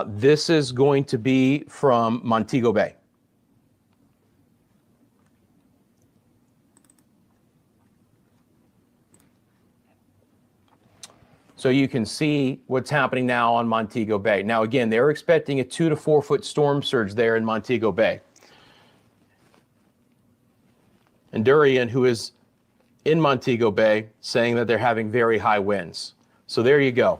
This is going to be from Montego Bay. So you can see what's happening now on Montego Bay. Now, again, they're expecting a 2 to 4 foot storm surge there in Montego Bay. And Durian, who is in Montego Bay, saying that they're having very high winds. So there you go.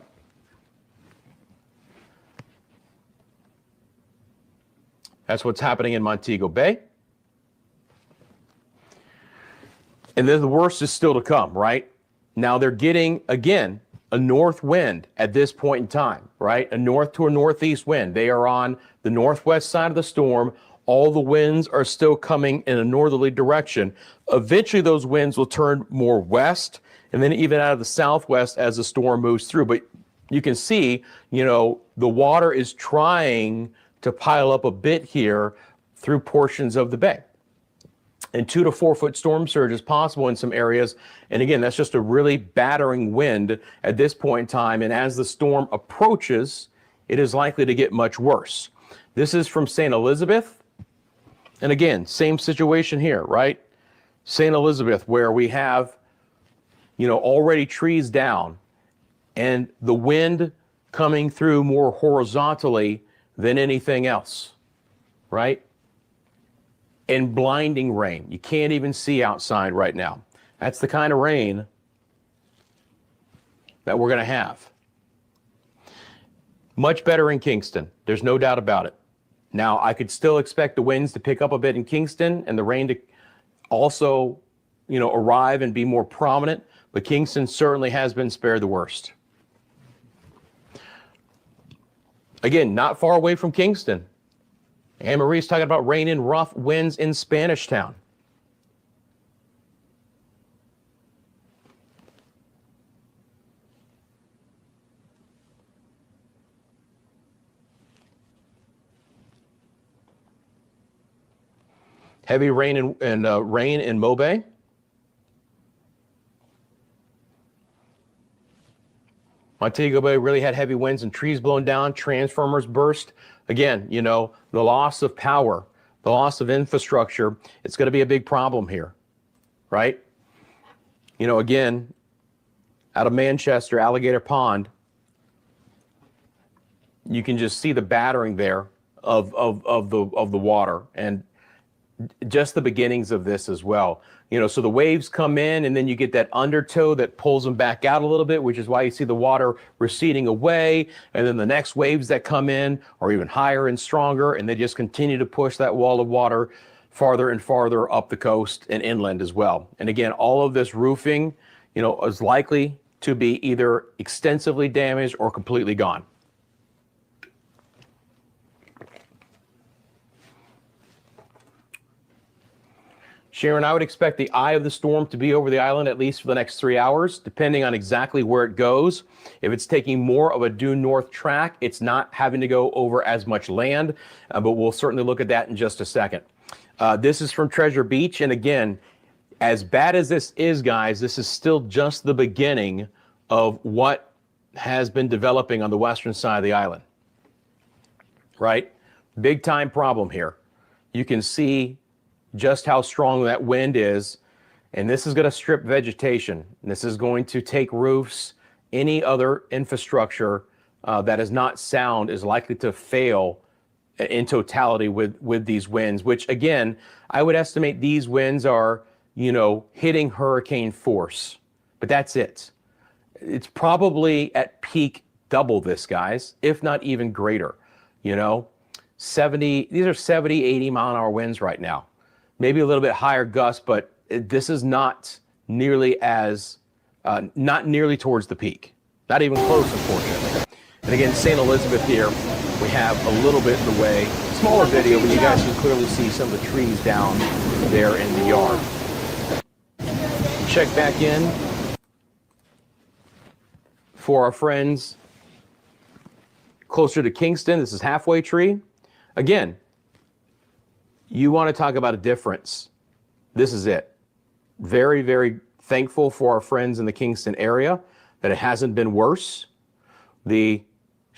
That's what's happening in Montego Bay. And then the worst is still to come, right? Now they're getting, again, a north wind at this point in time, right? A north to a northeast wind. They are on the northwest side of the storm. All the winds are still coming in a northerly direction. Eventually those winds will turn more west and then even out of the southwest as the storm moves through. But you can see, you know, the water is trying to pile up a bit here through portions of the bay. And 2 to 4 foot storm surge is possible in some areas. And again, that's just a really battering wind at this point in time. And as the storm approaches, it is likely to get much worse. This is from St. Elizabeth. And again, same situation here, right? St. Elizabeth, where we have, you know, already trees down and the wind coming through more horizontally than anything else, right? And blinding rain. You can't even see outside right now. That's the kind of rain that we're going to have. Much better in Kingston. There's no doubt about it. Now, I could still expect the winds to pick up a bit in Kingston and the rain to also, you know, arrive and be more prominent, but Kingston certainly has been spared the worst. Again, not far away from Kingston. Anne Marie's talking about rain and rough winds in Spanish Town. Heavy rain and rain in Mobay. Montego Bay really had heavy winds and trees blown down, transformers burst. Again, you know, the loss of power, the loss of infrastructure, it's going to be a big problem here, right? You know, again, out of Manchester, Alligator Pond, you can just see the battering there of the water and just the beginnings of this as well. You know, so the waves come in and then you get that undertow that pulls them back out a little bit, which is why you see the water receding away. And then the next waves that come in are even higher and stronger, and they just continue to push that wall of water farther and farther up the coast and inland as well. And again, all of this roofing, you know, is likely to be either extensively damaged or completely gone. Sharon, I would expect the eye of the storm to be over the island at least for the next 3 hours, depending on exactly where it goes. If it's taking more of a due north track, it's not having to go over as much land, but we'll certainly look at that in just a second. This is from Treasure Beach, and again, as bad as this is, guys, this is still just the beginning of what has been developing on the western side of the island, right? Big time problem here. You can see just how strong that wind is, and this is going to strip vegetation. This is going to take roofs. Any other infrastructure that is not sound is likely to fail in totality with these winds, which again, I would estimate these winds are, you know, hitting hurricane force, but that's it. It's probably at peak double this, guys, if not even greater. You know, these are 70, 80 mile an hour winds right now. Maybe a little bit higher gusts, but this is not nearly as, not nearly towards the peak. Not even close, unfortunately. And again, St. Elizabeth here, we have a little bit in the way. Smaller video, but you guys can clearly see some of the trees down there in the yard. Check back in for our friends closer to Kingston. This is Halfway Tree. Again, you want to talk about a difference. This is it. Very, very thankful for our friends in the Kingston area that it hasn't been worse. The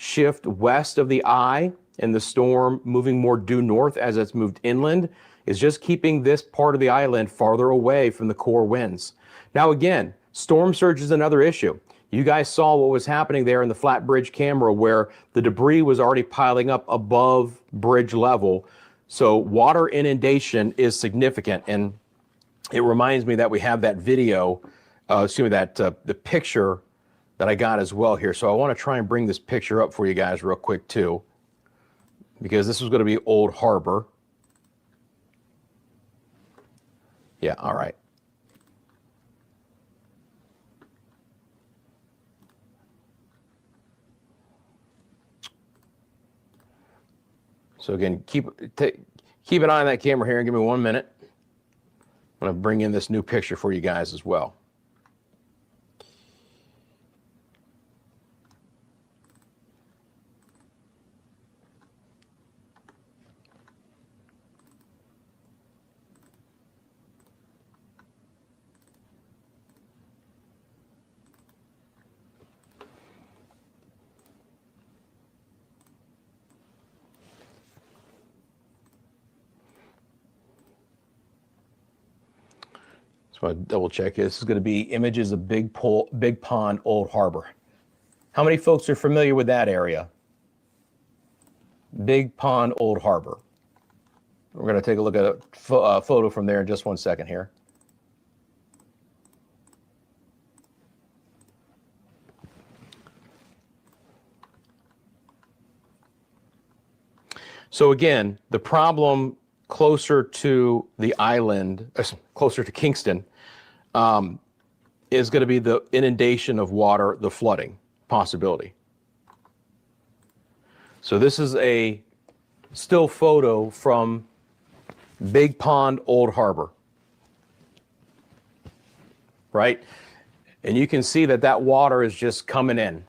shift west of the eye and the storm moving more due north as it's moved inland is just keeping this part of the island farther away from the core winds. Now again, storm surge is another issue. You guys saw what was happening there in the flat bridge camera where the debris was already piling up above bridge level. So water inundation is significant. And it reminds me that we have that video, the picture that I got as well here. So I want to try and bring this picture up for you guys real quick too, because this was going to be Old Harbor. Yeah, all right. So again, keep an eye on that camera here and give me 1 minute. I'm going to bring in this new picture for you guys as well. So I double check. This is going to be images of Big Pond, Old Harbor. How many folks are familiar with that area? Big Pond, Old Harbor. We're going to take a look at a photo from there in just 1 second here. So again, the problem closer to the island, closer to Kingston, is going to be the inundation of water, the flooding possibility. So this is a still photo from Big Pond, Old Harbor, right? And you can see that that water is just coming in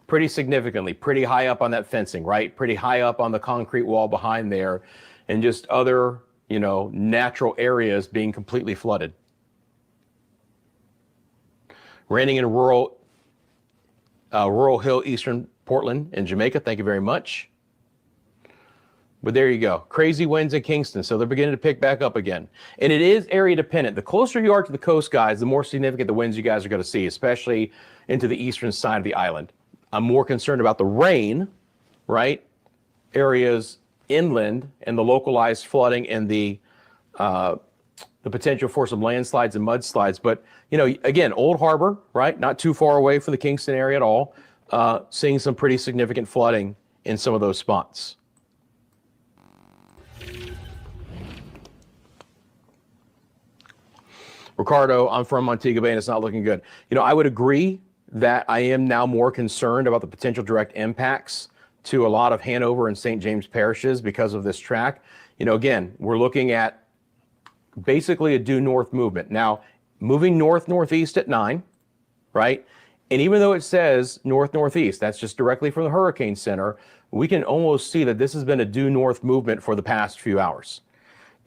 pretty significantly, pretty high up on that fencing, right? Pretty high up on the concrete wall behind there, and just other, natural areas being completely flooded. Raining in rural Hill, Eastern Portland and Jamaica. Thank you very much. But there you go. Crazy winds in Kingston. So they're beginning to pick back up again. And it is area dependent. The closer you are to the coast, guys, the more significant the winds you guys are going to see, especially into the eastern side of the island. I'm more concerned about the rain, right? Areas inland and the localized flooding and the potential for some landslides and mudslides. But, again, Old Harbor, right? Not too far away from the Kingston area at all. Seeing some pretty significant flooding in some of those spots. Ricardo, I'm from Montego Bay and it's not looking good. I would agree that I am now more concerned about the potential direct impacts to a lot of Hanover and St. James parishes because of this track. Again, we're looking at basically a due north movement. Now, moving north-northeast at 9, right? And even though it says north-northeast, that's just directly from the Hurricane Center, we can almost see that this has been a due north movement for the past few hours.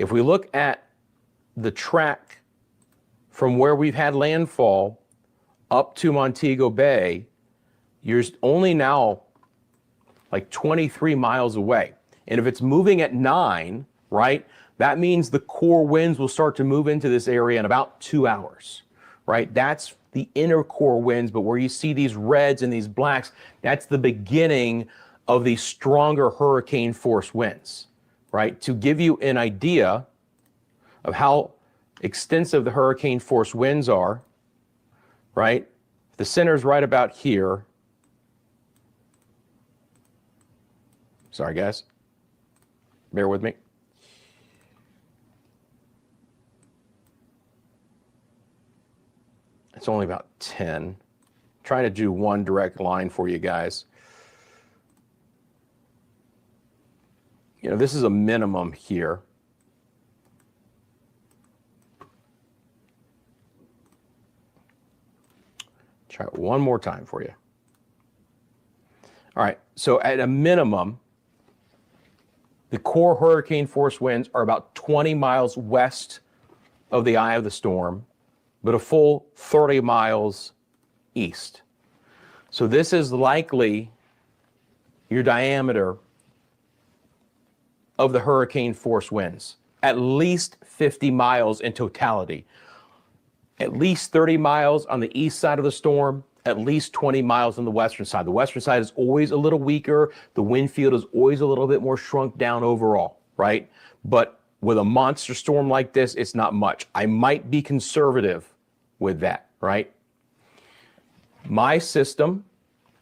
If we look at the track from where we've had landfall up to Montego Bay, you're only now like 23 miles away. And if it's moving at 9, right, that means the core winds will start to move into this area in about 2 hours, right? That's the inner core winds, but where you see these reds and these blacks, that's the beginning of the stronger hurricane force winds, right? To give you an idea of how extensive the hurricane force winds are, right? The center's right about here. Sorry, guys. Bear with me. It's only about 10. Trying to do one direct line for you guys. This is a minimum here. Try it one more time for you. All right, so at a minimum, the core hurricane force winds are about 20 miles west of the eye of the storm, but a full 30 miles east. So this is likely your diameter of the hurricane force winds, at least 50 miles in totality. At least 30 miles on the east side of the storm, at least 20 miles on the western side. The western side is always a little weaker. The wind field is always a little bit more shrunk down overall, right? But with a monster storm like this, it's not much. I might be conservative with that, right? My system,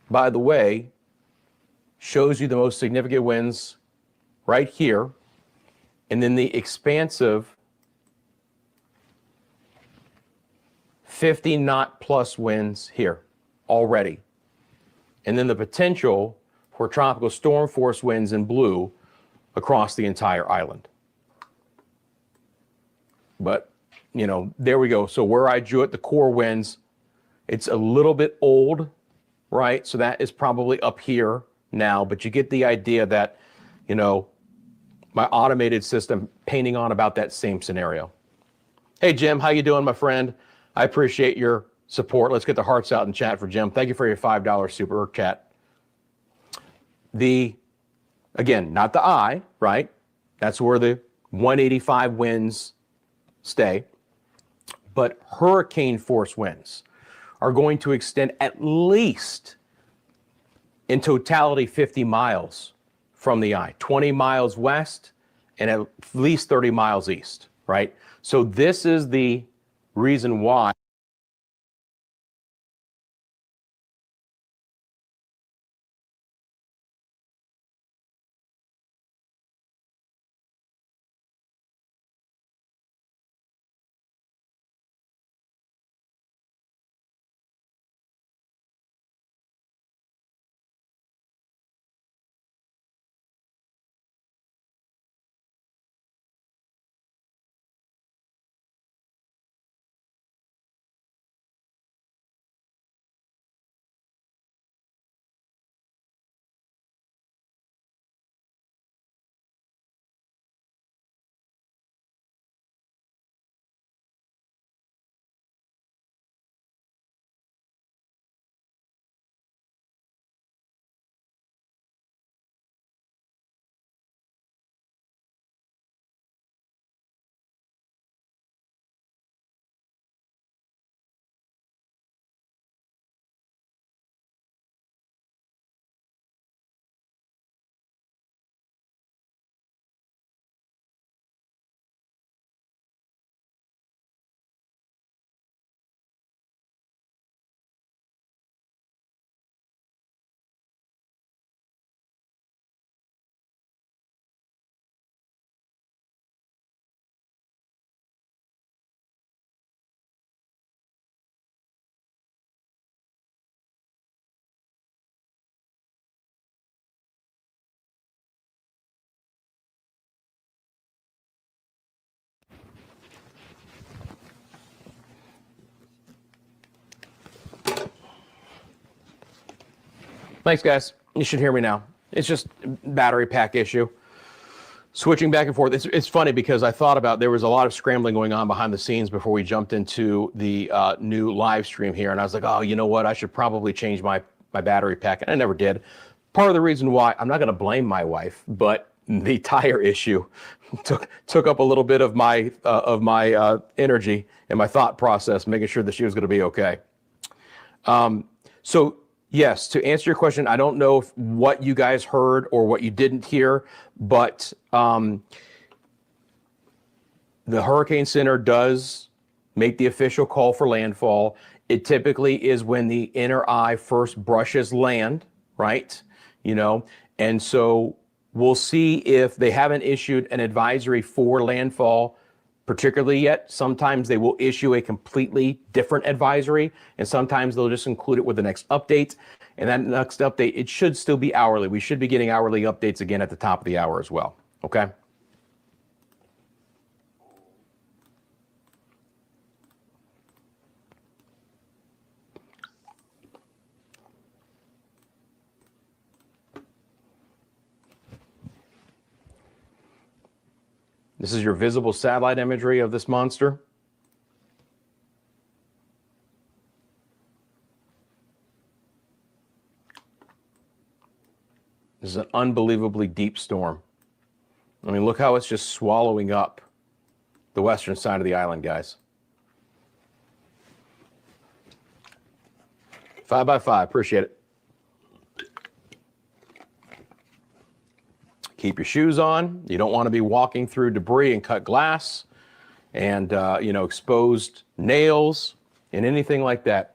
by the way, shows you the most significant winds right here, and then the expansive 50 knot plus winds here already. And then the potential for tropical storm force winds in blue across the entire island. But, you know, there we go. So where I drew it, the core winds, it's a little bit old, right? So that is probably up here now, but you get the idea that, you know, my automated system painting on about that same scenario. Hey, Jim, how you doing, my friend? I appreciate your support. Let's get the hearts out in chat for Jim. Thank you for your $5 super chat. Again, not the eye, right? That's where the 185 winds stay. But hurricane force winds are going to extend at least in totality 50 miles from the eye, 20 miles west and at least 30 miles east, right? So this is the reason why thanks, guys. You should hear me now. It's just battery pack issue. Switching back and forth. It's funny because I thought about there was a lot of scrambling going on behind the scenes before we jumped into the new live stream here. And I was like, oh, you know what? I should probably change my battery pack. And I never did. Part of the reason why, I'm not going to blame my wife, but the tire issue took up a little bit of my energy and my thought process, making sure that she was going to be okay. So yes, to answer your question, I don't know what you guys heard or what you didn't hear, but the Hurricane Center does make the official call for landfall. It typically is when the inner eye first brushes land, right? You know, and so we'll see if they haven't issued an advisory for landfall particularly yet. Sometimes they will issue a completely different advisory, and sometimes they'll just include it with the next update. And that next update, it should still be hourly. We should be getting hourly updates again at the top of the hour as well. Okay. This is your visible satellite imagery of this monster. This is an unbelievably deep storm. I mean, look how it's just swallowing up the western side of the island, guys. 5 by 5, appreciate it. Keep your shoes on. You don't want to be walking through debris and cut glass and, exposed nails and anything like that.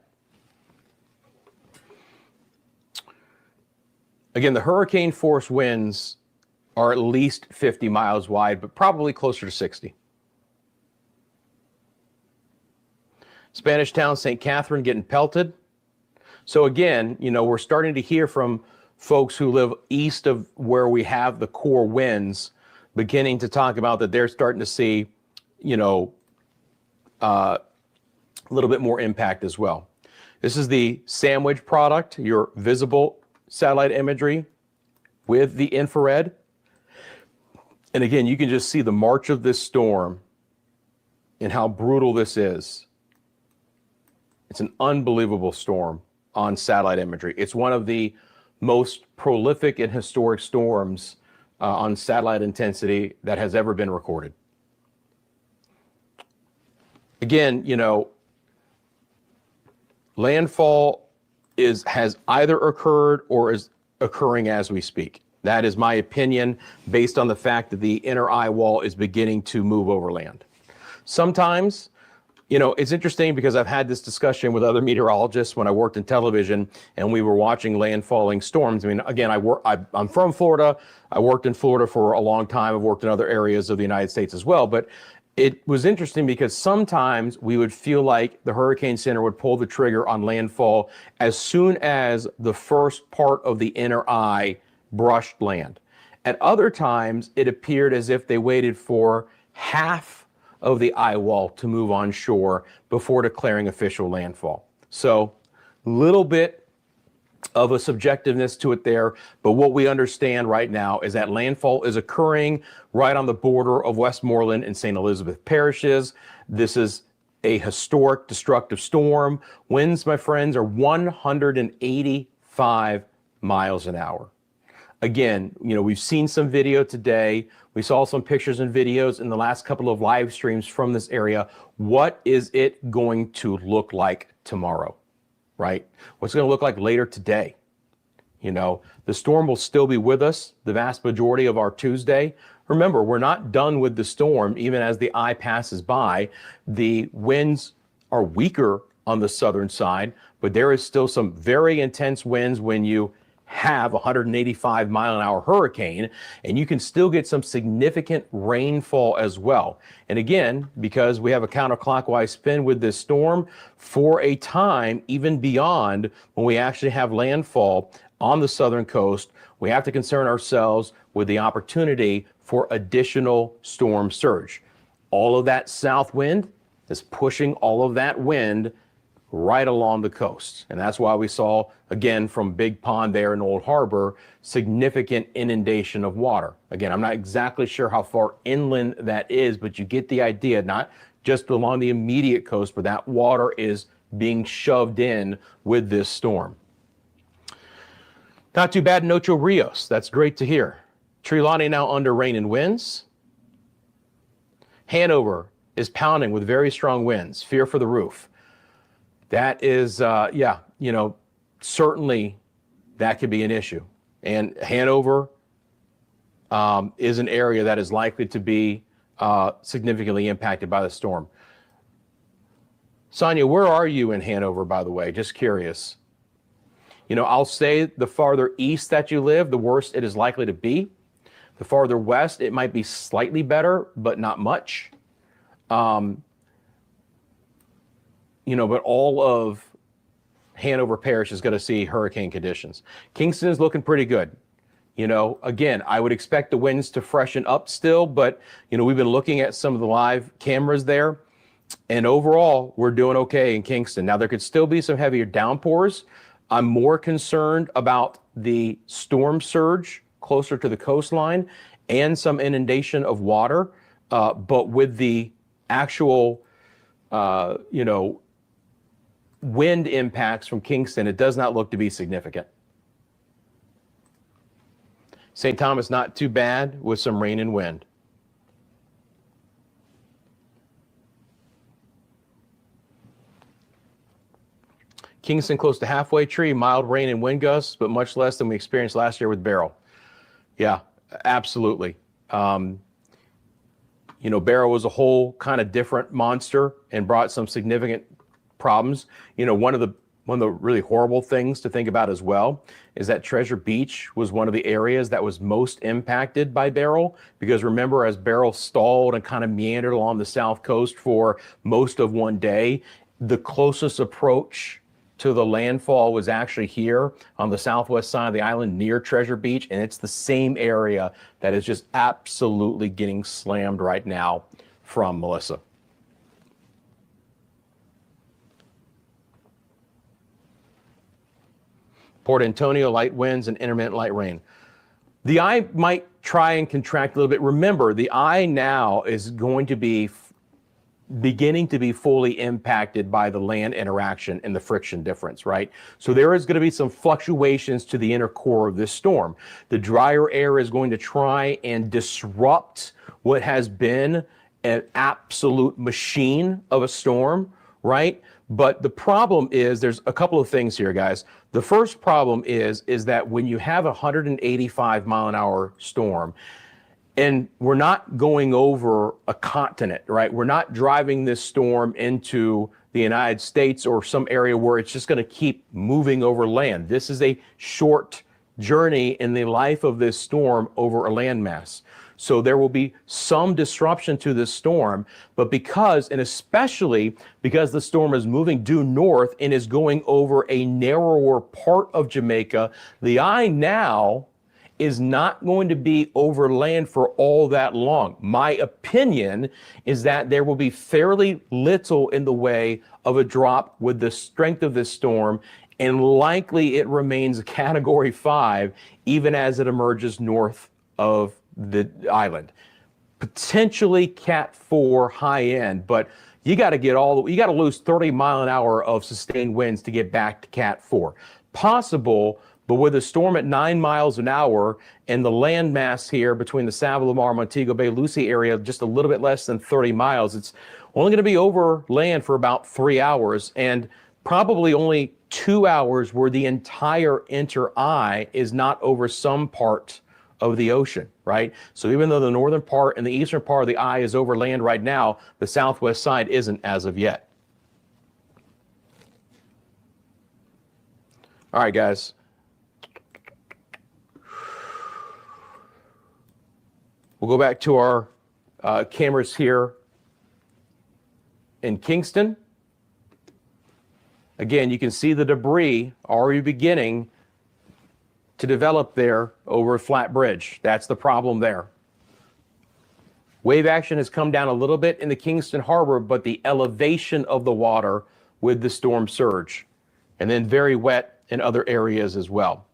Again, the hurricane force winds are at least 50 miles wide, but probably closer to 60. Spanish town, St. Catherine getting pelted. So again, we're starting to hear from folks who live east of where we have the core winds beginning to talk about that they're starting to see, a little bit more impact as well. This is the sandwich product, your visible satellite imagery with the infrared. And again, you can just see the march of this storm and how brutal this is. It's an unbelievable storm on satellite imagery. It's one of the most prolific and historic storms on satellite intensity that has ever been recorded. Again, landfall has either occurred or is occurring as we speak. That is my opinion based on the fact that the inner eye wall is beginning to move over land. Sometimes, it's interesting because I've had this discussion with other meteorologists when I worked in television and we were watching landfalling storms. I mean, again, I'm from Florida. I worked in Florida for a long time. I've worked in other areas of the United States as well. But it was interesting because sometimes we would feel like the Hurricane Center would pull the trigger on landfall as soon as the first part of the inner eye brushed land. At other times, it appeared as if they waited for half of the eye wall to move on shore before declaring official landfall. So a little bit of a subjectiveness to it there, but what we understand right now is that landfall is occurring right on the border of Westmoreland and St. Elizabeth parishes. This is a historic destructive storm. Winds, my friends, are 185 miles an hour. Again, we've seen some video today. We saw some pictures and videos in the last couple of live streams from this area. What is it going to look like tomorrow, right? What's it going to look like later today? The storm will still be with us the vast majority of our Tuesday. Remember, we're not done with the storm. Even as the eye passes by, the winds are weaker on the southern side, but there is still some very intense winds when you have 185 mile an hour hurricane, and you can still get some significant rainfall as well. And again, because we have a counterclockwise spin with this storm for a time, even beyond when we actually have landfall on the southern coast, we have to concern ourselves with the opportunity for additional storm surge. All of that south wind is pushing all of that wind right along the coast. And that's why we saw, again, from Big Pond there in Old Harbor, significant inundation of water. Again, I'm not exactly sure how far inland that is, but you get the idea, not just along the immediate coast, but that water is being shoved in with this storm. Not too bad in Ocho Rios. That's great to hear. Trelawney now under rain and winds. Hanover is pounding with very strong winds. Fear for the roof. That is, certainly that could be an issue. And Hanover is an area that is likely to be significantly impacted by the storm. Sonia, where are you in Hanover, by the way? Just curious. I'll say the farther east that you live, the worse it is likely to be. The farther west, it might be slightly better, but not much. But all of Hanover Parish is going to see hurricane conditions. Kingston is looking pretty good. Again, I would expect the winds to freshen up still, but, we've been looking at some of the live cameras there, and overall, we're doing okay in Kingston. Now, there could still be some heavier downpours. I'm more concerned about the storm surge closer to the coastline and some inundation of water, but with the actual, wind impacts from Kingston, it does not look to be significant. St. Thomas, not too bad with some rain and wind. Kingston close to halfway tree, mild rain and wind gusts, but much less than we experienced last year with Beryl. Yeah, absolutely. You know, Beryl was a whole kind of different monster and brought some significant problems. You know, one of the really horrible things to think about as well is that Treasure Beach was one of the areas that was most impacted by Beryl, because remember, as Beryl stalled and kind of meandered along the south coast for most of one day, the closest approach to the landfall was actually here on the southwest side of the island near Treasure Beach, and it's the same area that is just absolutely getting slammed right now from Melissa. Port Antonio, light winds and intermittent light rain. The eye might try and contract a little bit. Remember, the eye now is going to be beginning to be fully impacted by the land interaction and the friction difference, right? So there is going to be some fluctuations to the inner core of this storm. The drier air is going to try and disrupt what has been an absolute machine of a storm, right? But the problem is, there's a couple of things here, guys. The first problem is that when you have a 185-mile-an-hour storm, and we're not going over a continent, right? We're not driving this storm into the United States or some area where it's just going to keep moving over land. This is a short journey in the life of this storm over a landmass. So there will be some disruption to this storm, but because, and especially because the storm is moving due north and is going over a narrower part of Jamaica, the eye now is not going to be over land for all that long. My opinion is that there will be fairly little in the way of a drop with the strength of this storm, and likely it remains a Category 5 even as it emerges north of the island. Potentially Cat 4 high end, but you got to lose 30 mile an hour of sustained winds to get back to Cat 4. Possible, but with a storm at 9 miles an hour and the landmass here between the Savalomar, Montego Bay, Lucy area, just a little bit less than 30 miles, it's only going to be over land for about 3 hours, and probably only 2 hours where the entire inter-eye is not over some part of the ocean, right? So even though the northern part and the eastern part of the eye is over land right now, the southwest side isn't as of yet. All right, guys. We'll go back to our cameras here in Kingston. Again, you can see the debris already beginning to develop there over Flat Bridge. That's the problem there. Wave action has come down a little bit in the Kingston Harbor, but the elevation of the water with the storm surge, and then very wet in other areas as well.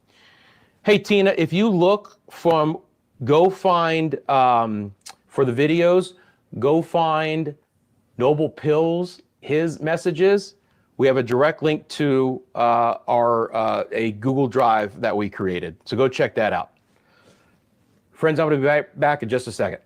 Hey, Tina, if you look from go find, for the videos, go find Noble Pills, his messages. We have a direct link to a Google Drive that we created. So go check that out. Friends, I'm going to be back in just a second.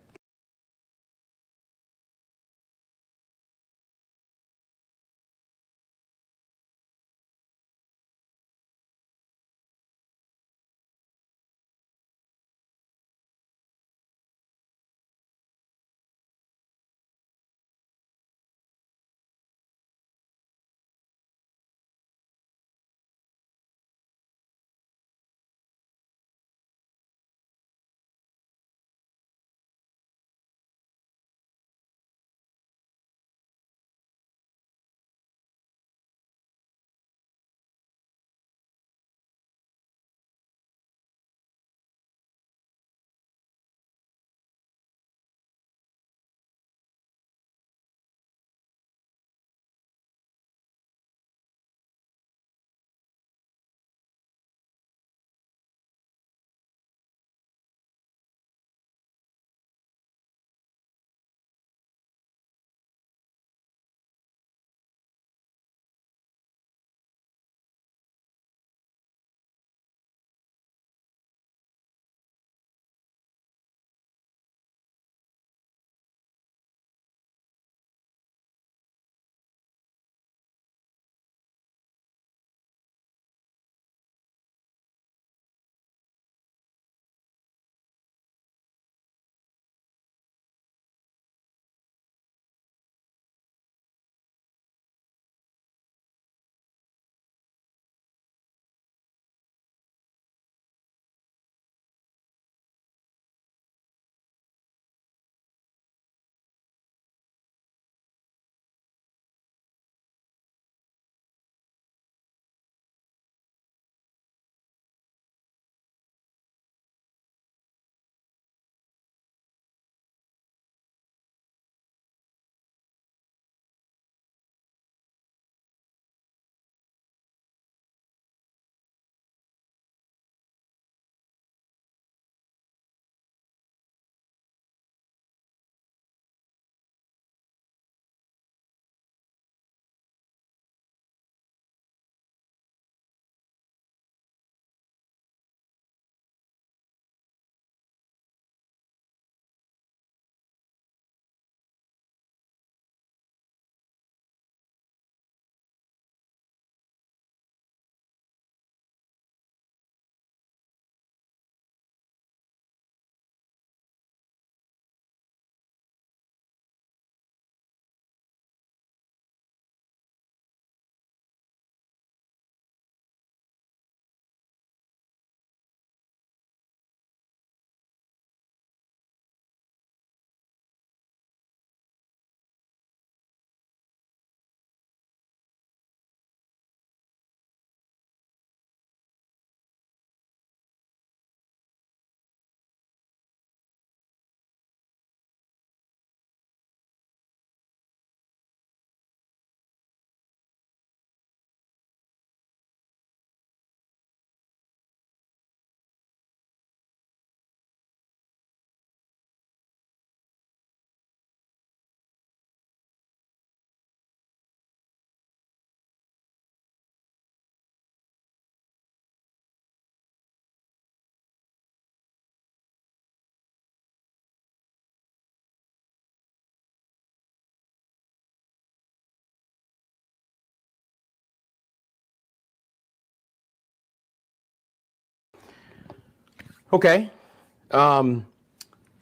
Okay.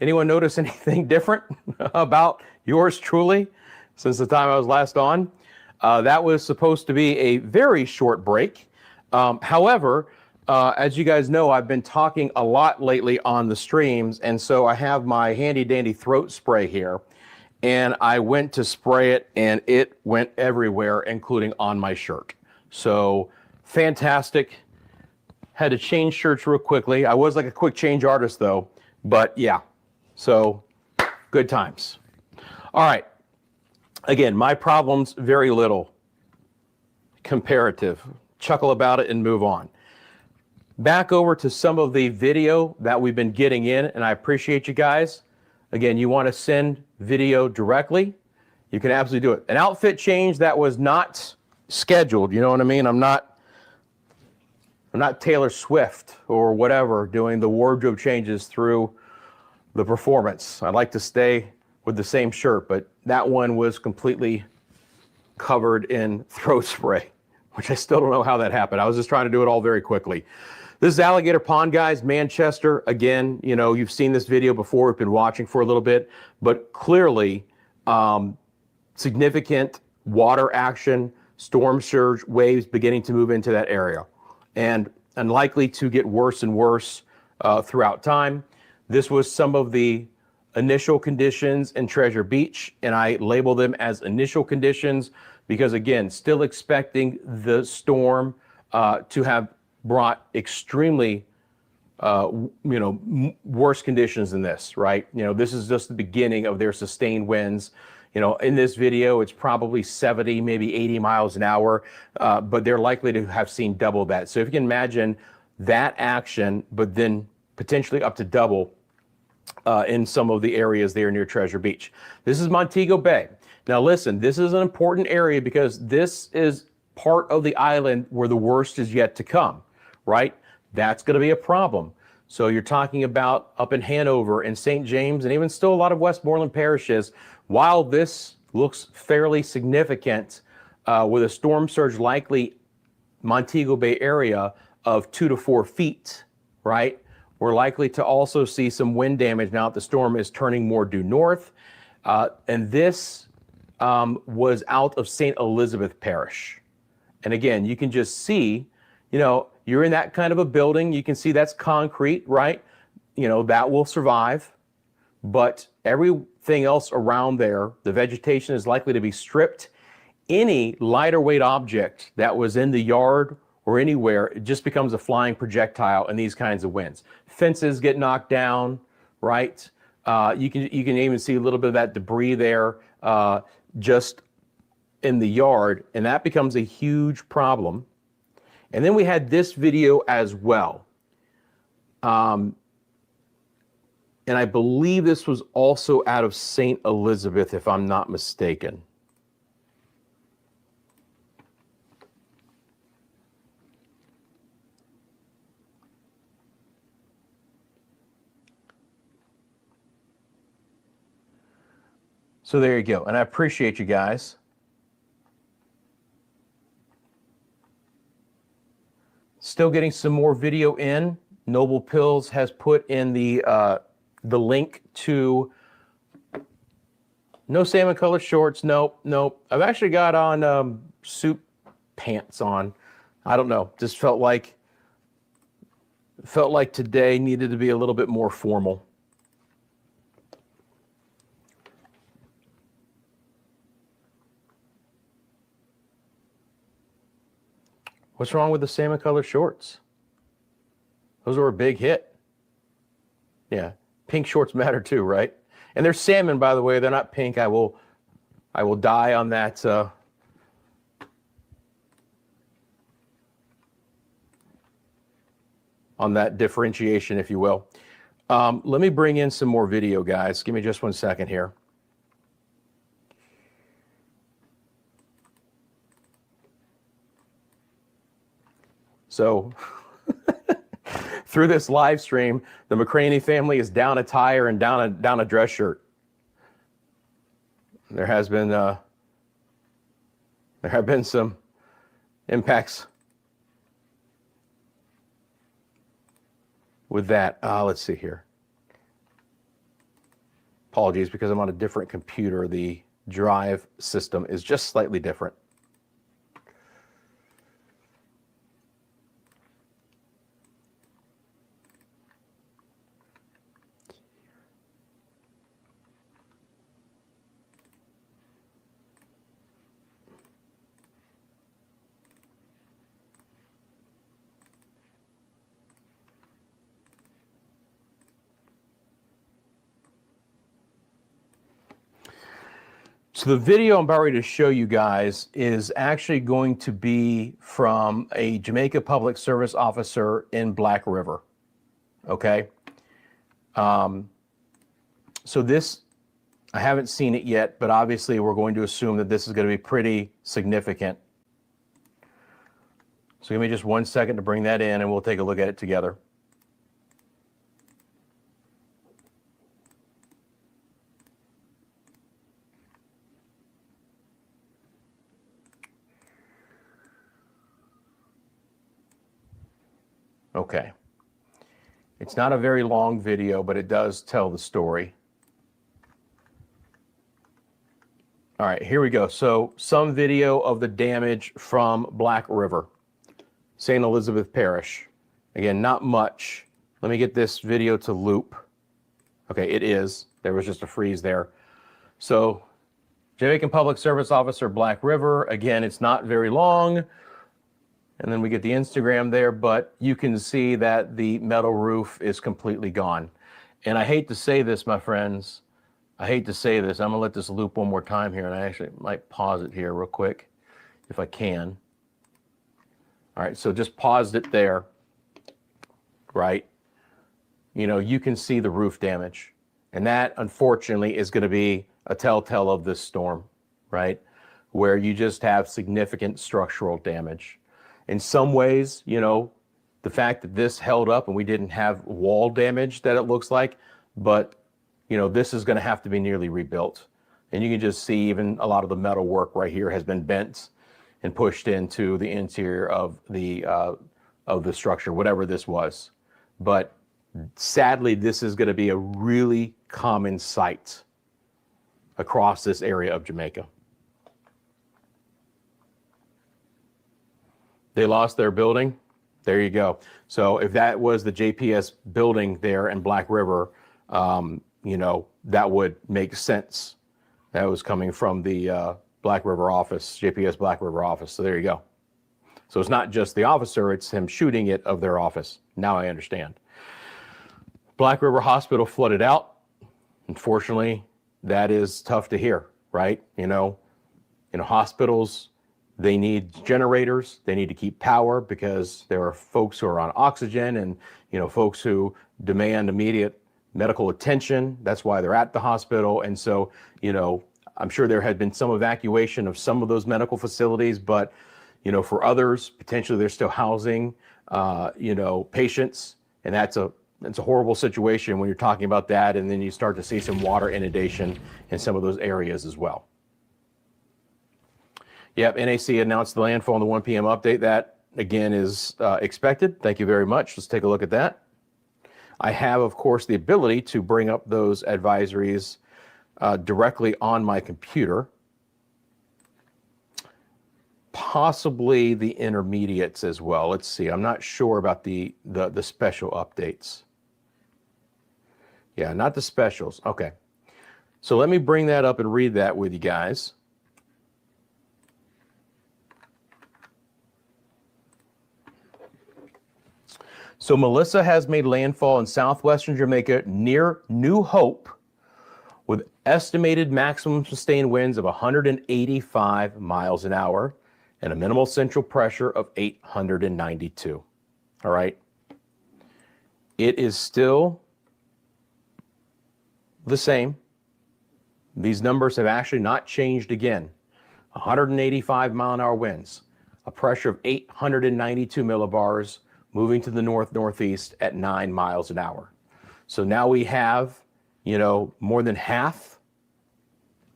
Anyone notice anything different about yours truly since the time I was last on? That was supposed to be a very short break. However, as you guys know, I've been talking a lot lately on the streams, and so I have my handy dandy throat spray here, and I went to spray it, and it went everywhere, including on my shirt. So fantastic. Had to change shirts real quickly. I was like a quick change artist though, but yeah, so good times. All right. Again, my problems, very little. Comparative. Chuckle about it and move on. Back over to some of the video that we've been getting in, and I appreciate you guys. Again, you want to send video directly, you can absolutely do it. An outfit change that was not scheduled, you know what I mean? I'm not Taylor Swift or whatever doing the wardrobe changes through the performance. I like to stay with the same shirt, but that one was completely covered in throat spray, which I still don't know how that happened. I was just trying to do it all very quickly. This is Alligator Pond, guys, Manchester. Again, you know, you've seen this video before. We've been watching for a little bit, but clearly significant water action, storm surge waves beginning to move into that area, and unlikely to get worse and worse throughout time. This was some of the initial conditions in Treasure Beach, and I label them as initial conditions because, again, still expecting the storm to have brought extremely, worse conditions than this, right? You know, this is just the beginning of their sustained winds. You know, in this video, it's probably 70, maybe 80 miles an hour, but they're likely to have seen double that. So if you can imagine that action, but then potentially up to double in some of the areas there near Treasure Beach. This is Montego Bay. Now listen, this is an important area because this is part of the island where the worst is yet to come, right? That's going to be a problem. So you're talking about up in Hanover and St. James and even still a lot of Westmoreland parishes. While this looks fairly significant with a storm surge likely Montego Bay area of 2 to 4 feet, right? We're likely to also see some wind damage now that the storm is turning more due north. And this was out of St. Elizabeth Parish. And again, you can just see, you know, you're in that kind of a building. You can see that's concrete, right? You know, that will survive. But everything else around there, the vegetation is likely to be stripped. Any lighter weight object that was in the yard or anywhere, it just becomes a flying projectile in these kinds of winds. Fences get knocked down, right? You can even see a little bit of that debris there just in the yard, and that becomes a huge problem. And then we had this video as well. And I believe this was also out of St. Elizabeth, if I'm not mistaken. So there you go, and I appreciate you guys. Still getting some more video in. Noble Pills has put in the link to no salmon colored shorts. Nope. I've actually got on suit pants on. I don't know. Just felt like today needed to be a little bit more formal. What's wrong with the salmon color shorts? Those were a big hit. Yeah, pink shorts matter too, right? And they're salmon, by the way. They're not pink. I will die on that. On that differentiation, if you will. Let me bring in some more video, guys. Give me just 1 second here. So through this live stream, the McCraney family is down a tire and down a dress shirt. There have been some impacts. with that. Let's see here. Apologies, because I'm on a different computer. The drive system is just slightly different. So the video I'm about ready to show you guys is actually going to be from a Jamaica Public Service officer in Black River. Okay. So this, I haven't seen it yet, but obviously we're going to assume that this is going to be pretty significant. So give me just 1 second to bring that in and we'll take a look at it together. Okay. It's not a very long video, but it does tell the story. All right, here we go. So some video of the damage from Black River, St. Elizabeth Parish. Again, not much. Let me get this video to loop. Okay, it is. There was just a freeze there. So Jamaican Public Service Officer, Black River. Again, it's not very long. And then we get the Instagram there, but you can see that the metal roof is completely gone. And I hate to say this, my friends. I hate to say this. I'm gonna let this loop one more time here, and I actually might pause it here real quick, if I can. All right, so just paused it there, right? You know, you can see the roof damage. And that, unfortunately, is gonna be a telltale of this storm, right? Where you just have significant structural damage. In some ways, you know, the fact that this held up and we didn't have wall damage that it looks like, but, you know, this is going to have to be nearly rebuilt. And you can just see even a lot of the metal work right here has been bent and pushed into the interior of the structure, whatever this was. But sadly, this is going to be a really common sight across this area of Jamaica. They lost their building. There you go. So if that was the JPS building there in Black River, you know, that would make sense. That was coming from the Black River office, JPS Black River office. So there you go. So it's not just the officer, it's him shooting it of their office. Now I understand. Black River Hospital flooded out. Unfortunately, that is tough to hear, right? You know, hospitals, they need generators. They need to keep power because there are folks who are on oxygen and, you know, folks who demand immediate medical attention. That's why they're at the hospital. And so, you know, I'm sure there had been some evacuation of some of those medical facilities, but, you know, for others, potentially they're still housing, you know, patients. And that's a horrible situation when you're talking about that. And then you start to see some water inundation in some of those areas as well. Yep, NAC announced the landfall in the 1 p.m. update. That, again, is expected. Thank you very much. Let's take a look at that. I have, of course, the ability to bring up those advisories directly on my computer. Possibly the intermediates as well. Let's see. I'm not sure about the special updates. Yeah, not the specials. Okay. So let me bring that up and read that with you guys. So Melissa has made landfall in southwestern Jamaica near New Hope with estimated maximum sustained winds of 185 miles an hour and a minimal central pressure of 892. All right. It is still the same. These numbers have actually not changed again. 185 mile an hour winds, a pressure of 892 millibars, moving to the north-northeast at 9 miles an hour. So now we have, you know, more than half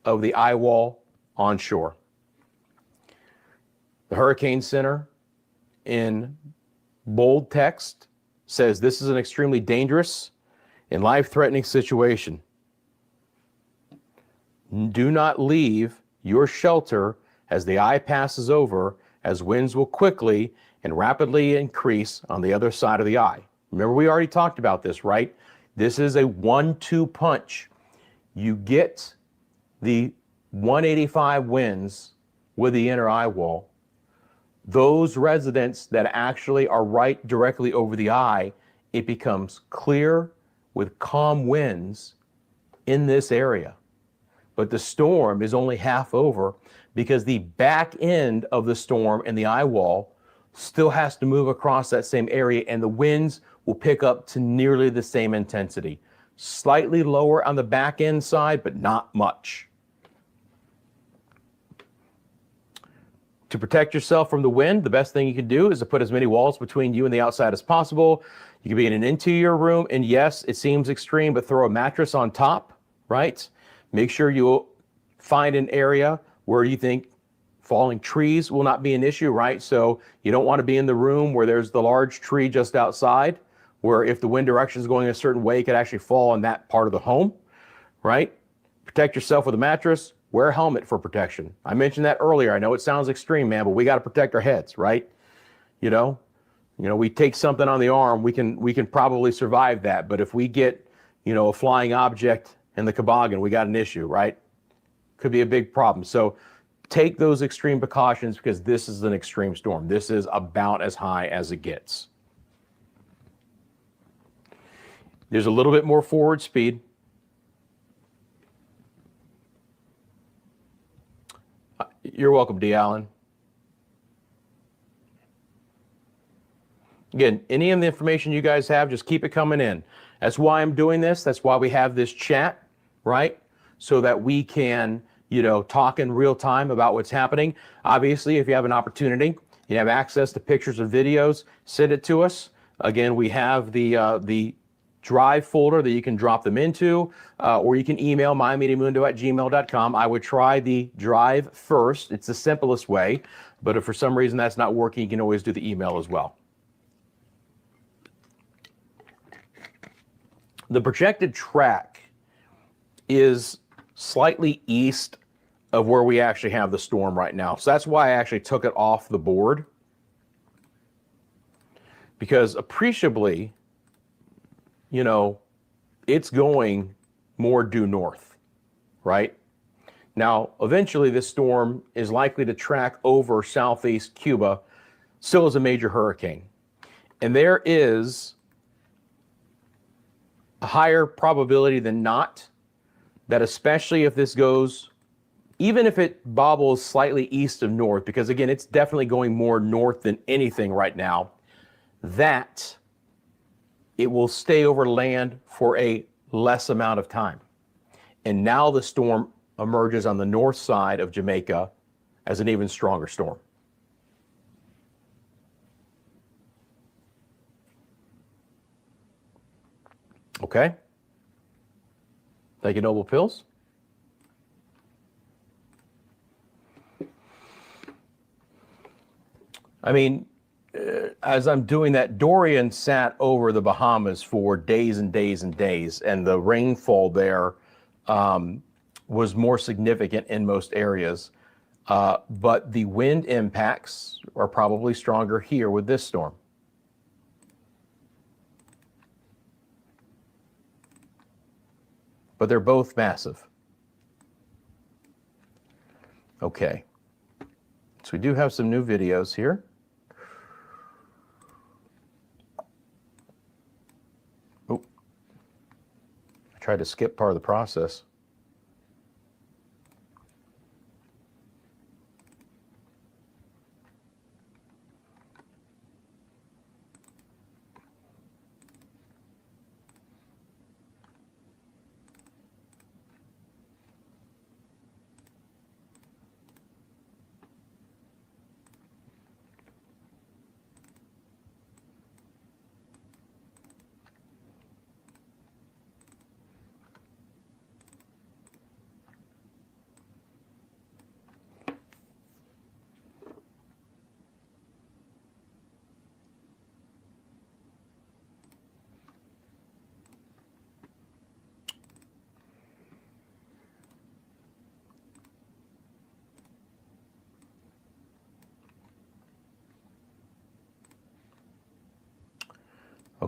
of the eye wall onshore. The Hurricane Center in bold text says this is an extremely dangerous and life-threatening situation. Do not leave your shelter as the eye passes over, as winds will quickly and rapidly increase on the other side of the eye. Remember, we already talked about this, right? This is a 1-2 punch. You get the 185 winds with the inner eye wall. Those residents that actually are right directly over the eye, it becomes clear with calm winds in this area. But the storm is only half over because the back end of the storm and the eye wall still has to move across that same area, and the winds will pick up to nearly the same intensity. Slightly lower on the back end side, but not much. To protect yourself from the wind, the best thing you can do is to put as many walls between you and the outside as possible. You can be in an interior room, and yes, it seems extreme, but throw a mattress on top, right? Make sure you find an area where you think falling trees will not be an issue, right? So you don't want to be in the room where there's the large tree just outside, where if the wind direction is going a certain way, it could actually fall on that part of the home, right? Protect yourself with a mattress. Wear a helmet for protection. I mentioned that earlier. I know it sounds extreme, man, but we got to protect our heads, right? You know, we take something on the arm, we can probably survive that. But if we get, a flying object in the toboggan, we got an issue, right? Could be a big problem. So take those extreme precautions, because this is an extreme storm. This is about as high as it gets. There's a little bit more forward speed. You're welcome, D. Allen. Again, any of the information you guys have, just keep it coming in. That's why I'm doing this. That's why we have this chat, right? So that we can, talk in real time about what's happening. Obviously, if you have an opportunity, you have access to pictures or videos, send it to us. Again, we have the Drive folder that you can drop them into, or you can email mymediamundo@gmail.com. I would try the Drive first. It's the simplest way, but if for some reason that's not working, you can always do the email as well. The projected track is slightly east of where we actually have the storm right now. So that's why I actually took it off the board, because appreciably, it's going more due north, right? Now, eventually this storm is likely to track over southeast Cuba, still as a major hurricane. And there is a higher probability than not that, especially if this goes, even if it bobbles slightly east of north, because again, it's definitely going more north than anything right now, that it will stay over land for a less amount of time. And now the storm emerges on the north side of Jamaica as an even stronger storm. Okay? Thank you, Noble Pills. I mean, as I'm doing that, Dorian sat over the Bahamas for days and days and days, and the rainfall there was more significant in most areas. But the wind impacts are probably stronger here with this storm. But they're both massive. Okay. So we do have some new videos here. Oh, I tried to skip part of the process.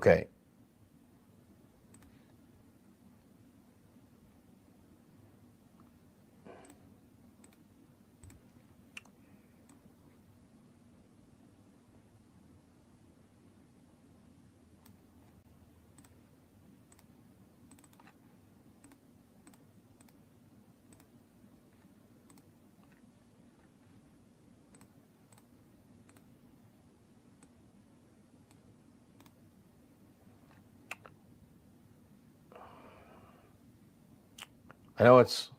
Okay. I know it's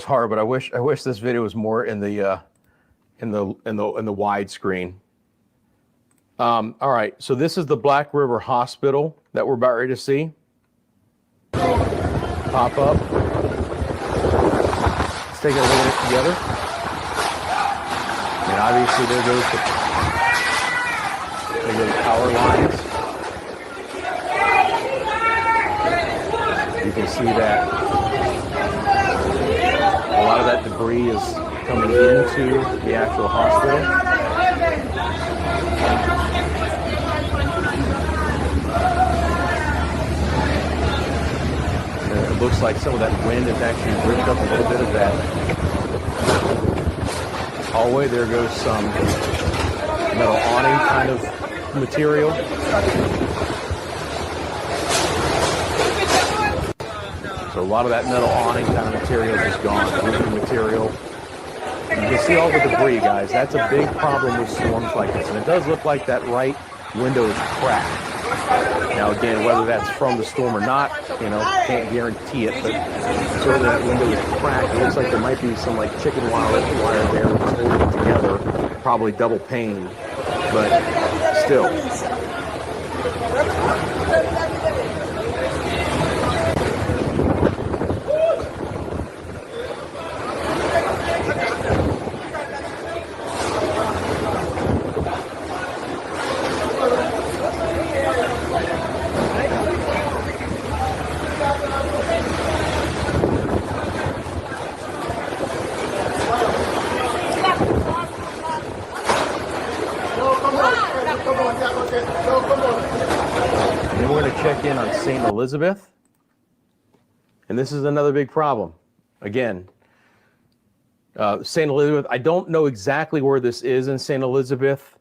hard, but I wish this video was more in the widescreen. All right, so this is the Black River Hospital that we're about ready to see pop up. Let's take a look at it together. And obviously there goes the power lines. You can see that a lot of that debris is coming into the actual hospital. And it looks like some of that wind has actually ripped up a little bit of that hallway. There goes some metal awning kind of material. So a lot of that metal awning kind of material is gone, roofing material. You can see all the debris, guys. That's a big problem with storms like this. And it does look like that right window is cracked. Now again, whether that's from the storm or not, you know, can't guarantee it, but certainly that window is cracked. It looks like there might be some like chicken wire there that's holding it together, probably double pane, but still. And then we're going to check in on St. Elizabeth. And this is another big problem. Again, St. Elizabeth, I don't know exactly where this is in St. Elizabeth.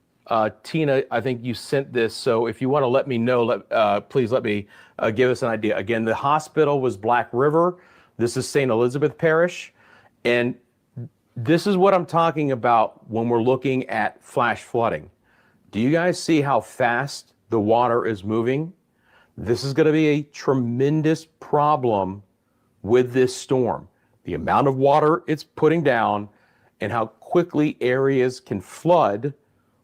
Tina, I think you sent this. So if you want to let me know, please let me give us an idea. Again, the hospital was Black River. This is St. Elizabeth Parish. And this is what I'm talking about when we're looking at flash flooding. Do you guys see how fast the water is moving? This is going to be a tremendous problem with this storm. The amount of water it's putting down and how quickly areas can flood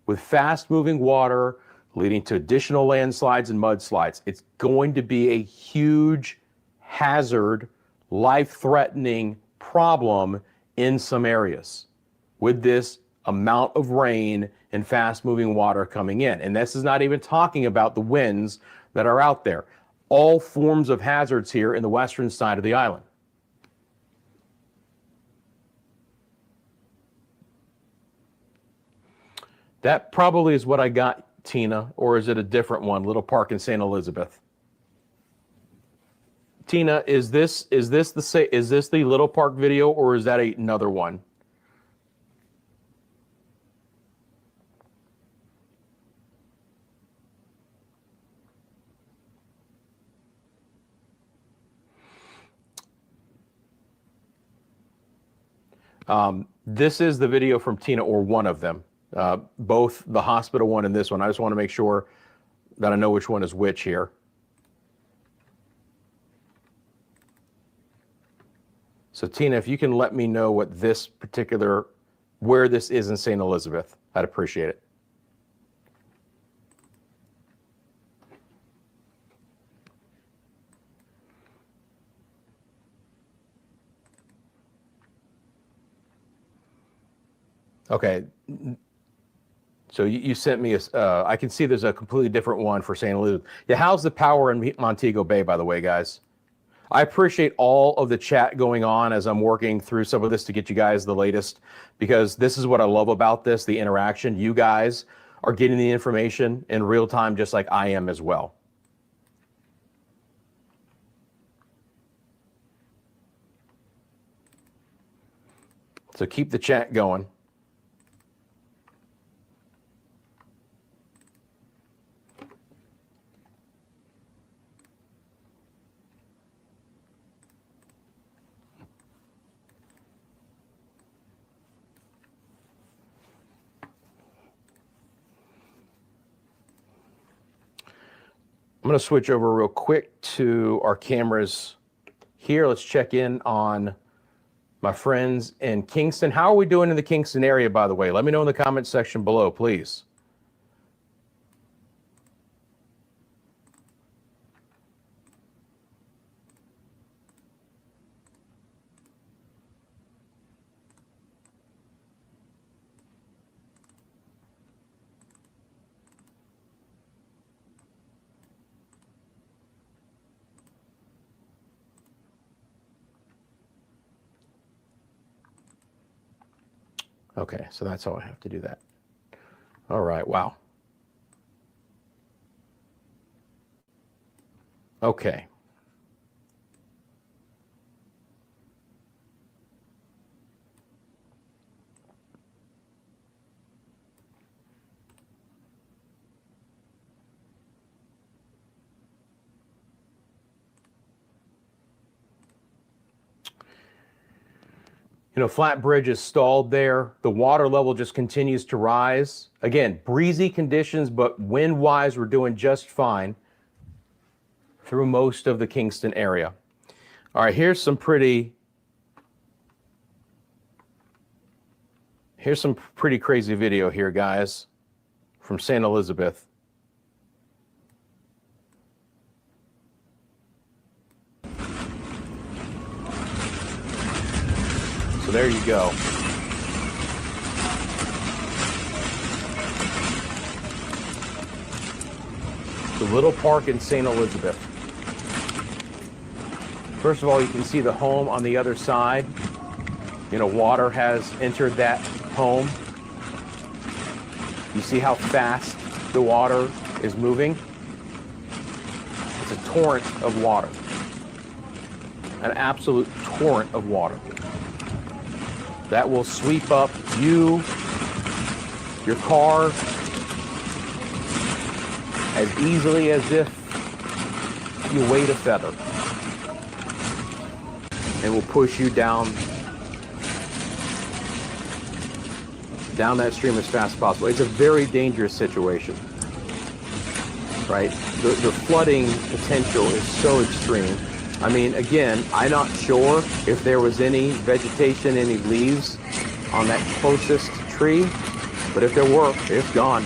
with fast moving water leading to additional landslides and mudslides. It's going to be a huge hazard, life-threatening problem in some areas with this amount of rain and fast moving water coming in. And this is not even talking about the winds that are out there. All forms of hazards here in the western side of the island. That probably is what I got, Tina, or is it a different one? Little Park in St. Elizabeth. Tina, is this the Little Park video, or is that another one? This is the video from Tina, or one of them. Both the hospital one and this one. I just want to make sure that I know which one is which here. So Tina, if you can let me know what this particular, where this is in St. Elizabeth, I'd appreciate it. Okay. So you sent me a, I can see there's a completely different one for St. Elizabeth. Yeah, how's the power in Montego Bay, by the way, guys? I appreciate all of the chat going on as I'm working through some of this to get you guys the latest, because this is what I love about this, the interaction. You guys are getting the information in real time, just like I am as well. So keep the chat going. I'm going to switch over real quick to our cameras here. Let's check in on my friends in Kingston. How are we doing in the Kingston area, by the way? Let me know in the comment section below, please. Okay, so that's how I have to do that. All right, wow. Okay. You know, Flat Bridge is stalled there. The water level just continues to rise. Again, breezy conditions, but wind-wise, we're doing just fine through most of the Kingston area. All right, here's some pretty crazy video here, guys, from St. Elizabeth. So there you go. The little park in St. Elizabeth. First of all, you can see the home on the other side. You know, water has entered that home. You see how fast the water is moving? It's a torrent of water. An absolute torrent of water. That will sweep up you, your car, as easily as if you weighed a feather. And will push you down that stream as fast as possible. It's a very dangerous situation, right? The flooding potential is so extreme. I mean, again, I'm not sure if there was any vegetation, any leaves on that closest tree, but if there were, it's gone.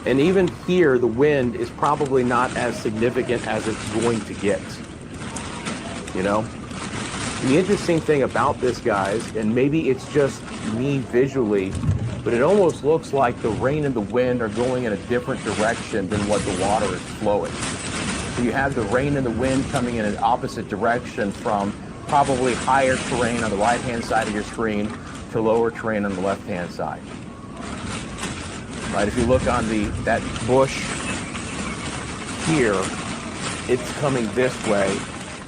And even here, the wind is probably not as significant as it's going to get, you know? The interesting thing about this, guys, and maybe it's just me visually, but it almost looks like the rain and the wind are going in a different direction than what the water is flowing. So you have the rain and the wind coming in an opposite direction from probably higher terrain on the right-hand side of your screen to lower terrain on the left-hand side. Right, if you look on that bush here, it's coming this way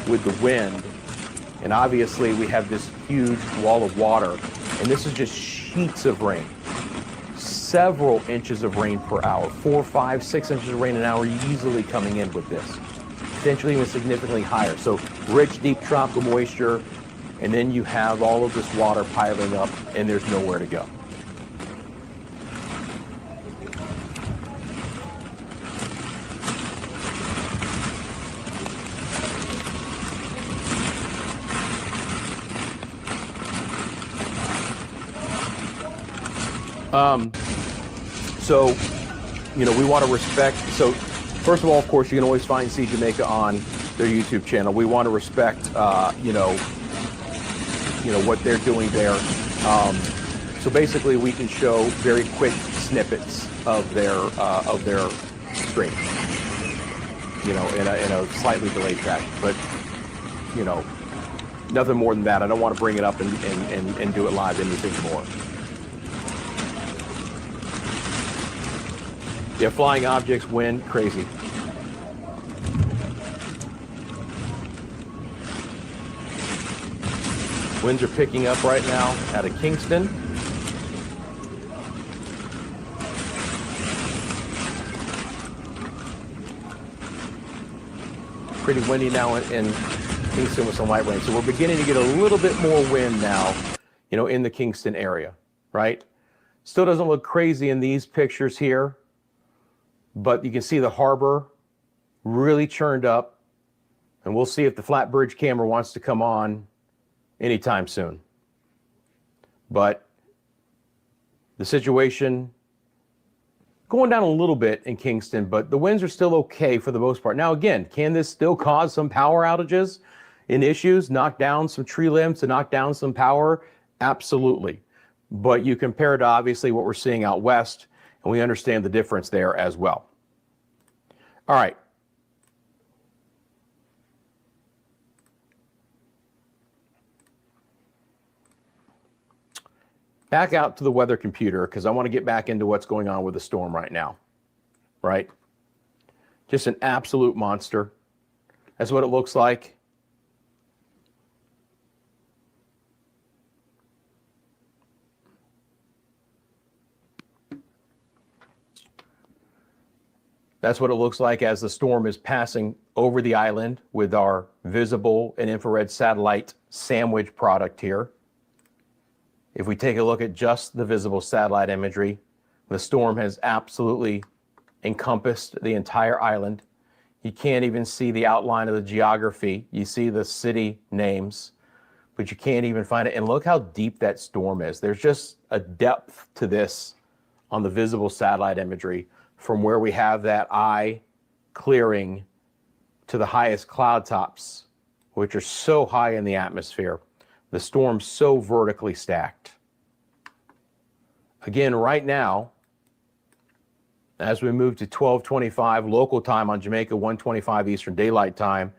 with the wind. And obviously we have this huge wall of water, and this is just sheets of rain. Several inches of rain per hour, 4, 5, 6 inches of rain an hour easily coming in with this. Potentially even significantly higher. So rich, deep tropical moisture, and then you have all of this water piling up, and there's nowhere to go. So, you know, we want to respect, so first of all, of course, you can always find See Jamaica on their YouTube channel. We want to respect, you know, what they're doing there. So basically we can show very quick snippets of their stream, you know, in a slightly delayed fashion, but, you know, nothing more than that. I don't want to bring it up and do it live anything more. Yeah, flying objects, wind, crazy. Winds are picking up right now out of Kingston. Pretty windy now in Kingston with some light rain. So we're beginning to get a little bit more wind now, you know, in the Kingston area, right? Still doesn't look crazy in these pictures here, but you can see the harbor really churned up, and we'll see if the flat bridge camera wants to come on anytime soon. But the situation going down a little bit in Kingston, but the winds are still okay for the most part. Now, again, can this still cause some power outages and issues, knock down some tree limbs to knock down some power? Absolutely. But you compare it to obviously what we're seeing out west, and we understand the difference there as well. All right. Back out to the weather computer, because I want to get back into what's going on with the storm right now, right? Just an absolute monster. That's what it looks like. That's what it looks like as the storm is passing over the island with our visible and infrared satellite sandwich product here. If we take a look at just the visible satellite imagery, the storm has absolutely encompassed the entire island. You can't even see the outline of the geography. You see the city names, but you can't even find it. And look how deep that storm is. There's just a depth to this on the visible satellite imagery from where we have that eye clearing to the highest cloud tops, which are so high in the atmosphere. The storm's so vertically stacked. Again, right now, as we move to 12:25 local time on Jamaica, 1:25 Eastern Daylight Time,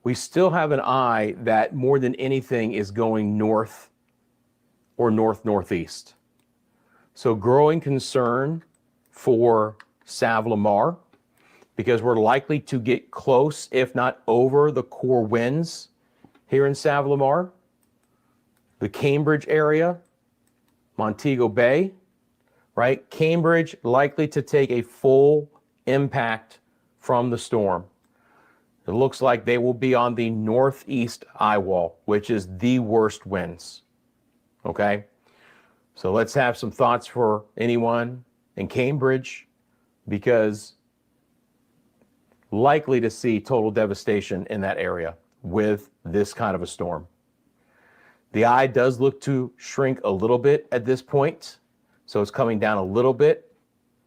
we still have an eye that more than anything is going north or north-northeast. So growing concern for Savlamar, because we're likely to get close, if not over, the core winds here in Savlamar. The Cambridge area, Montego Bay, right? Cambridge likely to take a full impact from the storm. It looks like they will be on the northeast eye wall, which is the worst winds, okay? So let's have some thoughts for anyone in Cambridge, because likely to see total devastation in that area with this kind of a storm. The eye does look to shrink a little bit at this point, so it's coming down a little bit,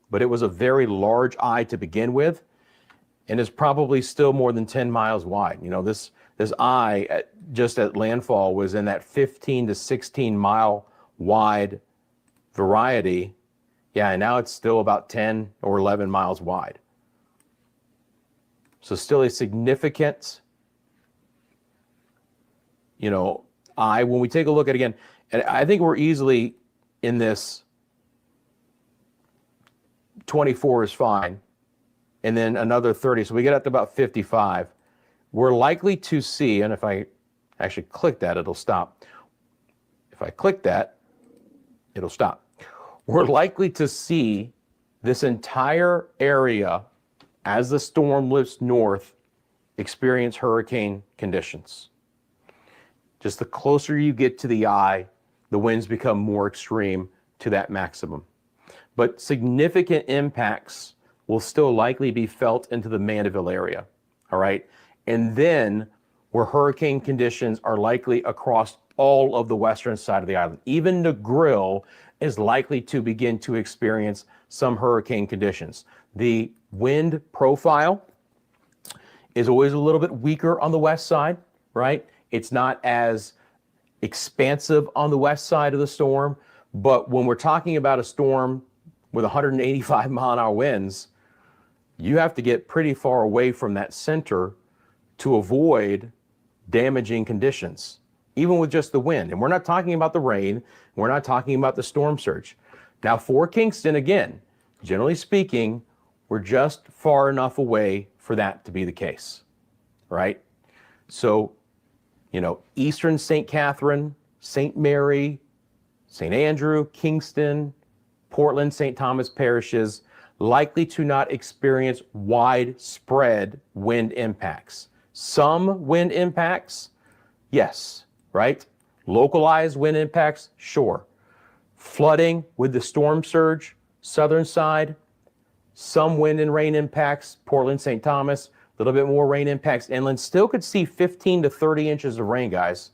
but it was a very large eye to begin with, and is probably still more than 10 miles wide. You know, this eye just at landfall was in that 15 to 16 mile wide variety. Yeah, and now it's still about 10 or 11 miles wide. So still a significant, you know, eye. When we take a look at again, and I think we're easily in this 24 is fine, and then another 30. So we get up to about 55. We're likely to see, and if I actually click that, it'll stop. If I click that, it'll stop. We're likely to see this entire area, as the storm lifts north, experience hurricane conditions. Just the closer you get to the eye, the winds become more extreme to that maximum. But significant impacts will still likely be felt into the Mandeville area, all right? And then where hurricane conditions are likely across all of the western side of the island. Even the Grill is likely to begin to experience some hurricane conditions. The wind profile is always a little bit weaker on the west side, right? It's not as expansive on the west side of the storm, but when we're talking about a storm with 185 mile an hour winds, you have to get pretty far away from that center to avoid damaging conditions, even with just the wind. And we're not talking about the rain, we're not talking about the storm surge. Now for Kingston, again, generally speaking, we're just far enough away for that to be the case, right? So, you know, Eastern St. Catherine, St. Mary, St. Andrew, Kingston, Portland, St. Thomas parishes likely to not experience widespread wind impacts. Some wind impacts, yes, right? Localized wind impacts, sure. Flooding with the storm surge, southern side, some wind and rain impacts, Portland, St. Thomas, a little bit more rain impacts inland. Still could see 15 to 30 inches of rain, guys.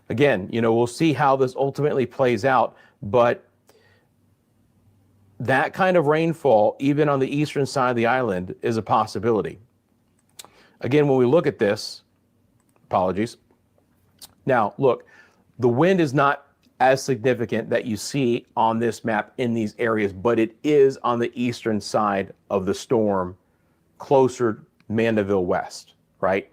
Again, you know, we'll see how this ultimately plays out, but that kind of rainfall, even on the eastern side of the island, is a possibility. Again, when we look at this, apologies. Now, look, the wind is not as significant that you see on this map in these areas, but it is on the eastern side of the storm, closer Mandeville West, right?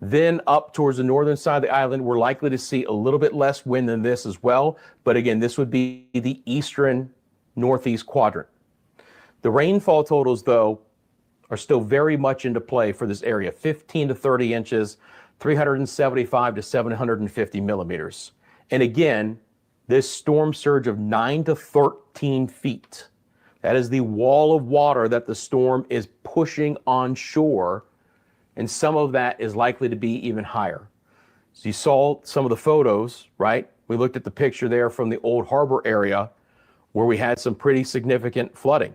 Then up towards the northern side of the island, we're likely to see a little bit less wind than this as well. But again, this would be the eastern northeast quadrant. The rainfall totals, though, are still very much into play for this area. 15 to 30 inches, 375 to 750 millimeters. And again, this storm surge of 9 to 13 feet. That is the wall of water that the storm is pushing on shore. And some of that is likely to be even higher. So you saw some of the photos, right? We looked at the picture there from the Old Harbor area where we had some pretty significant flooding.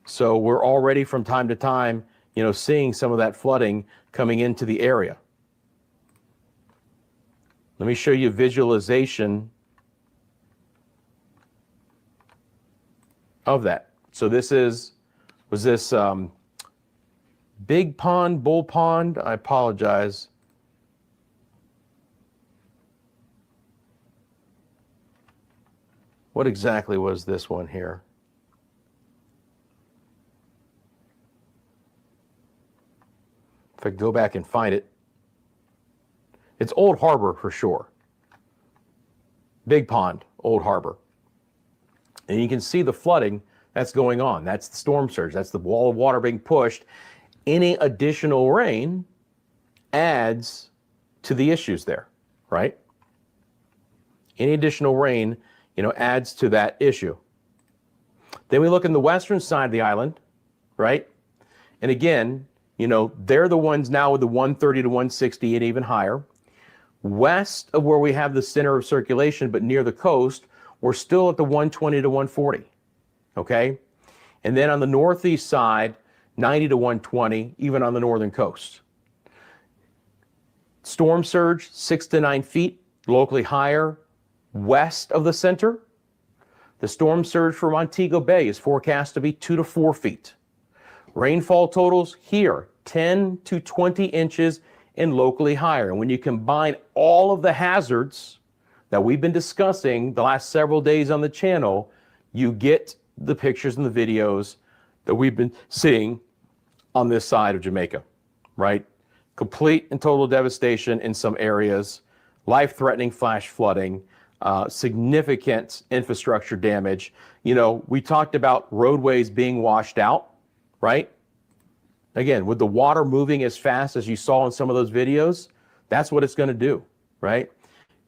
So we're already from time to time, you know, seeing some of that flooding coming into the area. Let me show you a visualization of that. So this was this Big Pond, Bull Pond? I apologize. What exactly was this one here? If I go back and find it, it's Old Harbor for sure. Big Pond, Old Harbor. And you can see the flooding that's going on. That's the storm surge. That's the wall of water being pushed. Any additional rain adds to the issues there, right? Any additional rain, you know, adds to that issue. Then we look in the western side of the island, right? And again, you know, they're the ones now with the 130 to 160 and even higher. West of where we have the center of circulation, but near the coast, we're still at the 120 to 140, okay? And then on the northeast side, 90 to 120, even on the northern coast. Storm surge, 6 to 9 feet, locally higher west of the center. The storm surge for Montego Bay is forecast to be 2 to 4 feet. Rainfall totals here, 10 to 20 inches and locally higher. And when you combine all of the hazards that we've been discussing the last several days on the channel, you get the pictures and the videos that we've been seeing on this side of Jamaica, right? Complete and total devastation in some areas, life-threatening flash flooding, significant infrastructure damage. You know, we talked about roadways being washed out, right? Again, with the water moving as fast as you saw in some of those videos, that's what it's going to do, right?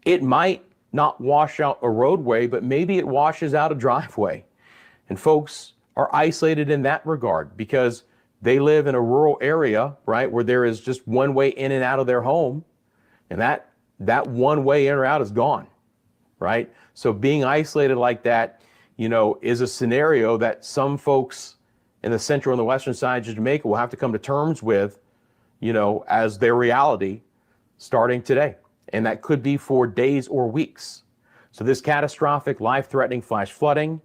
It might not wash out a roadway, but maybe it washes out a driveway. And folks are isolated in that regard because they live in a rural area, right, where there is just one way in and out of their home. And that one way in or out is gone, right? So being isolated like that, you know, is a scenario that some folks in the central and the western sides of Jamaica will have to come to terms with, you know, as their reality starting today. And that could be for days or weeks. So this catastrophic, life-threatening flash flooding,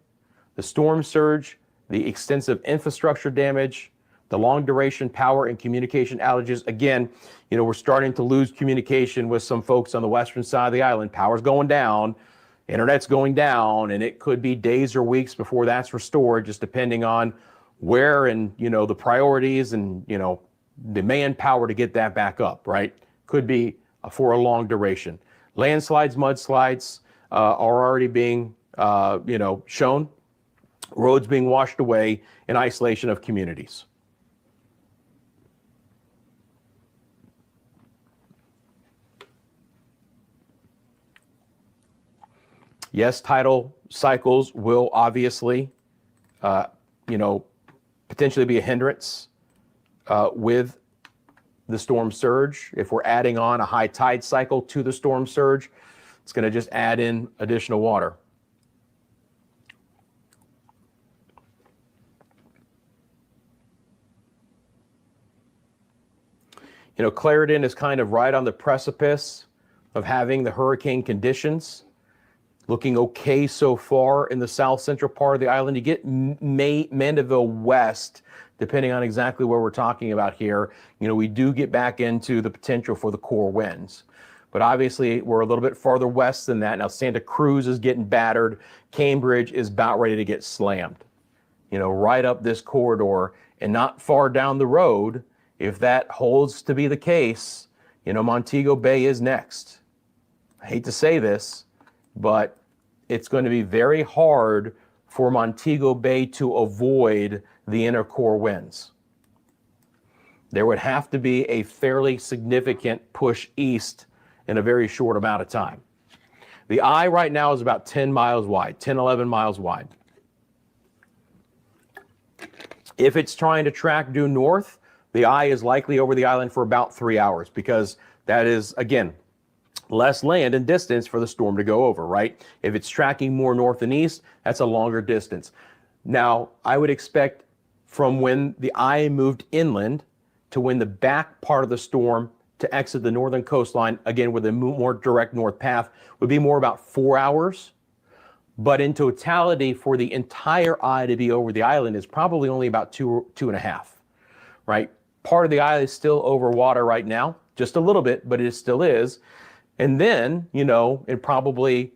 the storm surge, the extensive infrastructure damage, the long-duration power and communication outages. Again, you know, we're starting to lose communication with some folks on the western side of the island. Power's going down, internet's going down, and it could be days or weeks before that's restored, just depending on where and, you know, the priorities and, you know, the manpower to get that back up, right? Could be for a long duration. Landslides, mudslides are already being, you know, shown roads being washed away, and isolation of communities. Yes, tidal cycles will obviously, potentially be a hindrance with the storm surge. If we're adding on a high tide cycle to the storm surge, it's going to just add in additional water. Clarendon is kind of right on the precipice of having the hurricane conditions. Looking okay so far in the south central part of the island. You get Mandeville west, depending on exactly where we're talking about here. We do get back into the potential for the core winds. But obviously, we're a little bit farther west than that. Now, Santa Cruz is getting battered. Cambridge is about ready to get slammed. Right up this corridor and not far down the road. If that holds to be the case, Montego Bay is next. I hate to say this, but it's going to be very hard for Montego Bay to avoid the inner core winds. There would have to be a fairly significant push east in a very short amount of time. The eye right now is about 10 miles wide, 10, 11 miles wide. If it's trying to track due north, the eye is likely over the island for about 3 hours because that is, again, less land and distance for the storm to go over, right? If it's tracking more north and east, that's a longer distance. Now, I would expect from when the eye moved inland to when the back part of the storm to exit the northern coastline, again, with a more direct north path, would be more about 4 hours. But in totality, for the entire eye to be over the island is probably only about two and a half, right? Part of the eye is still over water right now, just a little bit, but it still is. And then, in probably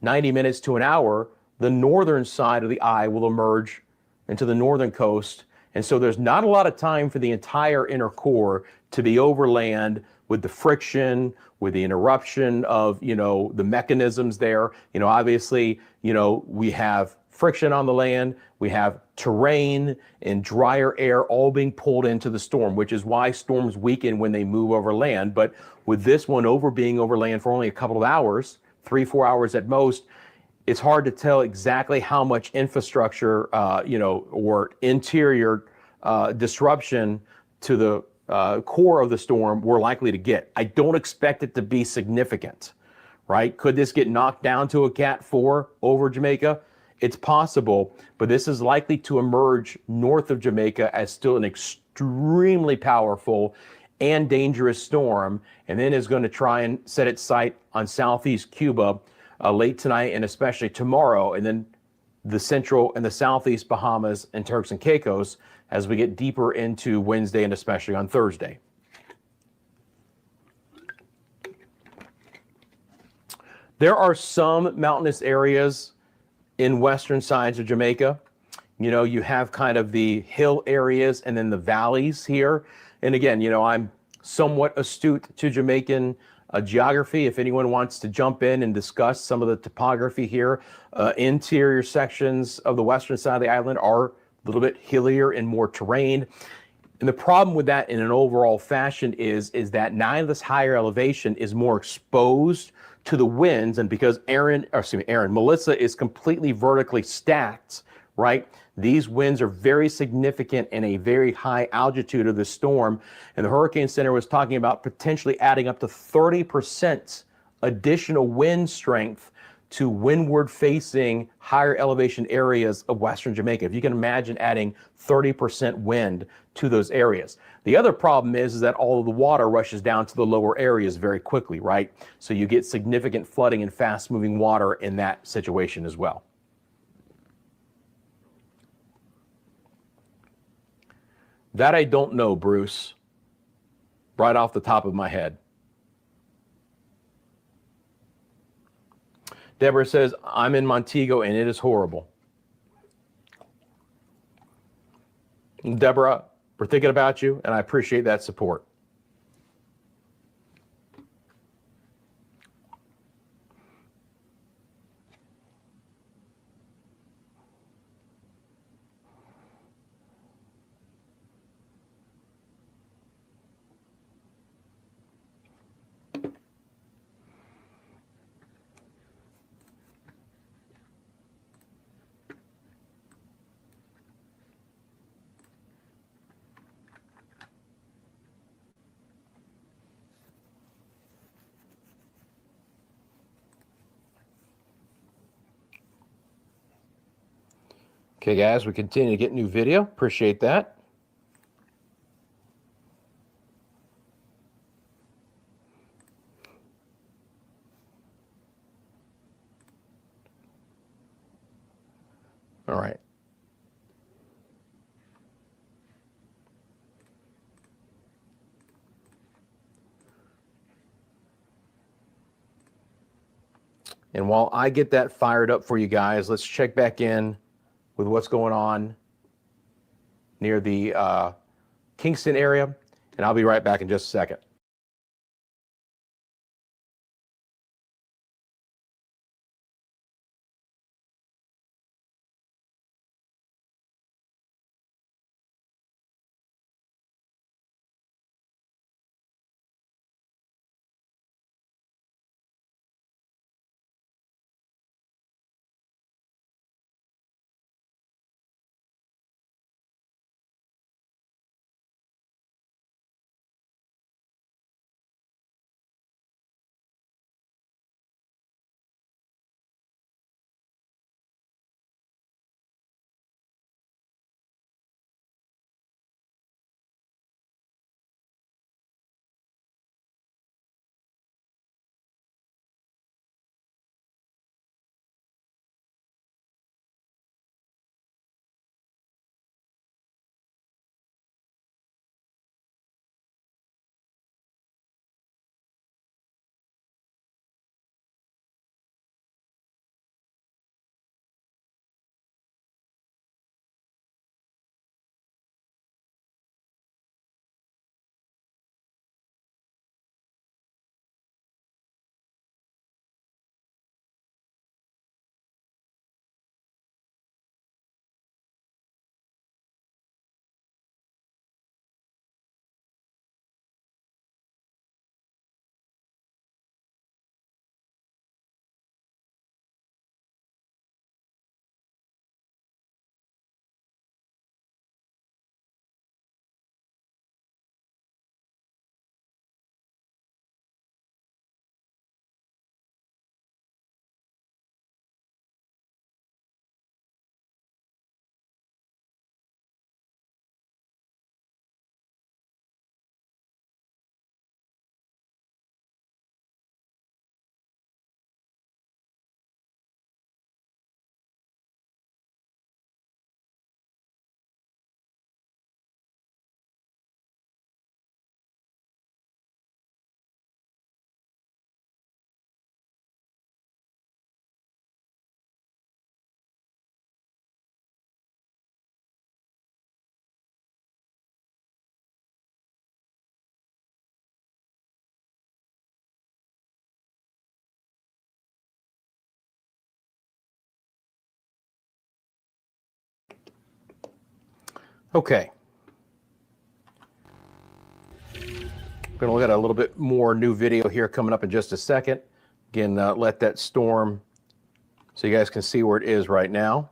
90 minutes to an hour, the northern side of the eye will emerge into the northern coast. And so there's not a lot of time for the entire inner core to be overland with the friction, with the interruption of, the mechanisms there. Obviously, we have friction on the land, we have terrain and drier air all being pulled into the storm, which is why storms weaken when they move over land. But with this one being over land for only a couple of hours, 3-4 hours at most, it's hard to tell exactly how much infrastructure, or interior disruption to the core of the storm we're likely to get. I don't expect it to be significant, right? Could this get knocked down to a Cat 4 over Jamaica? It's possible, but this is likely to emerge north of Jamaica as still an extremely powerful and dangerous storm, and then is going to try and set its sight on southeast Cuba late tonight and especially tomorrow, and then the central and the southeast Bahamas and Turks and Caicos as we get deeper into Wednesday and especially on Thursday. There are some mountainous areas in western sides of Jamaica. You have kind of the hill areas and then the valleys here. And again, I'm somewhat astute to Jamaican geography. If anyone wants to jump in and discuss some of the topography here, interior sections of the western side of the island are a little bit hillier and more terrain. And the problem with that in an overall fashion is that now this higher elevation is more exposed to the winds, and because Melissa is completely vertically stacked, right? These winds are very significant in a very high altitude of the storm, and the Hurricane Center was talking about potentially adding up to 30% additional wind strength to windward facing higher elevation areas of western Jamaica. If you can imagine adding 30% wind to those areas. The other problem is that all of the water rushes down to the lower areas very quickly, right? So you get significant flooding and fast moving water in that situation as well. That I don't know, Bruce, right off the top of my head. Deborah says, I'm in Montego and it is horrible. Deborah, we're thinking about you and I appreciate that support. Okay, guys, we continue to get new video. Appreciate that. All right. And while I get that fired up for you guys, let's check back in with what's going on near the Kingston area, and I'll be right back in just a second. Okay. We're going to look at a little bit more new video here coming up in just a second. Again, let that storm so you guys can see where it is right now.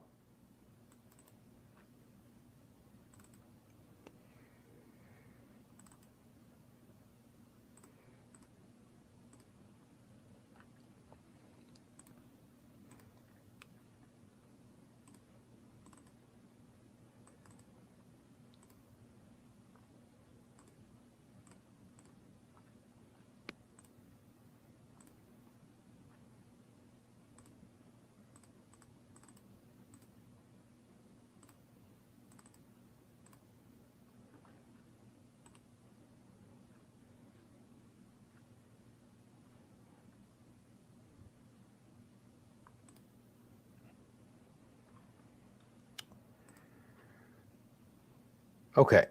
Okay.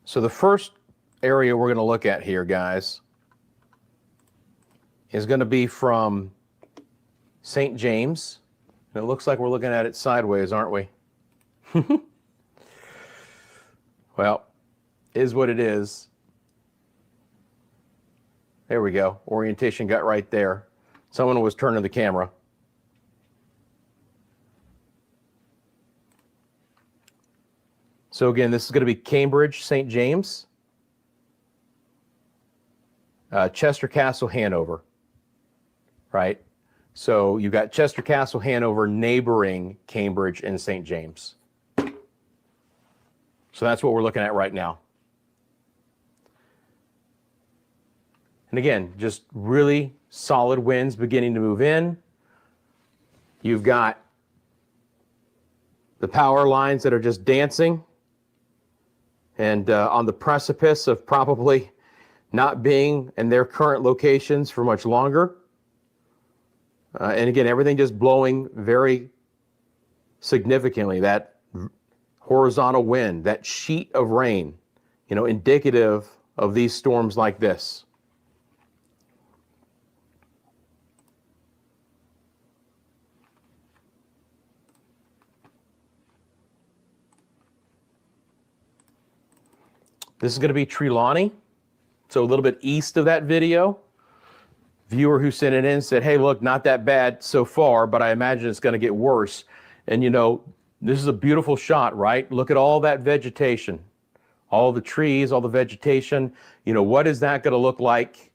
So the first area we're going to look at here, guys, is going to be from St. James. And it looks like we're looking at it sideways, aren't we? Well, is what it is. There we go. Orientation got right there. Someone was turning the camera. So again, this is going to be Cambridge, St. James, Chester Castle, Hanover, right? So you've got Chester, Castle, Hanover, neighboring Cambridge and St. James. So that's what we're looking at right now. And again, just really solid winds beginning to move in. You've got the power lines that are just dancing and on the precipice of probably not being in their current locations for much longer. And again, everything just blowing very significantly. That horizontal wind, that sheet of rain, you know, indicative of these storms like this. This is going to be Trelawney, so a little bit east of that video. Viewer who sent it in said, hey, look, not that bad so far, but I imagine it's going to get worse. And, you know, this is a beautiful shot, right? Look at all that vegetation, all the trees, all the vegetation. You know, what is that going to look like,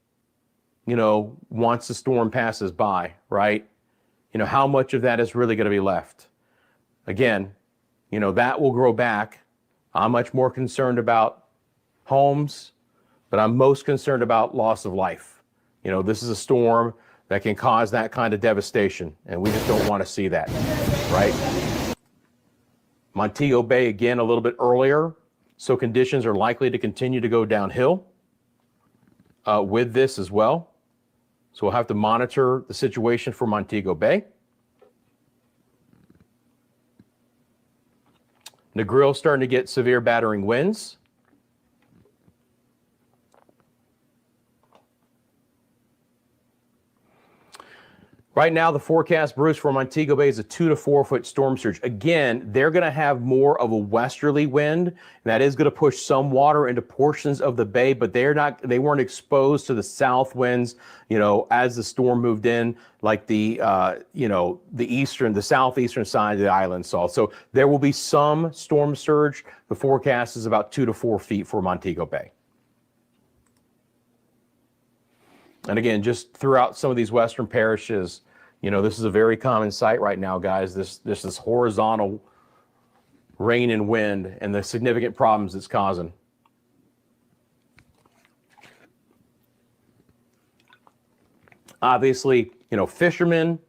you know, once the storm passes by, right? You know, how much of that is really going to be left? Again, you know, that will grow back. I'm much more concerned about homes, but I'm most concerned about loss of life. You know, this is a storm that can cause that kind of devastation, and we just don't want to see that, right? Montego Bay, again, a little bit earlier, so conditions are likely to continue to go downhill with this as well. So we'll have to monitor the situation for Montego Bay. Negril starting to get severe battering winds. Right now, the forecast, Bruce, for Montego Bay is a 2 to 4 foot storm surge. Again, they're going to have more of a westerly wind, and that is going to push some water into portions of the bay, but they weren't exposed to the south winds, you know, as the storm moved in, like the, you know, the southeastern side of the island saw. So there will be some storm surge. The forecast is about 2 to 4 feet for Montego Bay. And again, just throughout some of these western parishes, you know, this is a very common sight right now, guys. This horizontal rain and wind and the significant problems it's causing. Obviously, you know, fishermen,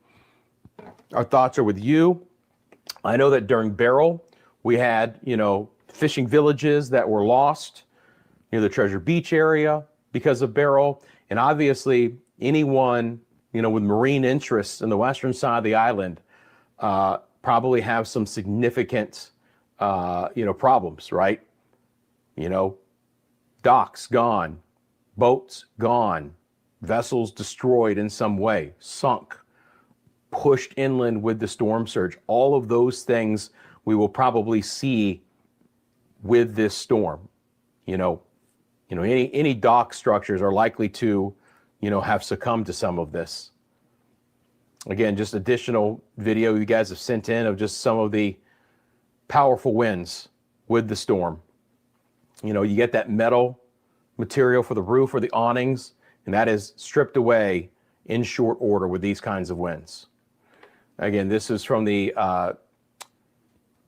our thoughts are with you. I know that during Beryl, we had, you know, fishing villages that were lost near the Treasure Beach area because of Beryl. And obviously, anyone, you know, with marine interests in the western side of the island probably have some significant, you know, problems, right? You know, docks gone, boats gone, vessels destroyed in some way, sunk, pushed inland with the storm surge. All of those things we will probably see with this storm. You know, any dock structures are likely to, you know, have succumbed to some of this. Again, just additional video you guys have sent in of just some of the powerful winds with the storm. You know, you get that metal material for the roof or the awnings, and that is stripped away in short order with these kinds of winds. Again, this is from the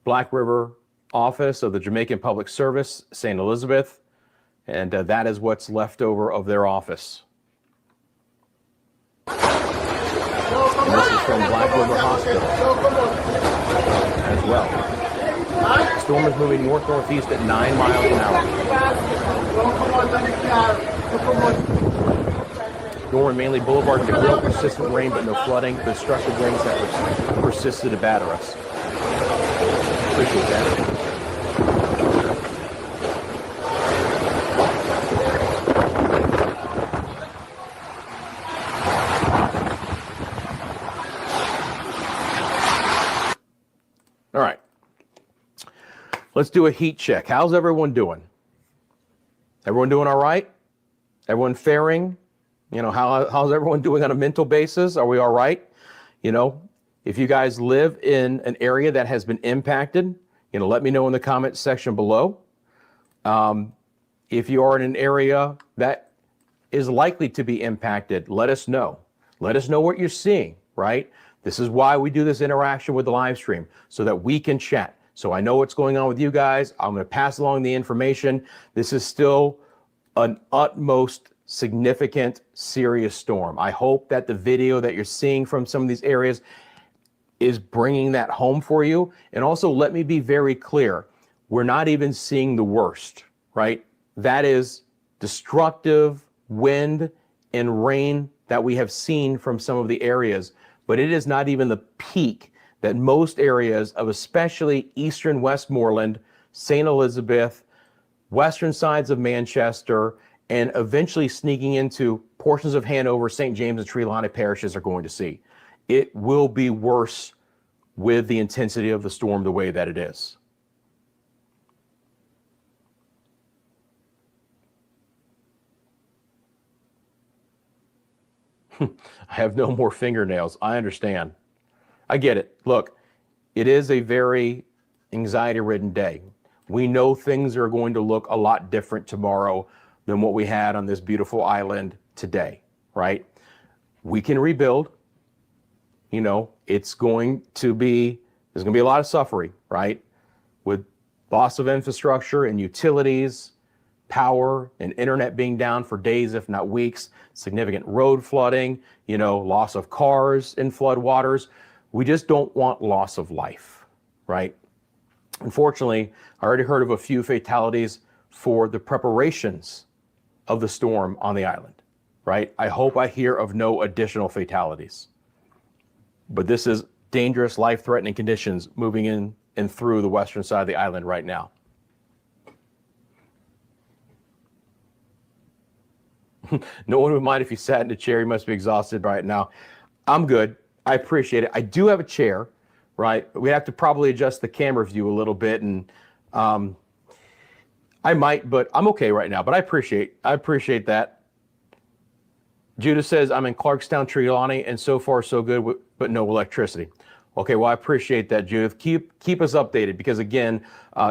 Black River office of the Jamaican Public Service, St. Elizabeth, and that is what's left over of their office. And this is from Black River Hospital as well. The storm is moving north-northeast at 9 miles an hour. Norman Manley Boulevard, Negril, persistent rain but no flooding. The destructive rains that persisted to batter us. Appreciate that. All right, let's do a heat check. How's everyone doing? Everyone doing all right? Everyone faring? You know, how's everyone doing on a mental basis? Are we all right? You know, if you guys live in an area that has been impacted, you know, let me know in the comments section below. If you are in an area that is likely to be impacted, let us know. Let us know what you're seeing, right? This is why we do this interaction with the live stream, so that we can chat. So I know what's going on with you guys. I'm going to pass along the information. This is still an utmost significant, serious storm. I hope that the video that you're seeing from some of these areas is bringing that home for you. And also, let me be very clear. We're not even seeing the worst, right? That is destructive wind and rain that we have seen from some of the areas, but it is not even the peak that most areas of especially eastern Westmoreland, St. Elizabeth, western sides of Manchester, and eventually sneaking into portions of Hanover, St. James, and Trelawney parishes are going to see. It will be worse with the intensity of the storm the way that it is. I have no more fingernails. I understand. I get it. Look, it is a very anxiety-ridden day. We know things are going to look a lot different tomorrow than what we had on this beautiful island today, right? We can rebuild. You know, there's going to be a lot of suffering, right? With loss of infrastructure and utilities, power and internet being down for days, if not weeks, significant road flooding, loss of cars in flood waters. We just don't want loss of life, right? Unfortunately, I already heard of a few fatalities for the preparations of the storm on the island, right? I hope I hear of no additional fatalities. But this is dangerous, life-threatening conditions moving in and through the western side of the island right now. No one would mind if you sat in a chair. You must be exhausted right now. I'm good. I appreciate it. I do have a chair, right? We have to probably adjust the camera view a little bit, and I might, but I'm okay right now. But I appreciate that. Judah says, I'm in Clarkstown, Trelawney, and so far so good, but no electricity. Okay, well, I appreciate that, Judith. Keep us updated, because again,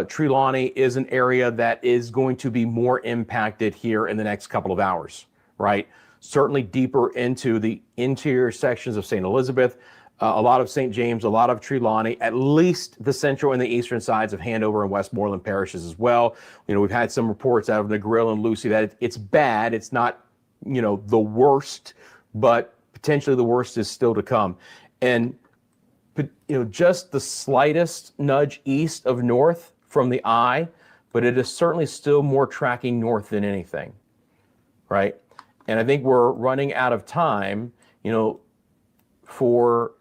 Trelawney is an area that is going to be more impacted here in the next couple of hours, right? Certainly deeper into the interior sections of St. Elizabeth, a lot of St. James, a lot of Trelawney, at least the central and the eastern sides of Hanover and Westmoreland parishes as well. We've had some reports out of Negril and Lucy that it's bad. It's not, the worst, but potentially the worst is still to come. And just the slightest nudge east of north from the eye, but it is certainly still more tracking north than anything, right? And I think we're running out of time, for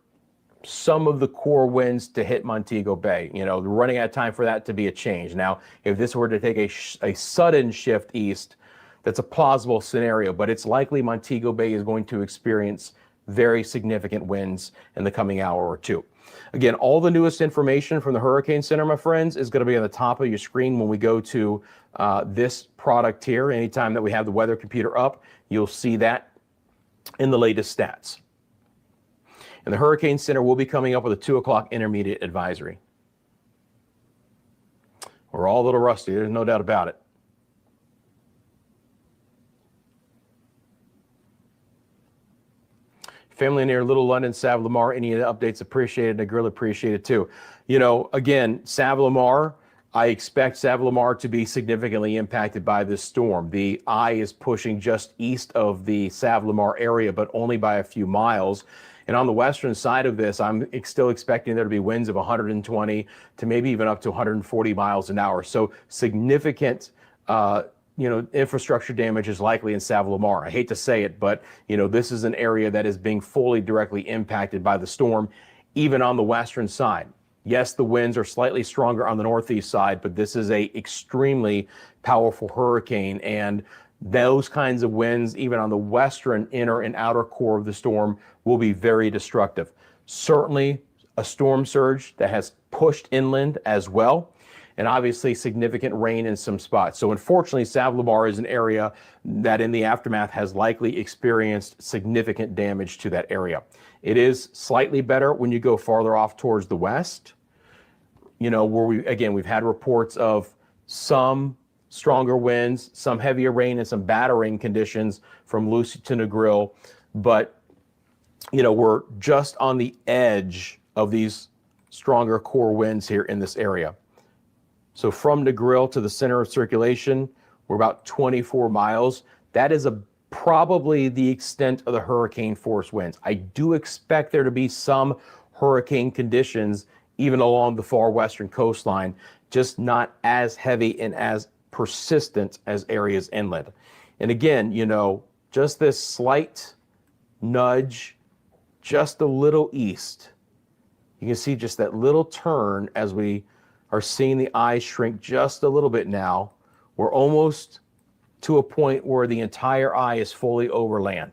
some of the core winds to hit Montego Bay. We're running out of time for that to be a change. Now, if this were to take a sudden shift east, that's a plausible scenario, but it's likely Montego Bay is going to experience very significant winds in the coming hour or two. Again, all the newest information from the Hurricane Center, my friends, is going to be on the top of your screen when we go to this product here. Anytime that we have the weather computer up, you'll see that in the latest stats. And the Hurricane Center will be coming up with a 2 o'clock intermediate advisory. We're all a little rusty, there's no doubt about it. Family near Little London, Savlamar, any updates appreciated. Negril appreciated too. Again, Savlamar, I expect Savlamar to be significantly impacted by this storm. The eye is pushing just east of the Savlamar area, but only by a few miles. And on the western side of this, I'm still expecting there to be winds of 120 to maybe even up to 140 miles an hour. So significant infrastructure damage is likely in Savlamar. I hate to say it, but this is an area that is being fully directly impacted by the storm, even on the western side. Yes, the winds are slightly stronger on the northeast side, but this is a extremely powerful hurricane, and those kinds of winds, even on the western inner and outer core of the storm, will be very destructive. Certainly a storm surge that has pushed inland as well, and obviously significant rain in some spots. So unfortunately, Savlamar is an area that in the aftermath has likely experienced significant damage to that area. It is slightly better when you go farther off towards the west, where we've had reports of some stronger winds, some heavier rain, and some battering conditions from Lucy to Negril. But we're just on the edge of these stronger core winds here in this area. So from the grill to the center of circulation, we're about 24 miles. That is probably the extent of the hurricane force winds. I do expect there to be some hurricane conditions even along the far western coastline, just not as heavy and as persistent as areas inland. And again, just this slight nudge, just a little east. You can see just that little turn as we are seeing the eye shrink just a little bit now. We're almost to a point where the entire eye is fully over land.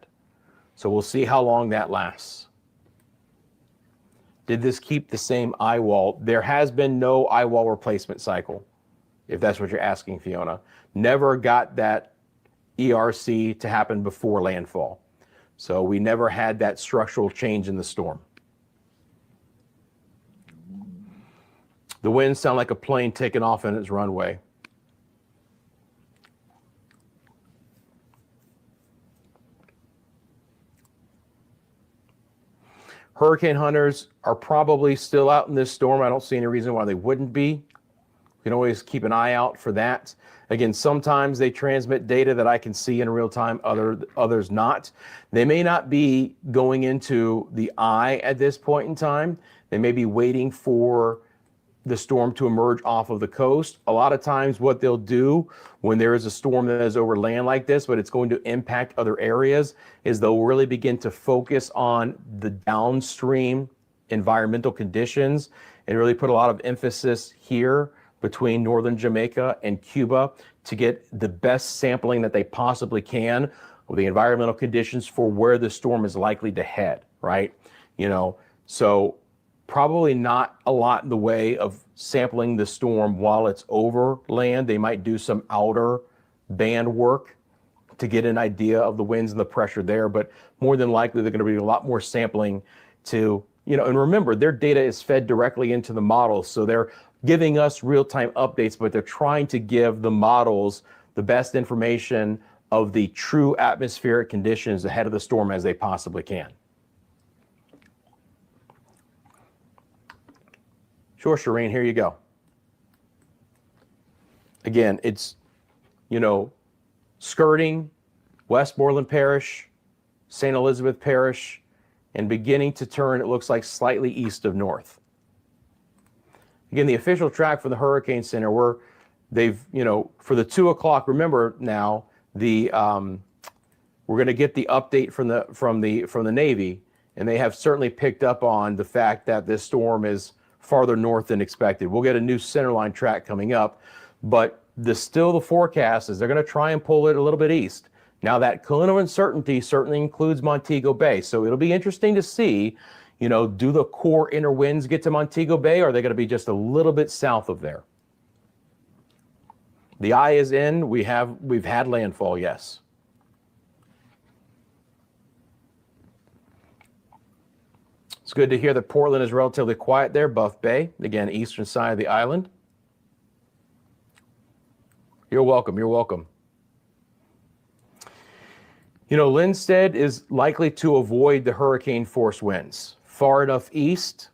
So we'll see how long that lasts. Did this keep the same eye wall? There has been no eye wall replacement cycle, if that's what you're asking, Fiona. Never got that ERC to happen before landfall. So we never had that structural change in the storm. The winds sound like a plane taking off in its runway. Hurricane hunters are probably still out in this storm. I don't see any reason why they wouldn't be. You can always keep an eye out for that. Again, sometimes they transmit data that I can see in real time, others not. They may not be going into the eye at this point in time. They may be waiting for the storm to emerge off of the coast. A lot of times what they'll do when there is a storm that is over land like this, but it's going to impact other areas, is they'll really begin to focus on the downstream environmental conditions and really put a lot of emphasis here between northern Jamaica and Cuba to get the best sampling that they possibly can of the environmental conditions for where the storm is likely to head, right? So probably not a lot in the way of sampling the storm while it's over land. They might do some outer band work to get an idea of the winds and the pressure there, but more than likely they're going to be a lot more sampling to, and remember, their data is fed directly into the models. So they're giving us real-time updates, but they're trying to give the models the best information of the true atmospheric conditions ahead of the storm as they possibly can. Sure, Shireen, here you go. Again, it's, skirting Westmoreland Parish, St. Elizabeth Parish, and beginning to turn, it looks like, slightly east of north. Again, the official track for the Hurricane Center, for the 2 o'clock, remember now, we're going to get the update from the Navy, and they have certainly picked up on the fact that this storm is farther north than expected. We'll get a new centerline track coming up, but the forecast is they're going to try and pull it a little bit east. Now that cone of uncertainty certainly includes Montego Bay, so it'll be interesting to see, do the core inner winds get to Montego Bay, or are they going to be just a little bit south of there? The eye is in. We've had landfall, yes. It's good to hear that Portland is relatively quiet there. Buff Bay, again, eastern side of the island. You're welcome. You're welcome. Linstead is likely to avoid the hurricane force winds. Far enough east,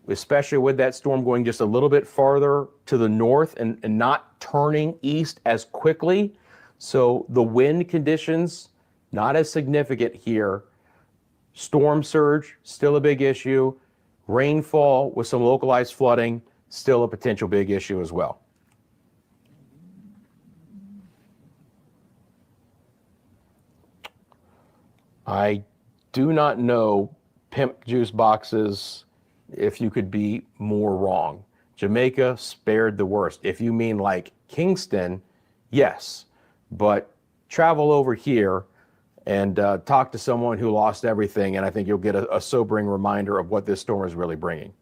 especially with that storm going just a little bit farther to the north and not turning east as quickly. So the wind conditions, not as significant here. Storm surge, still a big issue. Rainfall with some localized flooding, still a potential big issue as well. I do not know, pimp juice boxes, if you could be more wrong. Jamaica spared the worst. If you mean like Kingston, yes, but travel over here and talk to someone who lost everything, and I think you'll get a sobering reminder of what this storm is really bringing.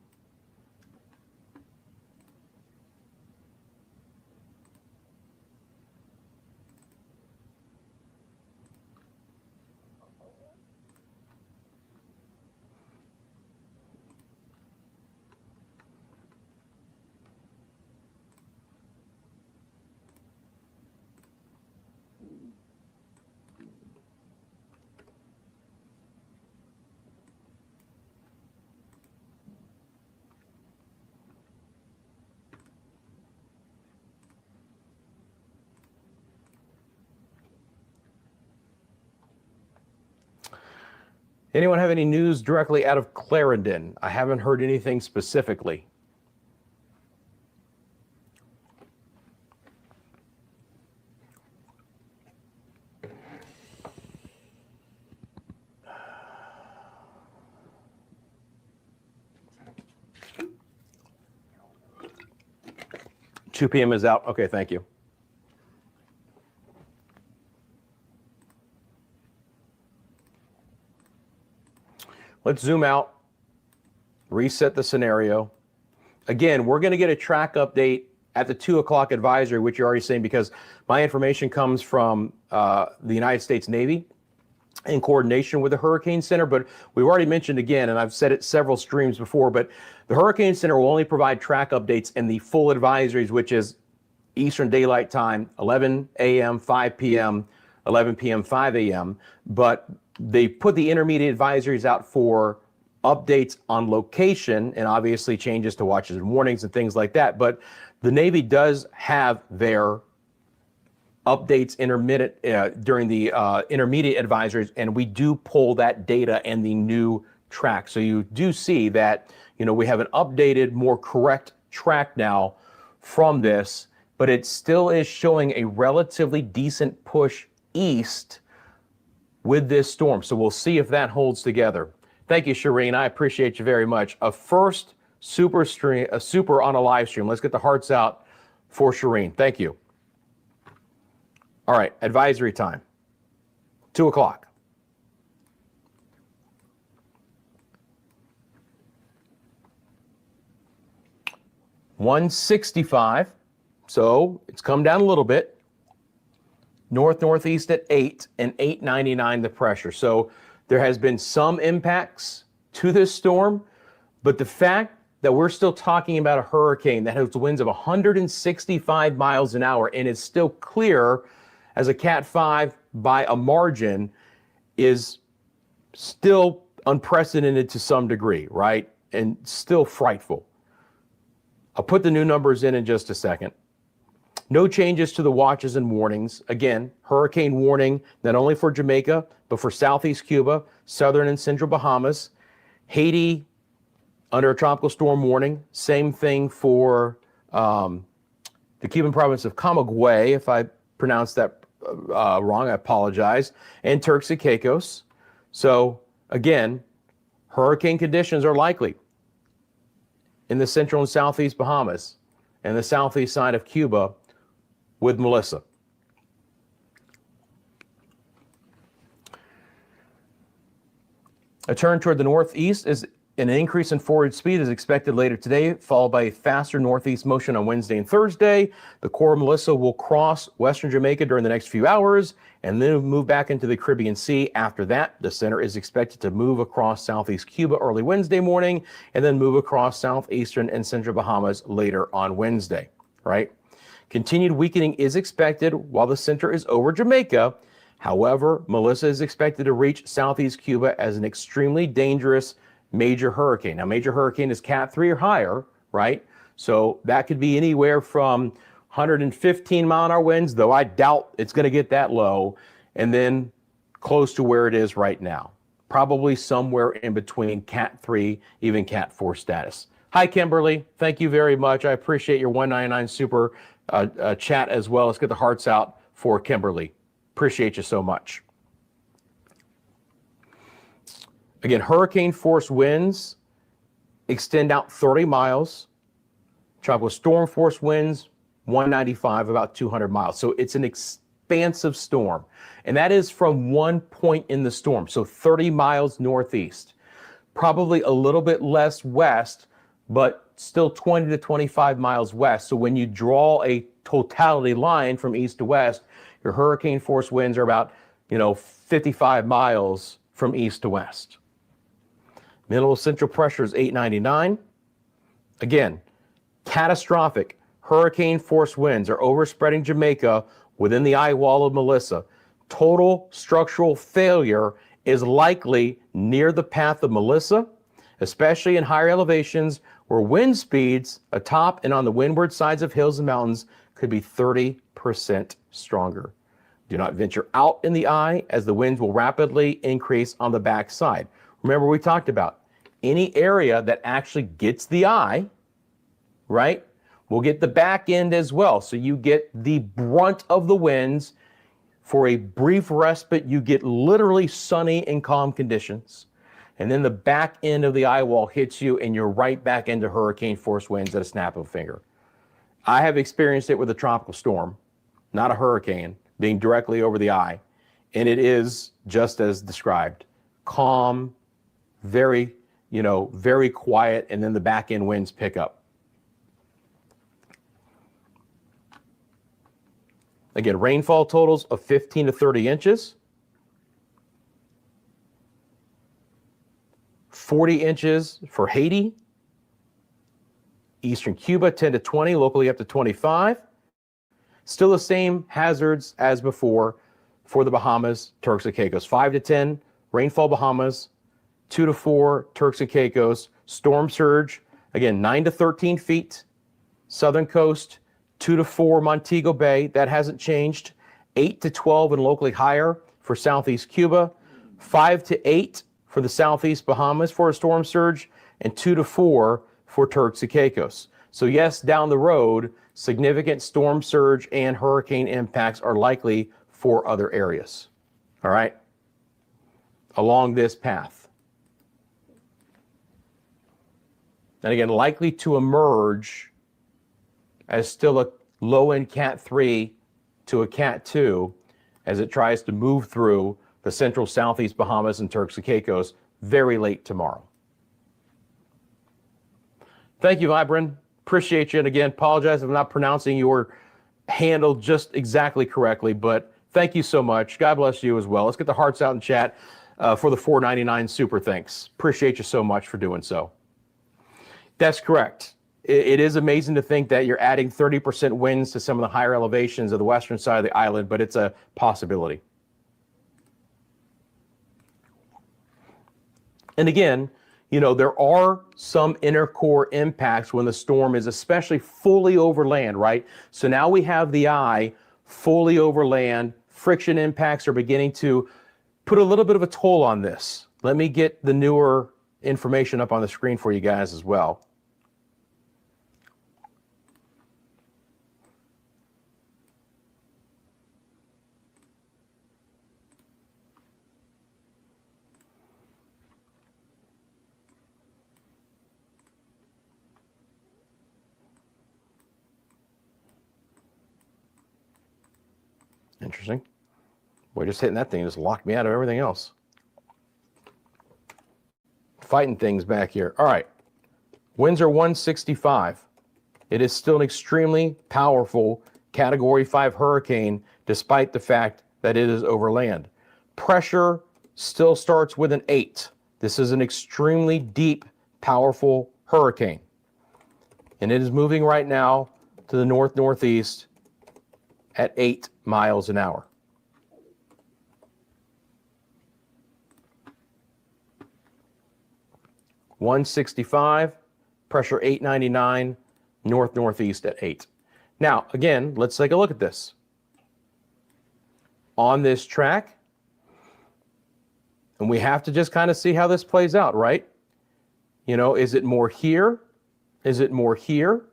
Anyone have any news directly out of Clarendon? I haven't heard anything specifically. Two p.m. is out. Okay, thank you. Let's zoom out, reset the scenario. Again, we're going to get a track update at the 2 o'clock advisory, which you're already saying, because my information comes from the United States Navy in coordination with the Hurricane Center. But we've already mentioned again, and I've said it several streams before, but the Hurricane Center will only provide track updates in the full advisories, which is Eastern Daylight Time, 11 a.m., 5 p.m., 11 p.m., 5 a.m. But they put the intermediate advisories out for updates on location and obviously changes to watches and warnings and things like that. But the Navy does have their updates during the intermediate advisories, and we do pull that data and the new track. So you do see that, we have an updated, more correct track now from this, but it still is showing a relatively decent push east with this storm. So we'll see if that holds together. Thank you, Shireen. I appreciate you very much. A first super on a live stream. Let's get the hearts out for Shireen. Thank you. All right, advisory time, 2 o'clock. $165, so it's come down a little bit. Northeast at 8 and 899 the pressure. So there has been some impacts to this storm, but the fact that we're still talking about a hurricane that has winds of 165 miles an hour and is still clear as a Cat 5 by a margin is still unprecedented to some degree, right? And still frightful. I'll put the new numbers in just a second. No changes to the watches and warnings. Again, hurricane warning, not only for Jamaica, but for Southeast Cuba, Southern and Central Bahamas. Haiti, under a tropical storm warning. Same thing for the Cuban province of Camagüey, if I pronounced that wrong, I apologize. And Turks and Caicos. So, again, hurricane conditions are likely in the Central and Southeast Bahamas and the southeast side of Cuba with Melissa. A turn toward the northeast is an increase in forward speed is expected later today, followed by a faster northeast motion on Wednesday and Thursday. The core Melissa will cross western Jamaica during the next few hours and then move back into the Caribbean Sea. After that, the center is expected to move across southeast Cuba early Wednesday morning and then move across southeastern and central Bahamas later on Wednesday, right? Continued weakening is expected while the center is over Jamaica. However, Melissa is expected to reach southeast Cuba as an extremely dangerous major hurricane. Now, major hurricane is Cat 3 or higher, right? So that could be anywhere from 115 mile an hour winds, though I doubt it's going to get that low, and then close to where it is right now. Probably somewhere in between Cat 3, even Cat 4 status. Hi, Kimberly. Thank you very much. I appreciate your 199 super chat as well. Let's get the hearts out for Kimberly. Appreciate you so much. Again, hurricane force winds extend out 30 miles. Tropical storm force winds, 195, about 200 miles. So it's an expansive storm. And that is from one point in the storm. So 30 miles northeast. Probably a little bit less west, but still 20 to 25 miles west. So when you draw a totality line from east to west, your hurricane force winds are about, 55 miles from east to west. Middle central pressure is 899. Again, catastrophic hurricane force winds are overspreading Jamaica within the eye wall of Melissa. Total structural failure is likely near the path of Melissa, especially in higher elevations where wind speeds atop and on the windward sides of hills and mountains could be 30% stronger. Do not venture out in the eye as the winds will rapidly increase on the backside. Remember, we talked about any area that actually gets the eye, right, will get the back end as well. So you get the brunt of the winds. For a brief respite, you get literally sunny and calm conditions. And then the back end of the eye wall hits you and you're right back into hurricane force winds at a snap of a finger. I have experienced it with a tropical storm, not a hurricane, being directly over the eye. And it is just as described. Calm, very, very quiet, and then the back end winds pick up. Again, rainfall totals of 15 to 30 inches. 40 inches for Haiti. Eastern Cuba, 10 to 20, locally up to 25. Still the same hazards as before for the Bahamas, Turks and Caicos. 5 to 10, rainfall Bahamas. 2 to 4, Turks and Caicos. Storm surge, again, 9 to 13 feet. Southern coast, 2 to 4, Montego Bay. That hasn't changed. 8 to 12 and locally higher for Southeast Cuba. 5 to 8 for the Southeast Bahamas for a storm surge. And 2 to 4 for Turks and Caicos. So yes, down the road, significant storm surge and hurricane impacts are likely for other areas. All right? Along this path. And again, likely to emerge as still a low-end Cat 3 to a Cat 2 as it tries to move through the central southeast Bahamas and Turks and Caicos very late tomorrow. Thank you, Vibran. Appreciate you. And again, apologize if I'm not pronouncing your handle just exactly correctly, but thank you so much. God bless you as well. Let's get the hearts out in chat for the $4.99 super thanks. Appreciate you so much for doing so. That's correct. It is amazing to think that you're adding 30% winds to some of the higher elevations of the western side of the island, but it's a possibility. And again, there are some inner core impacts when the storm is especially fully over land, right? So now we have the eye fully over land. Friction impacts are beginning to put a little bit of a toll on this. Let me get the newer information up on the screen for you guys as well. Interesting. Boy, just hitting that thing just locked me out of everything else. Fighting things back here. All right. Winds are 165. It is still an extremely powerful Category 5 hurricane, despite the fact that it is over land. Pressure still starts with an 8. This is an extremely deep, powerful hurricane. And it is moving right now to the north-northeast at 8 miles an hour. (165), pressure 899, north-northeast at 8. Now, again, let's take a look at this. On this track, and we have to just kind of see how this plays out, right? Is it more here? Is it more here?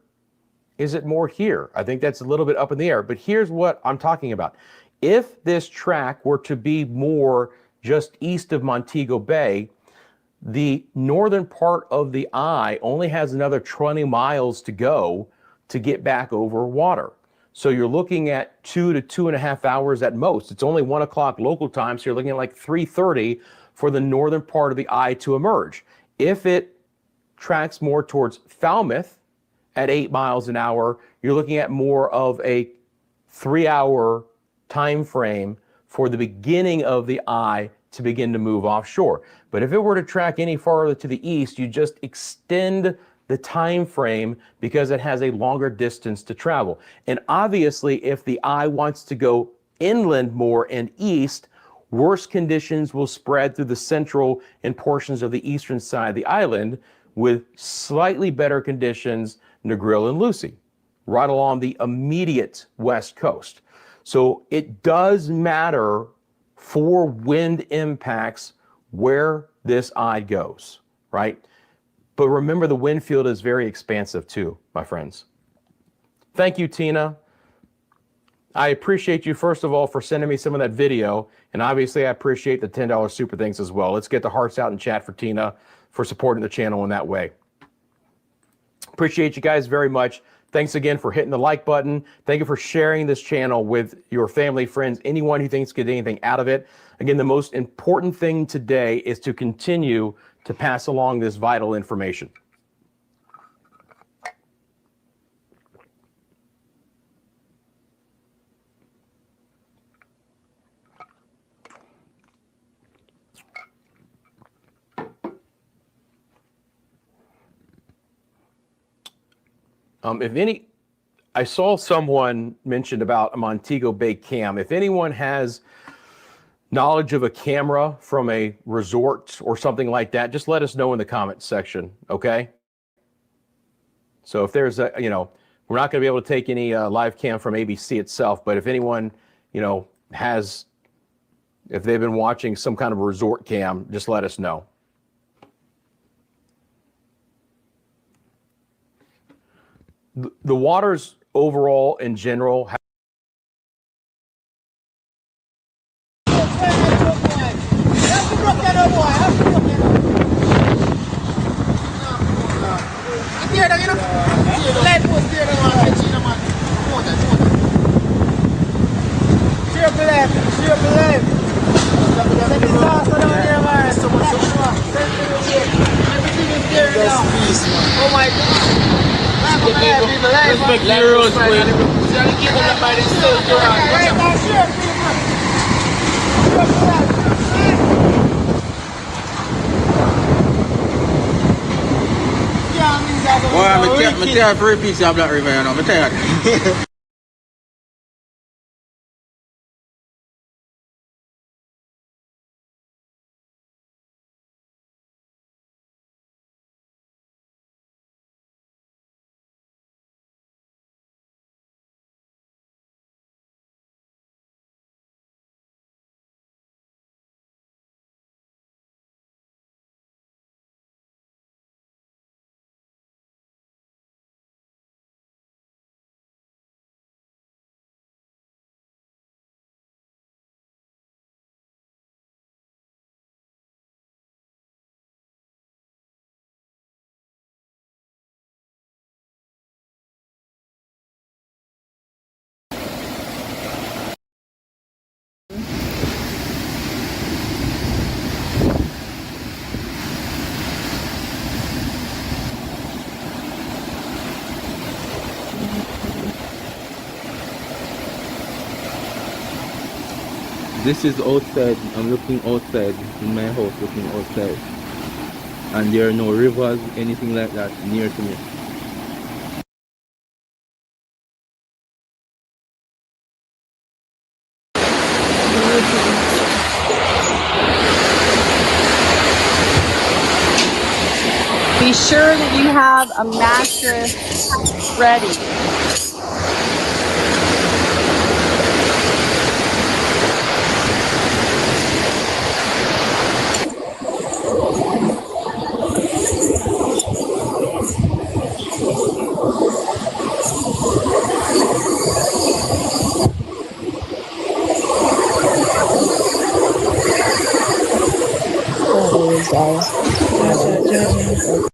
Is it more here? I think that's a little bit up in the air, but here's what I'm talking about. If this track were to be more just east of Montego Bay, the northern part of the eye only has another 20 miles to go to get back over water. So you're looking at 2 to 2.5 hours at most. It's only 1 o'clock local time, so you're looking at like 3:30 for the northern part of the eye to emerge. If it tracks more towards Falmouth at 8 miles an hour, you're looking at more of a 3-hour time frame for the beginning of the eye to begin to move offshore. But if it were to track any farther to the east, you just extend the time frame because it has a longer distance to travel. And obviously, if the eye wants to go inland more and east, worse conditions will spread through the central and portions of the eastern side of the island, with slightly better conditions Negril and Lucy, right along the immediate west coast. So it does matter for wind impacts where this eye goes, right? But remember, the wind field is very expansive too, my friends. Thank you, Tina. I appreciate you, first of all, for sending me some of that video. And obviously, I appreciate the $10 super thanks as well. Let's get the hearts out in chat for Tina for supporting the channel in that way. Appreciate you guys very much. Thanks again for hitting the like button. Thank you for sharing this channel with your family, friends, anyone who thinks get anything out of it. Again, the most important thing today is to continue to pass along this vital information. I saw someone mentioned about a Montego Bay cam. If anyone has knowledge of a camera from a resort or something like that, just let us know in the comments section, okay? So if there's a, we're not going to be able to take any live cam from ABC itself, but if anyone, if they've been watching some kind of resort cam, just let us know. The waters overall in general have oh my God. Respect your rules, please. Well, I'm tired for a piece of Black River, I'm tired. This is outside. I'm looking outside in my house, looking outside, and there are no rivers, anything like that near to me. Be sure that you have a mattress ready.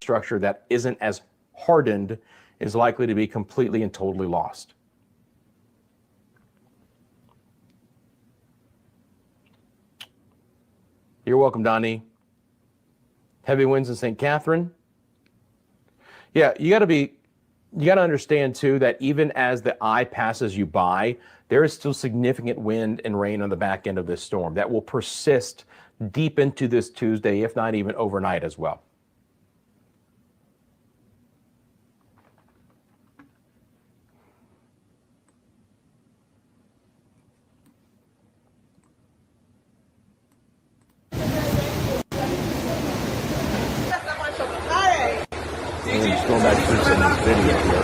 structure that isn't as hardened is likely to be completely and totally lost. You're welcome, Donnie. Heavy winds in St. Catherine. Yeah, you got to understand too that even as the eye passes you by, there is still significant wind and rain on the back end of this storm that will persist deep into this Tuesday, if not even overnight as well. And just going back through some of this video here.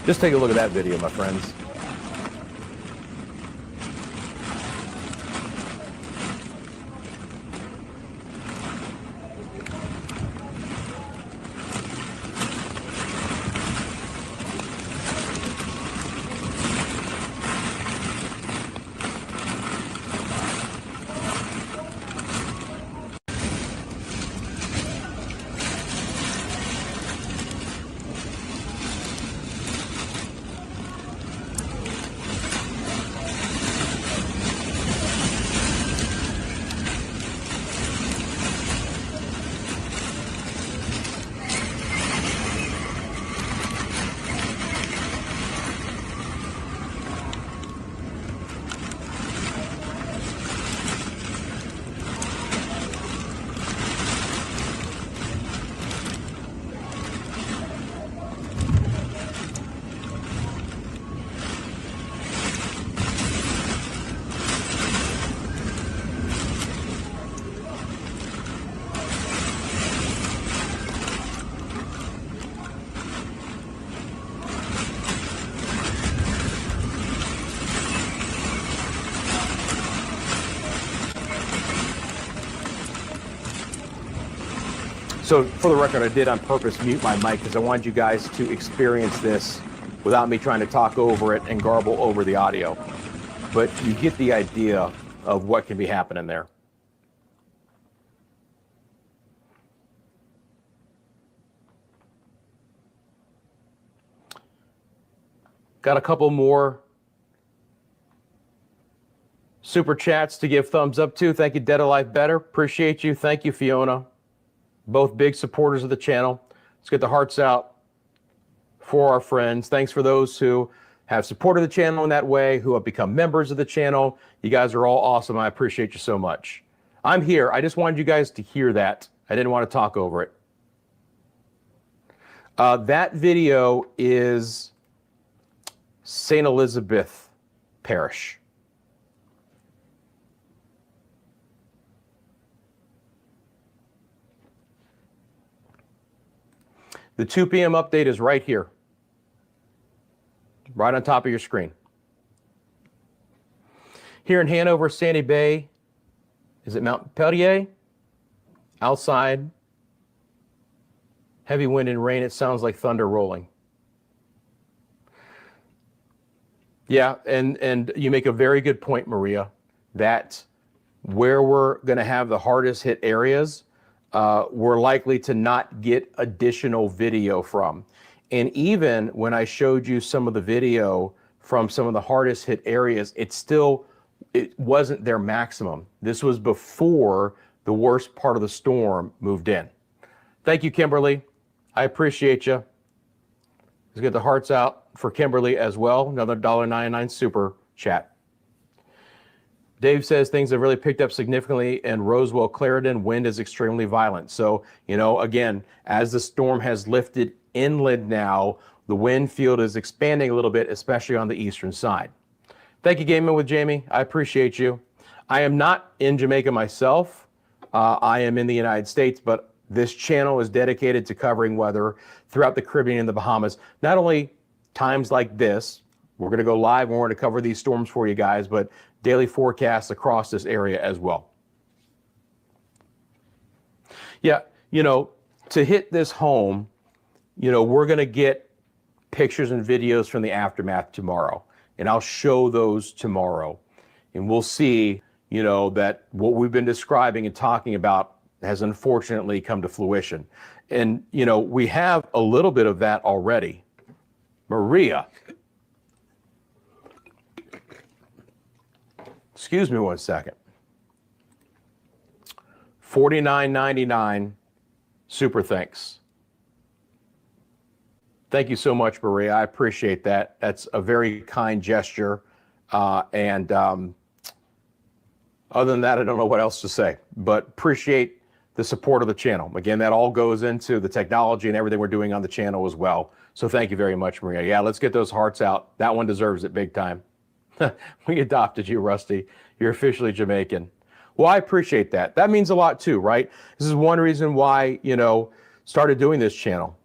Just take a look at that video, my friends. So for the record, I did on purpose mute my mic because I wanted you guys to experience this without me trying to talk over it and garble over the audio. But you get the idea of what can be happening there. Got a couple more super chats to give thumbs up to. Thank you, Dead Alive Better. Appreciate you. Thank you, Fiona. Both big supporters of the channel. Let's get the hearts out for our friends. Thanks for those who have supported the channel in that way, who have become members of the channel. You guys are all awesome. I appreciate you so much. I'm here. I just wanted you guys to hear that. I didn't want to talk over it. That video is St. Elizabeth Parish. The 2 p.m. update is right here, right on top of your screen. Here in Hanover, Sandy Bay, is it Mount Peltier? Outside, heavy wind and rain. It sounds like thunder rolling. Yeah, and you make a very good point, Maria, that where we're going to have the hardest hit areas, we're likely to not get additional video from. And even when I showed you some of the video from some of the hardest hit areas, it wasn't their maximum. This was before the worst part of the storm moved in. Thank you, Kimberly. I appreciate you. Let's get the hearts out for Kimberly as well. Another $1.99 super chat. Dave says things have really picked up significantly in Roswell, Clarendon. Wind is extremely violent. So, again, as the storm has lifted inland now, the wind field is expanding a little bit, especially on the eastern side. Thank you, Gaming with Jamie. I appreciate you. I am not in Jamaica myself. I am in the United States, but this channel is dedicated to covering weather throughout the Caribbean and the Bahamas. Not only times like this, we're going to go live and we're going to cover these storms for you guys, but daily forecasts across this area as well. Yeah, to hit this home, we're going to get pictures and videos from the aftermath tomorrow, and I'll show those tomorrow. And we'll see, that what we've been describing and talking about has unfortunately come to fruition. And, we have a little bit of that already. Maria. Excuse me one second. $49.99 super thanks. Thank you so much, Maria. I appreciate that. That's a very kind gesture. Other than that, I don't know what else to say, but appreciate the support of the channel. Again, that all goes into the technology and everything we're doing on the channel as well. So thank you very much, Maria. Yeah, let's get those hearts out. That one deserves it big time. We adopted you, Rusty. You're officially Jamaican. Well, I appreciate that. That means a lot too, right? This is one reason why, started doing this channel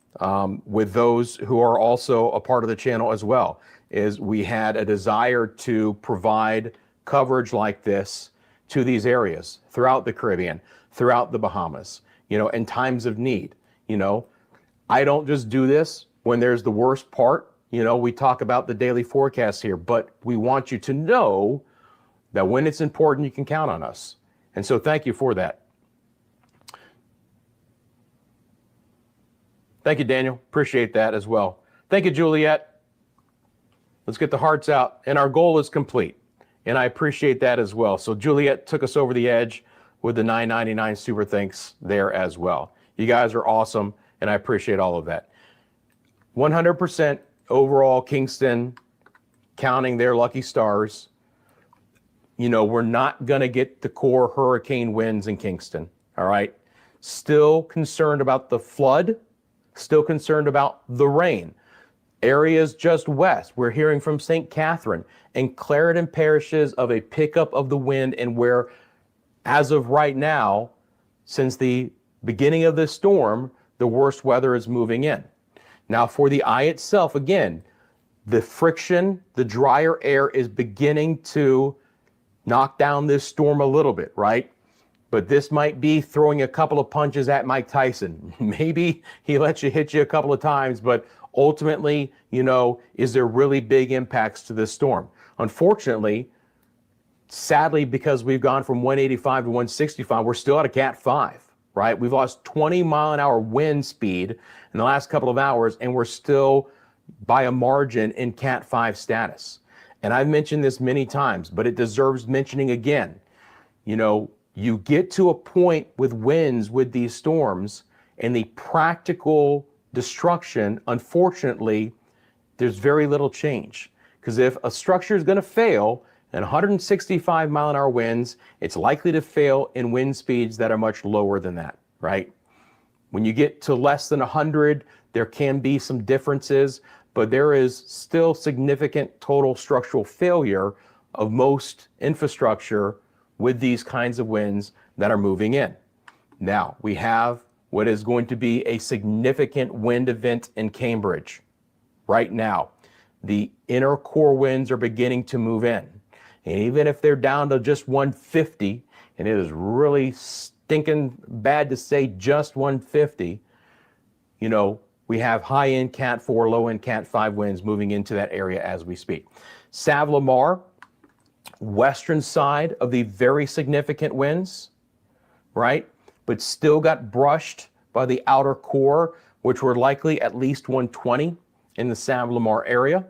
with those who are also a part of the channel as well, is we had a desire to provide coverage like this to these areas throughout the Caribbean, throughout the Bahamas, in times of need. I don't just do this when there's the worst part. We talk about the daily forecast here, but we want you to know that when it's important, you can count on us. And so thank you for that. Thank you, Daniel. Appreciate that as well. Thank you, Juliet. Let's get the hearts out. And our goal is complete. And I appreciate that as well. So Juliet took us over the edge with the $9.99 super thanks there as well. You guys are awesome, and I appreciate all of that. 100% overall Kingston counting their lucky stars. We're not going to get the core hurricane winds in Kingston, all right? Still concerned about the flood, still concerned about the rain. Areas just west, we're hearing from St. Catherine and Clarendon parishes of a pickup of the wind, and where, as of right now, since the beginning of this storm, the worst weather is moving in. Now, for the eye itself, again, the friction, the drier air is beginning to knock down this storm a little bit, right? but this might be throwing a couple of punches at Mike Tyson. Maybe he lets you hit you a couple of times, but ultimately, you know, is there really big impacts to this storm? Unfortunately, sadly, because we've gone from 185 to 165, we're still at a Cat 5, right? We've lost 20-mile-an-hour wind speed in the last couple of hours, and we're still by a margin in Cat 5 status. And I've mentioned this many times, but it deserves mentioning again. You know, you get to a point with winds with these storms and the practical destruction, unfortunately, there's very little change. Because if a structure is going to fail at 165-mile-an-hour winds, it's likely to fail in wind speeds that are much lower than that, right? When you get to less than 100, there can be some differences, but there is still significant total structural failure of most infrastructure with these kinds of winds that are moving in. Now, we have what is going to be a significant wind event in Cambridge right now. The inner core winds are beginning to move in. And even if they're down to just 150, and it is really stinking bad to say just 150, you know, we have high-end Cat 4, low-end Cat 5 winds moving into that area as we speak. Savlamar, western side of the very significant winds, right? But still got brushed by the outer core, which were likely at least 120 in the Savlamar area.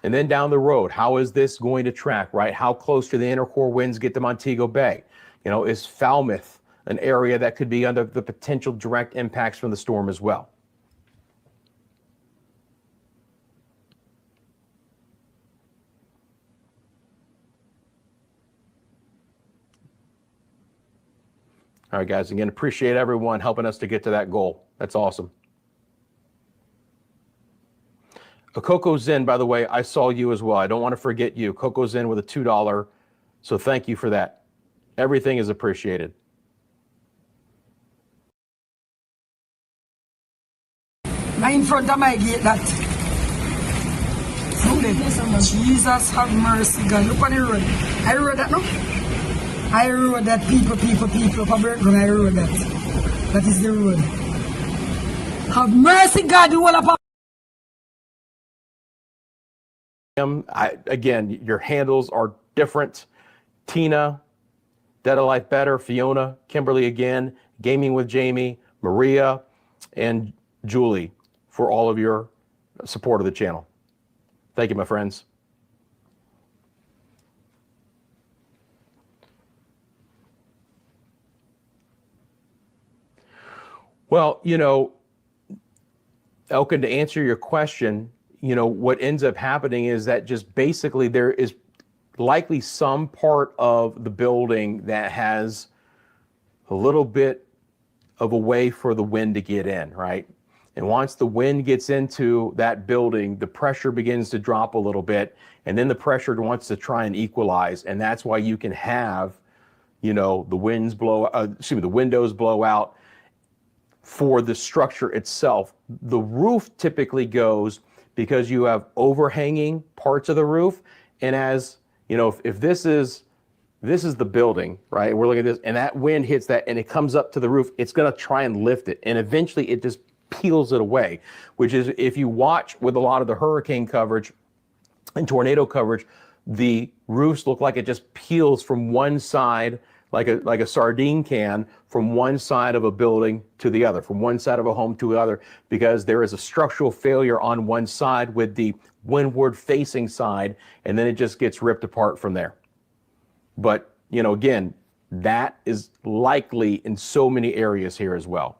And then down the road, how is this going to track, right? How close do the inner core winds get to Montego Bay? You know, is Falmouth an area that could be under the potential direct impacts from the storm as well? All right, guys, again, appreciate everyone helping us to get to that goal. That's awesome. Coco Zen, by the way, I saw you as well. I don't want to forget you. Coco Zen with a $2. So thank you for that. Everything is appreciated. Right in front of my gate, that. Jesus have mercy, God. Look on the road. I rode that, no? I rode that, people, for Bertrand, I rode that. That is the road. Have mercy, God, do all of Again, your handles are different. Tina, Dead of Life Better, Fiona, Kimberly again, Gaming with Jamie, Maria, and Julie for all of your support of the channel. Thank you, my friends. Well, you know, Elkin, to answer your question, you know, what ends up happening is that just basically there is likely some part of the building that has a little bit of a way for the wind to get in, right? And once the wind gets into that building, the pressure begins to drop a little bit, and then the pressure wants to try and equalize, and that's why you can have, you know, the winds blow, the windows blow out for the structure itself. The roof typically goes because you have overhanging parts of the roof, and as you know, if this is the building, right? We're looking at this, and that wind hits that, and it comes up to the roof. It's going to try and lift it, and eventually it just peels it away. Which is, if you watch with a lot of the hurricane coverage and tornado coverage, the roofs look like it just peels from one side, like a sardine can, from one side of a building to the other, from one side of a home to the other, because there is a structural failure on one side with the windward facing side, and then it just gets ripped apart from there. But, you know, again, that is likely in so many areas here as well.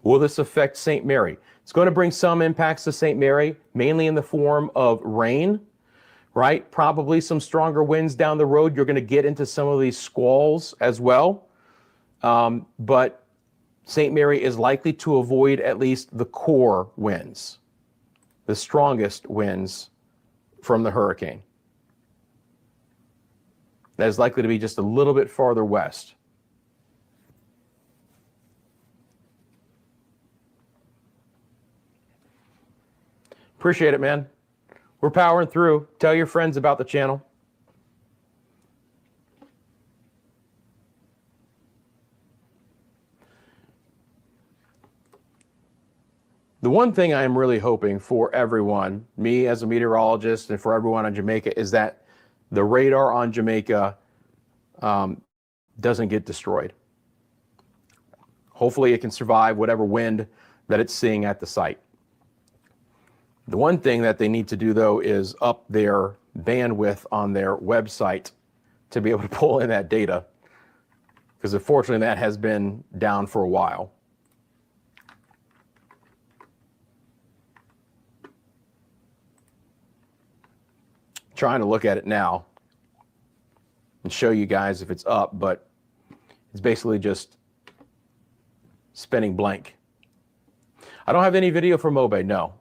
Will this affect St. Mary? It's going to bring some impacts to St. Mary, mainly in the form of rain, right? Probably some stronger winds down the road. You're going to get into some of these squalls as well. But St. Mary is likely to avoid at least the core winds, the strongest winds from the hurricane. That is likely to be just a little bit farther west. Appreciate it, man. We're powering through. Tell your friends about the channel. one thing I am really hoping for everyone, me as a meteorologist and for everyone on Jamaica, is that the radar on Jamaica doesn't get destroyed. Hopefully it can survive whatever wind that it's seeing at the site. The one thing that they need to do, though, is up their bandwidth on their website to be able to pull in that data, because unfortunately that has been down for a while. Trying to look at it now and show you guys if it's up, but it's basically just spinning blank. I don't have any video from Mobe, no.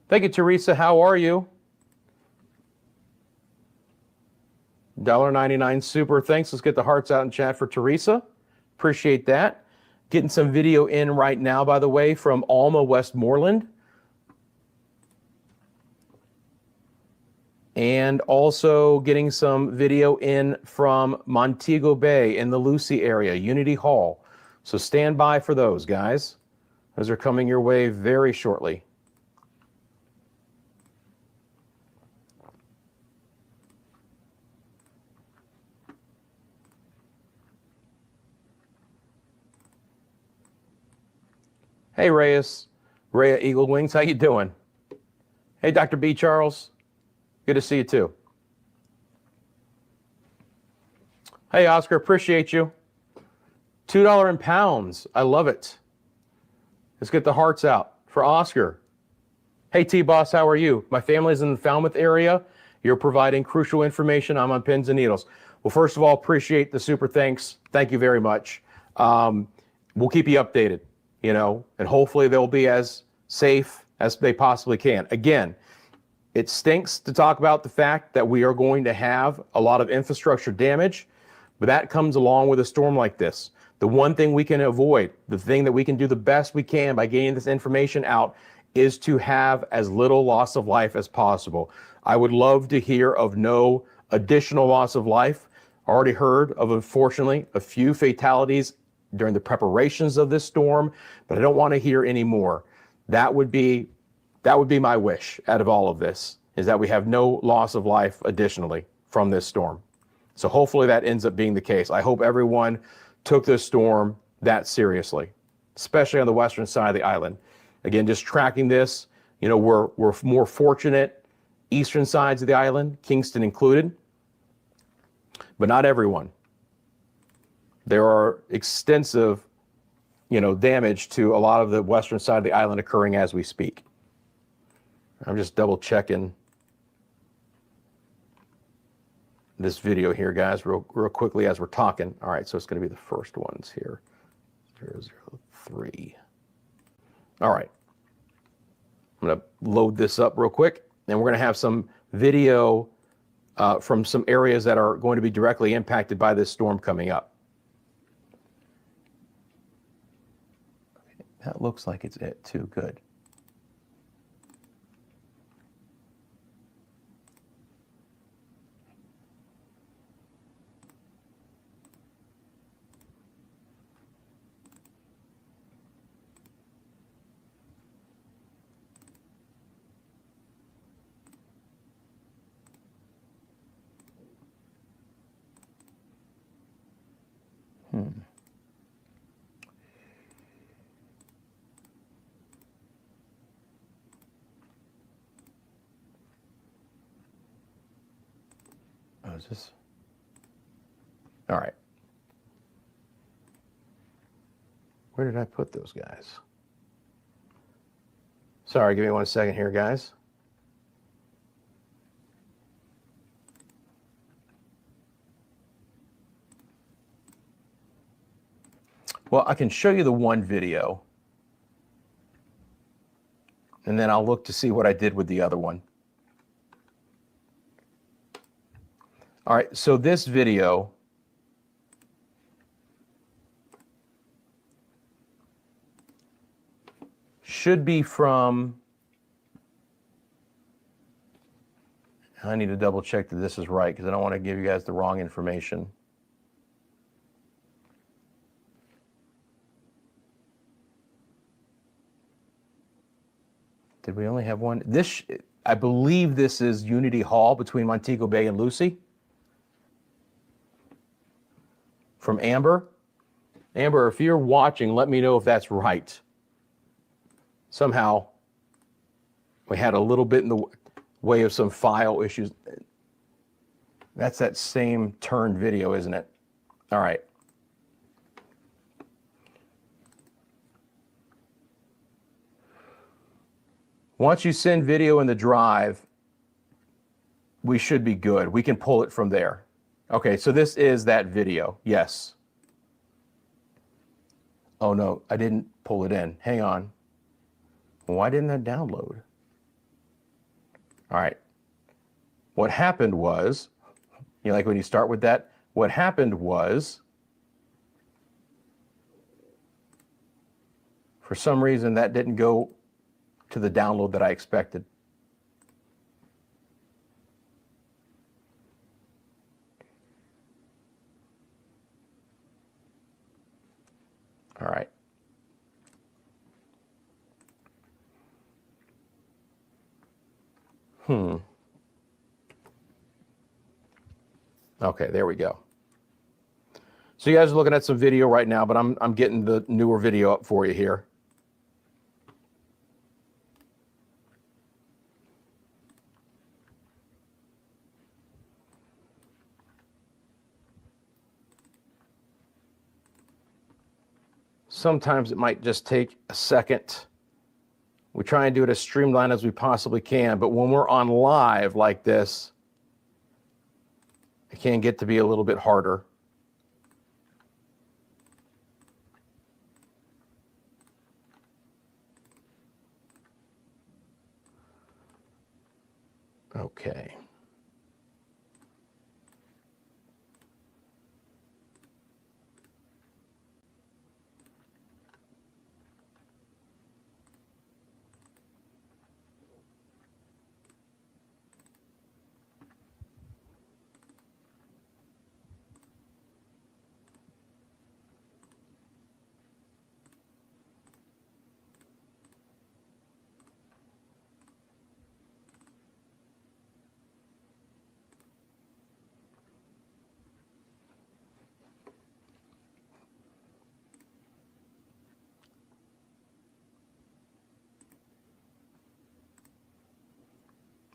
Thank you, Teresa. How are you? $1.99 super. Thanks. Let's get the hearts out in chat for Teresa. Appreciate that. Getting some video in right now, by the way, from Alma, Westmoreland. And also getting some video in from Montego Bay in the Lucy area, Unity Hall. So stand by for those, guys. Those are coming your way very shortly. Hey, Reyes, Rhea Eagle Wings, how you doing? Hey, Dr. B. Charles, good to see you too. Hey, Oscar, appreciate you. $2 in pounds, I love it. Let's get the hearts out for Oscar. Hey, T-Boss, how are you? My family's in the Falmouth area. You're providing crucial information. I'm on pins and needles. Well, first of all, appreciate the super thanks. Thank you very much. We'll keep you updated. You know, and hopefully they'll be as safe as they possibly can. Again, it stinks to talk about the fact that we are going to have a lot of infrastructure damage, but that comes along with a storm like this. The one thing we can avoid, the thing that we can do the best we can by getting this information out, is to have as little loss of life as possible. I would love to hear of no additional loss of life. Already heard of, unfortunately, a few fatalities during the preparations of this storm, but I don't want to hear any more. That would be my wish out of all of this, is that we have no loss of life additionally from this storm. So hopefully that ends up being the case. I hope everyone took this storm that seriously, especially on the western side of the island. Again, just tracking this, you know, we're more fortunate eastern sides of the island, Kingston included, but not everyone. There are extensive, you know, damage to a lot of the western side of the island occurring as we speak. I'm just double checking this video here, guys, real quickly as we're talking. All right, so it's going to be the first ones here. 003. All right. I'm going to load this up real quick, and we're going to have some video from some areas that are going to be directly impacted by this storm coming up. That looks like it's it too. Good. Oh, is this? All right. Where did I put those guys? Sorry, give me 1 second here, guys. Well, I can show you the one video, and then I'll look to see what I did with the other one. All right, so this video should be from I need to double check that this is right because I don't want to give you guys the wrong information. Did we only have one? This, I believe this is Unity Hall between Montego Bay and Lucy. From Amber. Amber, if you're watching, let me know if that's right. Somehow, we had a little bit in the way of some file issues. That's that same turned video, isn't it? All right. Once you send video in the drive, we should be good. We can pull it from there. Okay, so this is that video. Yes. Oh no, I didn't pull it in. Hang on. Why didn't that download? All right. What happened was, you know, like when you start with that, what happened was, for some reason that didn't go to the download that I expected. All right. Okay, there we go. So you guys are looking at some video right now, but I'm getting the newer video up for you here. Sometimes it might just take a second. We try and do it as streamlined as we possibly can, but when we're on live like this, it can get to be a little bit harder. Okay.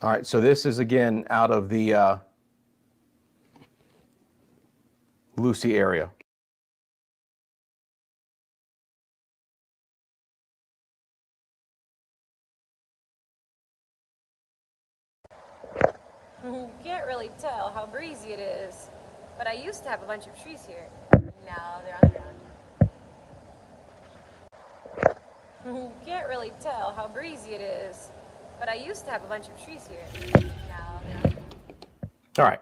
All right, so this is again out of the Lucy area. You can't really tell how breezy it is, but I used to have a bunch of trees here. Now they're on the ground. You can't really tell how breezy it is, but I used to have a bunch of trees here. Now they're on the ground. All right.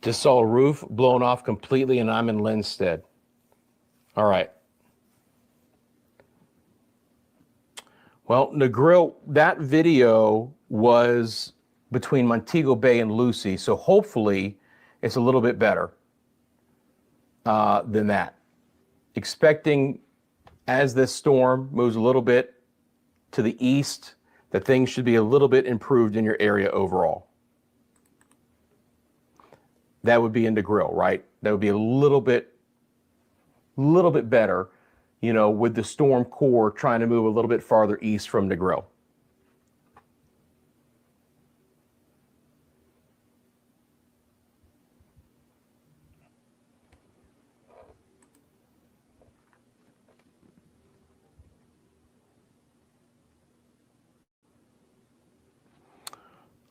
Just saw a roof blown off completely, and I'm in Linstead. All right. Well, Negril, that video was between Montego Bay and Lucy, so hopefully it's a little bit better than that. Expecting, as this storm moves a little bit to the east, that things should be a little bit improved in your area overall. That would be in Negril, right? That would be a little bit better, you know, with the storm core trying to move a little bit farther east from Negril.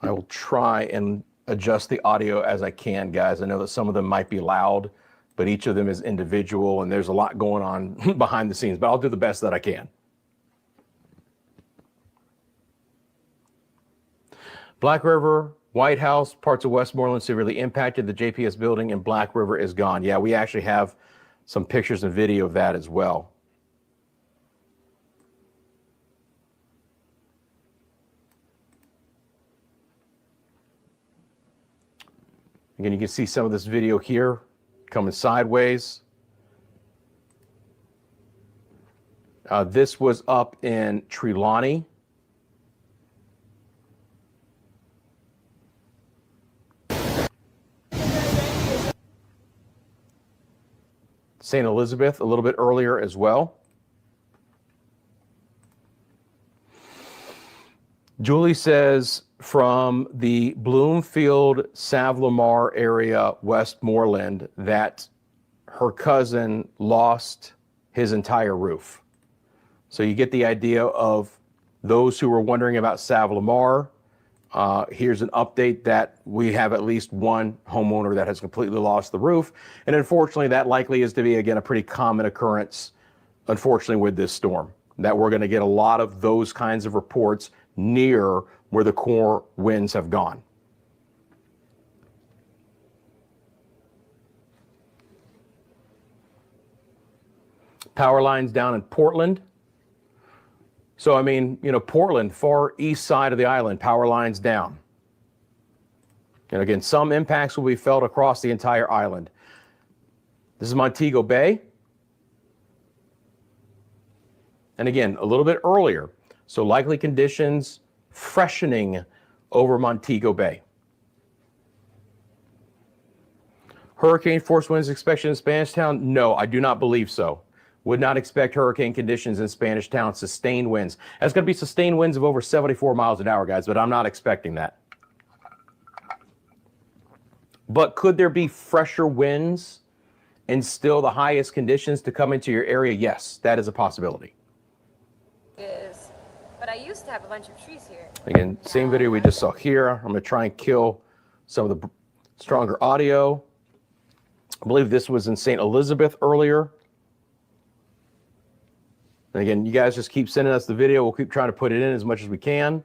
I will try and adjust the audio as I can, guys. I know that some of them might be loud, but each of them is individual and there's a lot going on behind the scenes, but I'll do the best that I can. Black River, White House, parts of Westmoreland severely impacted. The JPS building in Black River is gone. Yeah, we actually have some pictures and video of that as well. Again, you can see some of this video here coming sideways. This was up in Trelawney. St. Elizabeth a little bit earlier as well. Julie says from the Bloomfield, Savlamar area, Westmoreland, that her cousin lost his entire roof. So you get the idea of those who were wondering about Savlamar. Here's an update that we have at least one homeowner that has completely lost the roof. And unfortunately, that likely is to be, again, a pretty common occurrence, unfortunately, with this storm, that we're going to get a lot of those kinds of reports near where the core winds have gone. Power lines down in Portland. So, I mean, you know, Portland, far east side of the island, power lines down. And again, some impacts will be felt across the entire island. This is Montego Bay. And again, a little bit earlier. So likely conditions freshening over Montego Bay. Hurricane force winds expected in Spanish Town? No, I do not believe so. Would not expect hurricane conditions in Spanish Town, sustained winds. That's going to be sustained winds of over 74 miles an hour, guys, but I'm not expecting that. But could there be fresher winds and still the highest conditions to come into your area? Yes, that is a possibility. It is. But I used to have a bunch of trees here. Again, same video we just saw here. I'm going to try and kill some of the stronger audio. I believe this was in St. Elizabeth earlier. And again, you guys just keep sending us the video. We'll keep trying to put it in as much as we can.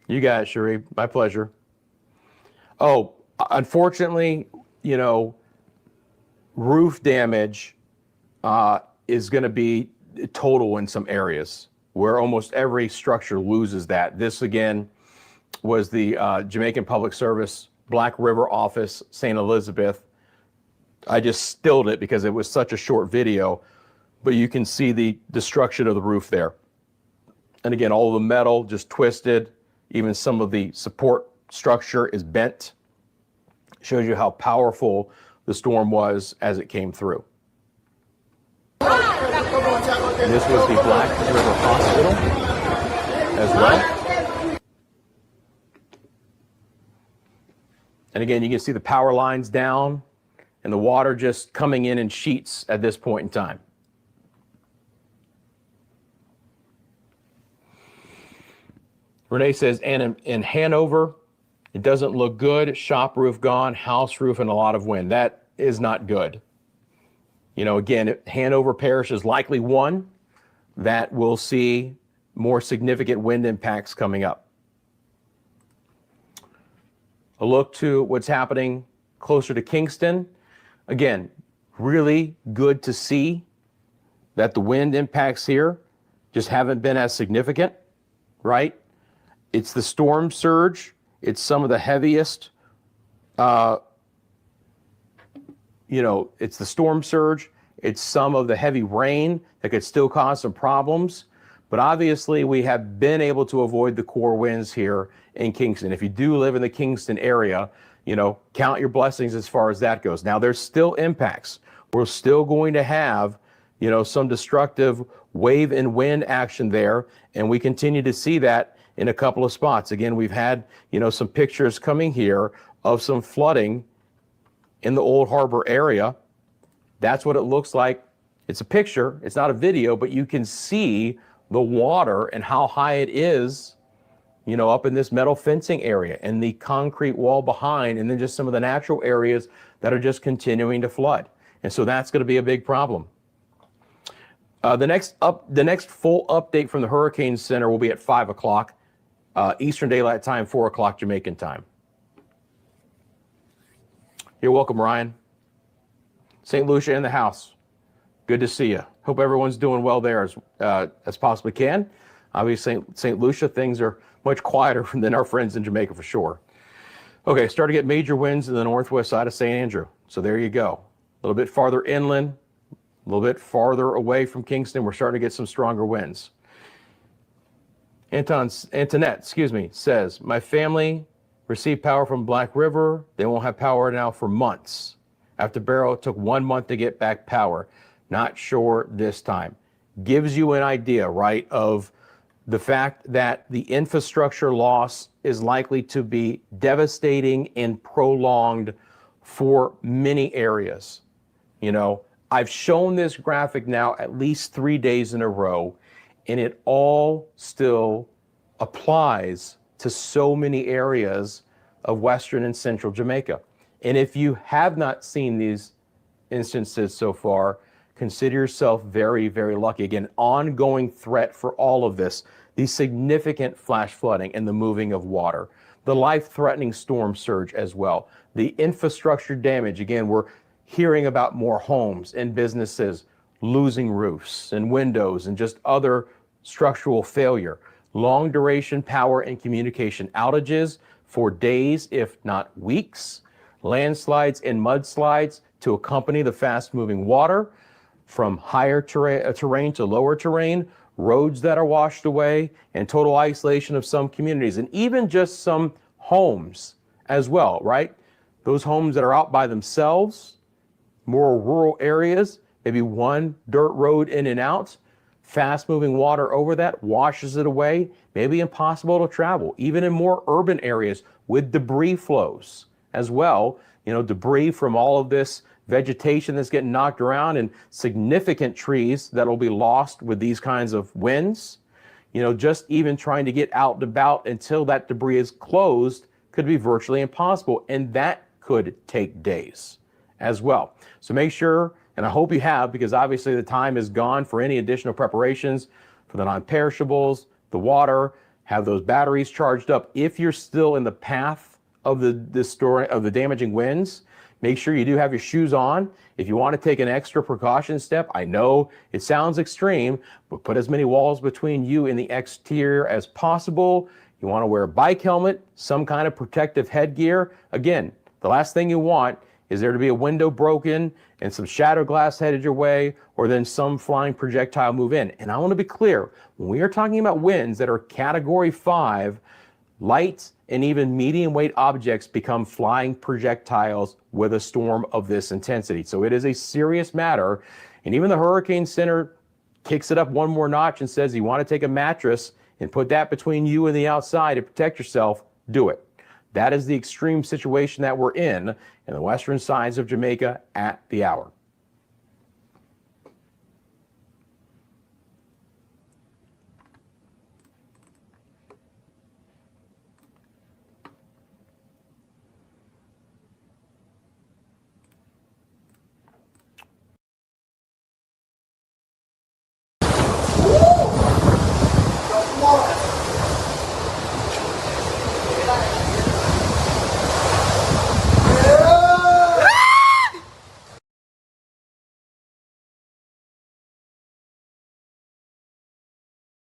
You got it, Sheree. My pleasure. Oh, unfortunately, you know, roof damage is going to be total in some areas where almost every structure loses that. This, again, was the Jamaican Public Service Black River office, St. Elizabeth. I just stilled it because it was such a short video. But you can see the destruction of the roof there. And again, all of the metal just twisted. Even some of the support structure is bent. Shows you how powerful the storm was as it came through. And this was the Black River Hospital as well. And again, you can see the power lines down and the water just coming in sheets at this point in time. Renee says, and in Hanover, it doesn't look good. Shop roof gone, house roof, and a lot of wind. That is not good. You know, again, Hanover Parish is likely one that will see more significant wind impacts coming up. A look to what's happening closer to Kingston. Again, really good to see that the wind impacts here just haven't been as significant, right? It's the storm surge. It's some of the heaviest, it's the storm surge. It's some of the heavy rain that could still cause some problems. But obviously, we have been able to avoid the core winds here in Kingston. If you do live in the Kingston area, you know, count your blessings as far as that goes. Now, there's still impacts. We're still going to have, you know, some destructive wave and wind action there. And we continue to see that in a couple of spots. Again, we've had, you know, some pictures coming here of some flooding in the Old Harbor area. That's what it looks like. It's a picture, it's not a video, but you can see the water and how high it is, you know, up in this metal fencing area and the concrete wall behind, and then just some of the natural areas that are just continuing to flood. And so that's going to be a big problem. The next full update from the Hurricane Center will be at 5 o'clock Eastern Daylight Time, 4 o'clock Jamaican time. You're welcome, Ryan. St. Lucia in the house. Good to see you. Hope everyone's doing well there as possibly can. Obviously, St. Lucia, things are much quieter than our friends in Jamaica for sure. Okay, start to get major winds in the northwest side of St. Andrew. So there you go. A little bit farther inland, a little bit farther away from Kingston, we're starting to get some stronger winds. Antoinette, says, my family received power from Black River. They won't have power now for months. After Barrow, it took 1 month to get back power. Not sure this time. Gives you an idea, right, of the fact that the infrastructure loss is likely to be devastating and prolonged for many areas. You know, I've shown this graphic now at least 3 days in a row, and it all still applies to so many areas of Western and Central Jamaica. And if you have not seen these instances so far, consider yourself very, very lucky. Again, ongoing threat for all of this, the significant flash flooding and the moving of water, the life-threatening storm surge as well, the infrastructure damage. Again, we're hearing about more homes and businesses losing roofs and windows and just other structural failure, long duration power and communication outages for days, if not weeks, landslides and mudslides to accompany the fast-moving water, from higher terrain to lower terrain, roads that are washed away, and total isolation of some communities, and even just some homes as well, right? Those homes that are out by themselves, more rural areas, maybe one dirt road in and out, fast moving water over that washes it away, maybe impossible to travel, even in more urban areas with debris flows as well. You know, debris from all of this vegetation that's getting knocked around and significant trees that will be lost with these kinds of winds. You know, just even trying to get out and about until that debris is closed could be virtually impossible. And that could take days as well. So make sure, and I hope you have, because obviously the time is gone for any additional preparations for the non-perishables, the water, have those batteries charged up. If you're still in the path of the damaging winds, make sure you do have your shoes on. If you want to take an extra precaution step, I know it sounds extreme, but put as many walls between you and the exterior as possible. You want to wear a bike helmet, some kind of protective headgear. Again, the last thing you want is there to be a window broken and some shattered glass headed your way, or then some flying projectile move in. And I want to be clear, when we are talking about winds that are Category 5, light and even medium weight objects become flying projectiles with a storm of this intensity. So it is a serious matter. And even the Hurricane Center kicks it up one more notch and says, you want to take a mattress and put that between you and the outside to protect yourself, do it. That is the extreme situation that we're in the western sides of Jamaica at the hour.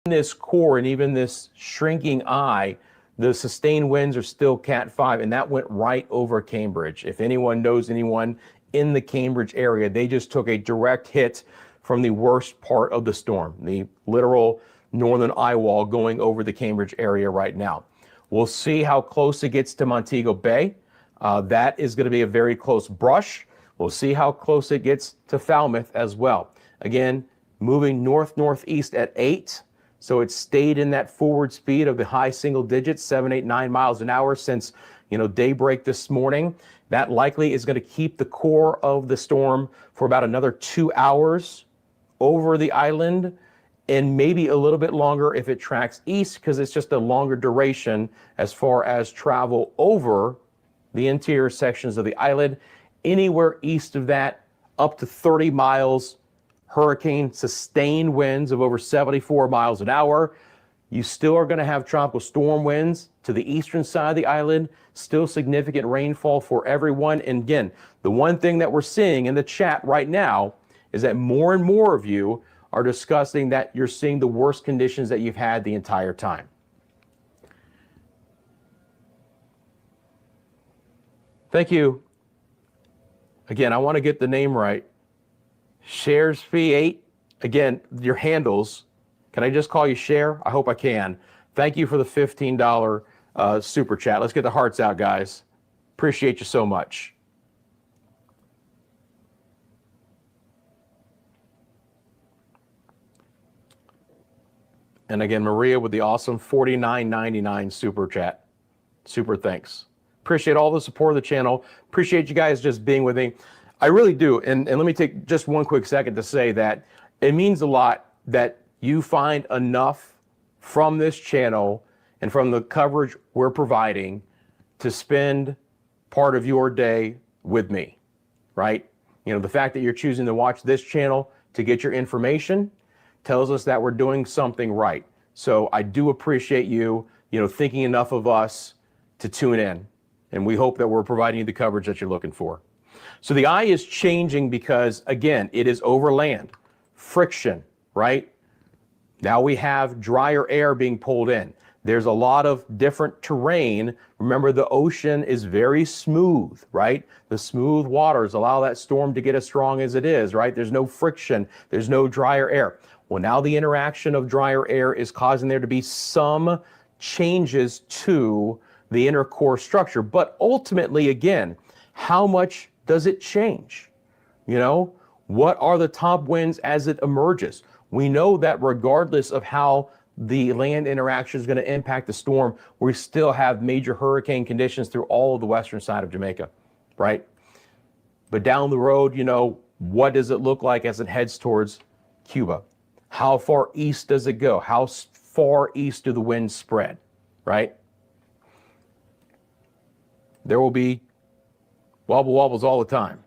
This core and even this shrinking eye, the sustained winds are still Cat 5, and that went right over Cambridge. If anyone knows anyone in the Cambridge area, they just took a direct hit from the worst part of the storm, the literal northern eye wall going over the Cambridge area right now. We'll see how close it gets to Montego Bay. That is going to be a very close brush. We'll see how close it gets to Falmouth as well. Again, moving north-northeast at 8. So it stayed in that forward speed of the high single digits, 7, 8, 9 miles an hour since, daybreak this morning. That likely is going to keep the core of the storm for about another 2 hours over the island, and maybe a little bit longer if it tracks east, because it's just a longer duration as far as travel over the interior sections of the island. Anywhere east of that, up to 30 miles, hurricane sustained winds of over 74 miles an hour. You still are going to have tropical storm winds to the eastern side of the island, still significant rainfall for everyone. And again, the one thing that we're seeing in the chat right now is that more and more of you are discussing that you're seeing the worst conditions that you've had the entire time. Thank you. Again, I want to get the name right. Shares fee 8. Again, your handles. Can I just call you Share? I hope I can. Thank you for the $15 super chat. Let's get the hearts out, guys. Appreciate you so much. And again, Maria with the awesome $49.99 super chat. Super thanks. Appreciate all the support of the channel. Appreciate you guys just being with me. I really do. And let me take just one quick second to say that it means a lot that you find enough from this channel and from the coverage we're providing to spend part of your day with me, right? You know, the fact that you're choosing to watch this channel to get your information tells us that we're doing something right. So I do appreciate you, thinking enough of us to tune in. And we hope that we're providing you the coverage that you're looking for. So the eye is changing because, again, it is over land. Friction, right? Now we have drier air being pulled in. There's a lot of different terrain. Remember, the ocean is very smooth, right? The smooth waters allow that storm to get as strong as it is, right? There's no friction. There's no drier air. Well, now the interaction of drier air is causing there to be some changes to the inner core structure. But ultimately, again, how much does it change? What are the top winds as it emerges? We know that regardless of how the land interaction is going to impact the storm, we still have major hurricane conditions through all of the western side of Jamaica, right? But down the road, what does it look like as it heads towards Cuba? How far east does it go? How far east do the winds spread, right? There will be wobble wobbles all the time.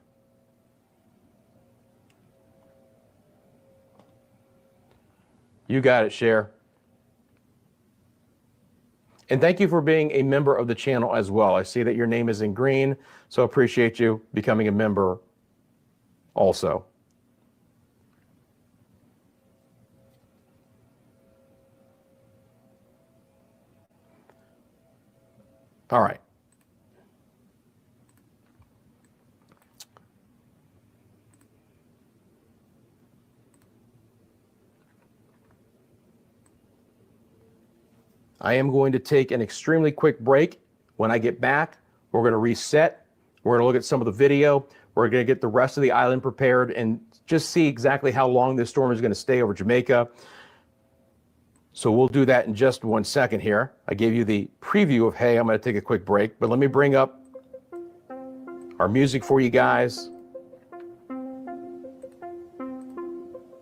You got it, Cher. And thank you for being a member of the channel as well. I see that your name is in green, so I appreciate you becoming a member also. All right. I am going to take an extremely quick break. When I get back, we're going to reset. We're going to look at some of the video. We're going to get the rest of the island prepared and just see exactly how long this storm is going to stay over Jamaica. So we'll do that in just 1 second here. I gave you the preview of, hey, I'm going to take a quick break, but let me bring up our music for you guys.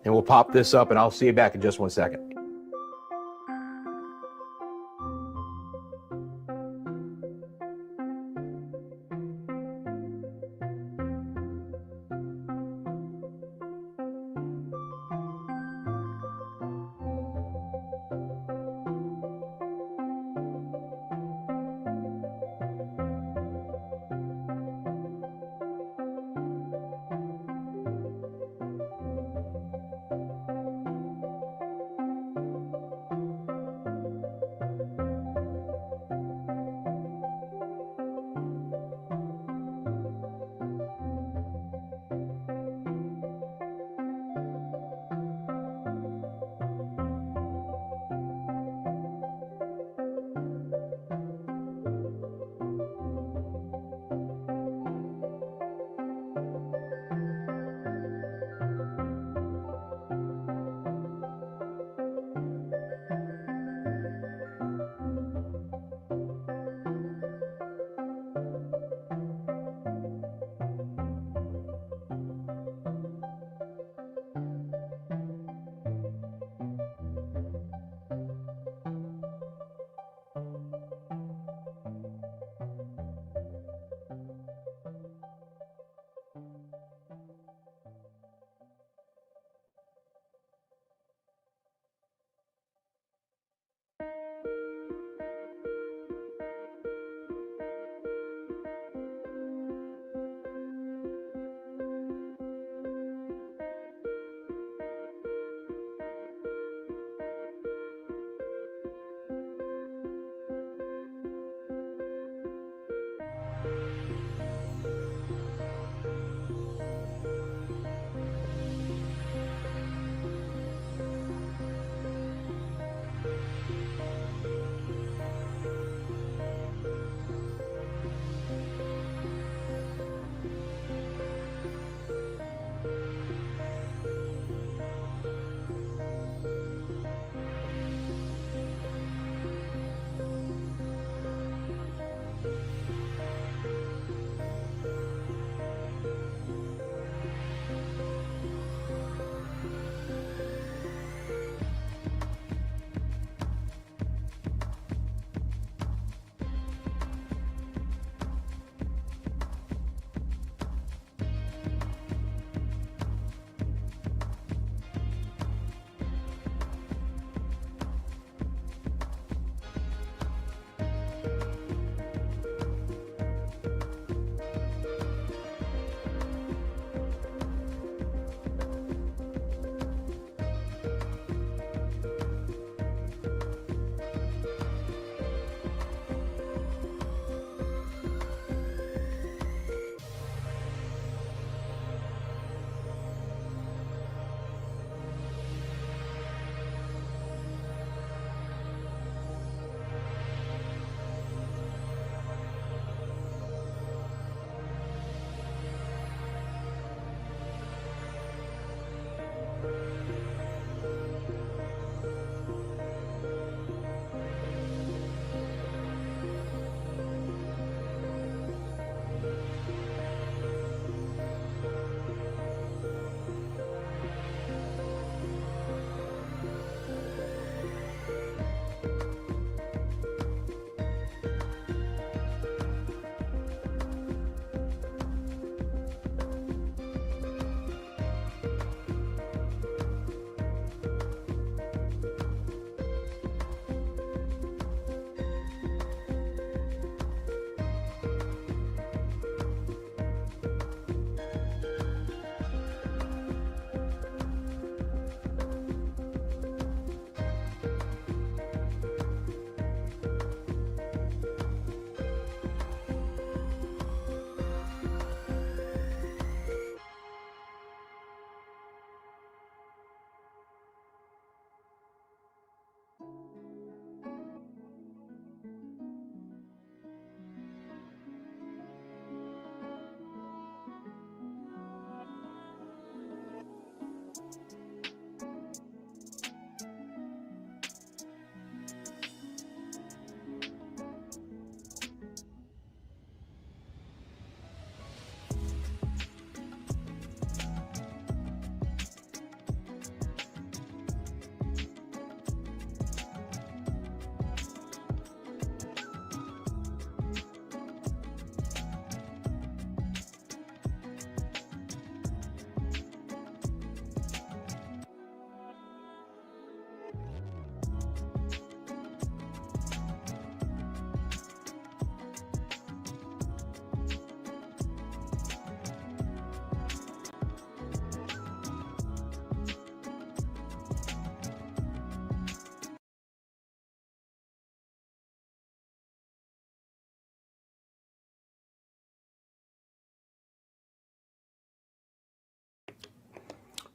And we'll pop this up and I'll see you back in just 1 second.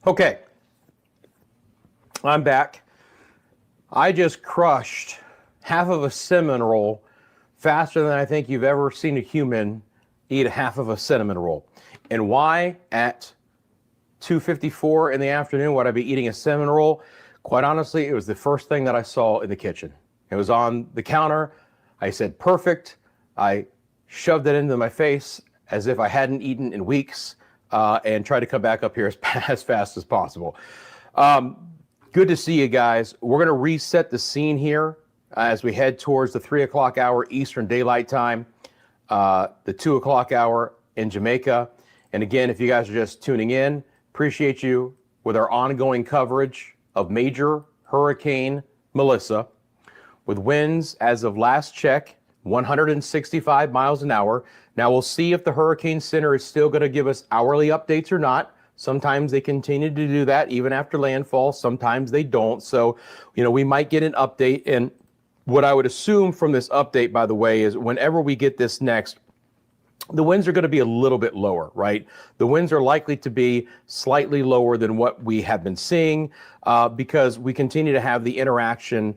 Okay, I'm back. I just crushed half of a cinnamon roll faster than I think you've ever seen a human eat a half of a cinnamon roll. And why at 2:54 in the afternoon would I be eating a cinnamon roll? Quite honestly, it was the first thing that I saw in the kitchen. It was on the counter. I said, perfect. I shoved it into my face as if I hadn't eaten in weeks, and tried to come back up here as fast as possible. Good to see you guys. We're going to reset the scene here as we head towards the 3 o'clock hour Eastern Daylight Time, the 2 o'clock hour in Jamaica. And again, if you guys are just tuning in, appreciate you with our ongoing coverage of Major Hurricane Melissa, with winds as of last check, 165 miles an hour. Now we'll see if the Hurricane Center is still going to give us hourly updates or not. Sometimes they continue to do that even after landfall. Sometimes they don't. So, we might get an update. And what I would assume from this update, by the way, is whenever we get this next, the winds are going to be a little bit lower, right? The winds are likely to be slightly lower than what we have been seeing because we continue to have the interaction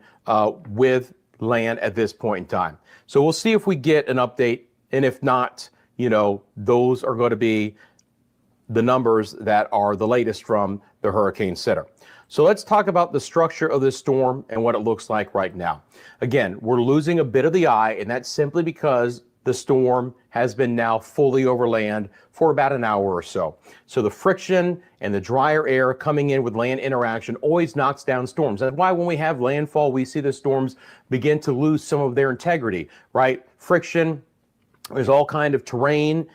with land at this point in time. So we'll see if we get an update. And if not, those are going to be the numbers that are the latest from the Hurricane Center. So let's talk about the structure of this storm and what it looks like right now. Again, we're losing a bit of the eye, and that's simply because the storm has been now fully over land for about an hour or so. So the friction and the drier air coming in with land interaction always knocks down storms. That's why when we have landfall, we see the storms begin to lose some of their integrity, right? Friction, there's all kind of terrain,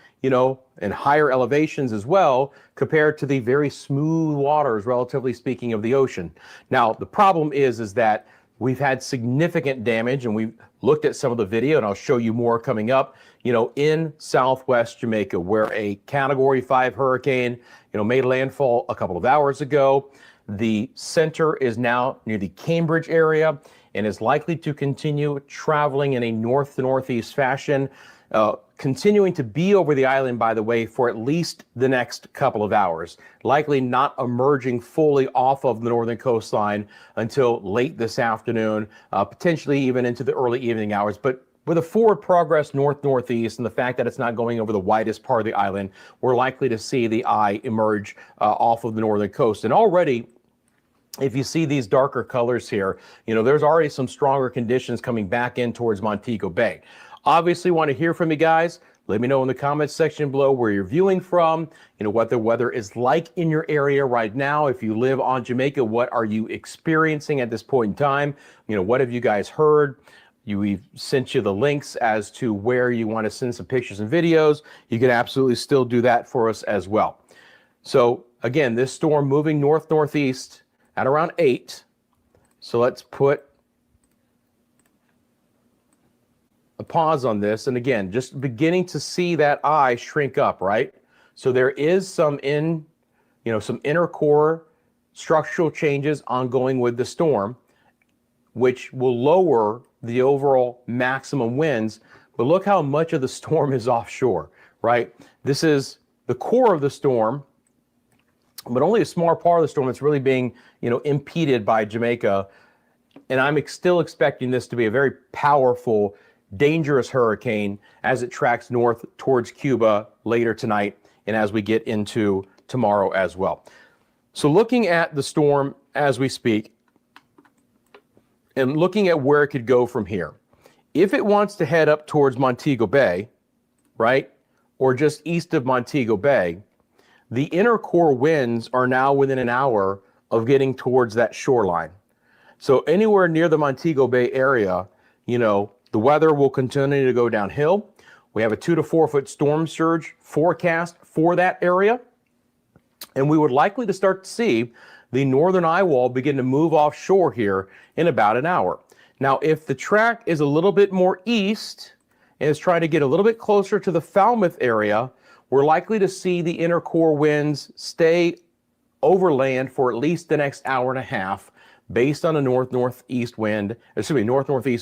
and higher elevations as well, compared to the very smooth waters, relatively speaking, of the ocean. Now, the problem is that we've had significant damage, and we've looked at some of the video, and I'll show you more coming up, in Southwest Jamaica, where a Category 5 hurricane, made landfall a couple of hours ago. The center is now near the Cambridge area and is likely to continue traveling in a north to northeast fashion, continuing to be over the island, by the way, for at least the next couple of hours, likely not emerging fully off of the northern coastline until late this afternoon, potentially even into the early evening hours. But with a forward progress north-northeast and the fact that it's not going over the widest part of the island, we're likely to see the eye emerge off of the northern coast. And already, if you see these darker colors here, there's already some stronger conditions coming back in towards Montego Bay. Obviously, want to hear from you guys. Let me know in the comments section below where you're viewing from, what the weather is like in your area right now. If you live on Jamaica, what are you experiencing at this point in time? What have you guys heard? We've sent you the links as to where you want to send some pictures and videos. You can absolutely still do that for us as well. So again, this storm moving north-northeast at around 8. So let's put a pause on this. And again, just beginning to see that eye shrink up, right? So there is some inner core structural changes ongoing with the storm, which will lower the overall maximum winds. But look how much of the storm is offshore, right? This is the core of the storm, but only a small part of the storm that's really being, impeded by Jamaica. And I'm still expecting this to be a very powerful, dangerous hurricane as it tracks north towards Cuba later tonight and as we get into tomorrow as well. So looking at the storm as we speak and looking at where it could go from here, if it wants to head up towards Montego Bay, right, or just east of Montego Bay, the inner core winds are now within an hour of getting towards that shoreline. So anywhere near the Montego Bay area, the weather will continue to go downhill. We have a 2 to 4 foot storm surge forecast for that area. And we would likely to start to see the northern eye wall begin to move offshore here in about an hour. Now, if the track is a little bit more east and is trying to get a little bit closer to the Falmouth area, we're likely to see the inner core winds stay over land for at least the next hour and a half, based on a north-northeast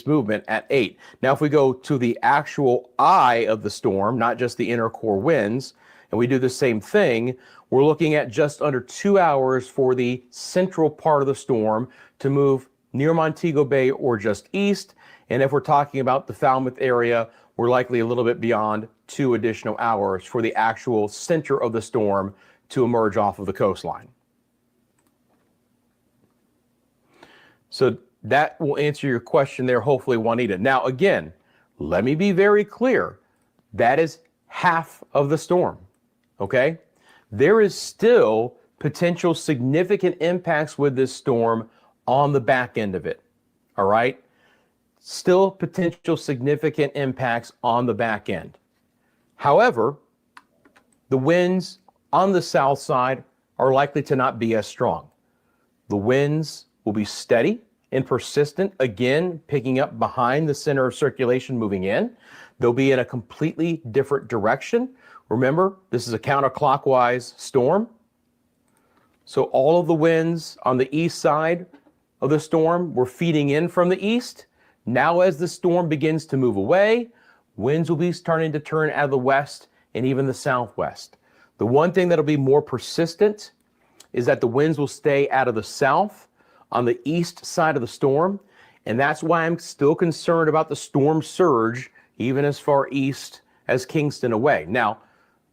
movement at 8. Now, if we go to the actual eye of the storm, not just the inner core winds, and we do the same thing, we're looking at just under 2 hours for the central part of the storm to move near Montego Bay or just east. And if we're talking about the Falmouth area, we're likely a little bit beyond 2 additional hours for the actual center of the storm to emerge off of the coastline. So that will answer your question there, hopefully, Juanita. Now, again, let me be very clear. That is half of the storm, okay? There is still potential significant impacts with this storm on the back end of it, all right? Still potential significant impacts on the back end. However, the winds on the south side are likely to not be as strong. The winds will be steady and persistent, again, picking up behind the center of circulation moving in. They'll be in a completely different direction. Remember, this is a counterclockwise storm. So all of the winds on the east side of the storm were feeding in from the east. Now as the storm begins to move away, winds will be starting to turn out of the west and even the southwest. The one thing that'll be more persistent is that the winds will stay out of the south on the east side of the storm. And that's why I'm still concerned about the storm surge, even as far east as Kingston away. Now,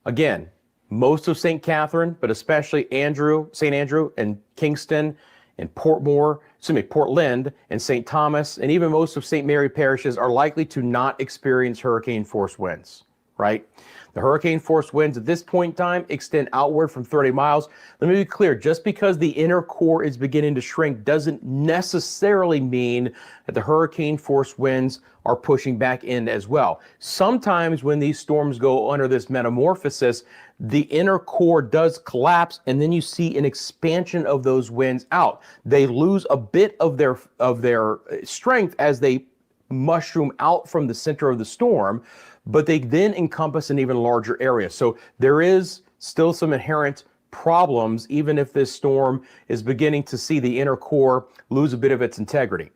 again, most of St. Catherine, but especially St. Andrew and Kingston and Portland and St. Thomas, and even most of St. Mary parishes are likely to not experience hurricane force winds, right? The hurricane force winds at this point in time extend outward from 30 miles. Let me be clear, just because the inner core is beginning to shrink doesn't necessarily mean that the hurricane force winds are pushing back in as well. Sometimes when these storms go under this metamorphosis, the inner core does collapse and then you see an expansion of those winds out. They lose a bit of their strength as they mushroom out from the center of the storm, but they then encompass an even larger area. So there is still some inherent problems, even if this storm is beginning to see the inner core lose a bit of its integrity.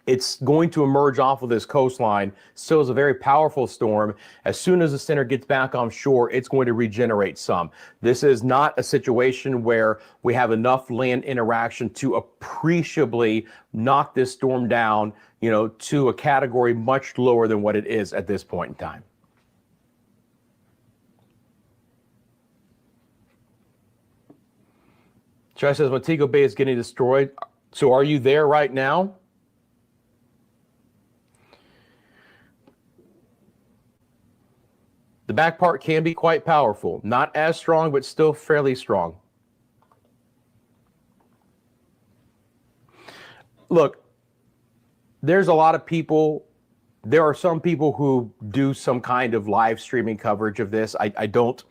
It's going to emerge off of this coastline, still is a very powerful storm. As soon as the center gets back on shore, it's going to regenerate some. This is not a situation where we have enough land interaction to appreciably knock this storm down, to a category much lower than what it is at this point in time. Josh says Montego Bay is getting destroyed. So are you there right now? The back part can be quite powerful. Not as strong, but still fairly strong. Look, there's a lot of people, there are some people who do some kind of live streaming coverage of this. I don't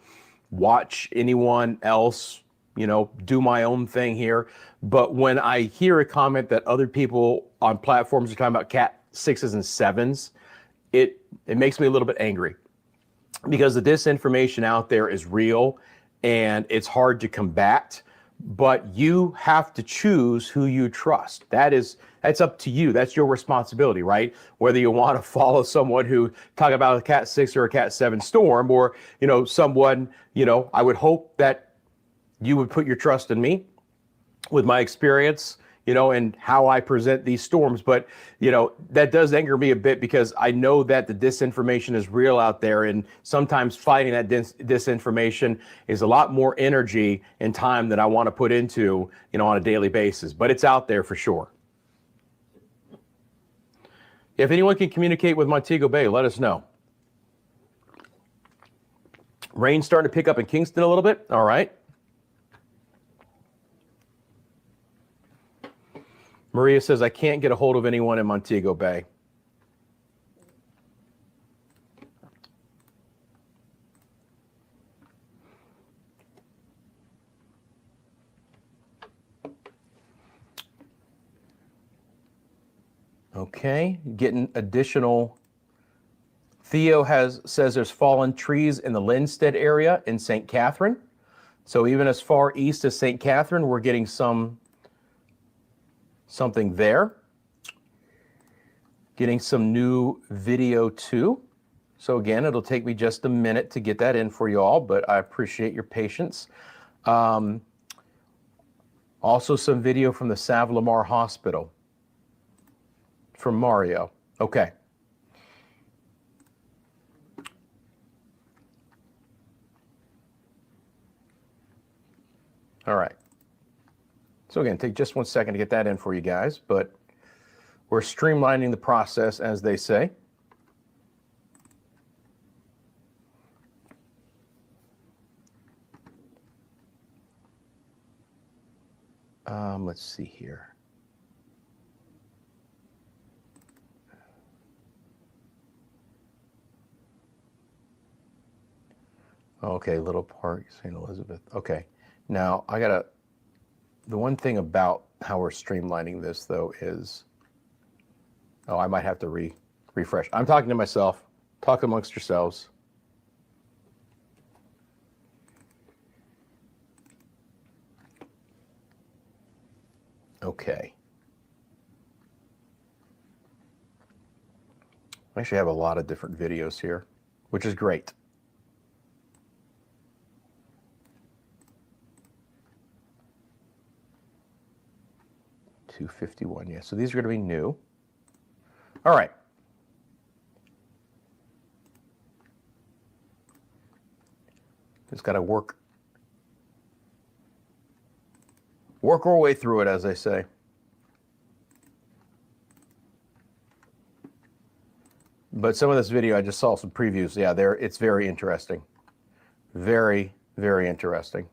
watch anyone else, do my own thing here. But when I hear a comment that other people on platforms are talking about Cat 6s and 7s, it makes me a little bit angry. Because the disinformation out there is real and it's hard to combat, but you have to choose who you trust. That's up to you. That's your responsibility, right? Whether you want to follow someone who talk about a Cat 6 or a Cat 7 storm, or, someone, I would hope that you would put your trust in me with my experience, and how I present these storms. But, that does anger me a bit because I know that the disinformation is real out there. And sometimes fighting that disinformation is a lot more energy and time that I want to put into, on a daily basis. But it's out there for sure. If anyone can communicate with Montego Bay, let us know. Rain's starting to pick up in Kingston a little bit. All right. Maria says, I can't get a hold of anyone in Montego Bay. Okay, getting additional. Theo says there's fallen trees in the Linstead area in St. Catherine. So even as far east as St. Catherine, we're getting something there. Getting some new video too. So again, it'll take me just a minute to get that in for you all, but I appreciate your patience. Also some video from the Savlamar Hospital from Mario. Okay. All right. So again, take just 1 second to get that in for you guys, but we're streamlining the process, as they say. Let's see here. Okay, Little Park, St. Elizabeth. Okay, now the one thing about how we're streamlining this though is, oh, I might have to refresh. I'm talking to myself. Talk amongst yourselves. Okay. I actually have a lot of different videos here, which is great. $251, yeah. So these are going to be new. All right. Just got to work our way through it, as they say. But some of this video, I just saw some previews. Yeah, it's very interesting. Very, very interesting.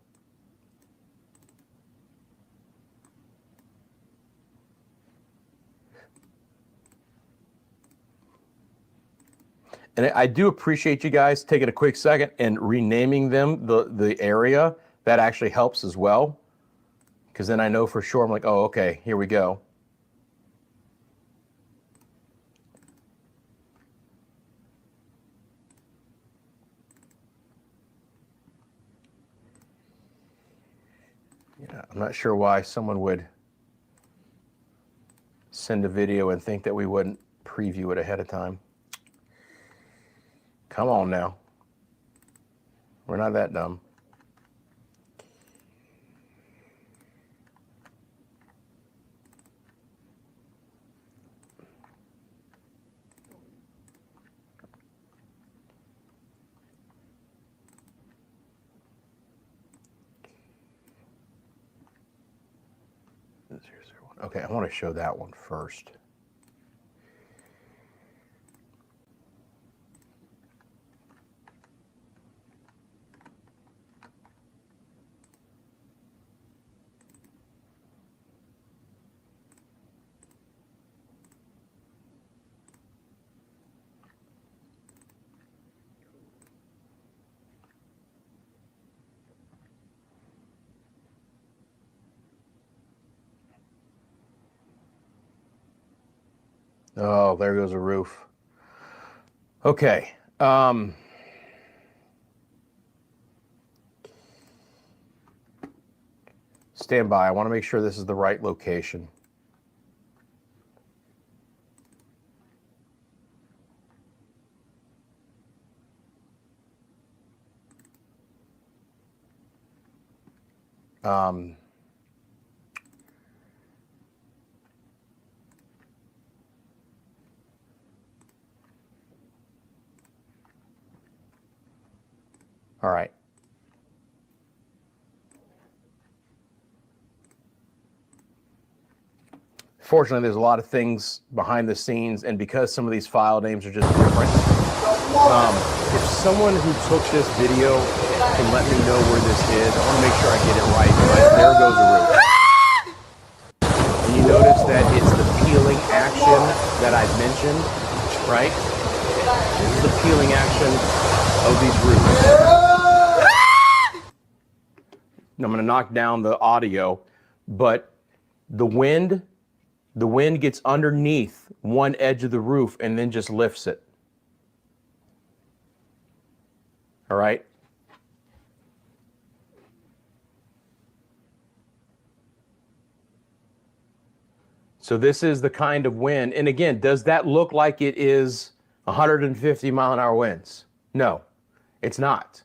And I do appreciate you guys taking a quick second and renaming them, the area. That actually helps as well. Because then I know for sure, I'm like, oh, okay, here we go. Yeah, I'm not sure why someone would send a video and think that we wouldn't preview it ahead of time. Come on now. We're not that dumb. Okay, I want to show that one first. Oh, there goes a roof. Okay. Stand by. I want to make sure this is the right location. All right. Fortunately, there's a lot of things behind the scenes, and because some of these file names are just different, if someone who took this video can let me know where this is, I want to make sure I get it right. But there goes the roof. And you notice that it's the peeling action that I've mentioned, right? This is the peeling action of these roofs. I'm going to knock down the audio, but the wind gets underneath one edge of the roof and then just lifts it. All right? So this is the kind of wind. And again, does that look like it is 150 mile an hour winds? No, it's not.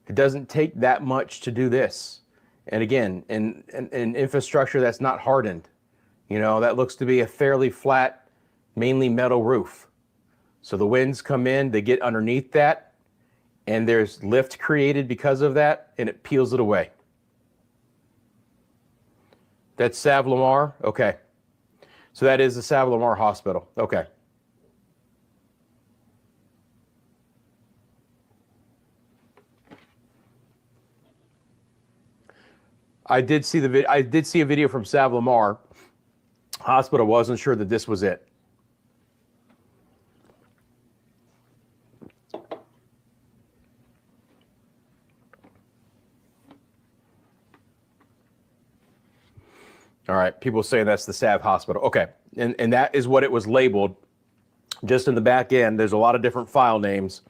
It doesn't take that much to do this. And again, in infrastructure that's not hardened, you know, that looks to be a fairly flat, mainly metal roof. So the winds come in, they get underneath that, and there's lift created because of that, and it peels it away. That's Sav Lamar? Okay. So that is the Sav Lamar Hospital. Okay. I did see a video from Sav Lamar Hospital. Wasn't sure that this was it. All right, people saying that's the Sav Hospital. Okay, and that is what it was labeled. Just in the back end, there's a lot of different file names,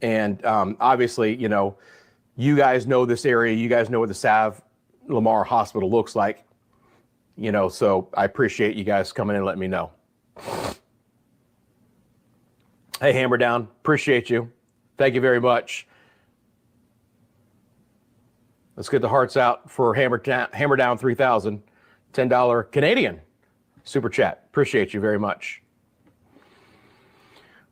and obviously, you know, you guys know this area. You guys know what the Sav Lamar Hospital looks like. You know, so I appreciate you guys coming in and letting me know. Hey, Hammer Down, appreciate you. Thank you very much. Let's get the hearts out for Hammer Down 3000. $10 Canadian super chat. Appreciate you very much.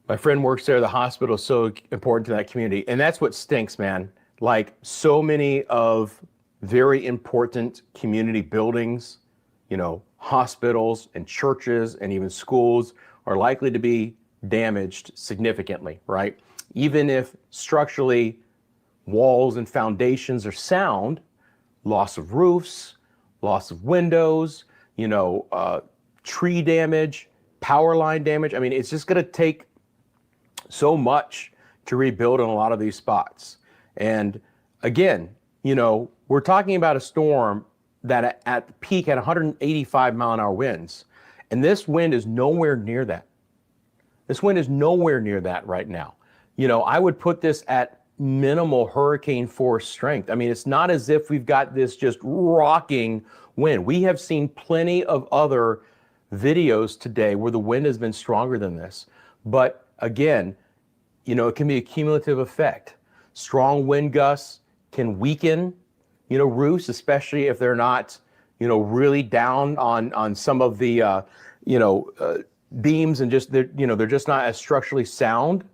My friend works there. The hospital is so important to that community. And that's what stinks, man. Like so many of very important community buildings, you know, hospitals and churches and even schools are likely to be damaged significantly, right? Even if structurally walls and foundations are sound, loss of roofs, loss of windows, you know, tree damage, power line damage. I mean, it's just going to take so much to rebuild in a lot of these spots. And again, you know, we're talking about a storm that at the peak had 185 mile an hour winds. And this wind is nowhere near that. This wind is nowhere near that right now. You know, I would put this at minimal hurricane force strength. I mean, it's not as if we've got this just rocking wind. We have seen plenty of other videos today where the wind has been stronger than this. But again, you know, it can be a cumulative effect. Strong wind gusts can weaken, you know, roofs, especially if they're not, you know, really down on some of the, beams and just, they're just not as structurally sound,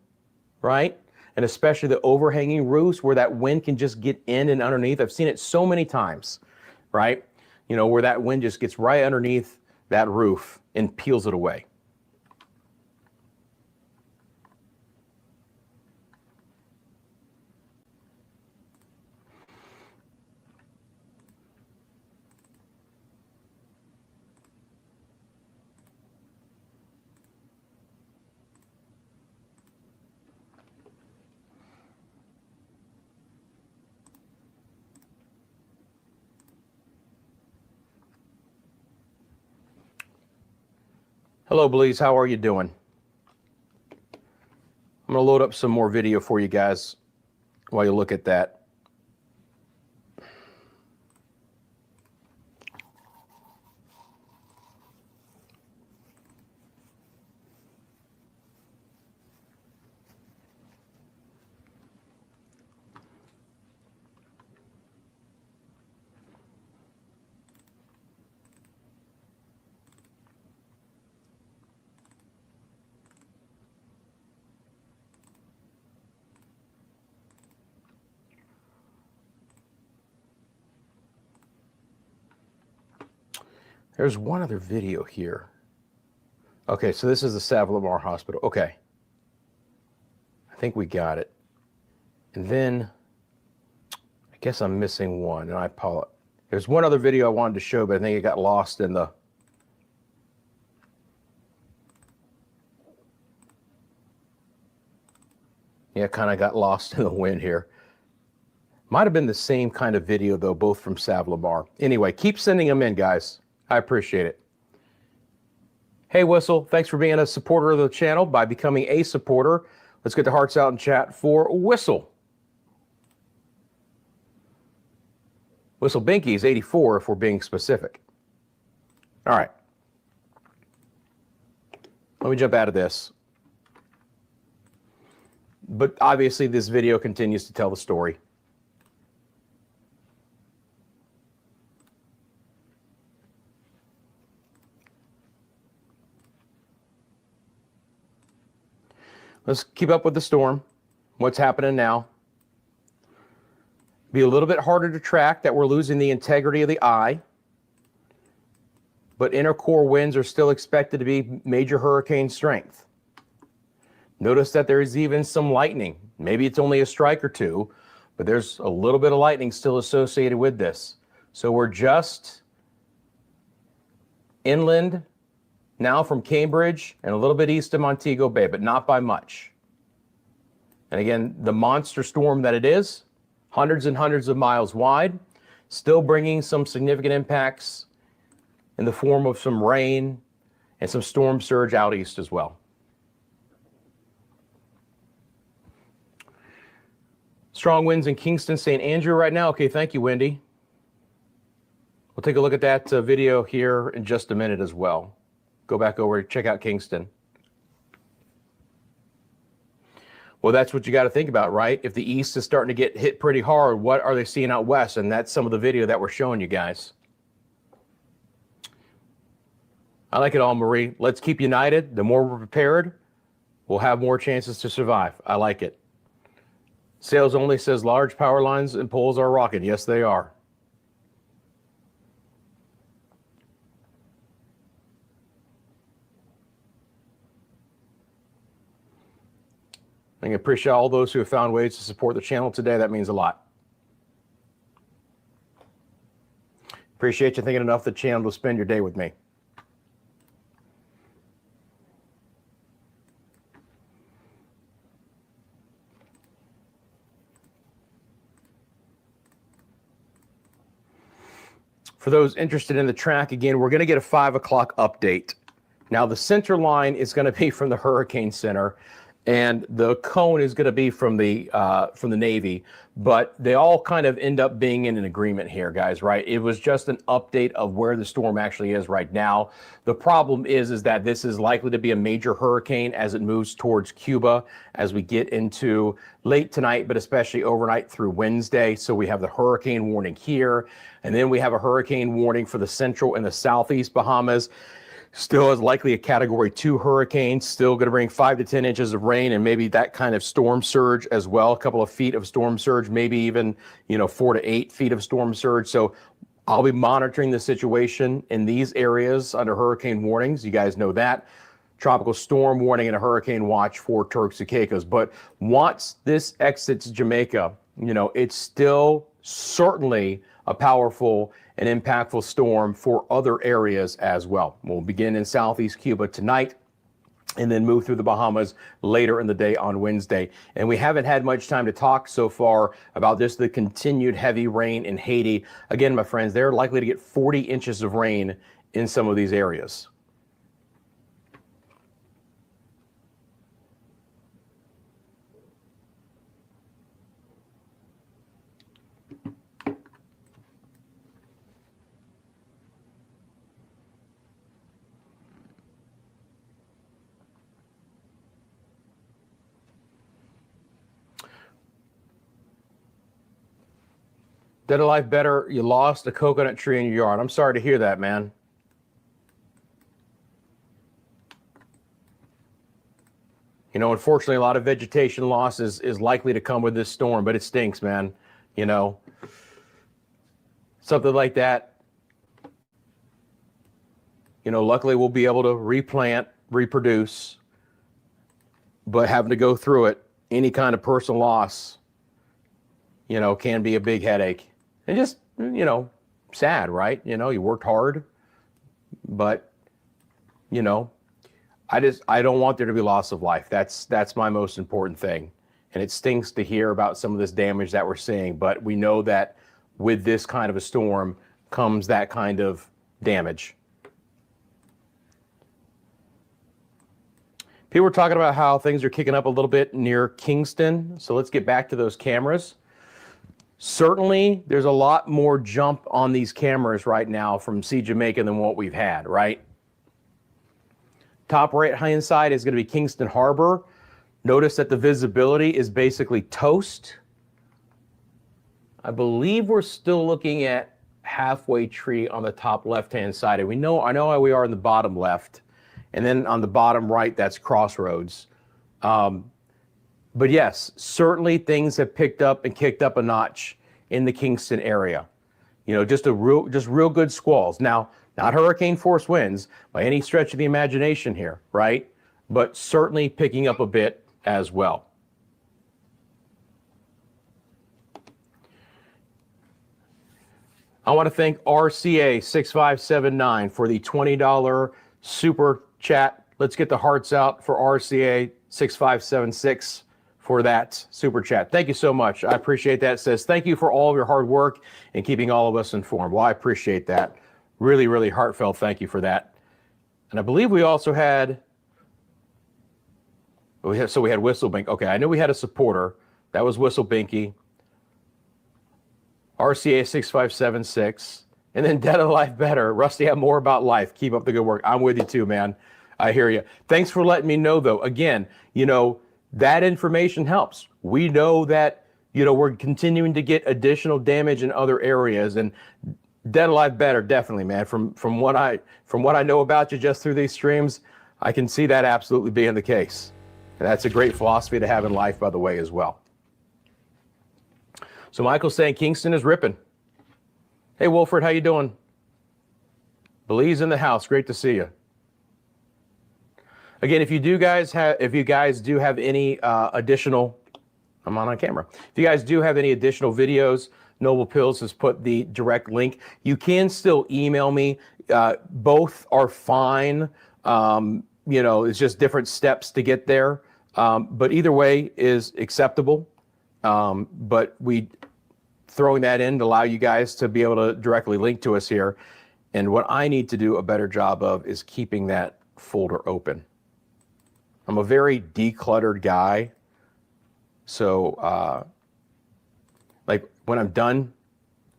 right? And especially the overhanging roofs where that wind can just get in and underneath. I've seen it so many times, right? You know, where that wind just gets right underneath that roof and peels it away. Hello, Blaze. How are you doing? I'm going to load up some more video for you guys while you look at that. There's one other video here. Okay, so this is the Sav Lamar Hospital. Okay. I think we got it. And then, I guess I'm missing one, and I apologize. There's one other video I wanted to show, but I think it got lost in the... Yeah, kind of got lost in the wind here. Might have been the same kind of video, though, both from Sav Lamar. Anyway, keep sending them in, guys. I appreciate it. Hey, Whistle, thanks for being a supporter of the channel by becoming a supporter. Let's get the hearts out in chat for Whistle. Whistle Binky is 84 if we're being specific. All right. Let me jump out of this. But obviously this video continues to tell the story. Let's keep up with the storm. What's happening now? Be a little bit harder to track that we're losing the integrity of the eye. But inner core winds are still expected to be major hurricane strength. Notice that there's even some lightning. Maybe it's only a strike or two, but there's a little bit of lightning still associated with this. So we're just inland now from Cambridge and a little bit east of Montego Bay, but not by much. And again, the monster storm that it is, hundreds and hundreds of miles wide, still bringing some significant impacts in the form of some rain and some storm surge out east as well. Strong winds in Kingston, St. Andrew right now. Okay, thank you, Wendy. We'll take a look at that video here in just a minute as well. Go back over, check out Kingston. Well, that's what you got to think about, right? If the east is starting to get hit pretty hard, what are they seeing out west? And that's some of the video that we're showing you guys. I like it all, Marie. Let's keep united. The more we're prepared, we'll have more chances to survive. I like it. Sales Only says large power lines and poles are rocking. Yes, they are. I appreciate all those who have found ways to support the channel today. That means a lot. Appreciate you thinking enough of the channel to spend your day with me. For those interested in the track, again, we're going to get a 5 o'clock update. Now, the center line is going to be from the Hurricane Center, and the cone is going to be from the Navy, but they all kind of end up being in an agreement here, guys, right? It was just an update of where the storm actually is right now. The problem is that this is likely to be a major hurricane as it moves towards Cuba as we get into late tonight, but especially overnight through Wednesday. So we have the hurricane warning here, and then we have a hurricane warning for the central and the southeast Bahamas. Still is likely a Category 2 hurricane, still going to bring 5 to 10 inches of rain and maybe that kind of storm surge as well, a couple of feet of storm surge, maybe even 4 to 8 feet of storm surge. So I'll be monitoring the situation in these areas under hurricane warnings. You guys know that. Tropical storm warning and a hurricane watch for Turks and Caicos. But once this exits Jamaica, it's still certainly a powerful and impactful storm for other areas as well. We'll begin in southeast Cuba tonight and then move through the Bahamas later in the day on Wednesday. And we haven't had much time to talk so far about the continued heavy rain in Haiti. Again, my friends, they're likely to get 40 inches of rain in some of these areas. Dead or Alive Better, you lost a coconut tree in your yard. I'm sorry to hear that, man. Unfortunately, a lot of vegetation loss is likely to come with this storm, but it stinks, man. Something like that. Luckily we'll be able to replant, reproduce, but having to go through it, any kind of personal loss, can be a big headache. And just, sad, right? You worked hard, but, I don't want there to be loss of life. That's my most important thing. And it stinks to hear about some of this damage that we're seeing, but we know that with this kind of a storm comes that kind of damage. People were talking about how things are kicking up a little bit near Kingston. So let's get back to those cameras. Certainly, there's a lot more jump on these cameras right now from Sea Jamaica than what we've had, right? Top right hand side is going to be Kingston Harbor. Notice that the visibility is basically toast. I believe we're still looking at halfway tree on the top left-hand side. And I know how we are in the bottom left. And then on the bottom right, that's Crossroads. But yes, certainly things have picked up and kicked up a notch in the Kingston area. You know, just real good squalls. Now, not hurricane force winds by any stretch of the imagination here, right? But certainly picking up a bit as well. I want to thank RCA6579 for the $20 super chat. Let's get the hearts out for RCA6576 for that super chat. Thank you so much. I appreciate that. It says, thank you for all of your hard work and keeping all of us informed. Well, I appreciate that. Really, really heartfelt thank you for that. And I believe we also had, we had Whistlebink. Okay, I knew we had a supporter. That was Whistlebinky. RCA 6576, and then Dead of Life Better. Rusty, have more about life. Keep up the good work. I'm with you too, man. I hear you. Thanks for letting me know, though. Again, you know, that information helps. We know that, you know, we're continuing to get additional damage in other areas, and Dead of Life Better, definitely, man. From what I know about you just through these streams, I can see that absolutely being the case. And that's a great philosophy to have in life, by the way, as well. So Michael's saying Kingston is ripping. Hey, Wilfred, how you doing? Belize in the house. Great to see you. Again, if you guys do have any additional, I'm on camera. If you guys do have any additional videos, Noble Pills has put the direct link. You can still email me. Both are fine. You know, it's just different steps to get there. But either way is acceptable. But we throwing that in to allow you guys to be able to directly link to us here. And what I need to do a better job of is keeping that folder open. I'm a very decluttered guy. So like when I'm done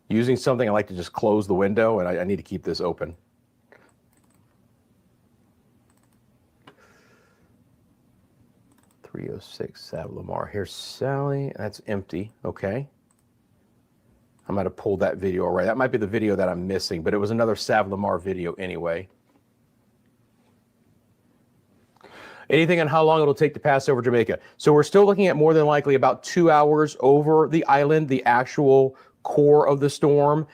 using something, I like to just close the window, and I need to keep this open. .306 Sav Lamar. Here's Sally. That's empty. Okay. I'm going to pull that video right. That might be the video that I'm missing, but it was another Sav Lamar video anyway. Anything on how long it'll take to pass over Jamaica? So we're still looking at more than likely about 2 hours over the island, the actual core of the storm,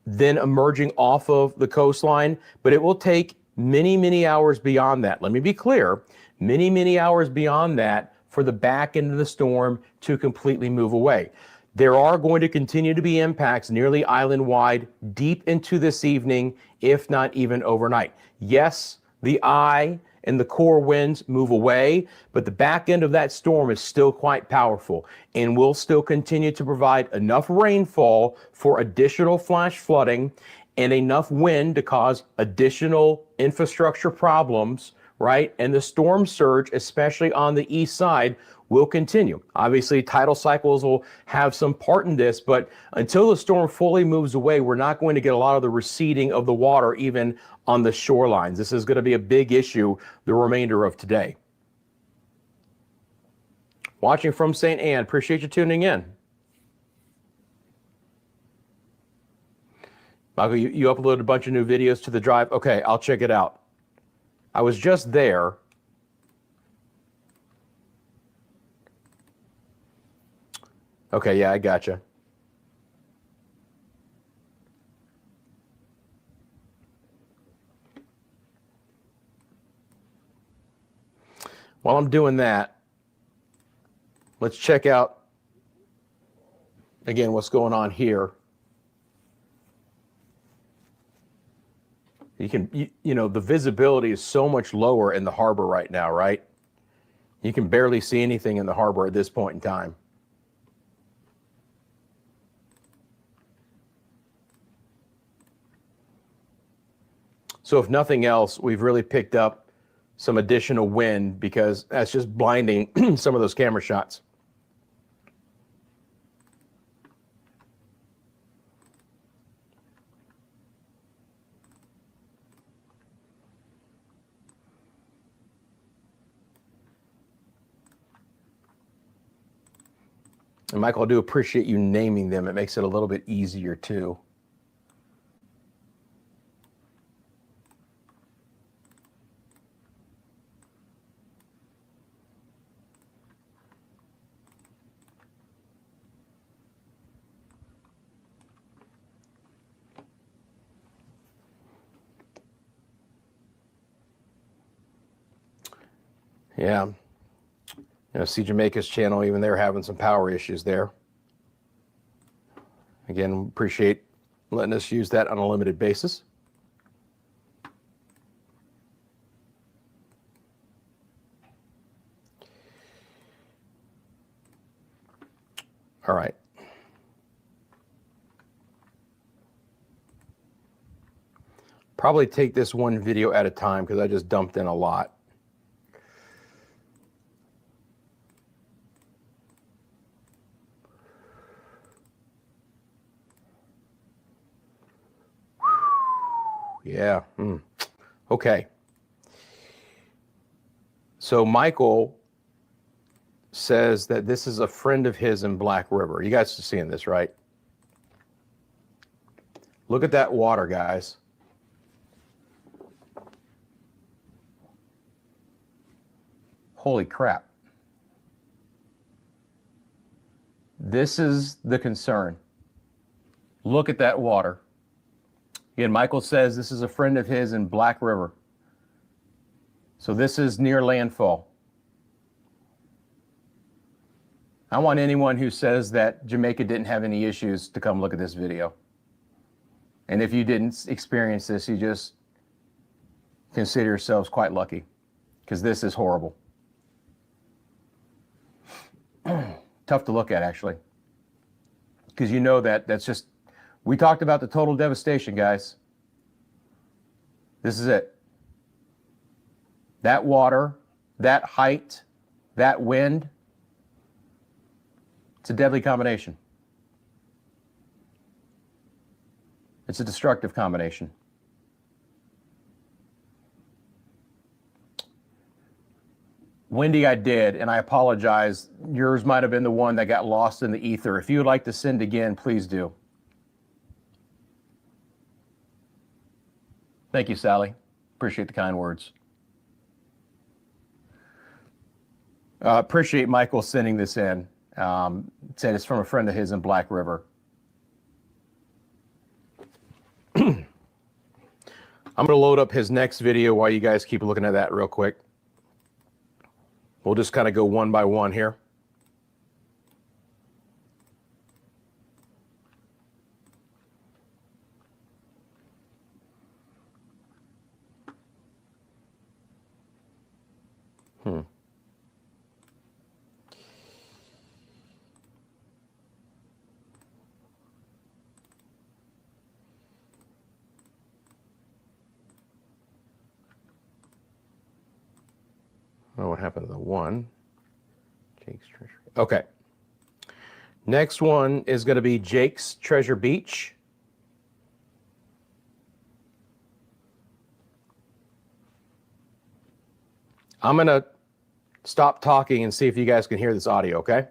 then emerging off of the coastline. But it will take many, many hours beyond that. Let me be clear. Many, many hours beyond that for the back end of the storm to completely move away. There are going to continue to be impacts nearly island-wide deep into this evening, if not even overnight. Yes, the eye and the core winds move away, but the back end of that storm is still quite powerful and will still continue to provide enough rainfall for additional flash flooding and enough wind to cause additional infrastructure problems, right? And the storm surge, especially on the east side, will continue. Obviously, tidal cycles will have some part in this, but until the storm fully moves away, we're not going to get a lot of the receding of the water even on the shorelines. This is going to be a big issue the remainder of today. Watching from St. Anne, appreciate you tuning in. Michael, you uploaded a bunch of new videos to the drive. Okay, I'll check it out. I was just there. Okay, yeah, I gotcha. While I'm doing that, let's check out, again, what's going on here. You know, the visibility is so much lower in the harbor right now, right? You can barely see anything in the harbor at this point in time. So if nothing else, we've really picked up some additional wind because that's just blinding some of those camera shots. And Michael, I do appreciate you naming them. It makes it a little bit easier too. Yeah. See Jamaica's channel, even they're having some power issues there. Again, appreciate letting us use that on a limited basis. All right. Probably take this one video at a time because I just dumped in a lot. Yeah. Okay. So Michael says that this is a friend of his in Black River. You guys are seeing this, right? Look at that water, guys. Holy crap. This is the concern. Look at that water. Again, Michael says this is a friend of his in Black River. So this is near Landfall. I want anyone who says that Jamaica didn't have any issues to come look at this video. And if you didn't experience this, you just consider yourselves quite lucky, because this is horrible. Tough to look at, actually, because you know that's just, we talked about the total devastation, guys. This is it. That water, that height, that wind, it's a deadly combination. It's a destructive combination. Wendy, I did, and I apologize. Yours might have been the one that got lost in the ether. If you would like to send again, please do. Thank you, Sally. Appreciate the kind words. Appreciate Michael sending this in. Said it's from a friend of his in Black River. I'm going to load up his next video while you guys keep looking at that real quick. We'll just kind of go one by one here. Oh, what happened to the one? Jake's Treasure. Okay. Next one is going to be Jake's Treasure Beach. I'm going to stop talking and see if you guys can hear this audio, okay?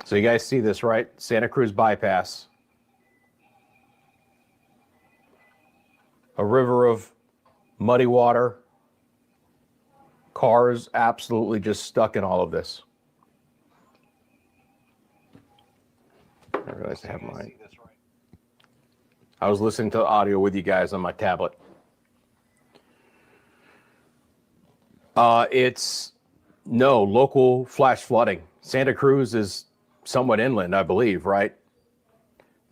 So you guys see this, right? Santa Cruz bypass. A river of muddy water. Cars absolutely just stuck in all of this. I realized I have mine. I was listening to the audio with you guys on my tablet. It's no local flash flooding. Santa Cruz is somewhat inland, I believe, right?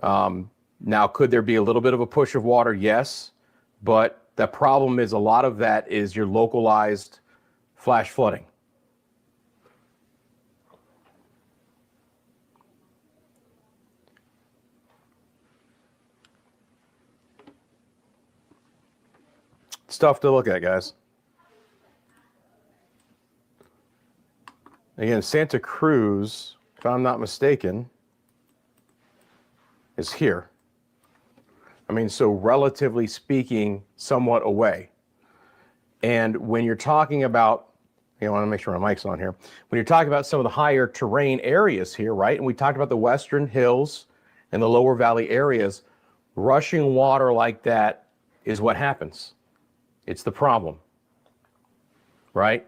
Now, could there be a little bit of a push of water? Yes. But the problem is a lot of that is your localized flash flooding. It's tough to look at, guys. Again, Santa Cruz, if I'm not mistaken, is here. I mean, so relatively speaking, somewhat away. And when you're talking about, I want to make sure my mic's on here. When you're talking about some of the higher terrain areas here, right? And we talked about the western hills and the lower valley areas, rushing water like that is what happens. It's the problem, right?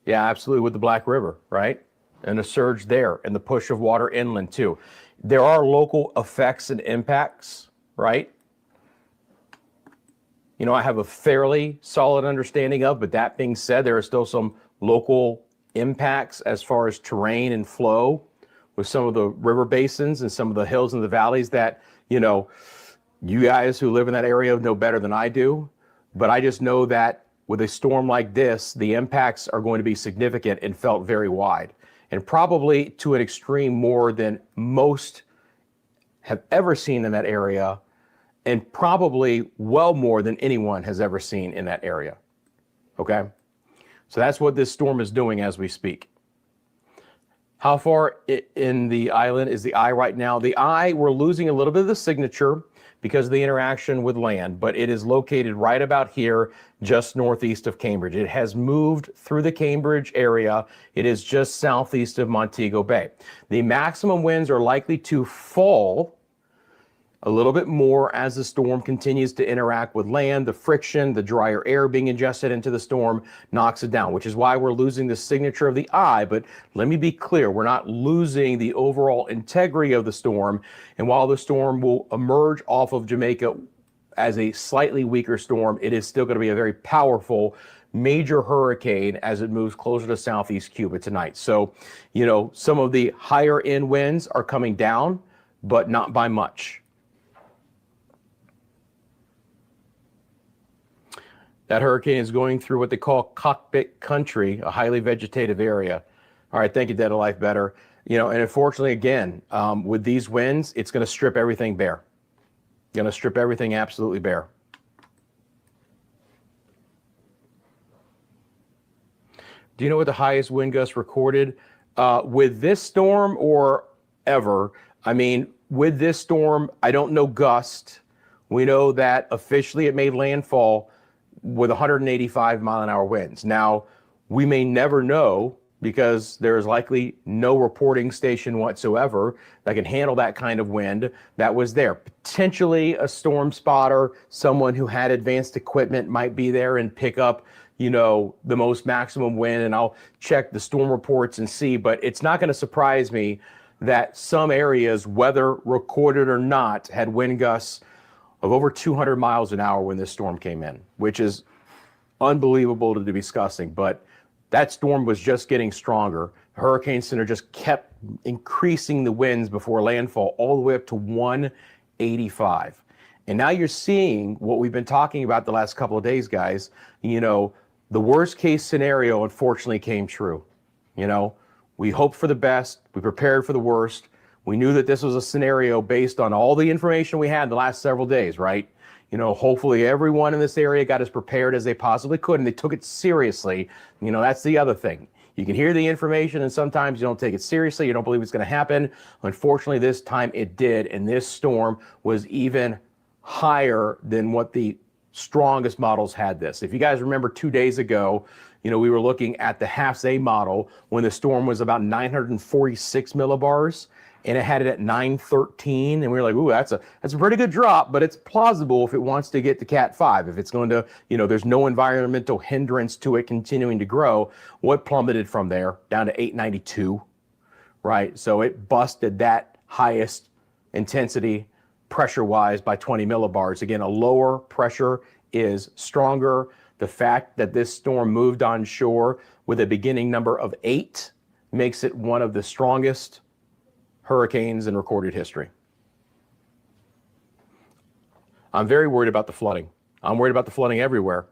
Yeah, absolutely, with the Black River, right? And the surge there and the push of water inland too. There are local effects and impacts, right? You know, I have a fairly solid understanding of, but that being said, there are still some local impacts as far as terrain and flow with some of the river basins and some of the hills and the valleys that, you know, you guys who live in that area know better than I do. But I just know that with a storm like this, the impacts are going to be significant and felt very wide, and probably to an extreme more than most have ever seen in that area, and probably well more than anyone has ever seen in that area. Okay? So that's what this storm is doing as we speak. How far in the island is the eye right now? The eye, we're losing a little bit of the signature because of the interaction with land, but it is located right about here, just northeast of Cambridge. It has moved through the Cambridge area. It is just southeast of Montego Bay. The maximum winds are likely to fall a little bit more as the storm continues to interact with land. The friction, the drier air being ingested into the storm knocks it down, which is why we're losing the signature of the eye. But let me be clear, we're not losing the overall integrity of the storm. And while the storm will emerge off of Jamaica as a slightly weaker storm, it is still going to be a very powerful major hurricane as it moves closer to southeast Cuba tonight. So, you know, some of the higher end winds are coming down, but not by much. That hurricane is going through what they call cockpit country, a highly vegetative area. All right, thank you, Dead of Life Better. You know, and unfortunately, again, with these winds, it's going to strip everything bare. Going to strip everything absolutely bare. Do you know what the highest wind gust recorded with this storm or ever? I mean, with this storm, I don't know gust. We know that officially it made landfall with 185 mile an hour winds. Now, we may never know because there is likely no reporting station whatsoever that can handle that kind of wind that was there. Potentially a storm spotter, someone who had advanced equipment might be there and pick up, you know, the most maximum wind, and I'll check the storm reports and see, but it's not going to surprise me that some areas, whether recorded or not, had wind gusts of over 200 miles an hour when this storm came in, which is unbelievable to be discussing. But that storm was just getting stronger. Hurricane Center just kept increasing the winds before landfall all the way up to 185. And now you're seeing what we've been talking about the last couple of days, guys. You know, the worst case scenario unfortunately came true. You know, we hoped for the best. We prepared for the worst. We knew that this was a scenario based on all the information we had the last several days, right? You know, hopefully everyone in this area got as prepared as they possibly could, and they took it seriously. You know, that's the other thing. You can hear the information, and sometimes you don't take it seriously. You don't believe it's going to happen. Unfortunately, this time it did, and this storm was even higher than what the strongest models had this. If you guys remember 2 days ago, we were looking at the HAFS-A model when the storm was about 946 millibars, and it had it at 913, and we were like, ooh, that's a pretty good drop, but it's plausible if it wants to get to Cat 5, if it's going to, there's no environmental hindrance to it continuing to grow. What plummeted from there down to 892, right? So it busted that highest intensity pressure-wise by 20 millibars. Again, a lower pressure is stronger. The fact that this storm moved on shore with a beginning number of 8 makes it one of the strongest hurricanes in recorded history. I'm very worried about the flooding. I'm worried about the flooding everywhere.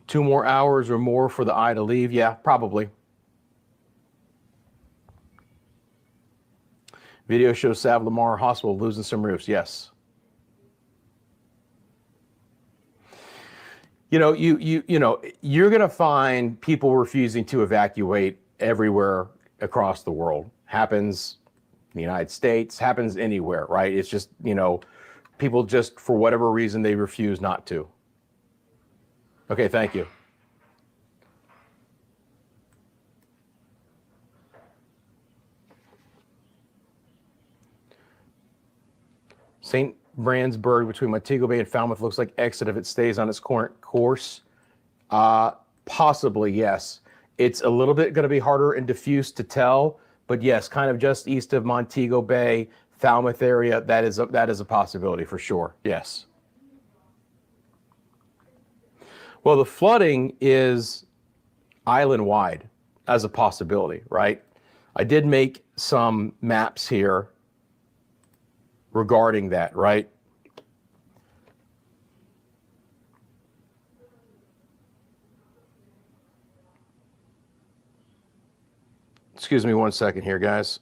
Two more hours or more for the eye to leave? Yeah, probably. Video shows Lamar Hospital losing some roofs. Yes. You're going to find people refusing to evacuate everywhere across the world. Happens in the United States, happens anywhere, right? It's just, people just, for whatever reason, they refuse not to. Okay, thank you. St. Brandsburg between Montego Bay and Falmouth looks like exit if it stays on its current course. Possibly, yes. It's a little bit going to be harder and diffuse to tell, but yes, kind of just east of Montego Bay, Falmouth area, that is a possibility for sure, yes. Well, the flooding is island-wide as a possibility, right? I did make some maps here regarding that, right? Excuse me one second here, guys.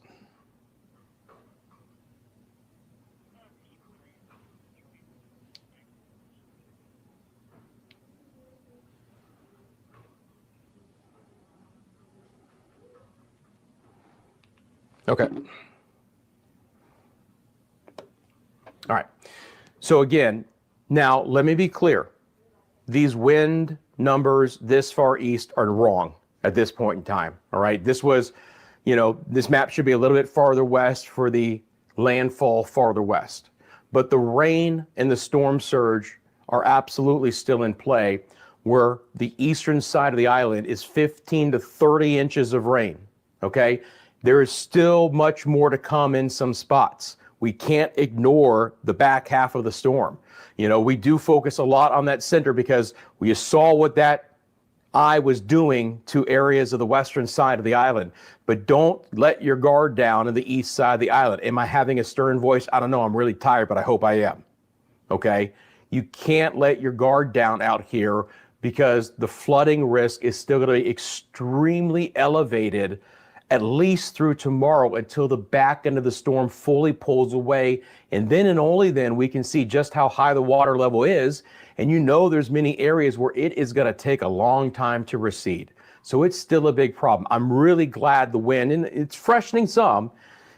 Okay. All right. So again, now let me be clear. These wind numbers this far east are wrong at this point in time. All right. This was, this map should be a little bit farther west for the landfall farther west. But the rain and the storm surge are absolutely still in play, where the eastern side of the island is 15 to 30 inches of rain. Okay. There is still much more to come in some spots. We can't ignore the back half of the storm. We do focus a lot on that center because we saw what that eye was doing to areas of the western side of the island. But don't let your guard down on the east side of the island. Am I having a stern voice? I don't know. I'm really tired, but I hope I am. Okay? You can't let your guard down out here because the flooding risk is still going to be extremely elevated at least through tomorrow until the back end of the storm fully pulls away. And then and only then we can see just how high the water level is. And there's many areas where it is going to take a long time to recede. So it's still a big problem. I'm really glad the wind, and it's freshening some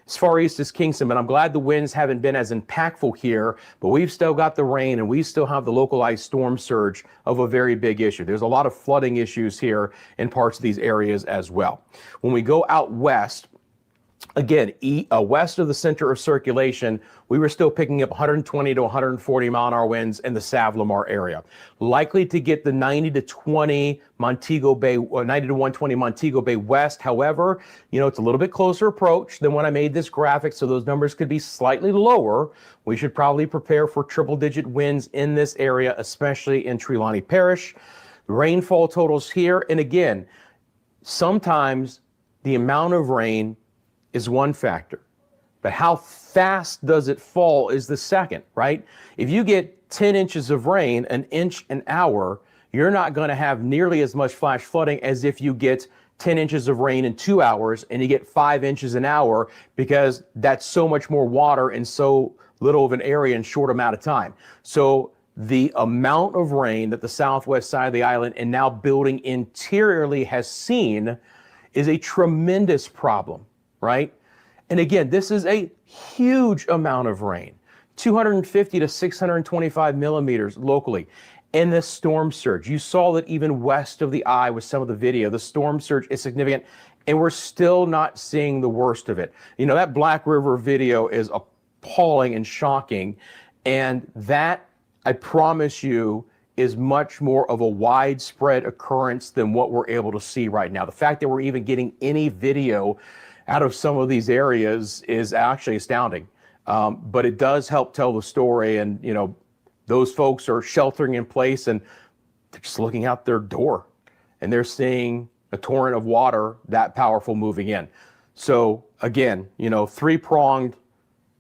as far east as Kingston, but I'm glad the winds haven't been as impactful here, but we've still got the rain and we still have the localized storm surge of a very big issue. There's a lot of flooding issues here in parts of these areas as well. When we go out west, again, west of the center of circulation, we were still picking up 120 to 140 mile an hour winds in the Lamar area. Likely to get the 90 to 20 Montego Bay, 90 to 120 Montego Bay west. However, it's a little bit closer approach than when I made this graphic, so those numbers could be slightly lower. We should probably prepare for triple-digit winds in this area, especially in Trelawney Parish. Rainfall totals here, and again, sometimes the amount of rain is one factor, but how fast does it fall is the second, right? If you get 10 inches of rain, an inch an hour, you're not going to have nearly as much flash flooding as if you get 10 inches of rain in 2 hours and you get 5 inches an hour, because that's so much more water in so little of an area in short amount of time. So the amount of rain that the southwest side of the island and now building interiorly has seen is a tremendous problem, right? And again, this is a huge amount of rain, 250 to 625 millimeters locally. And the storm surge, you saw that even west of the eye with some of the video, the storm surge is significant, and we're still not seeing the worst of it. You know, that Black River video is appalling and shocking, and that, I promise you, is much more of a widespread occurrence than what we're able to see right now. The fact that we're even getting any video out of some of these areas is actually astounding. But it does help tell the story, and you know, those folks are sheltering in place and they're just looking out their door and they're seeing a torrent of water that powerful moving in. So again, you know, three-pronged,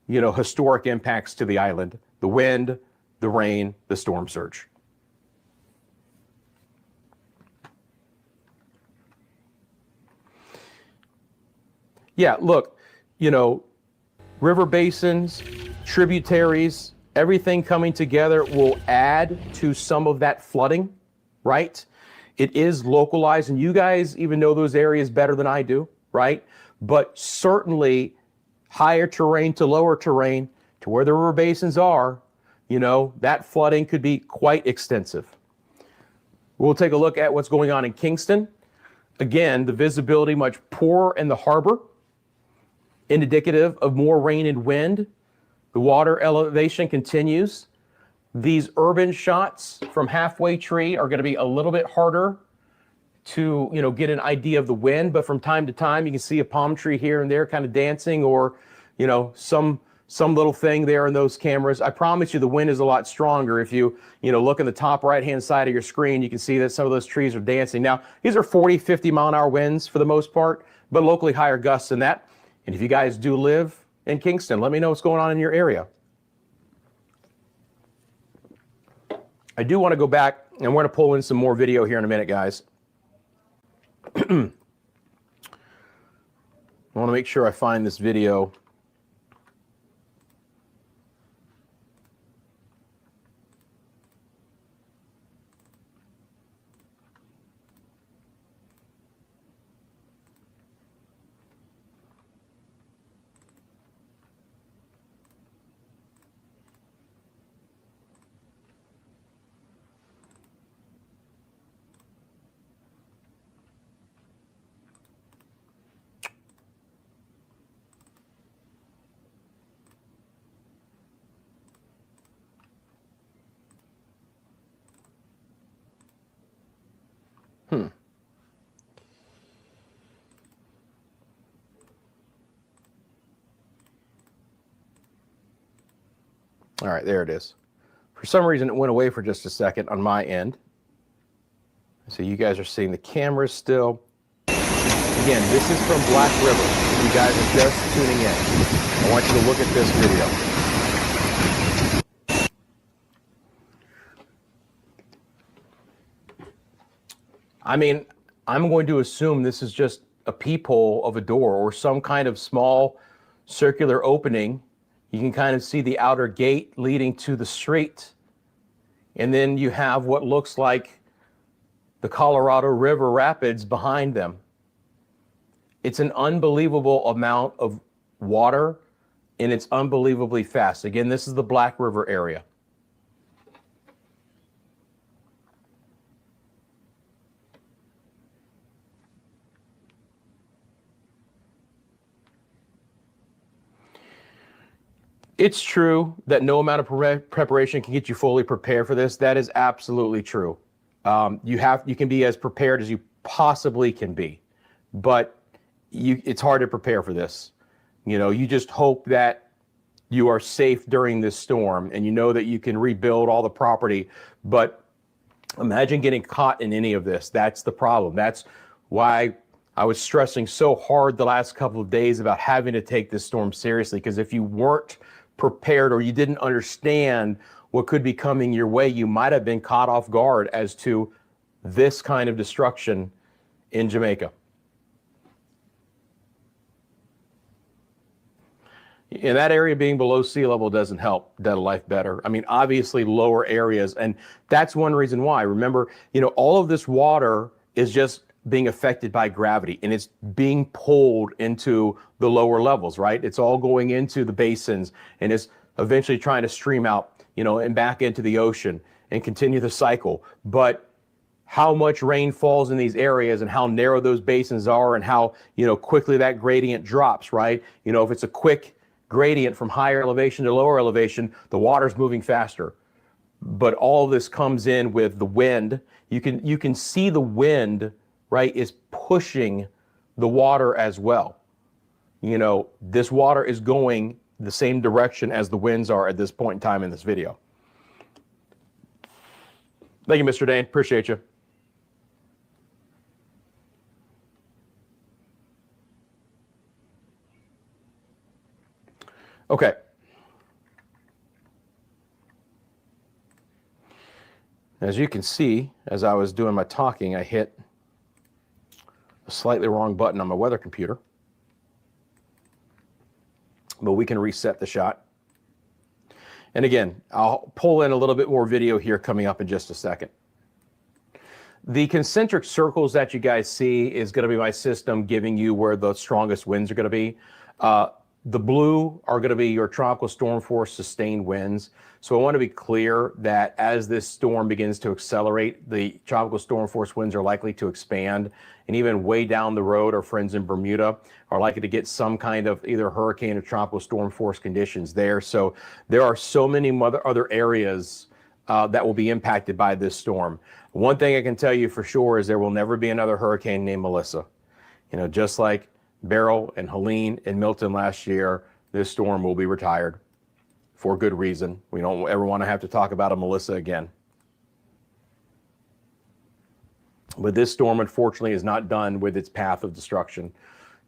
you know, historic impacts to the island: the wind, the rain, the storm surge. Yeah, look, you know, river basins, tributaries, everything coming together will add to some of that flooding, right? It is localized, and you guys even know those areas better than I do, right? But certainly higher terrain to lower terrain to where the river basins are, you know, that flooding could be quite extensive. We'll take a look at what's going on in Kingston. Again, the visibility much poorer in the harbor, indicative of more rain and wind. The water elevation continues. These urban shots from Halfway Tree are going to be a little bit harder to, you know, get an idea of the wind, but from time to time you can see a palm tree here and there kind of dancing, or, you know, some little thing there in those cameras. I promise you the wind is a lot stronger. If you look in the top right-hand side of your screen, you can see that some of those trees are dancing. Now, these are 40, 50 mile an hour winds for the most part, but locally higher gusts than that. And if you guys do live in Kingston, let me know what's going on in your area. I do want to go back, and we're going to pull in some more video here in a minute, guys. I want to make sure I find this video. All right, there it is. For some reason, it went away for just a second on my end. So you guys are seeing the cameras still. Again, this is from Black River. You guys are just tuning in. I want you to look at this video. I mean, I'm going to assume this is just a peephole of a door or some kind of small circular opening. You can kind of see the outer gate leading to the street. And then you have what looks like the Colorado River rapids behind them. It's an unbelievable amount of water, and it's unbelievably fast. Again, this is the Black River area. It's true that no amount of preparation can get you fully prepared for this. That is absolutely true. You can be as prepared as you possibly can be, but it's hard to prepare for this. You know, you just hope that you are safe during this storm, and you know that you can rebuild all the property. But imagine getting caught in any of this. That's the problem. That's why I was stressing so hard the last couple of days about having to take this storm seriously, because if you weren't prepared or you didn't understand what could be coming your way, you might have been caught off guard as to this kind of destruction in Jamaica. And that area being below sea level doesn't help Dead of Life better. I mean, obviously lower areas, and that's one reason why. Remember, you know, all of this water is just being affected by gravity, and it's being pulled into the lower levels, right? It's all going into the basins, and it's eventually trying to stream out, you know, and back into the ocean and continue the cycle. But how much rain falls in these areas and how narrow those basins are and how, you know, quickly that gradient drops, right? You know, if it's a quick gradient from higher elevation to lower elevation, the water's moving faster. But all of this comes in with the wind. You can see the wind, right, is pushing the water as well. You know, this water is going the same direction as the winds are at this point in time in this video. Thank you, Mr. Dane. Appreciate you. Okay. As you can see, as I was doing my talking, I hit a slightly wrong button on my weather computer. But we can reset the shot. And again, I'll pull in a little bit more video here coming up in just a second. The concentric circles that you guys see is going to be my system giving you where the strongest winds are going to be. The blue are going to be your tropical storm force sustained winds. So I want to be clear that as this storm begins to accelerate, the tropical storm force winds are likely to expand. And even way down the road, our friends in Bermuda are likely to get some kind of either hurricane or tropical storm force conditions there. So there are so many other areas that will be impacted by this storm. One thing I can tell you for sure is there will never be another hurricane named Melissa. You know, just like Beryl and Helene and Milton last year, this storm will be retired for good reason. We don't ever want to have to talk about a Melissa again. But this storm, unfortunately, is not done with its path of destruction.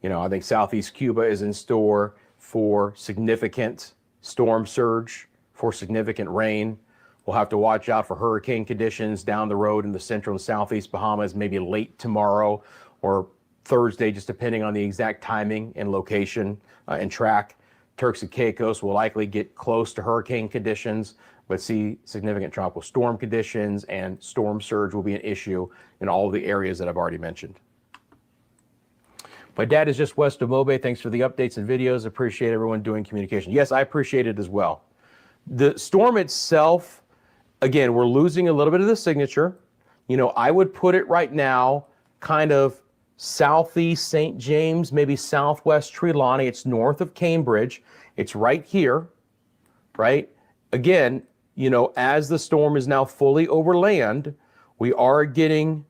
You know, I think Southeast Cuba is in store for significant storm surge, for significant rain. We'll have to watch out for hurricane conditions down the road in the central and southeast Bahamas, maybe late tomorrow or Thursday, just depending on the exact timing and location and track. Turks and Caicos will likely get close to hurricane conditions, but see significant tropical storm conditions, and storm surge will be an issue in all of the areas that I've already mentioned. My dad is just west of Mobe. Thanks for the updates and videos. Appreciate everyone doing communication. Yes, I appreciate it as well. The storm itself, again, we're losing a little bit of the signature. You know, I would put it right now kind of southeast St. James, maybe southwest Trelawney. It's north of Cambridge. It's right here, right? Again, you know, as the storm is now fully over land, we are getting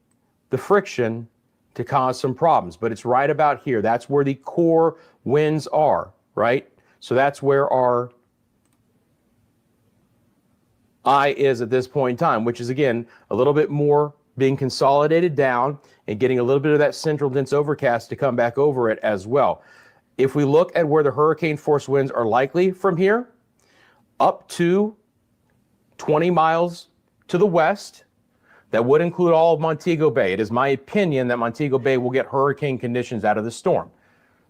the friction to cause some problems, but it's right about here. That's where the core winds are, right? So that's where our eye is at this point in time, which is, again, a little bit more being consolidated down and getting a little bit of that central dense overcast to come back over it as well. If we look at where the hurricane force winds are likely from here, up to 20 miles to the west, that would include all of Montego Bay. It is my opinion that Montego Bay will get hurricane conditions out of the storm.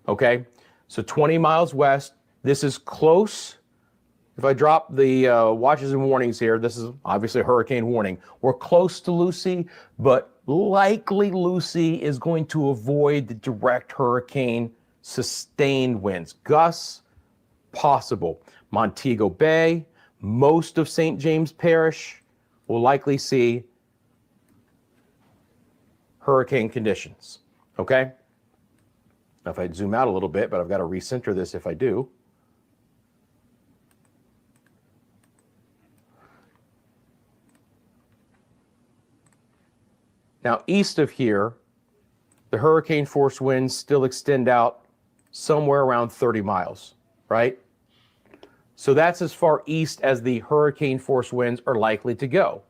Okay, so 20 miles west, this is close. If I drop the watches and warnings here, this is obviously a hurricane warning. We're close to Lucy, but likely Lucy is going to avoid the direct hurricane sustained winds. Gusts, possible. Montego Bay, most of St. James Parish will likely see hurricane conditions, okay? Now if I zoom out a little bit, but I've got to recenter this if I do. Now, east of here, the hurricane force winds still extend out somewhere around 30 miles, right? So that's as far east as the hurricane force winds are likely to go.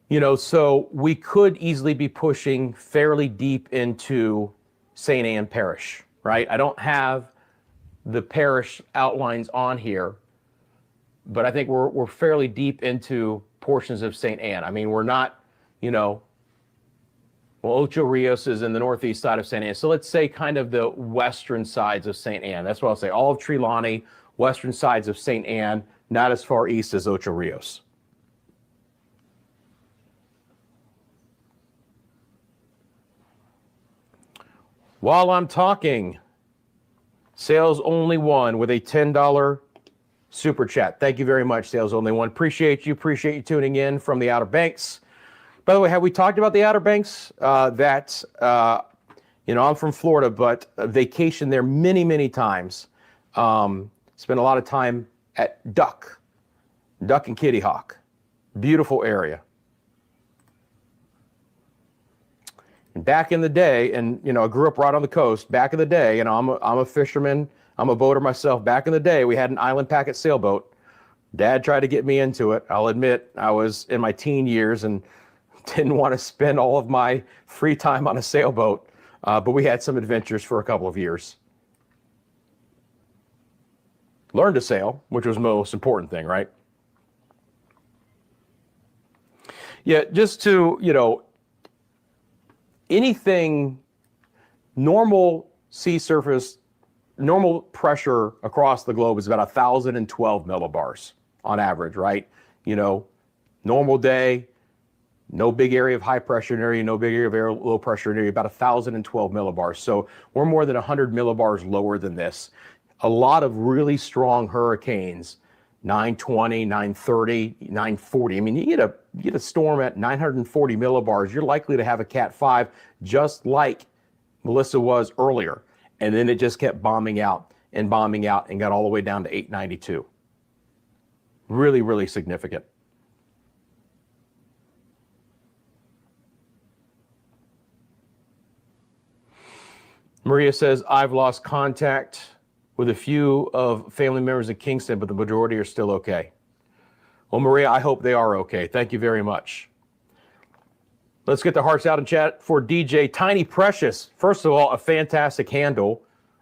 You know, so we could easily be pushing fairly deep into St. Anne Parish, right? I don't have the parish outlines on here, but I think we're fairly deep into portions of St. Anne. I mean, we're not, you know, well, Ocho Rios is in the northeast side of St. Anne. So let's say kind of the western sides of St. Anne. That's what I'll say. All of Trelawney, western sides of St. Anne, not as far east as Ocho Rios. While I'm talking, Sales Only One with a $10 super chat. Thank you very much, Sales Only One. Appreciate you tuning in from the Outer Banks. By the way, have we talked about the Outer Banks? I'm from Florida, but vacationed there many, many times. Spent a lot of time at Duck and Kitty Hawk. Beautiful area. And back in the day, and I grew up right on the coast. Back in the day, I'm a fisherman. I'm a boater myself. Back in the day, we had an island packet sailboat. Dad tried to get me into it. I'll admit, I was in my teen years and didn't want to spend all of my free time on a sailboat. But we had some adventures for a couple of years. Learned to sail, which was the most important thing, right? Yeah, just to, anything normal sea surface, normal pressure across the globe is about 1,012 millibars on average, right? Normal day, no big area of high pressure area, no big area of low pressure area, about 1,012 millibars. So we're more than 100 millibars lower than this. A lot of really strong hurricanes, 920, 930, 940. I mean, you get a storm at 940 millibars, you're likely to have a Cat 5, just like Melissa was earlier. And then it just kept bombing out and got all the way down to 892. Really, really significant. Maria says, I've lost contact with a few of family members in Kingston, but the majority are still okay. Well, Maria, I hope they are okay. Thank you very much. Let's get the hearts out in chat for DJ Tiny Precious. First of all, a fantastic handle.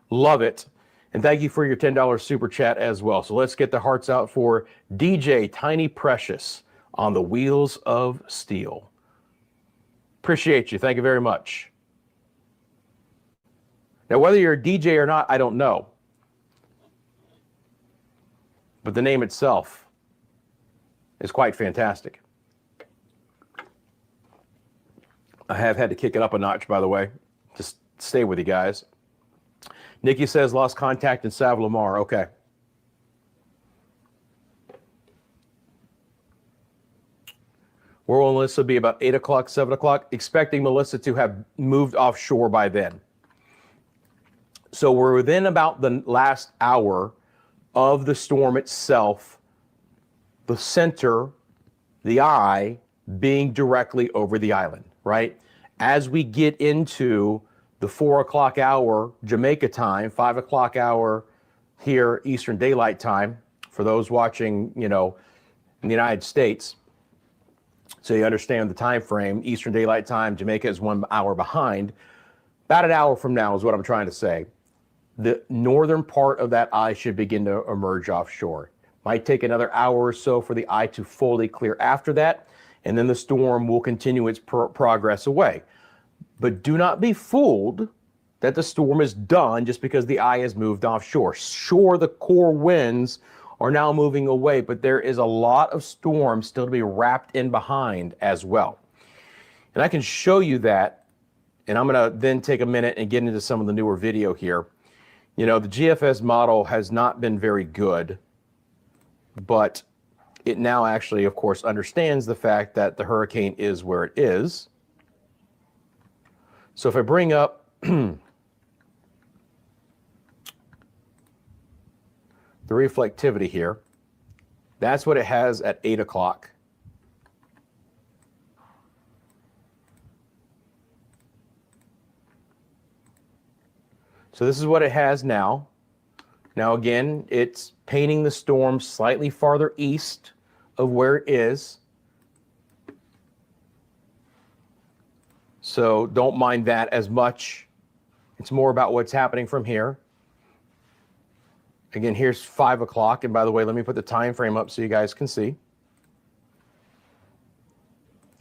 Love it. And thank you for your $10 super chat as well. So let's get the hearts out for DJ Tiny Precious on the Wheels of Steel. Appreciate you. Thank you very much. Now, whether you're a DJ or not, I don't know. But the name itself is quite fantastic. I have had to kick it up a notch, by the way. Just stay with you guys. Nikki says, lost contact in Savlamar. Okay. Where will Melissa be? About 8 o'clock, 7 o'clock? Expecting Melissa to have moved offshore by then. So we're within about the last hour of the storm itself, the center, the eye, being directly over the island, right? As we get into the 4 o'clock hour Jamaica time, 5 o'clock hour here Eastern Daylight Time, for those watching, in the United States, so you understand the time frame. Eastern Daylight Time, Jamaica is 1 hour behind. About an hour from now is what I'm trying to say. The northern part of that eye should begin to emerge offshore. Might take another hour or so for the eye to fully clear after that, and then the storm will continue its progress away. But do not be fooled that the storm is done just because the eye has moved offshore. Sure, the core winds are now moving away, but there is a lot of storm still to be wrapped in behind as well. And I can show you that, and I'm going to then take a minute and get into some of the newer video here. The GFS model has not been very good, but it now actually, of course, understands the fact that the hurricane is where it is. So if I bring up the reflectivity here, that's what it has at 8 o'clock. So this is what it has now. Now again, it's painting the storm slightly farther east of where it is. So don't mind that as much. It's more about what's happening from here. Again, here's 5 o'clock. And by the way, let me put the time frame up so you guys can see.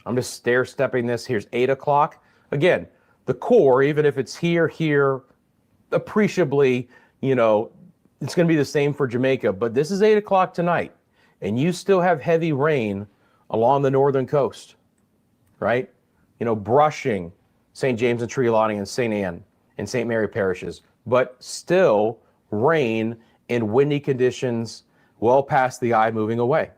I'm just stair-stepping this. Here's 8 o'clock. Again, the core, even if it's here, appreciably, it's going to be the same for Jamaica. But this is 8 o'clock tonight. And you still have heavy rain along the northern coast, right? Brushing St. James and Trelawney and St. Anne and St. Mary parishes, but still rain and windy conditions well past the eye moving away.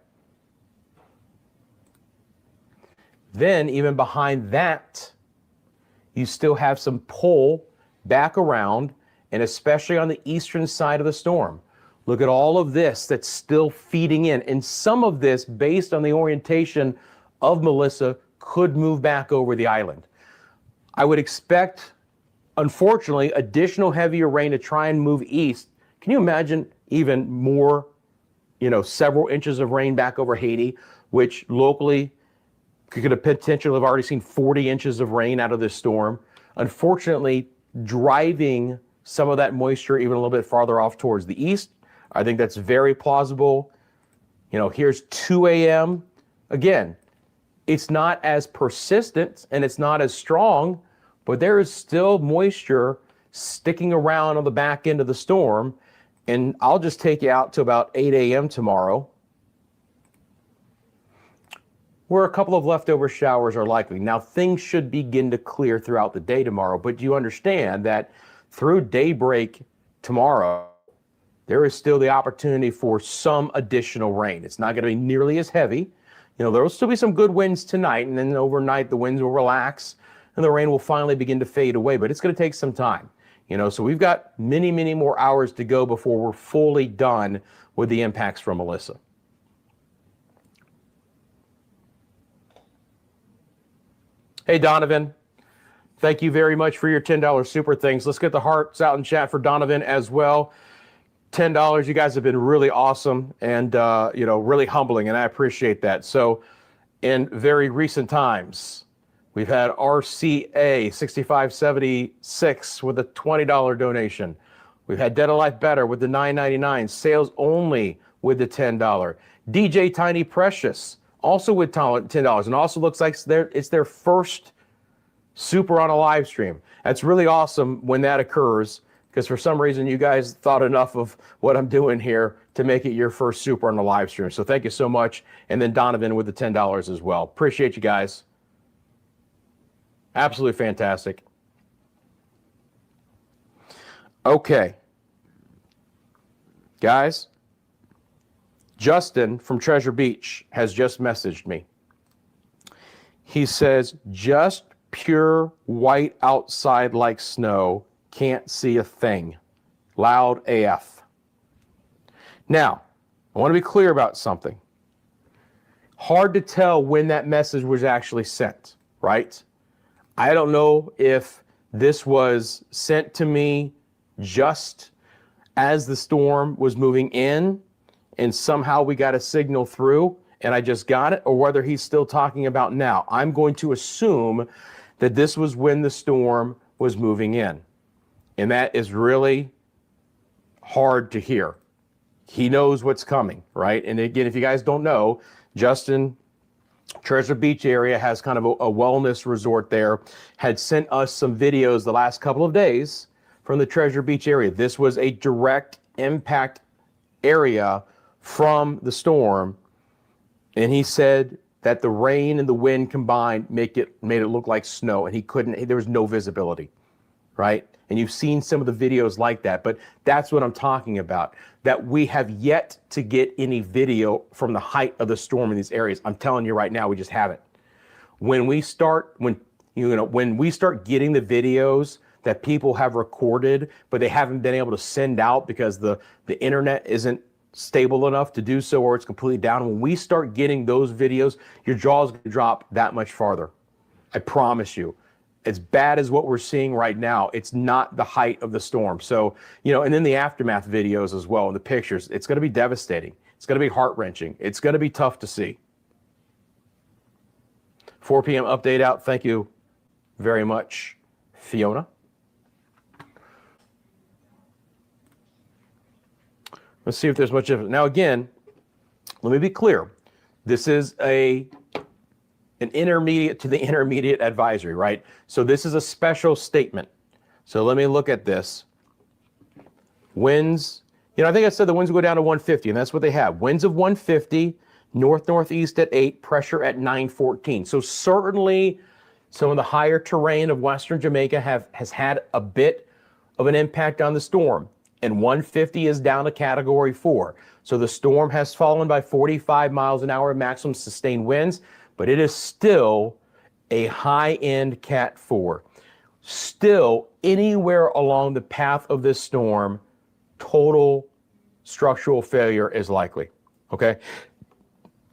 Then even behind that, you still have some pull back around, and especially on the eastern side of the storm. Look at all of this that's still feeding in. And some of this, based on the orientation of Melissa, could move back over the island. I would expect, unfortunately, additional heavier rain to try and move east. Can you imagine even more, several inches of rain back over Haiti, which locally could have potentially have already seen 40 inches of rain out of this storm. Unfortunately, driving some of that moisture even a little bit farther off towards the east. I think that's very plausible. Here's 2 a.m. Again, it's not as persistent and it's not as strong, but there is still moisture sticking around on the back end of the storm. And I'll just take you out to about 8 a.m. tomorrow, where a couple of leftover showers are likely. Now, things should begin to clear throughout the day tomorrow, but you understand that through daybreak tomorrow, there is still the opportunity for some additional rain. It's not going to be nearly as heavy. There will still be some good winds tonight, and then overnight the winds will relax and the rain will finally begin to fade away, but it's going to take some time. So we've got many, many more hours to go before we're fully done with the impacts from Melissa. Hey, Donovan, thank you very much for your $10 super things. Let's get the hearts out in chat for Donovan as well. $10, you guys have been really awesome and, really humbling, and I appreciate that. So in very recent times, we've had RCA 6576 with a $20 donation. We've had Dead of Life Better with the $9.99, Sales Only with the $10. DJ Tiny Precious also with $10, and also looks like it's their first super on a live stream. That's really awesome when that occurs, because for some reason you guys thought enough of what I'm doing here to make it your first super on the live stream. So thank you so much. And then Donovan with the $10 as well. Appreciate you guys. Absolutely fantastic. Okay. Guys, Justin from Treasure Beach has just messaged me. He says, just pure white outside like snow. Can't see a thing. Loud AF. Now, I want to be clear about something. Hard to tell when that message was actually sent, right? I don't know if this was sent to me just as the storm was moving in and somehow we got a signal through and I just got it, or whether he's still talking about now. I'm going to assume that this was when the storm was moving in. And that is really hard to hear. He knows what's coming, right? And again, if you guys don't know, Justin, Treasure Beach area has kind of a wellness resort there, had sent us some videos the last couple of days from the Treasure Beach area. This was a direct impact area from the storm. And he said that the rain and the wind combined made it look like snow, and there was no visibility, right? And you've seen some of the videos like that, but that's what I'm talking about, that we have yet to get any video from the height of the storm in these areas. I'm telling you right now, we just haven't. When we start getting the videos that people have recorded, but they haven't been able to send out because the internet isn't stable enough to do so, or it's completely down. When we start getting those videos, your jaw's going to drop that much farther. I promise you. As bad as what we're seeing right now, it's not the height of the storm. So, and then the aftermath videos as well, and the pictures, it's going to be devastating. It's going to be heart-wrenching. It's going to be tough to see. 4 p.m. update out. Thank you very much, Fiona. Let's see if there's much of it. Now, again, let me be clear. This is an intermediate to the intermediate advisory, right? So this is a special statement. So let me look at this. Winds, I think I said the winds will go down to 150, and that's what they have. Winds of 150, north-northeast at 8, pressure at 914. So certainly some of the higher terrain of western Jamaica has had a bit of an impact on the storm, and 150 is down to category 4. So the storm has fallen by 45 miles an hour maximum sustained winds, but it is still a high-end Cat 4. Still, anywhere along the path of this storm, total structural failure is likely, okay?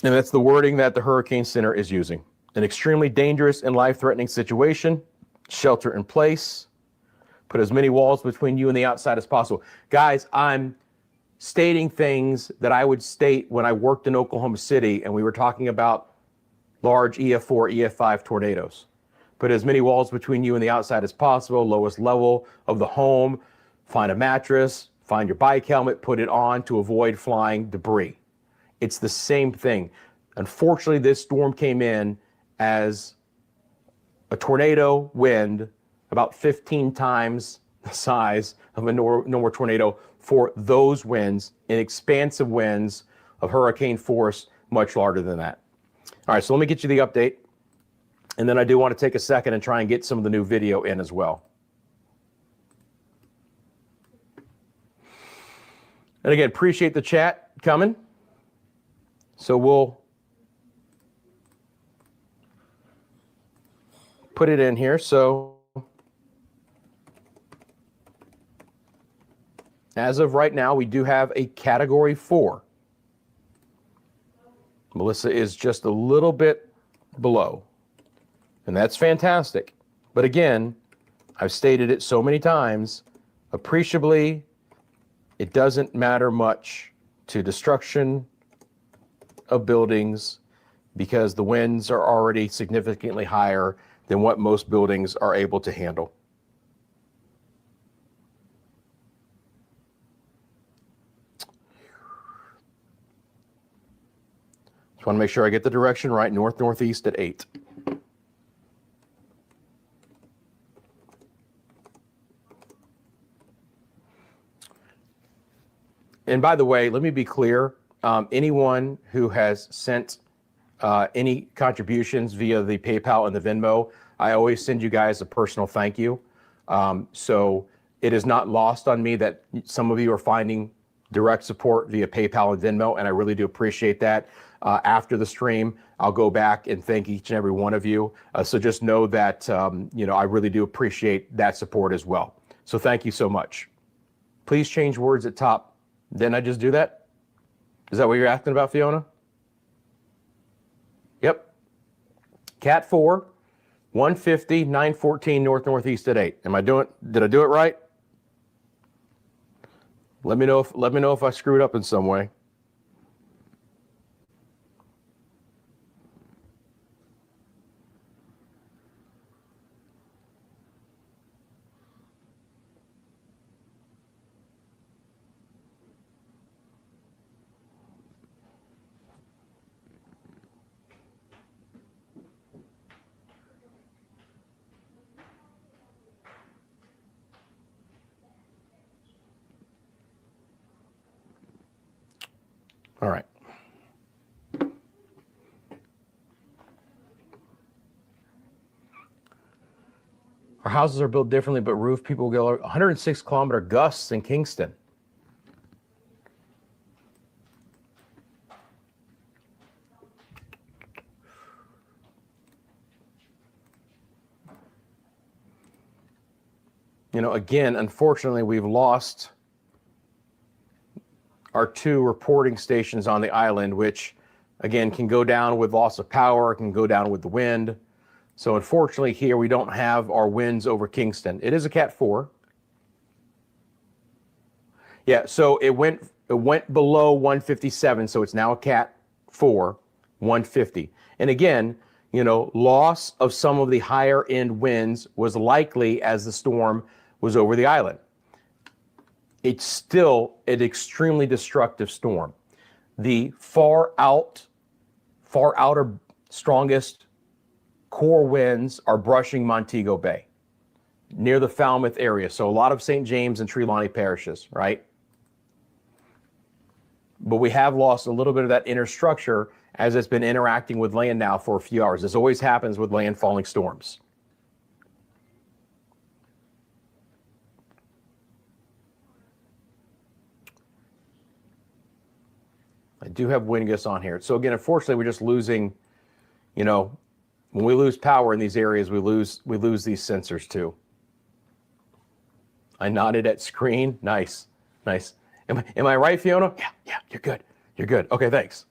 And that's the wording that the Hurricane Center is using. An extremely dangerous and life-threatening situation, shelter in place, put as many walls between you and the outside as possible. Guys, I'm stating things that I would state when I worked in Oklahoma City and we were talking about large EF4, EF5 tornadoes. Put as many walls between you and the outside as possible, lowest level of the home, find a mattress, find your bike helmet, put it on to avoid flying debris. It's the same thing. Unfortunately, this storm came in as a tornado wind about 15 times the size of a normal tornado for those winds, and expansive winds of hurricane force much larger than that. All right, so let me get you the update. And then I do want to take a second and try and get some of the new video in as well. And again, appreciate the chat coming. So we'll put it in here. So as of right now, we do have a category 4. Melissa is just a little bit below. And that's fantastic. But again, I've stated it so many times, appreciably, it doesn't matter much to destruction of buildings because the winds are already significantly higher than what most buildings are able to handle. Just want to make sure I get the direction right, north-northeast at 8. And by the way, let me be clear, anyone who has sent any contributions via the PayPal and the Venmo, I always send you guys a personal thank you. So it is not lost on me that some of you are finding direct support via PayPal and Venmo, and I really do appreciate that. After the stream, I'll go back and thank each and every one of you. So just know that, I really do appreciate that support as well. So thank you so much. Please change words at top. Didn't I just do that? Is that what you're asking about, Fiona? Yep. Cat 4, 150, 914 north-northeast at 8. Did I do it right? Let me know if I screwed up in some way. All right. Our houses are built differently, but roof people go 106-kilometer gusts in Kingston. Again, unfortunately, we've lost our 2 reporting stations on the island, which again can go down with loss of power, can go down with the wind. So unfortunately here we don't have our winds over Kingston. It is a Cat 4. Yeah, so it went below 157, so it's now a Cat 4, 150. And again, loss of some of the higher end winds was likely as the storm was over the island. It's still an extremely destructive storm. The far outer strongest core winds are brushing Montego Bay near the Falmouth area. So a lot of St. James and Trelawney parishes, right? But we have lost a little bit of that inner structure as it's been interacting with land now for a few hours. This always happens with landfalling storms. do have wind gusts on here. So again, unfortunately, we're just losing, you know, when we lose power in these areas, we lose these sensors too. I nodded at screen. Nice, nice. Am I right, Fiona? Yeah, you're good. You're good. Okay, thanks.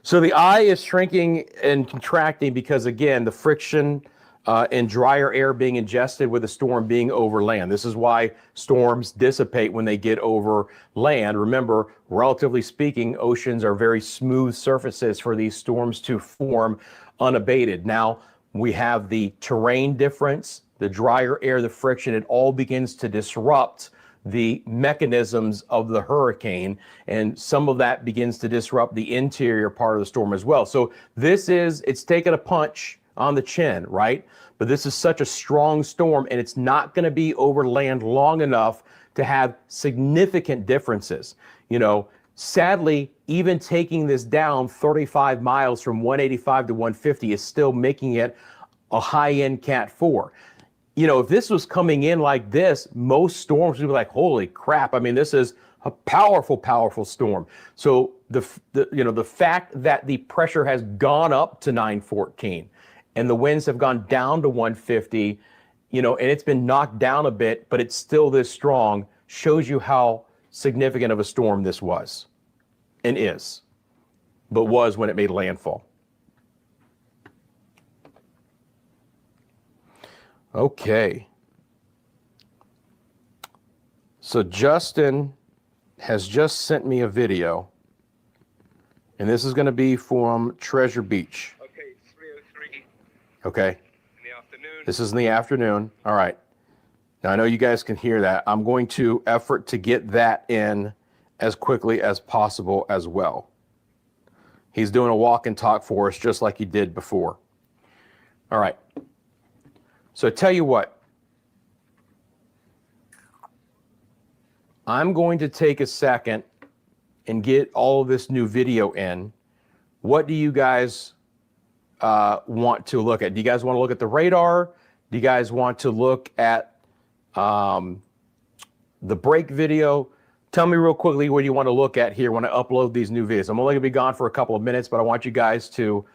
So the eye is shrinking and contracting because, again, the friction and drier air being ingested with the storm being over land. This is why storms dissipate when they get over land. Remember, relatively speaking, oceans are very smooth surfaces for these storms to form unabated. Now, we have the terrain difference, the drier air, the friction, it all begins to disrupt the mechanisms of the hurricane, and some of that begins to disrupt the interior part of the storm as well. So it's taken a punch on the chin, right? But this is such a strong storm, and it's not going to be over land long enough to have significant differences. You know, sadly, even taking this down 35 miles from 185 to 150 is still making it a high-end Cat 4. You know, if this was coming in like this, most storms would be like, holy crap. I mean, this is a powerful, powerful storm. So the fact that the pressure has gone up to 914 and the winds have gone down to 150, you know, and it's been knocked down a bit, but it's still this strong, shows you how significant of a storm this was and is, but was when it made landfall. Okay. So Justin has just sent me a video, and this is going to be from Treasure Beach. Okay, 3:03 Okay. in the afternoon. This is in the afternoon. All right. Now, I know you guys can hear that. I'm going to effort to get that in as quickly as possible as well. He's doing a walk and talk for us just like he did before. All right. So I tell you what, I'm going to take a second and get all of this new video in. What do you guys want to look at? Do you guys want to look at the radar? Do you guys want to look at the break video? Tell me real quickly what you want to look at here when I upload these new videos. I'm only going to be gone for a couple of minutes, but I want you guys to,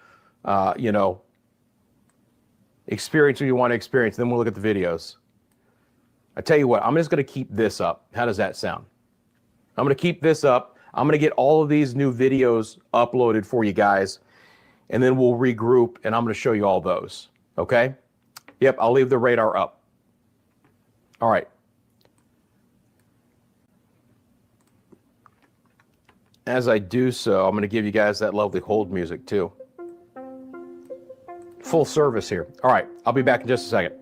experience what you want to experience. Then we'll look at the videos. I tell you what, I'm just going to keep this up. How does that sound? I'm going to keep this up. I'm going to get all of these new videos uploaded for you guys, and then we'll regroup, and I'm going to show you all those. Okay? Yep, I'll leave the radar up. All right. As I do so, I'm going to give you guys that lovely hold music too. Full service here. All right, I'll be back in just a second.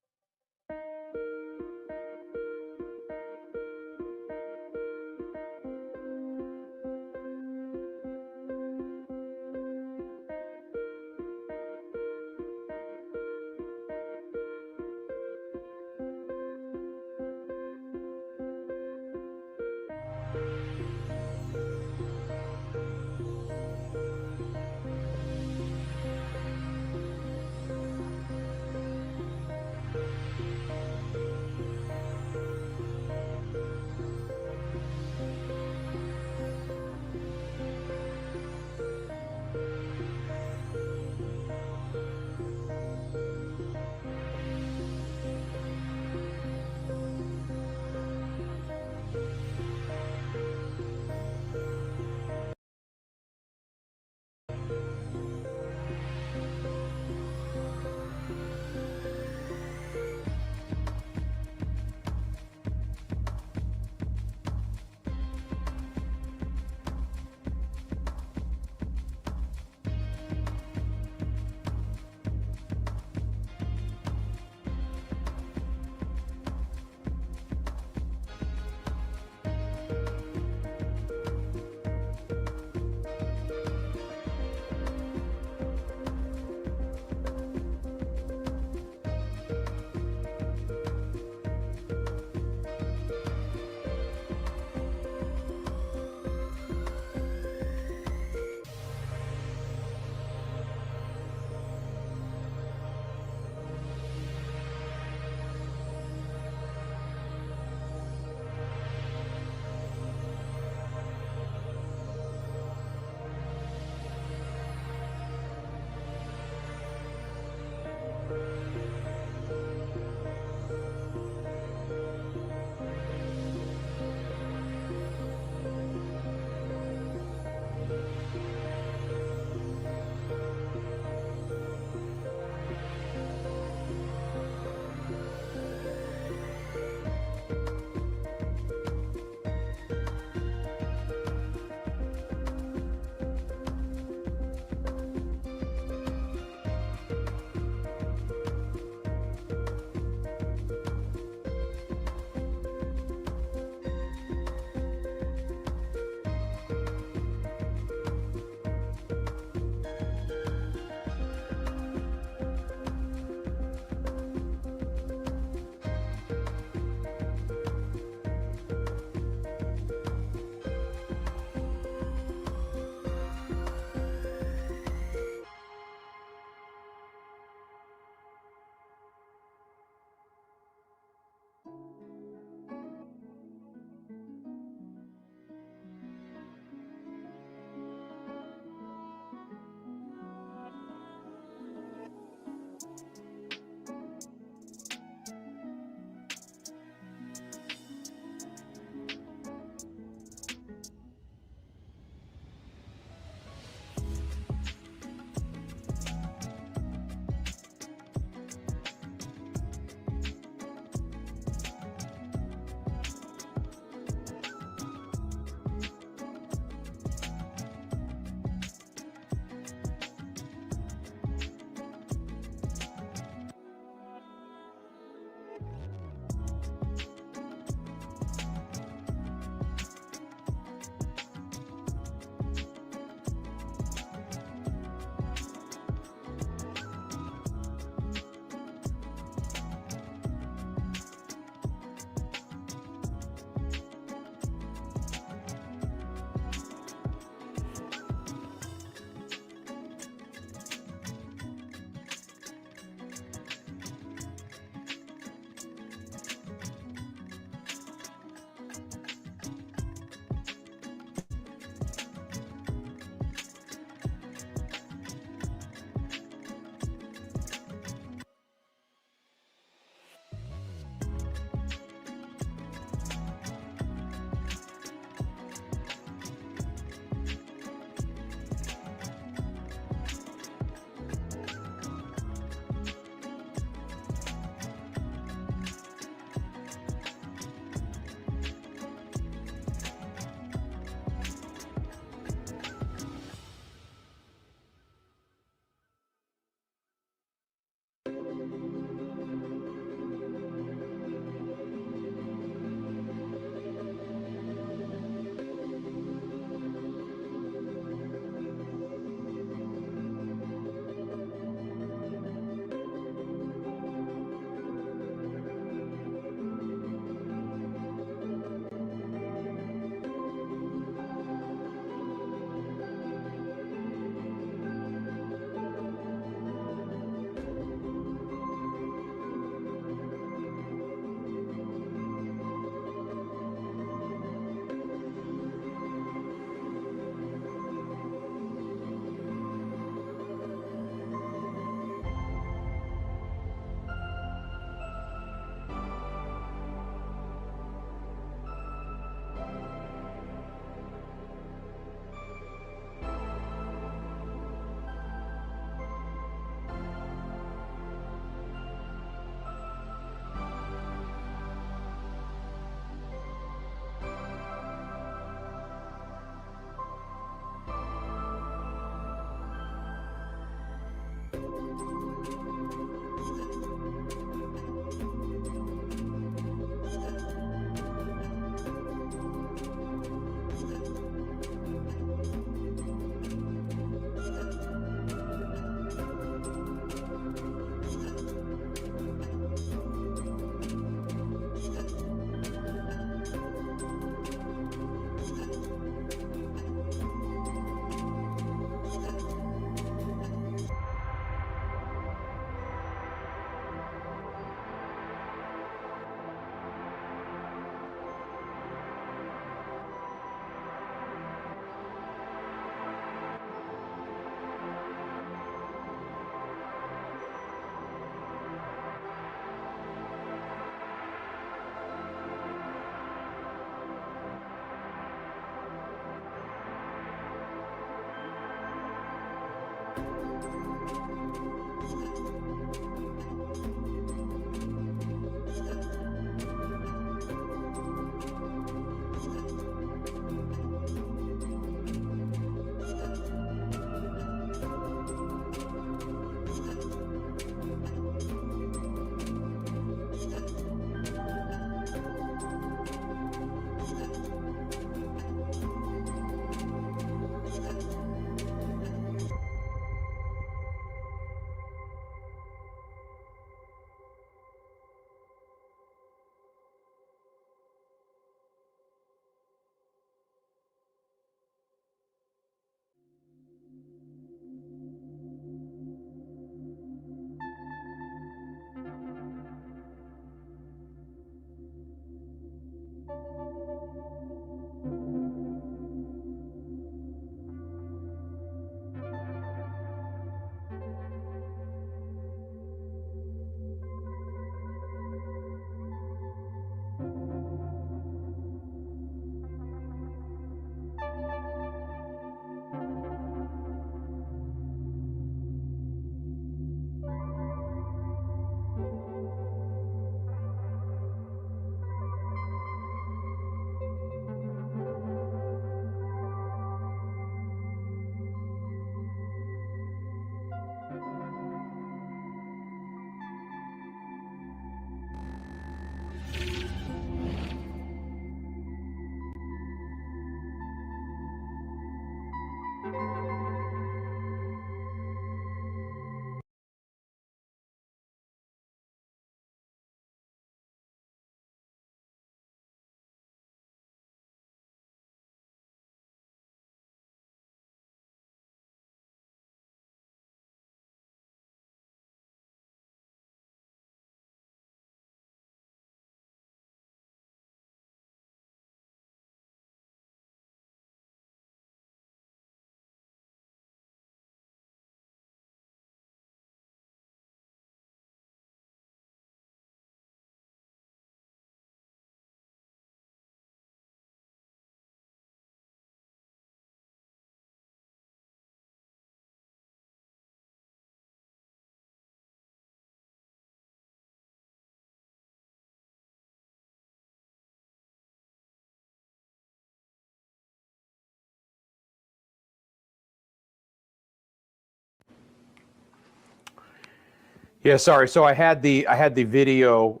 Yeah, sorry. So I had the video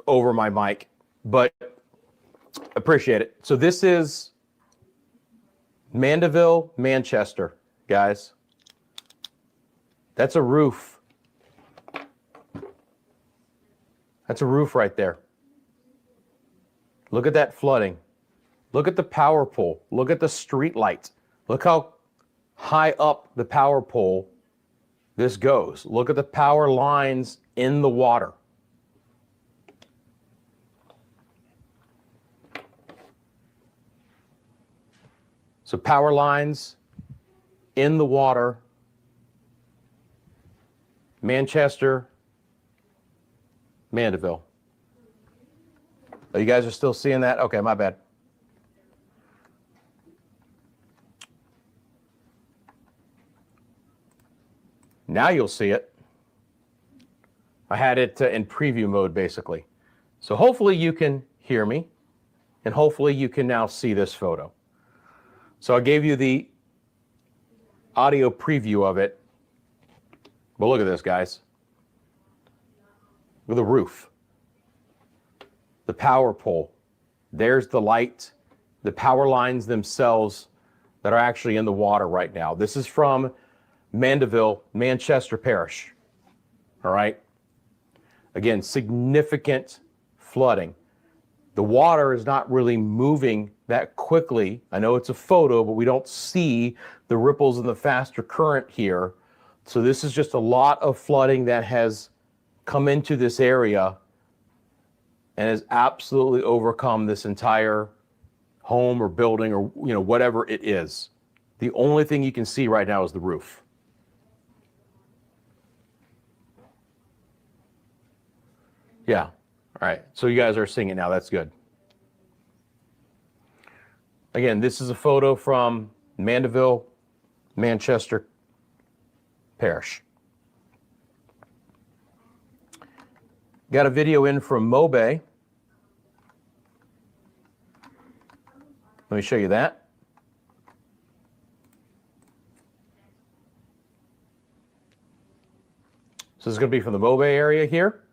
over my mic, but appreciate it. So this is Mandeville, Manchester, guys. That's a roof. That's a roof right there. Look at that flooding. Look at the power pole. Look at the street light. Look how high up the power pole this goes. Look at the power lines in the water. So power lines in the water. Manchester, Mandeville. Oh, you guys are still seeing that? Okay, my bad. Now you'll see it. I had it in preview mode, basically. So hopefully you can hear me, and hopefully you can now see this photo. So I gave you the audio preview of it. But look at this, guys. Look at the roof. The power pole. There's the light. The power lines themselves that are actually in the water right now. This is from Mandeville, Manchester Parish. All right. Again, significant flooding. The water is not really moving that quickly. I know it's a photo, but we don't see the ripples in the faster current here. So this is just a lot of flooding that has come into this area and has absolutely overcome this entire home or building or whatever it is. The only thing you can see right now is the roof. Yeah. All right. So you guys are seeing it now. That's good. Again, this is a photo from Mandeville, Manchester Parish. Got a video in from Mobay. Let me show you that. So this is going to be from the Mobay area here.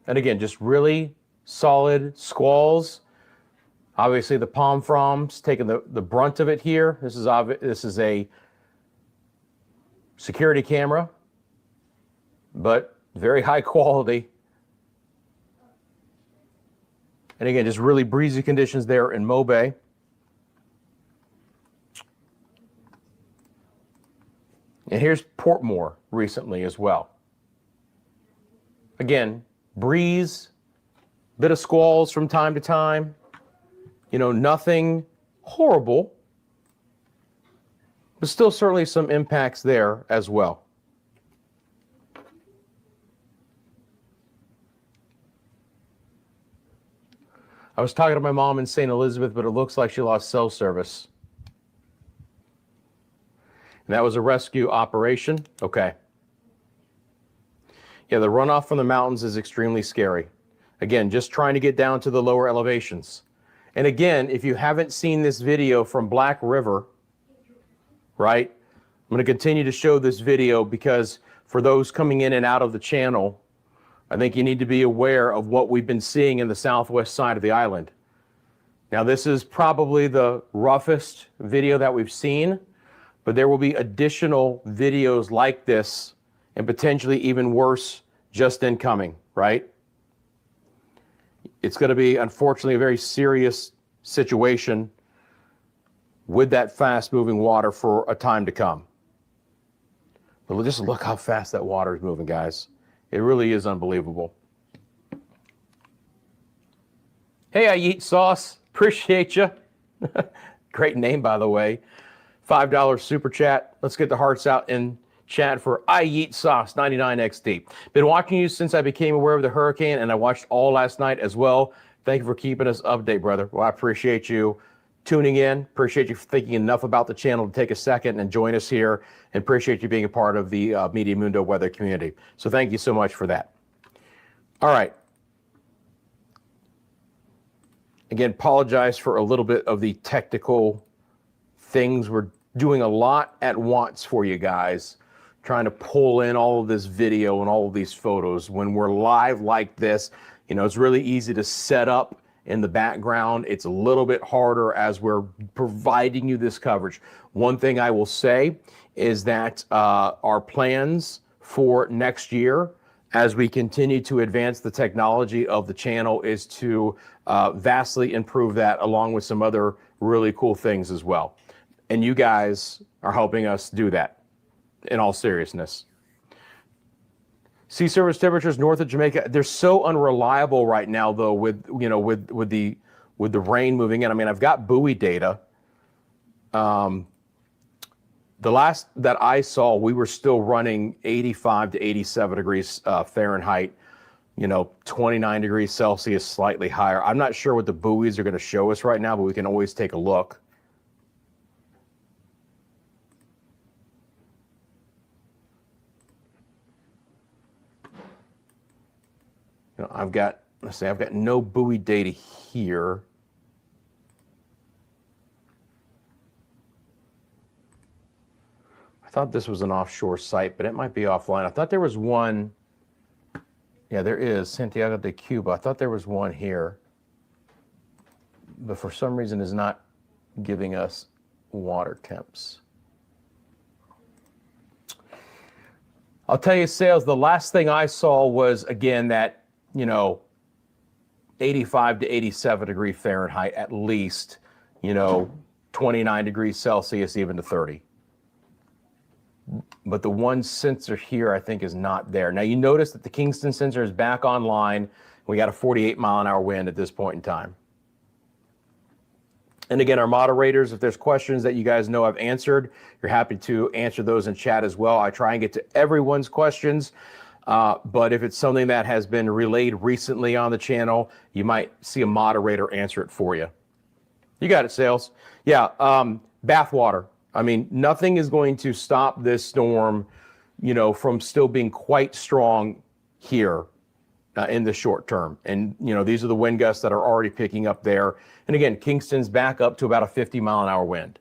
And again, just really solid squalls. Obviously, the palm froms taking the brunt of it here. This is a security camera, but very high quality. And again, just really breezy conditions there in Mobay. And here's Portmore recently as well. Again, breeze, bit of squalls from time to time. You know, nothing horrible, but still certainly some impacts there as well. I was talking to my mom in St. Elizabeth, but it looks like she lost cell service. And that was a rescue operation. Okay. Yeah, the runoff from the mountains is extremely scary. Again, just trying to get down to the lower elevations. And again, if you haven't seen this video from Black River, right? I'm going to continue to show this video because for those coming in and out of the channel, I think you need to be aware of what we've been seeing in the southwest side of the island. Now, this is probably the roughest video that we've seen, but there will be additional videos like this and potentially even worse just incoming, right? It's going to be, unfortunately, a very serious situation with that fast-moving water for a time to come. But just look how fast that water is moving, guys. It really is unbelievable. Hey, I eat sauce. Appreciate you. Great name, by the way. $5 super chat. Let's get the hearts out in chat for I Eat Sauce 99XD. Been watching you since I became aware of the hurricane, and I watched all last night as well. Thank you for keeping us updated, brother. Well, I appreciate you tuning in. Appreciate you thinking enough about the channel to take a second and join us here, and appreciate you being a part of the Media Mundo weather community. So thank you so much for that. All right. Again, apologize for a little bit of the technical things. We're doing a lot at once for you guys, trying to pull in all of this video and all of these photos. When we're live like this, you know, it's really easy to set up in the background. It's a little bit harder as we're providing you this coverage. One thing I will say is that our plans for next year, as we continue to advance the technology of the channel, is to vastly improve that, along with some other really cool things as well. And you guys are helping us do that, in all seriousness. Sea surface temperatures north of Jamaica, they're so unreliable right now, though, with the rain moving in. I mean, I've got buoy data. The last that I saw, we were still running 85 to 87 degrees Fahrenheit, 29 degrees Celsius, slightly higher. I'm not sure what the buoys are going to show us right now, but we can always take a look. I've got no buoy data here. I thought this was an offshore site, but it might be offline. I thought there was one. Yeah, there is, Santiago de Cuba. I thought there was one here, but for some reason is not giving us water temps. I'll tell you, Sales, the last thing I saw was, again, that 85 to 87 degree Fahrenheit at least, 29 degrees Celsius, even to 30. But the one sensor here, I think, is not there. Now, you notice that the Kingston sensor is back online. We got a 48-mile-an-hour wind at this point in time. And again, our moderators, if there's questions that you guys know I've answered, you're happy to answer those in chat as well. I try and get to everyone's questions. But if it's something that has been relayed recently on the channel, you might see a moderator answer it for you. You got it, Sales. Yeah, bathwater. I mean, nothing is going to stop this storm you know, from still being quite strong here in the short term. And, you know, these are the wind gusts that are already picking up there. And again, Kingston's back up to about a 50-mile-an-hour wind.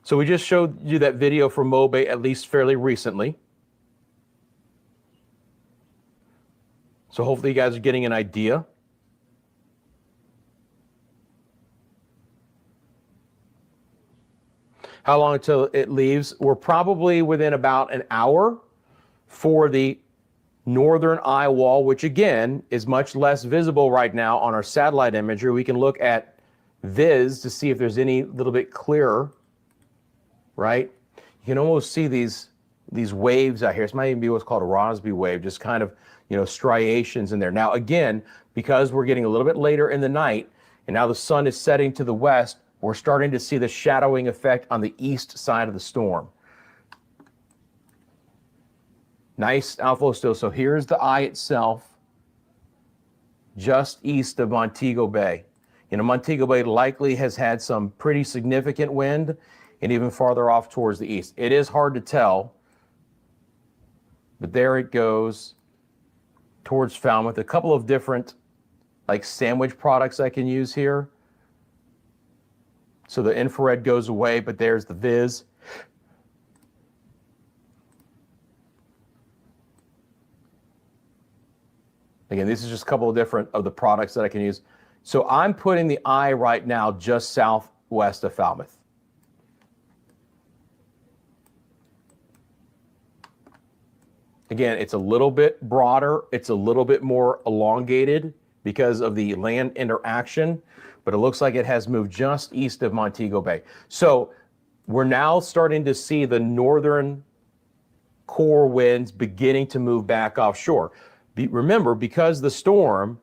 So we just showed you that video from Mobay, at least fairly recently. So hopefully you guys are getting an idea. How long until it leaves? We're probably within about an hour for the northern eye wall, which again is much less visible right now on our satellite imagery. We can look at Viz to see if there's any little bit clearer, right? You can almost see these waves out here. This might even be what's called a Rossby wave, just kind of, you know, striations in there. Now again, because we're getting a little bit later in the night and now the sun is setting to the west, we're starting to see the shadowing effect on the east side of the storm. Nice outflow still. So here's the eye itself, just east of Montego Bay. You know, Montego Bay likely has had some pretty significant wind, and even farther off towards the east. It is hard to tell, but there it goes towards Falmouth. A couple of different like sandwich products I can use here. So the infrared goes away, but there's the Viz. Again, this is just a couple of different of the products that I can use. So I'm putting the eye right now just southwest of Falmouth. Again, it's a little bit broader. It's a little bit more elongated because of the land interaction, but it looks like it has moved just east of Montego Bay. So we're now starting to see the northern core winds beginning to move back offshore. Remember, because the storm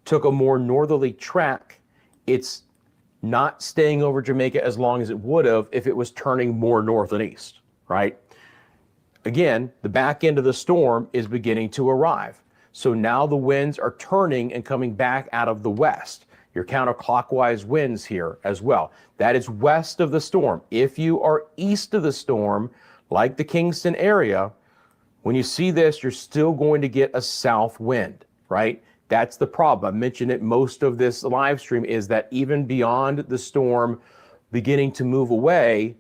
took a more northerly track, it's not staying over Jamaica as long as it would have if it was turning more north and east, right? Again, the back end of the storm is beginning to arrive. So now the winds are turning and coming back out of the west. Your counterclockwise winds here as well. That is west of the storm. If you are east of the storm, like the Kingston area, when you see this, you're still going to get a south wind, right? That's the problem. I mentioned it most of this live stream is that even beyond the storm beginning to move away,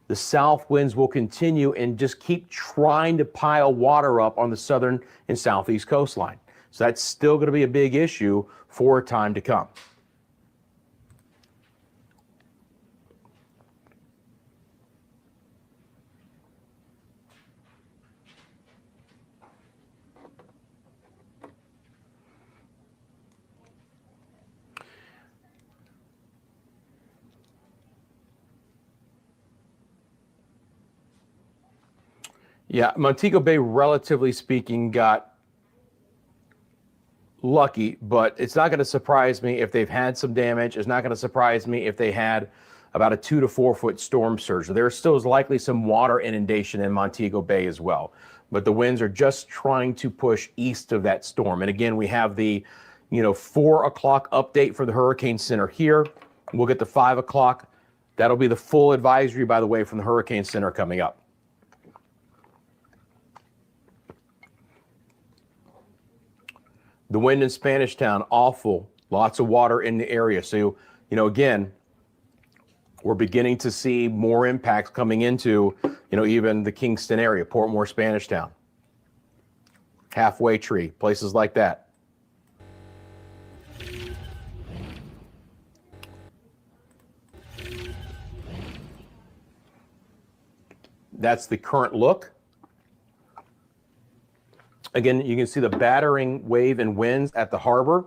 the south winds will continue and just keep trying to pile water up on the southern and southeast coastline. So that's still going to be a big issue for a time to come. Yeah, Montego Bay, relatively speaking, got lucky, but it's not going to surprise me if they've had some damage. It's not going to surprise me if they had about a 2 to 4 foot storm surge. There still is likely some water inundation in Montego Bay as well, but the winds are just trying to push east of that storm. And again, we have the, 4 o'clock update for the Hurricane Center here. We'll get the 5 o'clock. That'll be the full advisory, by the way, from the Hurricane Center coming up. The wind in Spanish Town, awful. Lots of water in the area. So, again, we're beginning to see more impacts coming into, even the Kingston area, Portmore, Spanish Town, Halfway Tree, places like that. That's the current look. Again, you can see the battering wave and winds at the harbor.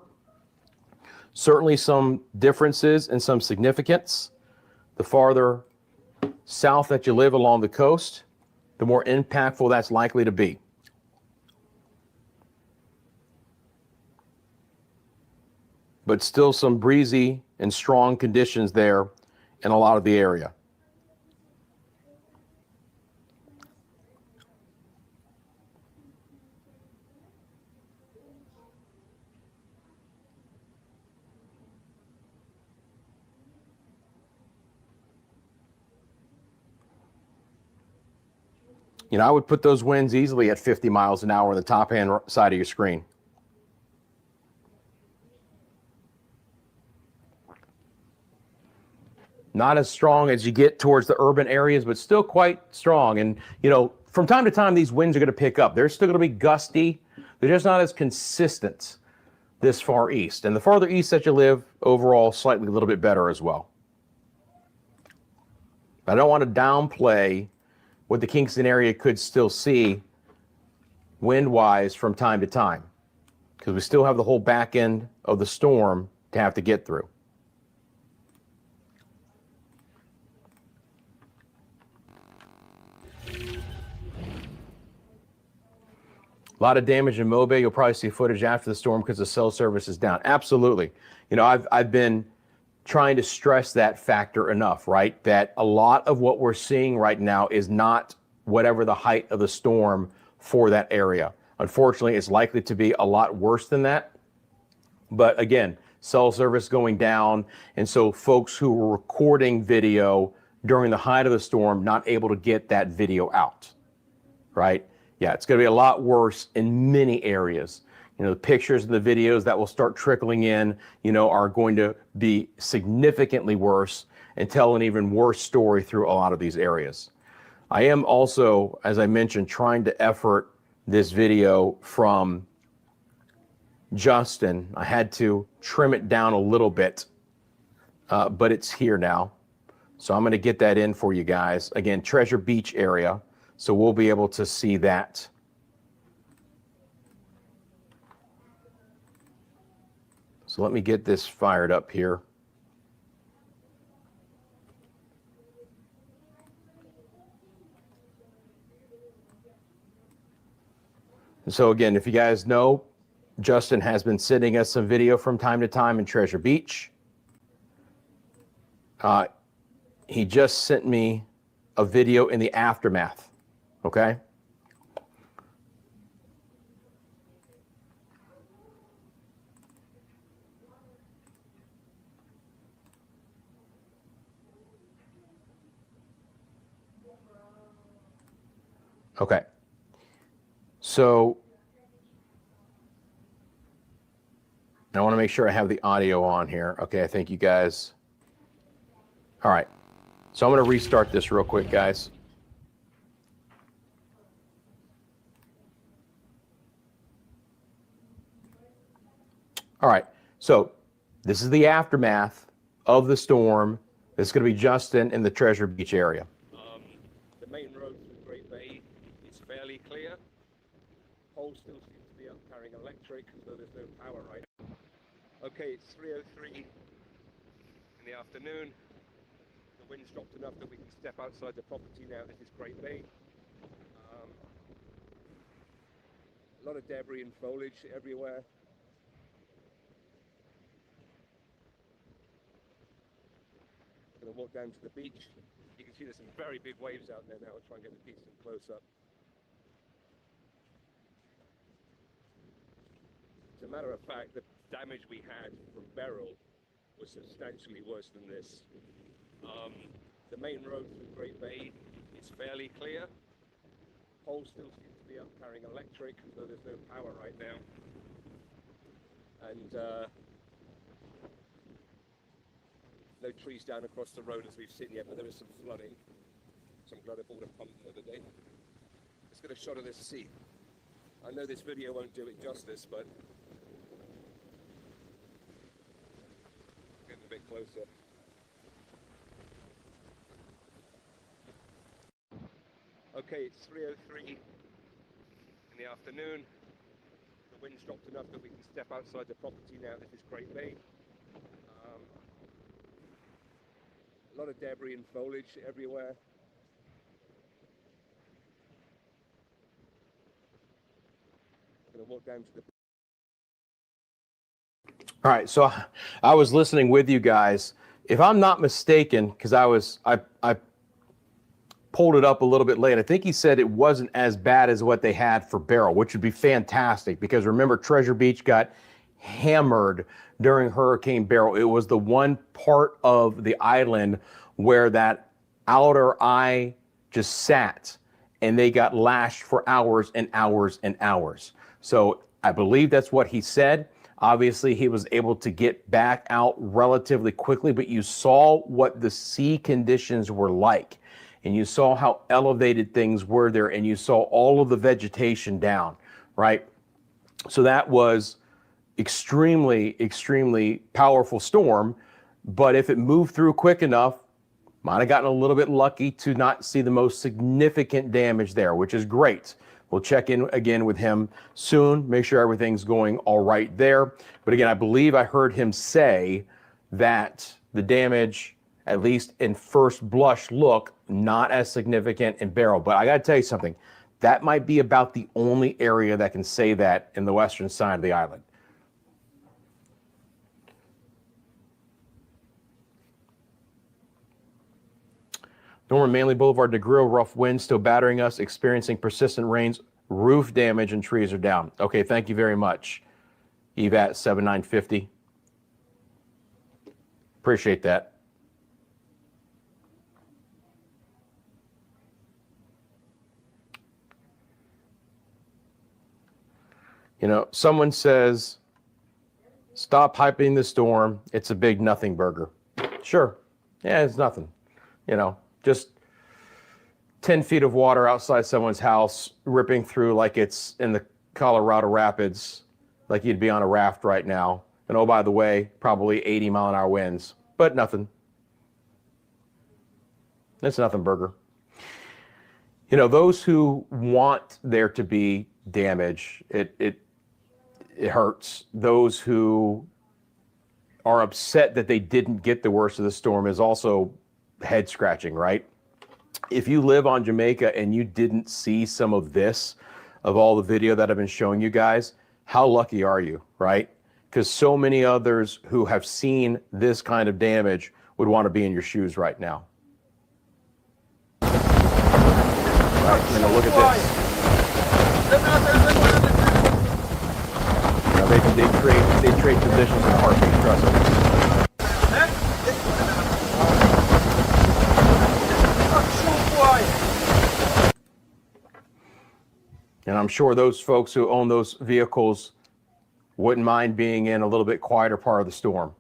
Certainly some differences and some significance. The farther south that you live along the coast, the more impactful that's likely to be. But still some breezy and strong conditions there in a lot of the area. You know, I would put those winds easily at 50 miles an hour on the top hand side of your screen. Not as strong as you get towards the urban areas, but still quite strong. And, you know, from time to time, these winds are going to pick up. They're still going to be gusty. They're just not as consistent this far east. And the farther east that you live, overall, slightly a little bit better as well. I don't want to downplay what the Kingston area could still see wind-wise from time to time, because we still have the whole back end of the storm to have to get through. A lot of damage in Mobile. You'll probably see footage after the storm because the cell service is down. Absolutely. You know, I've been trying to stress that factor enough, right? That a lot of what we're seeing right now is not whatever the height of the storm for that area. Unfortunately, it's likely to be a lot worse than that. But again, cell service going down. And so folks who were recording video during the height of the storm, not able to get that video out, right? Yeah, it's going to be a lot worse in many areas. You know, the pictures and the videos that will start trickling in, you know, are going to be significantly worse and tell an even worse story through a lot of these areas. I am also, as I mentioned, trying to effort this video from Justin. I had to trim it down a little bit, but it's here now. So I'm going to get that in for you guys. Again, Treasure Beach area. So we'll be able to see that. So let me get this fired up here. And so again, if you guys know, Justin has been sending us some video from time to time in Treasure Beach. He just sent me a video in the aftermath, okay? Okay, so I want to make sure I have the audio on here. Okay, I think you guys, all right. So I'm going to restart this real quick, guys. All right, so this is the aftermath of the storm. It's going to be Justin in the Treasure Beach area. The main road to Great Bay is fairly clear. Poles still seem to be up carrying electric, though there's no power right now. Okay, it's 3:03 in the afternoon. The wind's dropped enough that we can step outside the property now. This is Great Bay. A lot of debris and foliage everywhere. I'm going to walk down to the beach. You can see there's some very big waves out there now. I'll try and get a decent close-up. As a matter of fact, the damage we had from Beryl was substantially worse than this. The main road through Great Bay is fairly clear. Poles still seem to be up carrying electric, though there's no power right now. And no trees down across the road as we've seen yet, but there is some flooding. So I'm glad I bought a pump the other day. Let's get a shot of this sea. I know this video won't do it justice, but getting a bit closer. Okay, it's 3:03 in the afternoon. The wind's dropped enough that we can step outside the property now. This is Great Bay. A lot of debris and foliage everywhere. I'm going to walk down to the... All right, so I was listening with you guys. If I'm not mistaken, because I pulled it up a little bit late. I think he said it wasn't as bad as what they had for Beryl, which would be fantastic because remember, Treasure Beach got hammered during Hurricane Beryl. It was the one part of the island where that outer eye just sat and they got lashed for hours and hours and hours. So I believe that's what he said. Obviously, he was able to get back out relatively quickly, but you saw what the sea conditions were like, and you saw how elevated things were there, and you saw all of the vegetation down, right? So that was extremely, extremely powerful storm, but if it moved through quick enough, might have gotten a little bit lucky to not see the most significant damage there, which is great. We'll check in again with him soon, make sure everything's going all right there. But again, I believe I heard him say that the damage, at least in first blush look, not as significant in Barrow. But I got to tell you something, that might be about the only area that can say that in the western side of the island. Norman Manley Boulevard, DeGrill, rough winds still battering us, experiencing persistent rains, roof damage, and trees are down. Okay, thank you very much. EVAT 7950. Appreciate that. You know, someone says, stop hyping the storm. It's a big nothing burger. Sure. Yeah, it's nothing. You know, just 10 feet of water outside someone's house, ripping through like it's in the Colorado Rapids, like you'd be on a raft right now. And oh, by the way, probably 80-mile-an-hour winds, but nothing. It's nothing burger. You know, those who want there to be damage, it hurts. Those who are upset that they didn't get the worst of the storm is also head scratching, right? If you live on Jamaica and you didn't see some of this, of all the video that I've been showing you guys, how lucky are you, right? Because so many others who have seen this kind of damage would want to be in your shoes right now. Right, you know, look at this. You know, they trade positions in a heartbeat, trust me. And I'm sure those folks who own those vehicles wouldn't mind being in a little bit quieter part of the storm.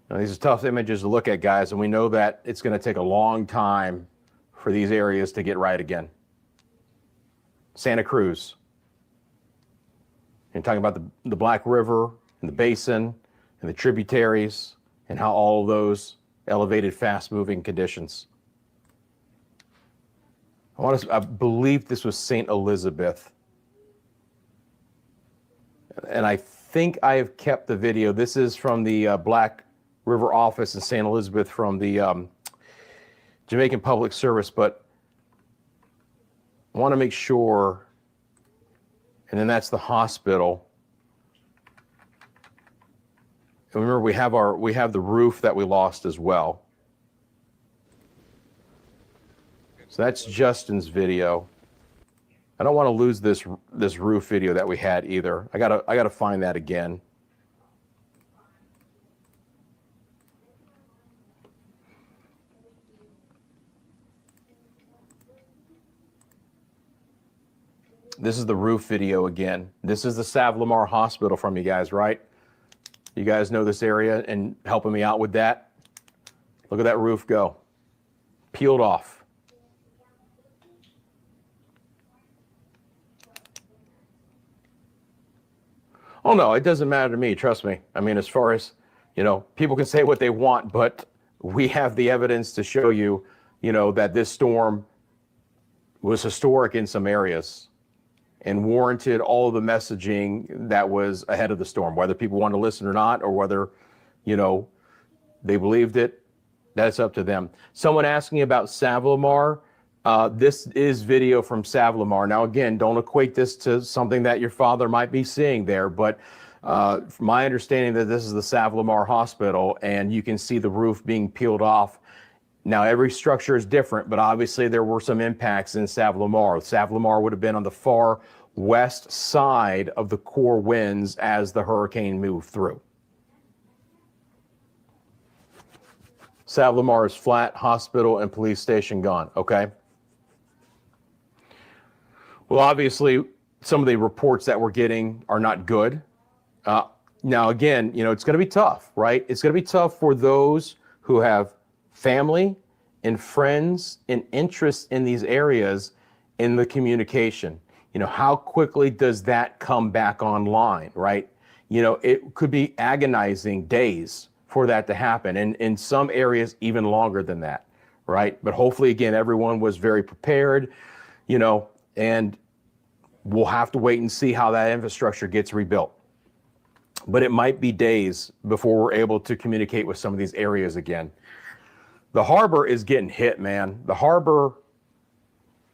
Now, these are tough images to look at, guys, and we know that it's going to take a long time for these areas to get right again. Santa Cruz. And talking about the Black River and the basin and the tributaries and how all of those elevated, fast-moving conditions. I believe this was St. Elizabeth. And I think I have kept the video. This is from the Black River office in St. Elizabeth from the Jamaican Public Service, but I want to make sure. And then that's the hospital. And remember, we have the roof that we lost as well. So that's Justin's video. I don't want to lose this roof video that we had either. I gotta find that again. This is the roof video again. This is the Savlamar Hospital from you guys, right? You guys know this area and helping me out with that. Look at that roof go. Peeled off. Oh no, it doesn't matter to me, trust me. I mean, as far as, you know, people can say what they want, but we have the evidence to show you, you know, that this storm was historic in some areas and warranted all of the messaging that was ahead of the storm, whether people want to listen or not, or whether, you know, they believed it, that's up to them. Someone asking about Savlamar, this is video from Savlamar. Now, again, don't equate this to something that your father might be seeing there, but from my understanding that this is the Savlamar Hospital, and you can see the roof being peeled off. Now, every structure is different, but obviously there were some impacts in Savlamar. Savlamar would have been on the far west side of the core winds as the hurricane moved through. Savlamar is flat, hospital and police station gone. Okay. Well, obviously, some of the reports that we're getting are not good. Now, again, you know, it's going to be tough, right? It's going to be tough for those who have family and friends and interests in these areas in the communication. You know, how quickly does that come back online, right? You know, it could be agonizing days for that to happen, and in some areas even longer than that, right? But hopefully, again, everyone was very prepared, you know, and we'll have to wait and see how that infrastructure gets rebuilt. But it might be days before we're able to communicate with some of these areas again. The harbor is getting hit, man. The harbor,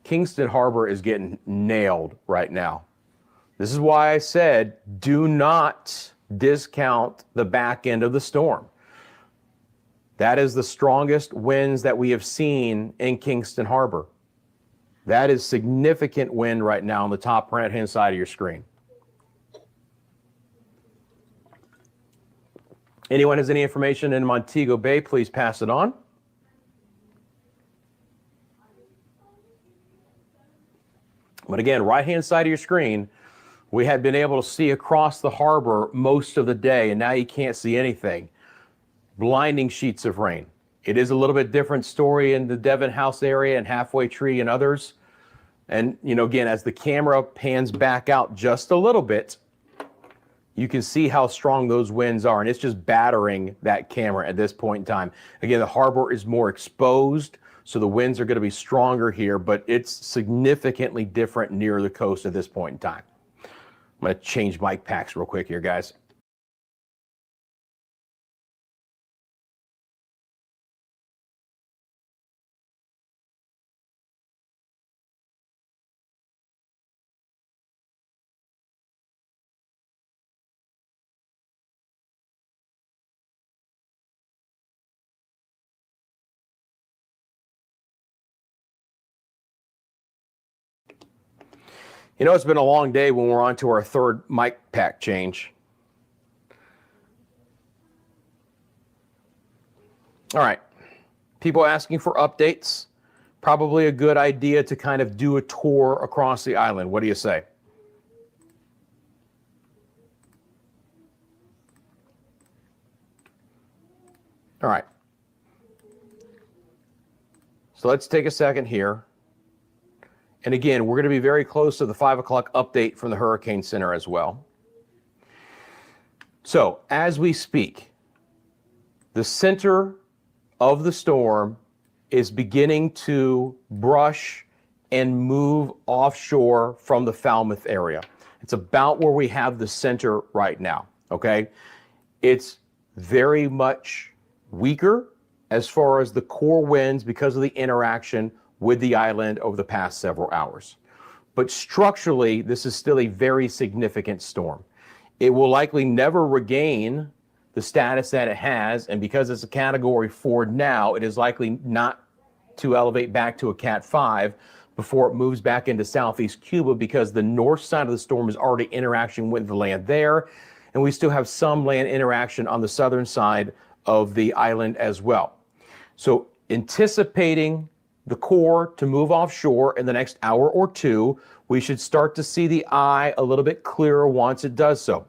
Kingston Harbor, is getting nailed right now. This is why I said, do not discount the back end of the storm. That is the strongest winds that we have seen in Kingston Harbor. That is significant wind right now on the top right-hand side of your screen. Anyone has any information in Montego Bay, please pass it on. But again, right-hand side of your screen, we had been able to see across the harbor most of the day, and now you can't see anything. Blinding sheets of rain. It is a little bit different story in the Devon House area and Halfway Tree and others. And, you know, again, as the camera pans back out just a little bit, you can see how strong those winds are, and it's just battering that camera at this point in time. Again, the harbor is more exposed, so the winds are going to be stronger here, but it's significantly different near the coast at this point in time. I'm going to change mic packs real quick here, guys. You know, it's been a long day when we're on to our third mic pack change. All right, people asking for updates. Probably a good idea to kind of do a tour across the island. What do you say? All right. So let's take a second here. And again, we're going to be very close to the 5 o'clock update from the Hurricane Center as well. So as we speak, the center of the storm is beginning to brush and move offshore from the Falmouth area. It's about where we have the center right now, okay? It's very much weaker as far as the core winds because of the interaction with the island over the past several hours. But structurally, this is still a very significant storm. It will likely never regain the status that it has, and because it's a Category 4 now, it is likely not to elevate back to a Cat 5 before it moves back into southeast Cuba, because the north side of the storm is already interacting with the land there, and we still have some land interaction on the southern side of the island as well. So anticipating the core to move offshore in the next hour or two, we should start to see the eye a little bit clearer once it does so.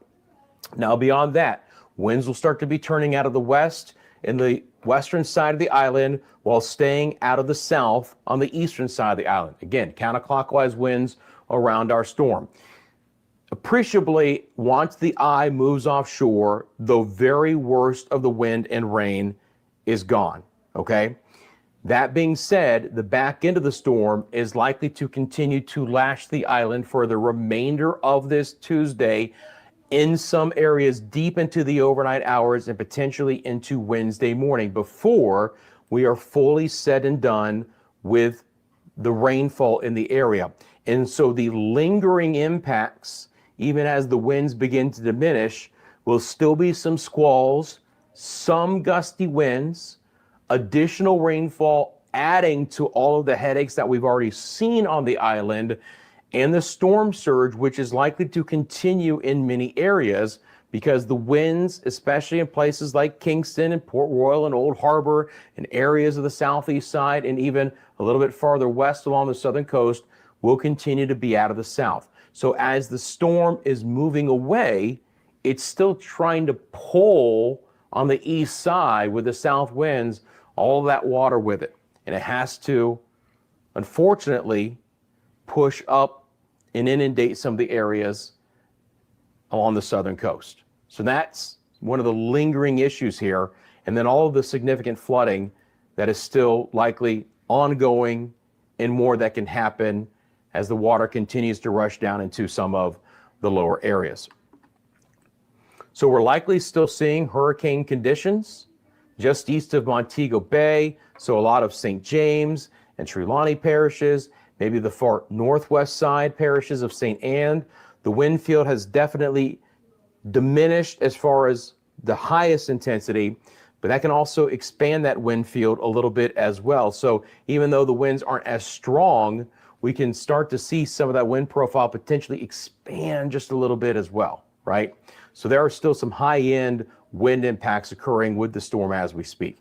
Now, beyond that, winds will start to be turning out of the west in the western side of the island while staying out of the south on the eastern side of the island. Again, counterclockwise winds around our storm. Appreciably, once the eye moves offshore, the very worst of the wind and rain is gone, okay? That being said, the back end of the storm is likely to continue to lash the island for the remainder of this Tuesday, in some areas deep into the overnight hours and potentially into Wednesday morning, before we are fully said and done with the rainfall in the area. And so the lingering impacts, even as the winds begin to diminish, will still be some squalls, some gusty winds, additional rainfall adding to all of the headaches that we've already seen on the island, and the storm surge, which is likely to continue in many areas because the winds, especially in places like Kingston and Port Royal and Old Harbor and areas of the southeast side and even a little bit farther west along the southern coast, will continue to be out of the south. So as the storm is moving away, it's still trying to pull on the east side with the south winds, all of that water with it. And it has to, unfortunately, push up and inundate some of the areas along the southern coast. So that's one of the lingering issues here. And then all of the significant flooding that is still likely ongoing and more that can happen as the water continues to rush down into some of the lower areas. So we're likely still seeing hurricane conditions just east of Montego Bay. So a lot of St. James and Trelawney parishes, maybe the far northwest side parishes of St. Anne. The wind field has definitely diminished as far as the highest intensity, but that can also expand that wind field a little bit as well. So even though the winds aren't as strong, we can start to see some of that wind profile potentially expand just a little bit as well, right? So there are still some high-end wind impacts occurring with the storm as we speak.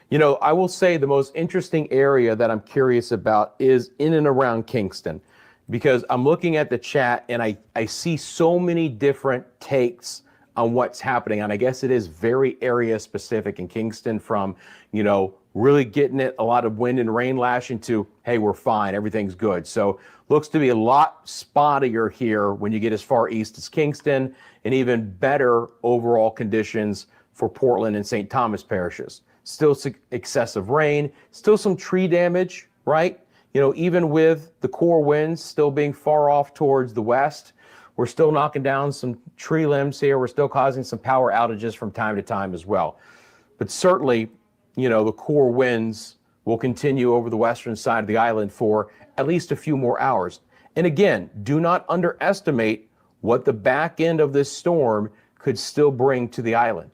You know, I will say the most interesting area that I'm curious about is in and around Kingston, because I'm looking at the chat and I see so many different takes on what's happening. And I guess it is very area specific in Kingston, from, you know, really getting it, a lot of wind and rain lashing, to, hey, we're fine, everything's good. So looks to be a lot spottier here when you get as far east as Kingston, and even better overall conditions for Portland and St. Thomas parishes. Still excessive rain, still some tree damage, right? You know, even with the core winds still being far off towards the west, we're still knocking down some tree limbs here. We're still causing some power outages from time to time as well. But certainly, you know, the core winds will continue over the western side of the island for at least a few more hours. And again, do not underestimate what the back end of this storm could still bring to the island.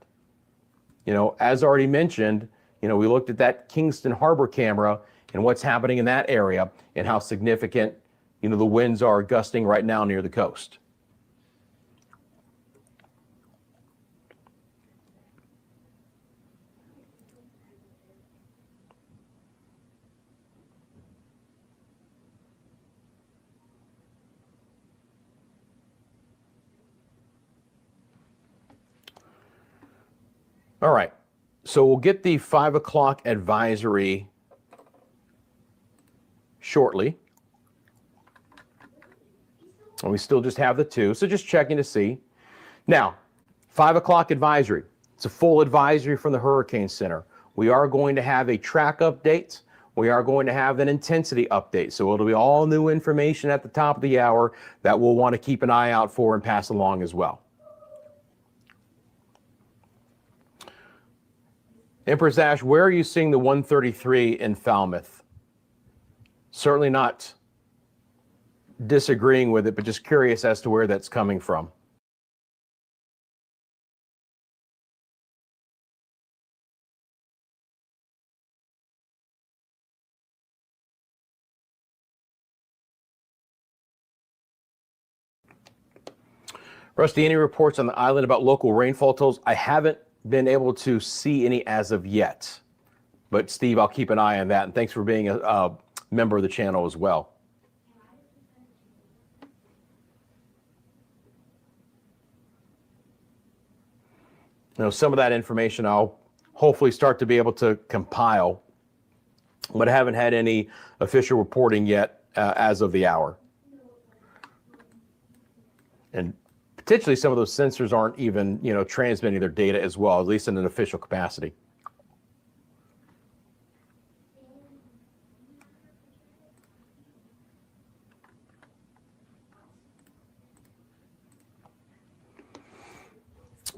You know, as already mentioned, you know, we looked at that Kingston Harbor camera and what's happening in that area and how significant, you know, the winds are gusting right now near the coast. All right, so we'll get the 5 o'clock advisory shortly. And we still just have the 2, so just checking to see. Now, 5 o'clock advisory. It's a full advisory from the Hurricane Center. We are going to have a track update. We are going to have an intensity update. So it'll be all new information at the top of the hour that we'll want to keep an eye out for and pass along as well. Empress Ash, where are you seeing the 133 in Falmouth? Certainly not disagreeing with it, but just curious as to where that's coming from. Rusty, any reports on the island about local rainfall totals? I haven't been able to see any as of yet, but Steve, I'll keep an eye on that, and thanks for being a member of the channel as well. You know, some of that information I'll hopefully start to be able to compile, but I haven't had any official reporting yet as of the hour. And potentially some of those sensors aren't even, you know, transmitting their data as well, at least in an official capacity.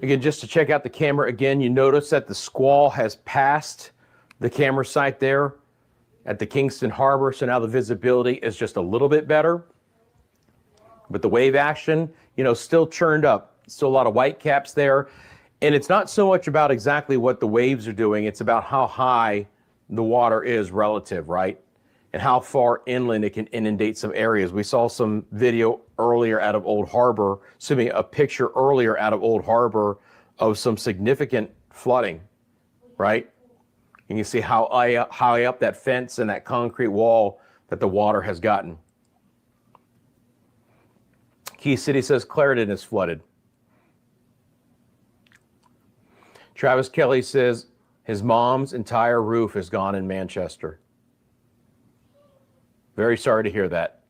Again, just to check out the camera again, you notice that the squall has passed the camera site there at the Kingston Harbor, so now the visibility is just a little bit better. But the wave action, you know, still churned up. Still a lot of white caps there. And it's not so much about exactly what the waves are doing. It's about how high the water is relative, right? And how far inland it can inundate some areas. We saw some video earlier out of Old Harbor, a picture earlier out of Old Harbor of some significant flooding, right? And you see how high up that fence and that concrete wall that the water has gotten. Key City says Clarendon is flooded. Travis Kelly says his mom's entire roof is gone in Manchester. Very sorry to hear that.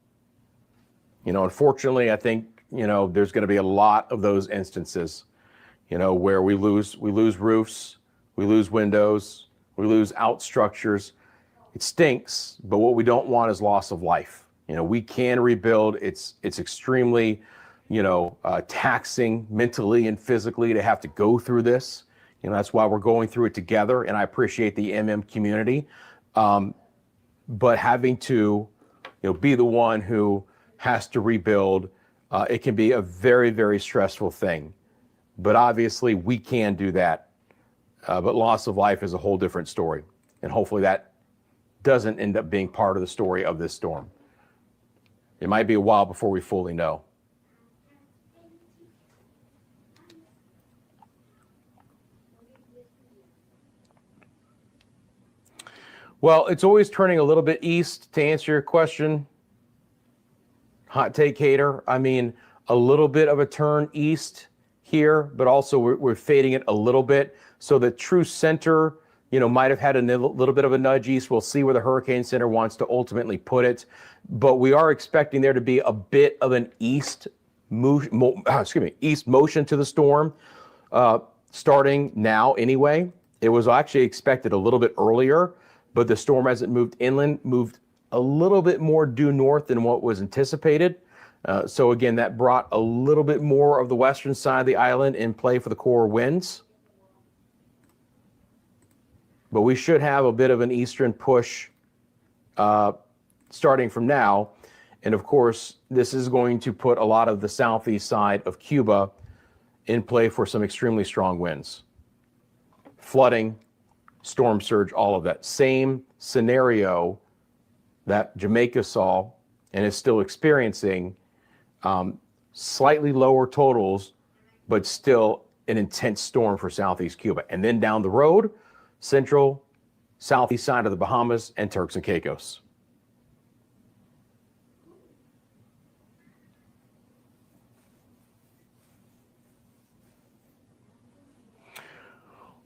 You know, unfortunately, I think, you know, there's going to be a lot of those instances, you know, where we lose roofs, we lose windows, we lose out structures. It stinks, but what we don't want is loss of life. You know, we can rebuild. It's extremely, you know, taxing mentally and physically to have to go through this. You know, that's why we're going through it together, and I appreciate the community. But having to, you know, be the one who has to rebuild, it can be a very, very stressful thing. But obviously, we can do that. But loss of life is a whole different story, and hopefully that doesn't end up being part of the story of this storm. It might be a while before we fully know. Well, it's always turning a little bit east, to answer your question. Hot take hater. I mean, a little bit of a turn east here, but also we're fading it a little bit. So the true center, you know, might have had a little bit of a nudge east. We'll see where the Hurricane Center wants to ultimately put it. But we are expecting there to be a bit of an east motion to the storm, starting now anyway. It was actually expected a little bit earlier, but the storm, as it moved inland, moved a little bit more due north than what was anticipated. So again, that brought a little bit more of the western side of the island in play for the core winds. But we should have a bit of an eastern push starting from now. And of course, this is going to put a lot of the southeast side of Cuba in play for some extremely strong winds. Flooding, storm surge, all of that. Same scenario that Jamaica saw and is still experiencing, slightly lower totals, but still an intense storm for southeast Cuba. And then down the road, central, southeast side of the Bahamas and Turks and Caicos.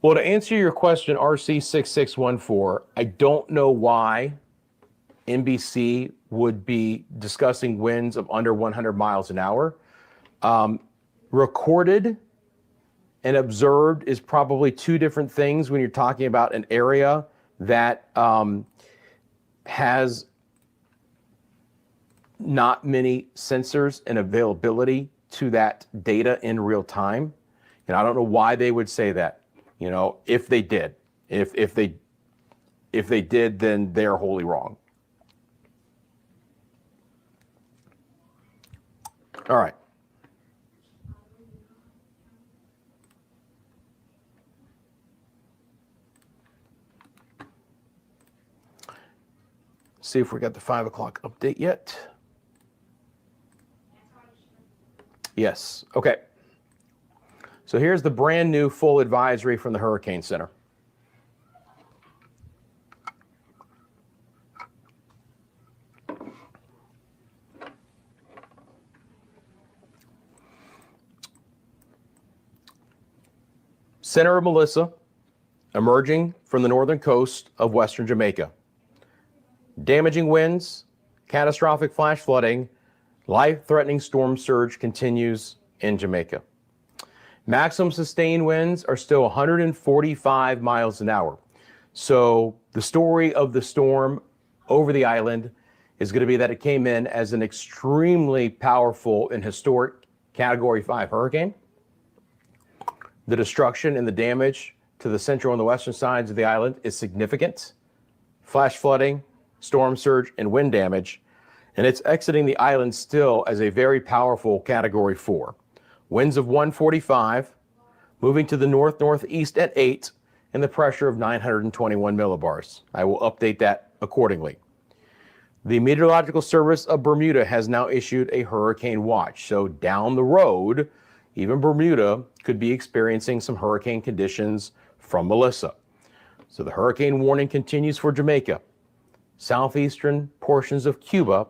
Well, to answer your question, RC6614, I don't know why NBC would be discussing winds of under 100 miles an hour. Recorded and observed is probably two different things when you're talking about an area that has not many sensors and availability to that data in real time. And I don't know why they would say that. You know, if they did, if they did, then they're wholly wrong. All right. See if we got the 5 o'clock update yet. Yes. Okay. So here's the brand new full advisory from the Hurricane Center. Senator Melissa emerging from the northern coast of western Jamaica. Damaging winds, catastrophic flash flooding, life-threatening storm surge continues in Jamaica. Maximum sustained winds are still 145 miles an hour. So the story of the storm over the island is going to be that it came in as an extremely powerful and historic Category 5 hurricane. The destruction and the damage to the central and the western sides of the island is significant. Flash flooding, storm surge, and wind damage. And it's exiting the island still as a very powerful Category 4. Winds of 145, moving to the north-northeast at 8, and the pressure of 921 millibars. I will update that accordingly. The Meteorological Service of Bermuda has now issued a hurricane watch. So down the road, even Bermuda could be experiencing some hurricane conditions from Melissa. So the hurricane warning continues for Jamaica, southeastern portions of Cuba,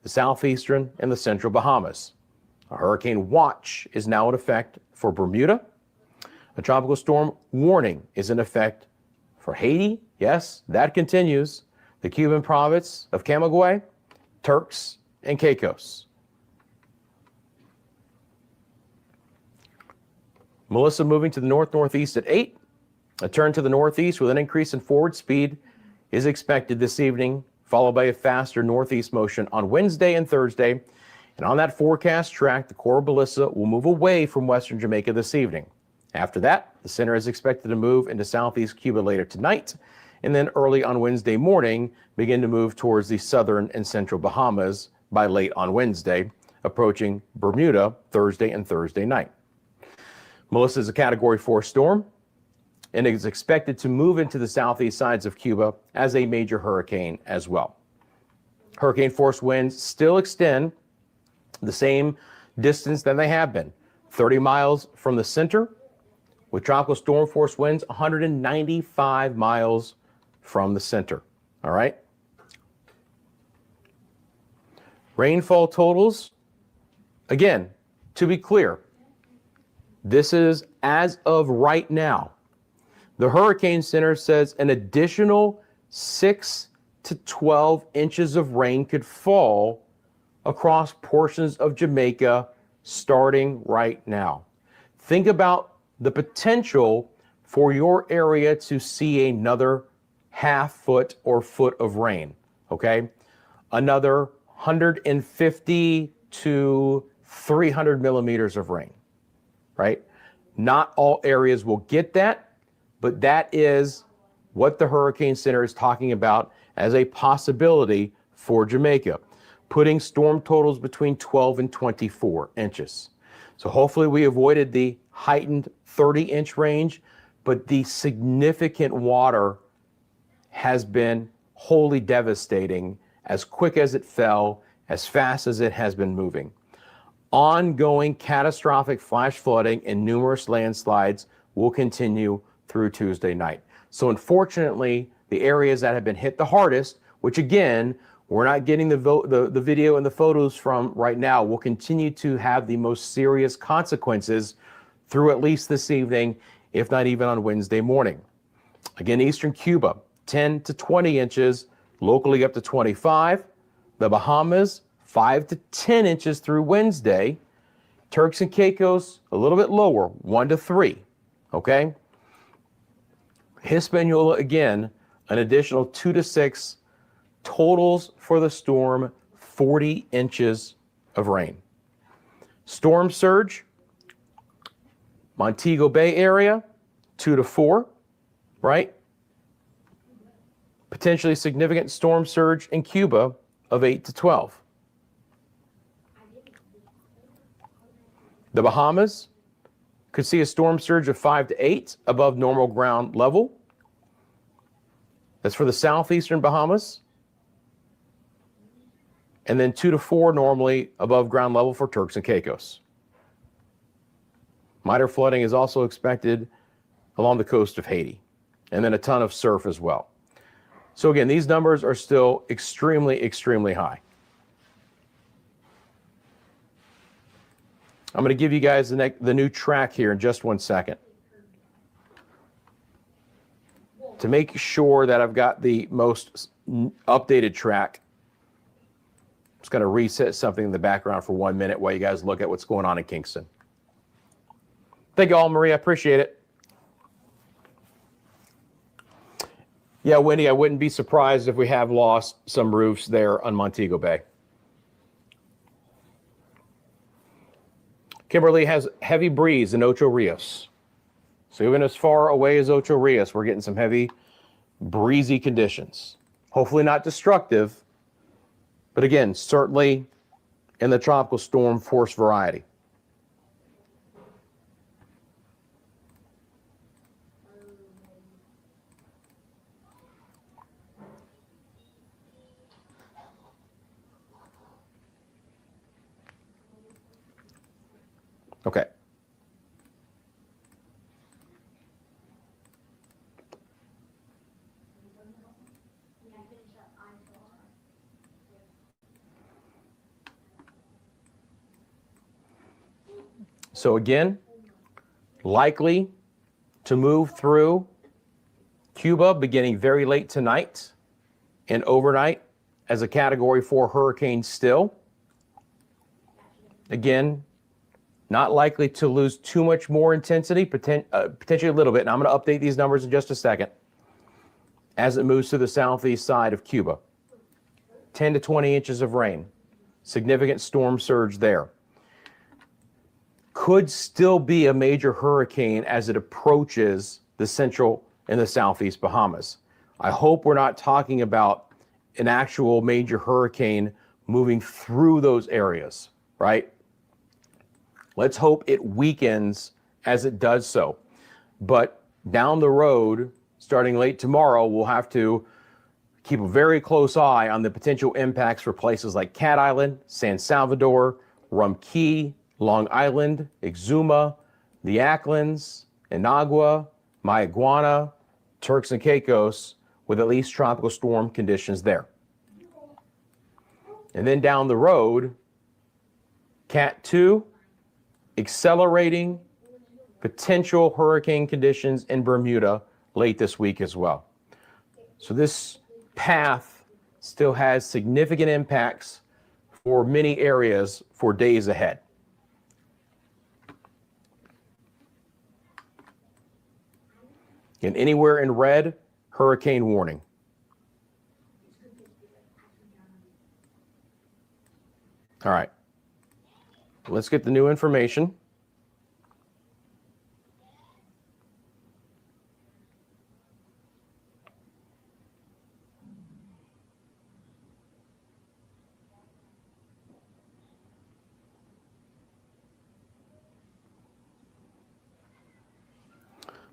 the southeastern and the central Bahamas. A hurricane watch is now in effect for Bermuda. A tropical storm warning is in effect for Haiti. Yes, that continues. The Cuban province of Camagüey, Turks, and Caicos. Melissa moving to the north-northeast at 8. A turn to the northeast with an increase in forward speed is expected this evening, followed by a faster northeast motion on Wednesday and Thursday. And on that forecast track, the core of Melissa will move away from western Jamaica this evening. After that, the center is expected to move into southeast Cuba later tonight, and then early on Wednesday morning, begin to move towards the southern and central Bahamas by late on Wednesday, approaching Bermuda Thursday and Thursday night. Melissa is a Category 4 storm and is expected to move into the southeast sides of Cuba as a major hurricane as well. Hurricane force winds still extend the same distance that they have been, 30 miles from the center, with tropical storm force winds 195 miles from the center. All right. Rainfall totals, again, to be clear, this is as of right now. The Hurricane Center says an additional 6 to 12 inches of rain could fall across portions of Jamaica starting right now. Think about the potential for your area to see another half foot or foot of rain, okay? Another 150 to 300 millimeters of rain, right? Not all areas will get that, but that is what the Hurricane Center is talking about as a possibility for Jamaica, putting storm totals between 12 and 24 inches. So hopefully we avoided the heightened 30-inch range, but the significant water has been wholly devastating as quick as it fell, as fast as it has been moving. Ongoing catastrophic flash flooding and numerous landslides will continue through Tuesday night. So unfortunately, the areas that have been hit the hardest, which again, we're not getting the video and the photos from right now, will continue to have the most serious consequences through at least this evening, if not even on Wednesday morning. Again, eastern Cuba, 10 to 20 inches, locally up to 25. The Bahamas, 5 to 10 inches through Wednesday. Turks and Caicos, a little bit lower, 1 to 3, okay? Hispaniola, again, an additional 2 to 6. Totals for the storm, 40 inches of rain. Storm surge, Montego Bay area, 2 to 4, right? Potentially significant storm surge in Cuba of 8 to 12. The Bahamas could see a storm surge of 5 to 8 above normal ground level. That's for the southeastern Bahamas. And then 2 to 4 normally above ground level for Turks and Caicos. Minor flooding is also expected along the coast of Haiti, and then a ton of surf as well. So again, these numbers are still extremely, extremely high. I'm going to give you guys the new track here in just 1 second. To make sure that I've got the most updated track, I'm just going to reset something in the background for 1 minute while you guys look at what's going on in Kingston. Thank you all, Maria. I appreciate it. Yeah, Wendy, I wouldn't be surprised if we have lost some roofs there on Montego Bay. Kimberly has heavy breeze in Ocho Rios. So even as far away as Ocho Rios, we're getting some heavy, breezy conditions. Hopefully not destructive, but again, certainly in the tropical storm force variety. Okay. So again, likely to move through Cuba beginning very late tonight and overnight as a Category 4 hurricane still. Again, not likely to lose too much more intensity, potentially a little bit. And I'm going to update these numbers in just a second as it moves to the southeast side of Cuba. 10 to 20 inches of rain. Significant storm surge there. Could still be a major hurricane as it approaches the central and the southeast Bahamas. I hope we're not talking about an actual major hurricane moving through those areas, right? Let's hope it weakens as it does so. But down the road, starting late tomorrow, we'll have to keep a very close eye on the potential impacts for places like Cat Island, San Salvador, Rum Cay, Long Island, Exuma, the Acklands, Inagua, Mayaguana, Turks and Caicos, with at least tropical storm conditions there. And then down the road, Cat 2, accelerating potential hurricane conditions in Bermuda late this week as well. So this path still has significant impacts for many areas for days ahead. And anywhere in red, hurricane warning. All right, let's get the new information.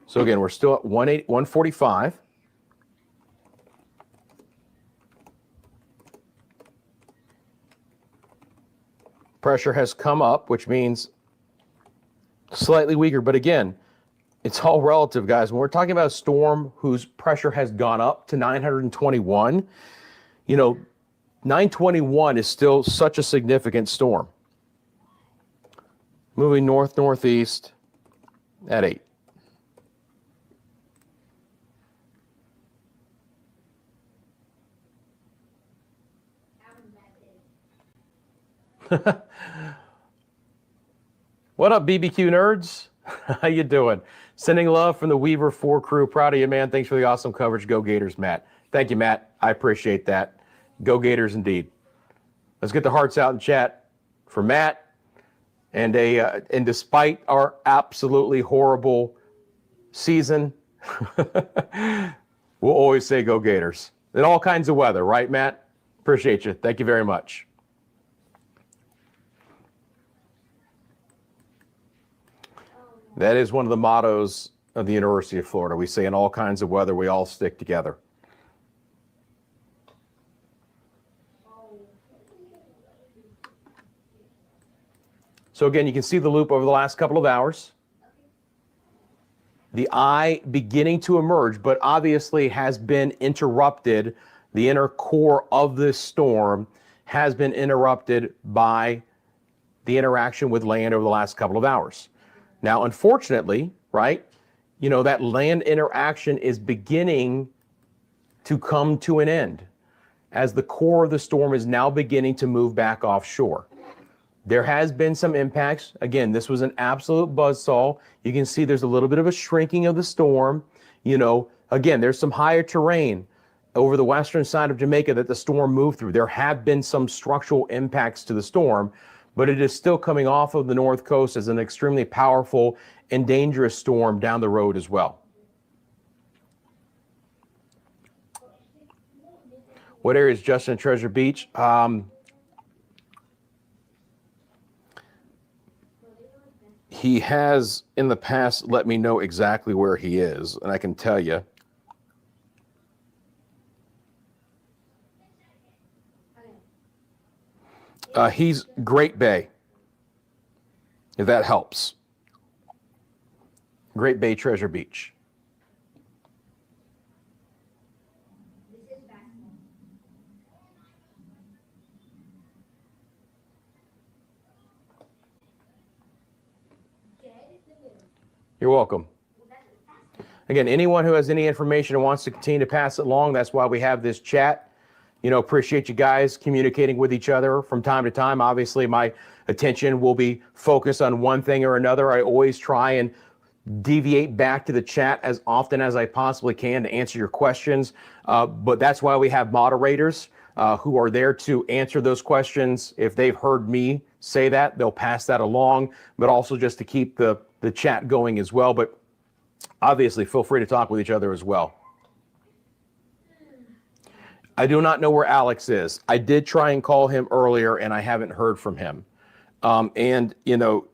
So again, we're still at 145. Pressure has come up, which means slightly weaker. But again, it's all relative, guys. When we're talking about a storm whose pressure has gone up to 921, you know, 921 is still such a significant storm. Moving north-northeast at 8. What up, BBQ nerds? How you doing? Sending love from the Weaver 4 crew. Proud of you, man. Thanks for the awesome coverage. Go Gators, Matt. Thank you, Matt. I appreciate that. Go Gators indeed. Let's get the hearts out in chat for Matt. And despite our absolutely horrible season, we'll always say go Gators. In all kinds of weather, right, Matt? Appreciate you. Thank you very much. That is one of the mottos of the University of Florida. We say in all kinds of weather, we all stick together. So again, you can see the loop over the last couple of hours. The eye beginning to emerge, but obviously has been interrupted. The inner core of this storm has been interrupted by the interaction with land over the last couple of hours. Now, unfortunately, right, you know, that land interaction is beginning to come to an end as the core of the storm is now beginning to move back offshore. There has been some impacts. Again, this was an absolute buzzsaw. You can see there's a little bit of a shrinking of the storm. You know, again, there's some higher terrain over the western side of Jamaica that the storm moved through. There have been some structural impacts to the storm, but it is still coming off of the north coast as an extremely powerful and dangerous storm down the road as well. What area is Justin at Treasure Beach? He has in the past let me know exactly where he is, and I can tell you. He's Great Bay. if that helps. Great Bay Treasure Beach. You're welcome. Again, anyone who has any information and wants to continue to pass it along, that's why we have this chat. You know, appreciate you guys communicating with each other from time to time. Obviously, my attention will be focused on one thing or another. I always try and deviate back to the chat as often as I possibly can to answer your questions. But that's why we have moderators who are there to answer those questions. If they've heard me say that, they'll pass that along, but also just to keep the chat going as well. But obviously, feel free to talk with each other as well. I do not know where Alex is. I did try and call him earlier, and I haven't heard from him. And, you know,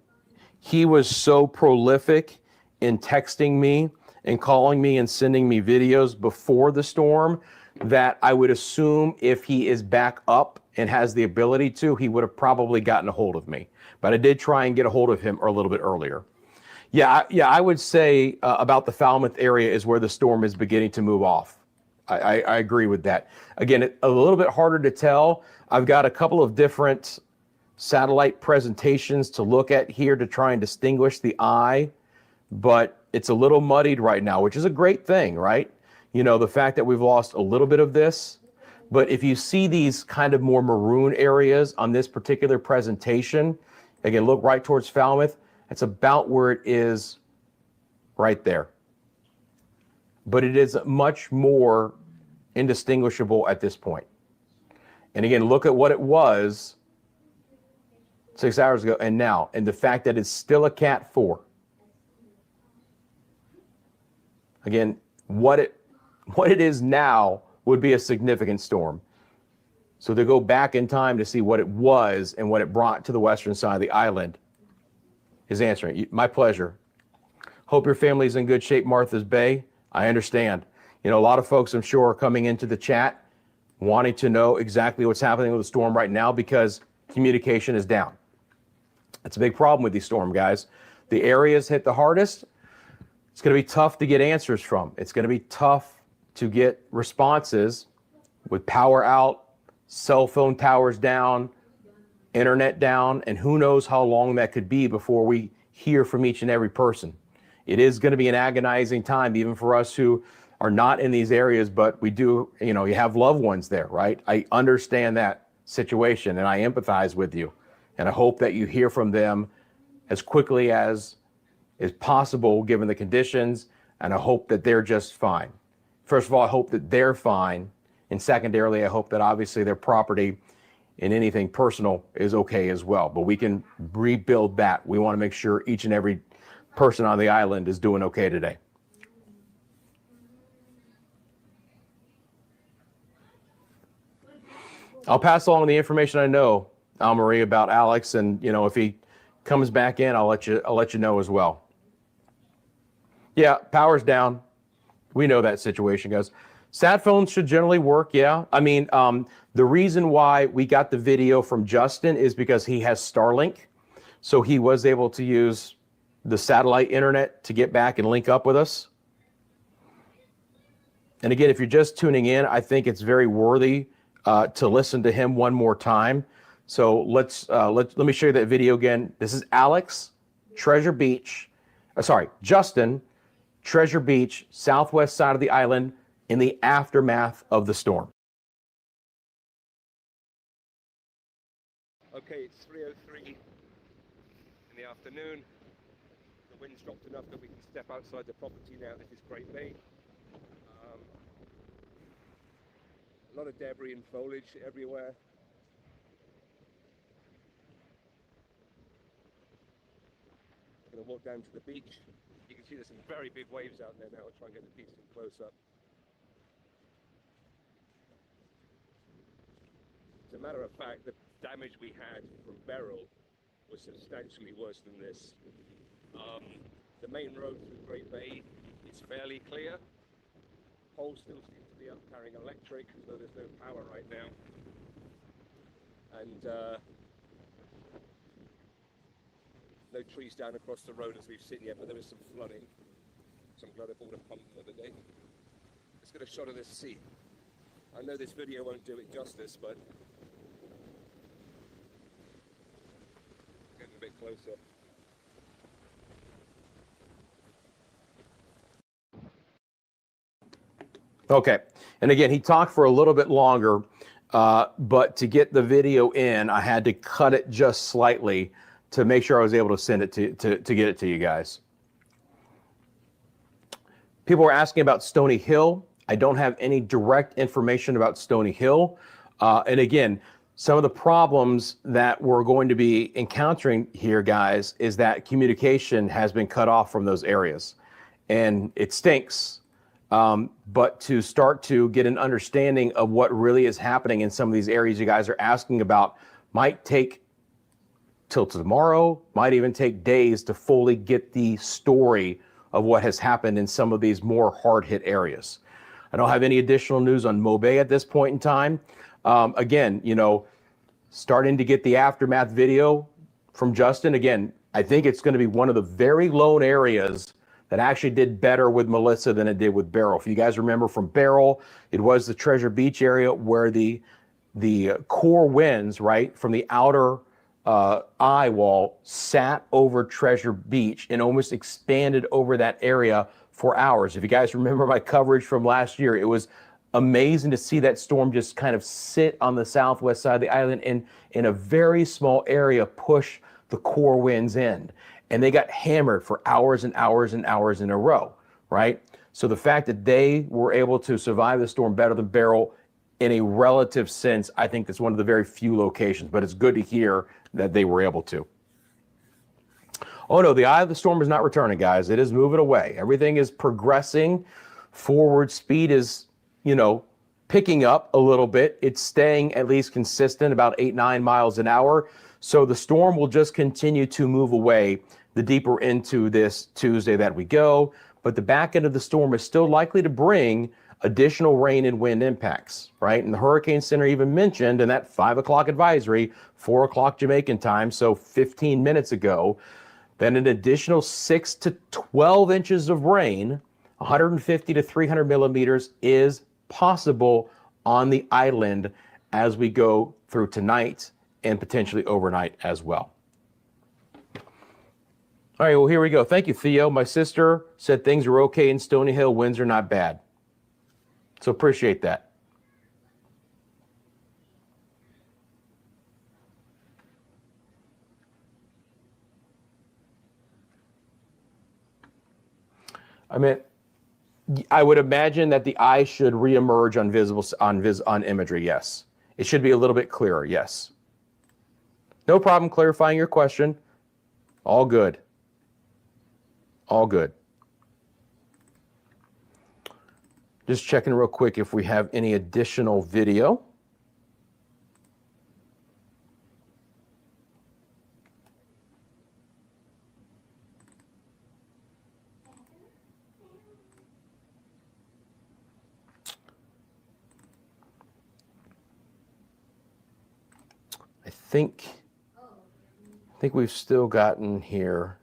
he was so prolific in texting me and calling me and sending me videos before the storm that I would assume if he is back up and has the ability to, he would have probably gotten a hold of me. But I did try and get a hold of him a little bit earlier. Yeah, I would say about the Falmouth area is where the storm is beginning to move off. I agree with that. Again, a little bit harder to tell. I've got a couple of different satellite presentations to look at here to try and distinguish the eye, but it's a little muddied right now, which is a great thing, right? You know, the fact that we've lost a little bit of this, but if you see these kind of more maroon areas on this particular presentation, again, look right towards Falmouth, it's about where it is right there. But it is much more indistinguishable at this point. And again, look at what it was 6 hours ago and now, and the fact that it's still a Cat 4. Again, what it is now would be a significant storm. So to go back in time to see what it was and what it brought to the western side of the island is answering. My pleasure. Hope your family's in good shape, Martha's Bay. I understand. You know, a lot of folks, I'm sure, are coming into the chat wanting to know exactly what's happening with the storm right now because communication is down. That's a big problem with these storm, guys. The areas hit the hardest. It's going to be tough to get answers from. It's going to be tough to get responses with power out, cell phone towers down, internet down, and who knows how long that could be before we hear from each and every person. It is going to be an agonizing time, even for us who are not in these areas, but we do, you know, you have loved ones there, right? I understand that situation and I empathize with you. And I hope that you hear from them as quickly as is possible given the conditions. And I hope that they're just fine. First of all, I hope that they're fine. And secondarily, I hope that obviously their property and anything personal is okay as well. But we can rebuild that. We want to make sure each and every person on the island is doing okay today. I'll pass along the information I know, Marie, about Alex, and you know, if he comes back in, I'll let you know as well. Yeah, power's down. We know that situation, guys. Sat phones should generally work. Yeah, I mean, the reason why we got the video from Justin is because he has Starlink, so he was able to use the satellite internet to get back and link up with us. And again, if you're just tuning in, I think it's very worthy to listen to him one more time. So let me show you that video again. This is Alex, Treasure Beach. Justin, Treasure Beach, southwest side of the island in the aftermath of the storm. Okay, it's 3:03 in the afternoon. The wind's dropped enough that we can step outside the property now. This is Great Bay. A lot of debris and foliage everywhere. I'm going to walk down to the beach. You can see there's some very big waves out there now. I'll try and get a decent close-up. As a matter of fact, the damage we had from Beryl was substantially worse than this. The main road through Great Bay is fairly clear. Poles still seem to be up carrying electric, though there's no power right now. And no trees down across the road as we've seen yet, but there is some flooding. So I'm glad I bought a pump the other day. Let's get a shot of this sea. I know this video won't do it justice, but getting a bit closer. Okay, and again, he talked for a little bit longer, but to get the video in, I had to cut it just slightly to make sure I was able to send it to get it to you guys. People were asking about Stony Hill. I don't have any direct information about Stony Hill. And again, some of the problems that we're going to be encountering here, guys, is that communication has been cut off from those areas. And it stinks. But to start to get an understanding of what really is happening in some of these areas you guys are asking about might take till tomorrow, might even take days to fully get the story of what has happened in some of these more hard-hit areas. I don't have any additional news on Mobay at this point in time. Again, you know, starting to get the aftermath video from Justin. Again, I think it's going to be one of the very lone areas that actually did better with Melissa than it did with Beryl. If you guys remember from Beryl, it was the Treasure Beach area where the core winds, right, from the outer eye wall sat over Treasure Beach and almost expanded over that area for hours. If you guys remember my coverage from last year, it was amazing to see that storm just kind of sit on the southwest side of the island and in a very small area push the core winds in. And they got hammered for hours and hours and hours in a row, right? So the fact that they were able to survive the storm better than Beryl in a relative sense, I think that's one of the very few locations, but it's good to hear that they were able to. Oh no, the eye of the storm is not returning, guys. It is moving away. Everything is progressing. Forward speed is, you know, picking up a little bit. It's staying at least consistent, about 8-9 miles an hour. So the storm will just continue to move away the deeper into this Tuesday that we go. But the back end of the storm is still likely to bring additional rain and wind impacts, right? And the Hurricane Center even mentioned in that 5 o'clock advisory, 4 o'clock Jamaican time, so 15 minutes ago, that an additional 6 to 12 inches of rain, 150 to 300 millimeters, is possible on the island as we go through tonight and potentially overnight as well. All right, well, here we go. Thank you, Theo. My sister said things are okay in Stony Hill. Winds are not bad. So appreciate that. I mean, I would imagine that the eye should reemerge on imagery, yes. It should be a little bit clearer, yes. No problem clarifying your question. All good. All good. Just checking real quick if we have any additional video. I think we've still gotten here.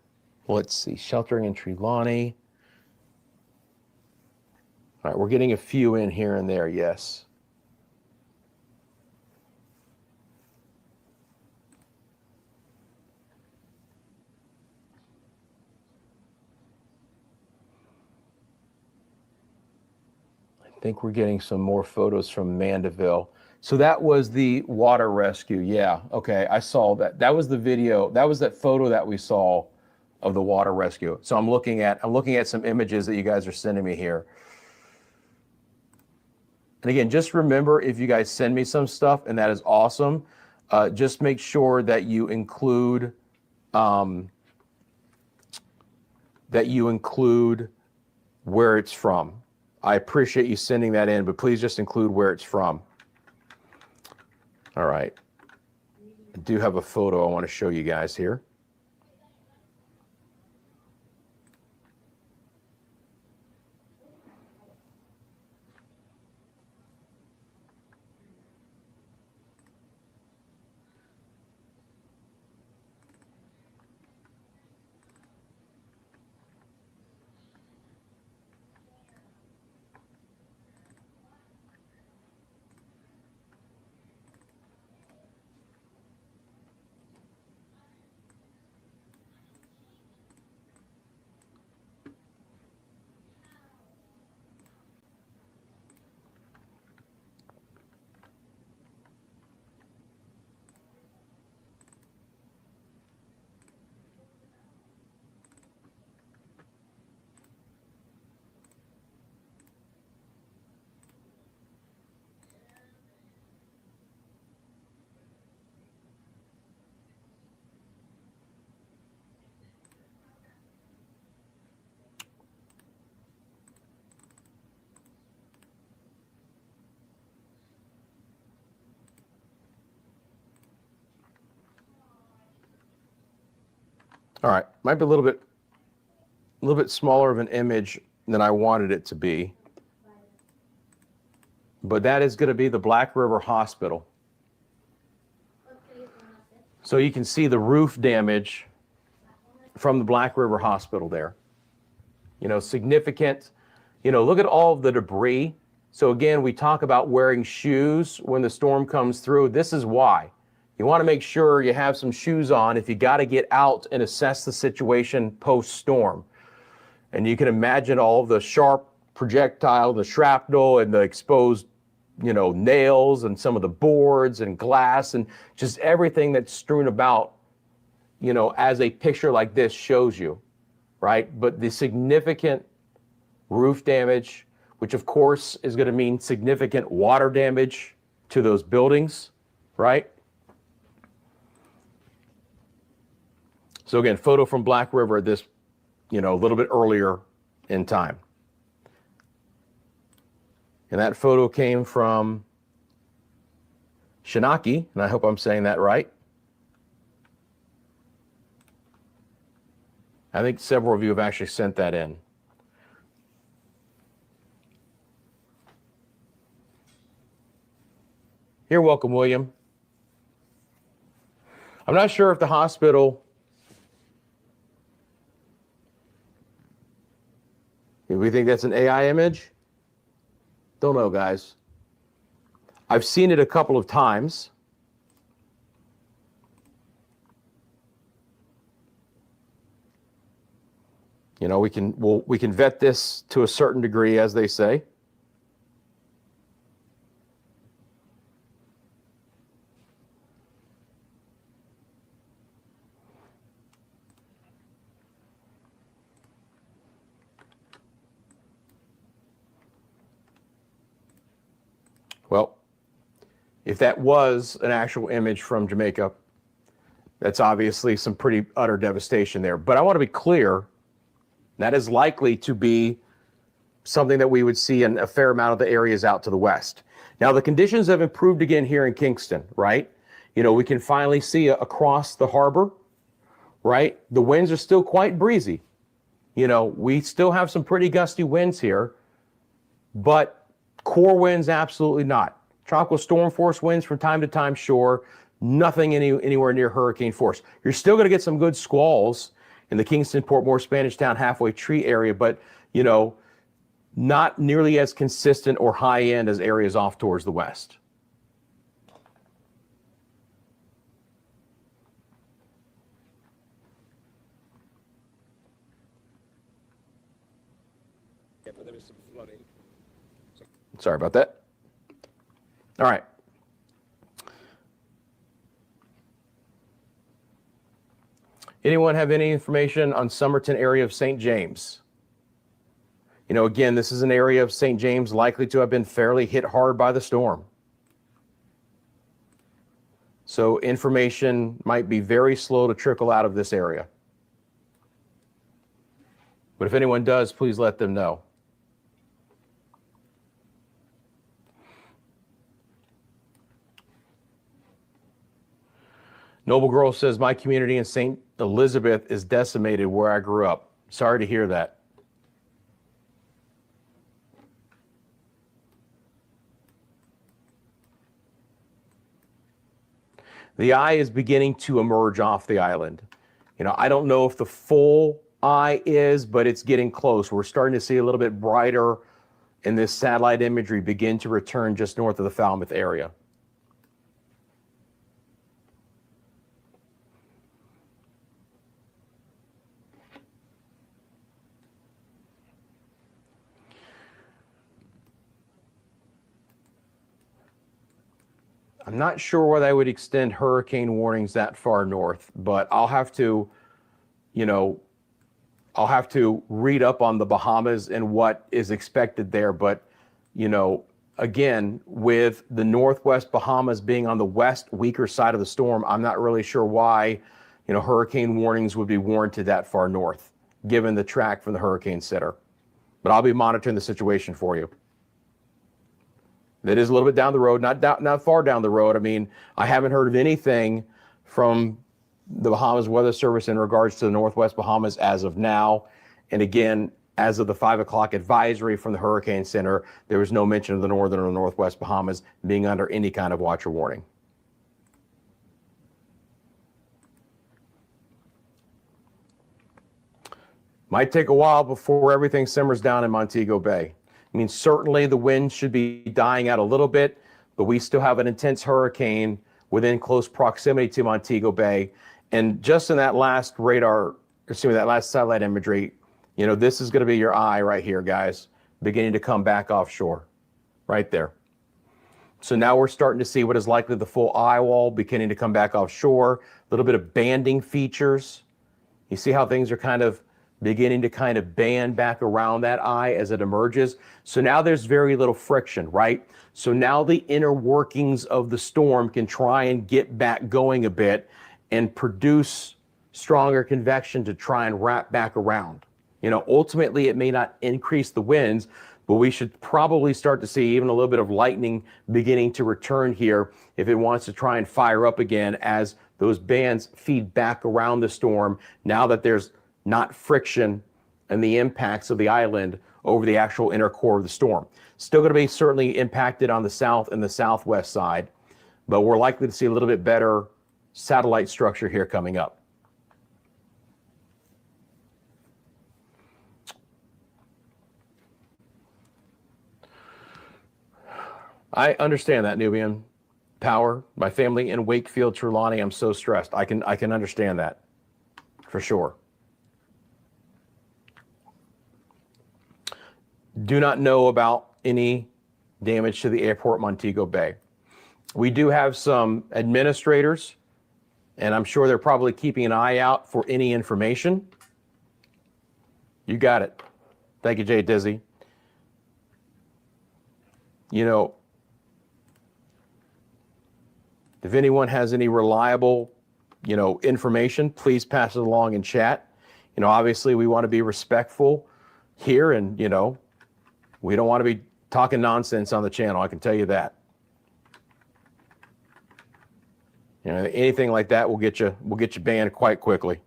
Let's see, sheltering in Trelawney. All right, we're getting a few in here and there, yes. I think we're getting some more photos from Mandeville. So that was the water rescue. Yeah, okay, I saw that. That was the video. That was that photo that we saw of the water rescue. So I'm looking at some images that you guys are sending me here. And again, just remember, if you guys send me some stuff, and that is awesome, just make sure that you include where it's from. I appreciate you sending that in, but please just include where it's from. All right. I do have a photo I want to show you guys here. All right, might be a little bit smaller of an image than I wanted it to be. But that is going to be the Black River Hospital. So you can see the roof damage from the Black River Hospital there. You know, significant, you know, look at all of the debris. So again, we talk about wearing shoes when the storm comes through. This is why. You want to make sure you have some shoes on if you got to get out and assess the situation post-storm. And you can imagine all of the sharp projectile, the shrapnel, and the exposed, you know, nails and some of the boards and glass and just everything that's strewn about, you know, as a picture like this shows you, right? But the significant roof damage, which of course is going to mean significant water damage to those buildings, right? So again, photo from Black River at this, you know, a little bit earlier in time. And that photo came from Shinaki, and I hope I'm saying that right. I think several of you have actually sent that in. You're welcome, William. I'm not sure if the hospital, do we think that's an AI image? Don't know, guys. I've seen it a couple of times. You know, we can vet this to a certain degree, as they say. Well, if that was an actual image from Jamaica, that's obviously some pretty utter devastation there. But I want to be clear, that is likely to be something that we would see in a fair amount of the areas out to the west. Now, the conditions have improved again here in Kingston, right? You know, we can finally see across the harbor, right? The winds are still quite breezy. You know, we still have some pretty gusty winds here, but core winds, absolutely not. Tropical storm force winds from time to time, sure. Nothing anywhere near hurricane force. You're still going to get some good squalls in the Kingston, Portmore, Spanish Town, Halfway Tree area, but, you know, not nearly as consistent or high end as areas off towards the west. Yeah, but there is some flooding. Sorry about that. All right. Anyone have any information on Somerton area of St. James? You know, again, this is an area of St. James likely to have been fairly hit hard by the storm. So information might be very slow to trickle out of this area. But if anyone does, please let them know. Noble Girl says, my community in St. Elizabeth is decimated where I grew up. Sorry to hear that. The eye is beginning to emerge off the island. You know, I don't know if the full eye is, but it's getting close. We're starting to see a little bit brighter in this satellite imagery begin to return just north of the Falmouth area. I'm not sure whether I would extend hurricane warnings that far north, but I'll have to, you know, I'll have to read up on the Bahamas and what is expected there. But, you know, again, with the Northwest Bahamas being on the west, weaker side of the storm, I'm not really sure why, you know, hurricane warnings would be warranted that far north, given the track from the Hurricane Center. But I'll be monitoring the situation for you. That is a little bit down the road, not far down the road. I mean, I haven't heard of anything from the Bahamas Weather Service in regards to the Northwest Bahamas as of now. And again, as of the 5 o'clock advisory from the Hurricane Center, there was no mention of the northern or northwest Bahamas being under any kind of watch or warning. Might take a while before everything simmers down in Montego Bay. I mean, certainly the wind should be dying out a little bit, but we still have an intense hurricane within close proximity to Montego Bay. And just in that last radar, excuse me, that last satellite imagery, you know, this is going to be your eye right here, guys, beginning to come back offshore, right there. So now we're starting to see what is likely the full eye wall beginning to come back offshore, a little bit of banding features. You see how things are kind of beginning to kind of band back around that eye as it emerges. So now there's very little friction, right? So now the inner workings of the storm can try and get back going a bit and produce stronger convection to try and wrap back around. You know, ultimately it may not increase the winds, but we should probably start to see even a little bit of lightning beginning to return here if it wants to try and fire up again as those bands feed back around the storm now that there's not friction and the impacts of the island over the actual inner core of the storm. Still going to be certainly impacted on the south and the southwest side, but we're likely to see a little bit better satellite structure here coming up. I understand that, Nubian Power. My family in Wakefield, Trelawney, I'm so stressed. I can understand that for sure. Do not know about any damage to the airport Montego Bay. We do have some administrators, and I'm sure they're probably keeping an eye out for any information. You got it. Thank you, Jay Dizzy. You know, if anyone has any reliable, you know, information, please pass it along in chat. You know, obviously we want to be respectful here, and, you know, we don't want to be talking nonsense on the channel. I can tell you that. You know, anything like that will get you banned quite quickly.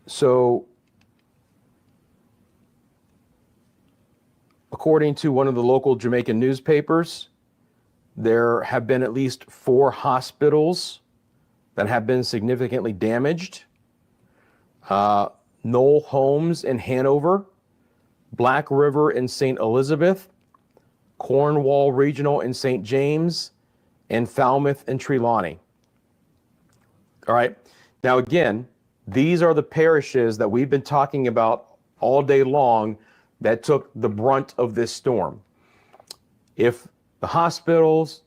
So, according to one of the local Jamaican newspapers, there have been at least 4 hospitals that have been significantly damaged. Knoll Homes in Hanover, Black River in St. Elizabeth, Cornwall Regional in St. James, and Falmouth and Trelawney. All right. Now, again, these are the parishes that we've been talking about all day long that took the brunt of this storm. If the hospitals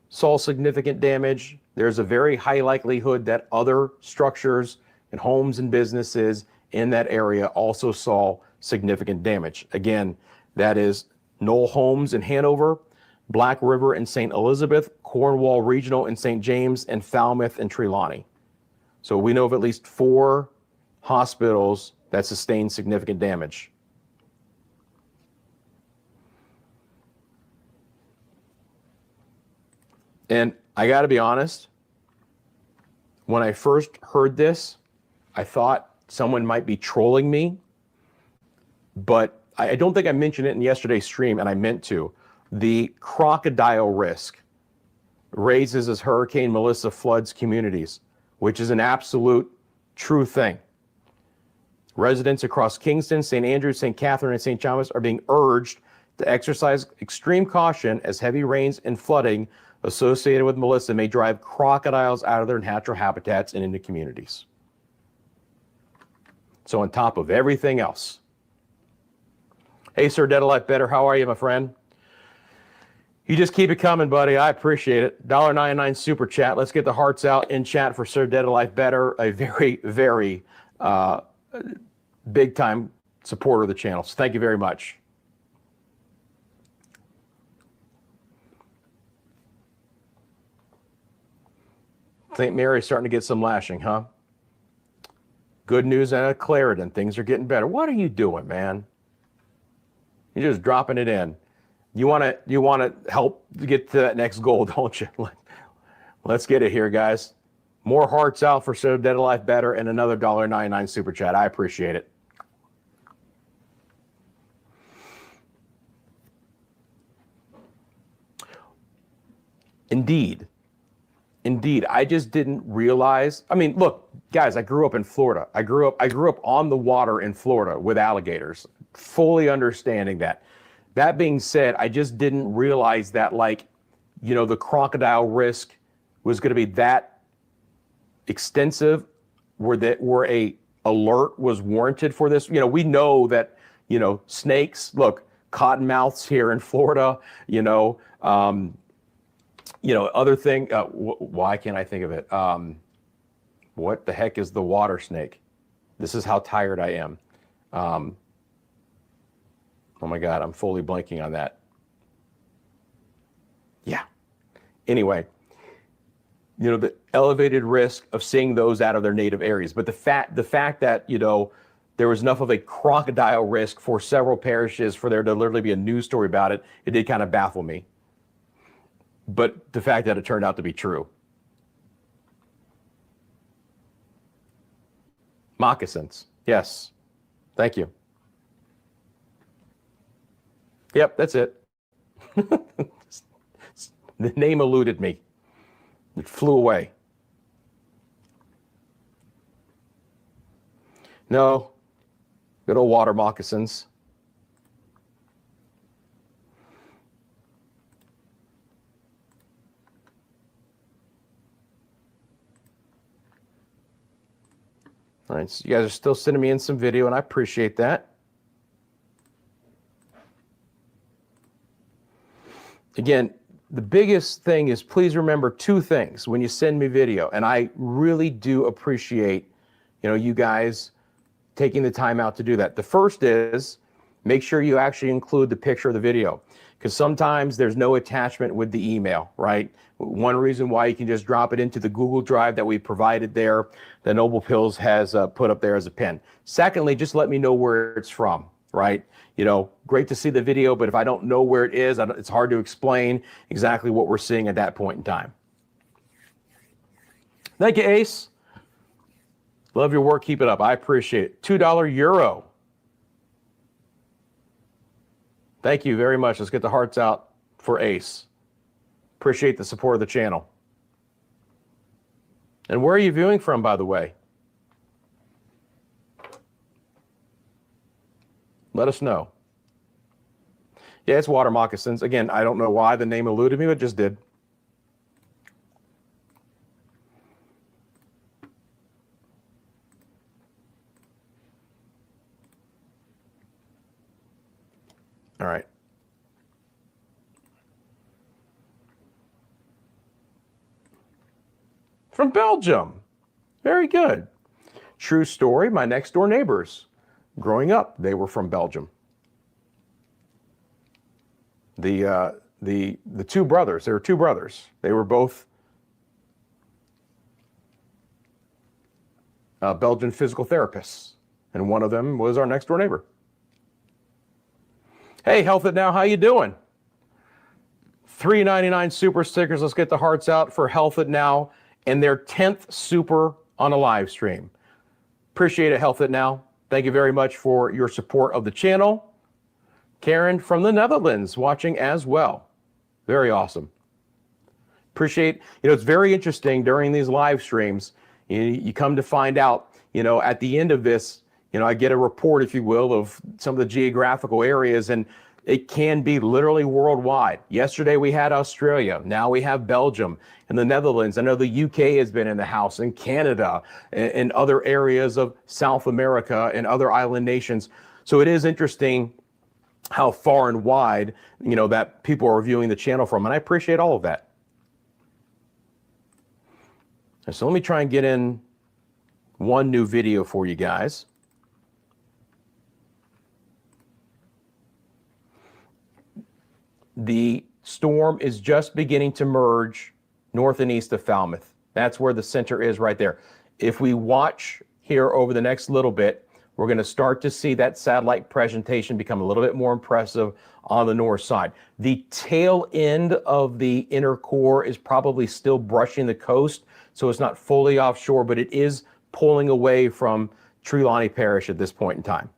saw significant damage, there's a very high likelihood that other structures and homes and businesses in that area also saw significant damage. Again, that is Knoll Homes in Hanover, Black River in St. Elizabeth, Cornwall Regional in St. James, and Falmouth and Trelawney. So we know of at least 4 hospitals that sustained significant damage. And I got to be honest, when I first heard this, I thought someone might be trolling me, but I don't think I mentioned it in yesterday's stream, and I meant to. The crocodile risk raises as Hurricane Melissa floods communities, which is an absolute true thing. Residents across Kingston, St. Andrews, St. Catherine, and St. Thomas are being urged to exercise extreme caution as heavy rains and flooding associated with Melissa may drive crocodiles out of their natural habitats and into communities. So on top of everything else. Hey, Sir Dead Alive Better, how are you, my friend? You just keep it coming, buddy. I appreciate it. $1.99 super chat. Let's get the hearts out in chat for Sir Dead Alive Better, a very, very big time supporter of the channel. So thank you very much. St. Mary's starting to get some lashing, huh? Good news out of Clarendon. Things are getting better. What are you doing, man? You're just dropping it in. You want to help get to that next goal, don't you? Let's get it here, guys. More hearts out for So Dead Alive Better and another $1.99 super chat. I appreciate it. Indeed. I just didn't realize. I mean, look, guys, I grew up in Florida. I grew up on the water in Florida with alligators, fully understanding that. That being said, I just didn't realize that, like, you know, the crocodile risk was going to be that extensive, where a alert was warranted for this. You know, we know that, you know, snakes, look, cottonmouths here in Florida, other thing, why can't I think of it? What the heck is the water snake? This is how tired I am. Oh my God, I'm fully blanking on that. Yeah. Anyway, you know, the elevated risk of seeing those out of their native areas. But the fact that, you know, there was enough of a crocodile risk for several parishes for there to literally be a news story about it, it did kind of baffle me. But the fact that it turned out to be true. Moccasins. Yes. Thank you. Yep, that's it. The name eluded me. It flew away. No. Good old water moccasins. All right, so you guys are still sending me in some video, and I appreciate that. Again, the biggest thing is, please remember two things when you send me video, and I really do appreciate, you know, you guys taking the time out to do that. The first is, make sure you actually include the picture of the video, because sometimes there's no attachment with the email, right? One reason why you can just drop it into the Google Drive that we provided there, that Noble Pills has put up there as a pin. Secondly, just let me know where it's from, right? You know, great to see the video, but if I don't know where it is, it's hard to explain exactly what we're seeing at that point in time. Thank you, Ace. Love your work. Keep it up. I appreciate it. $2 euro. Thank you very much. Let's get the hearts out for Ace. Appreciate the support of the channel. And where are you viewing from, by the way? Let us know. Yeah, it's water moccasins. Again, I don't know why the name eluded me, but it just did. All right. From Belgium. Very good. True story, my next door neighbors. Growing up, they were from Belgium. The two brothers, there were two brothers. They were both Belgian physical therapists, and one of them was our next door neighbor. Hey, Health It Now, how you doing? $3.99 super stickers. Let's get the hearts out for Health It Now and their 10th super on a live stream. Appreciate it, Health It Now. Thank you very much for your support of the channel. Karen from the Netherlands watching as well. Very awesome. Appreciate, it's very interesting during these live streams. You come to find out, at the end of this, I get a report, if you will, of some of the geographical areas, and it can be literally worldwide. Yesterday we had Australia. Now we have Belgium and the Netherlands. I know the UK has been in the house, and Canada, and other areas of South America and other island nations. So it is interesting how far and wide, that people are viewing the channel from, and I appreciate all of that. So let me try and get in one new video for you guys. The storm is just beginning to merge north and east of Falmouth. That's where the center is right there. If we watch here over the next little bit, we're going to start to see that satellite presentation become a little bit more impressive on the north side. The tail end of the inner core is probably still brushing the coast, so it's not fully offshore, but it is pulling away from Trelawney Parish at this point in time.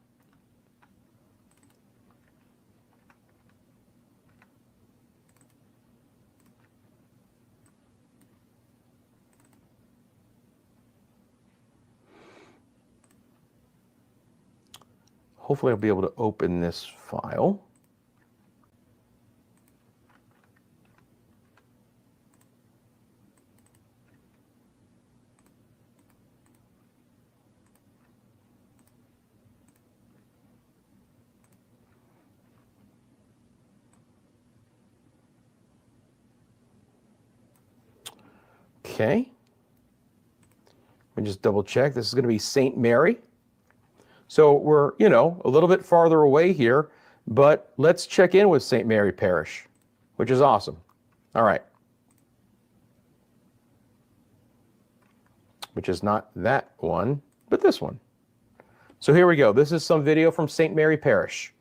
Hopefully I'll be able to open this file. Okay. Let me just double check. This is going to be St. Mary. So we're, you know, a little bit farther away here, but let's check in with St. Mary Parish, which is awesome. All right. Which is not that one, but this one. So here we go. This is some video from St. Mary Parish.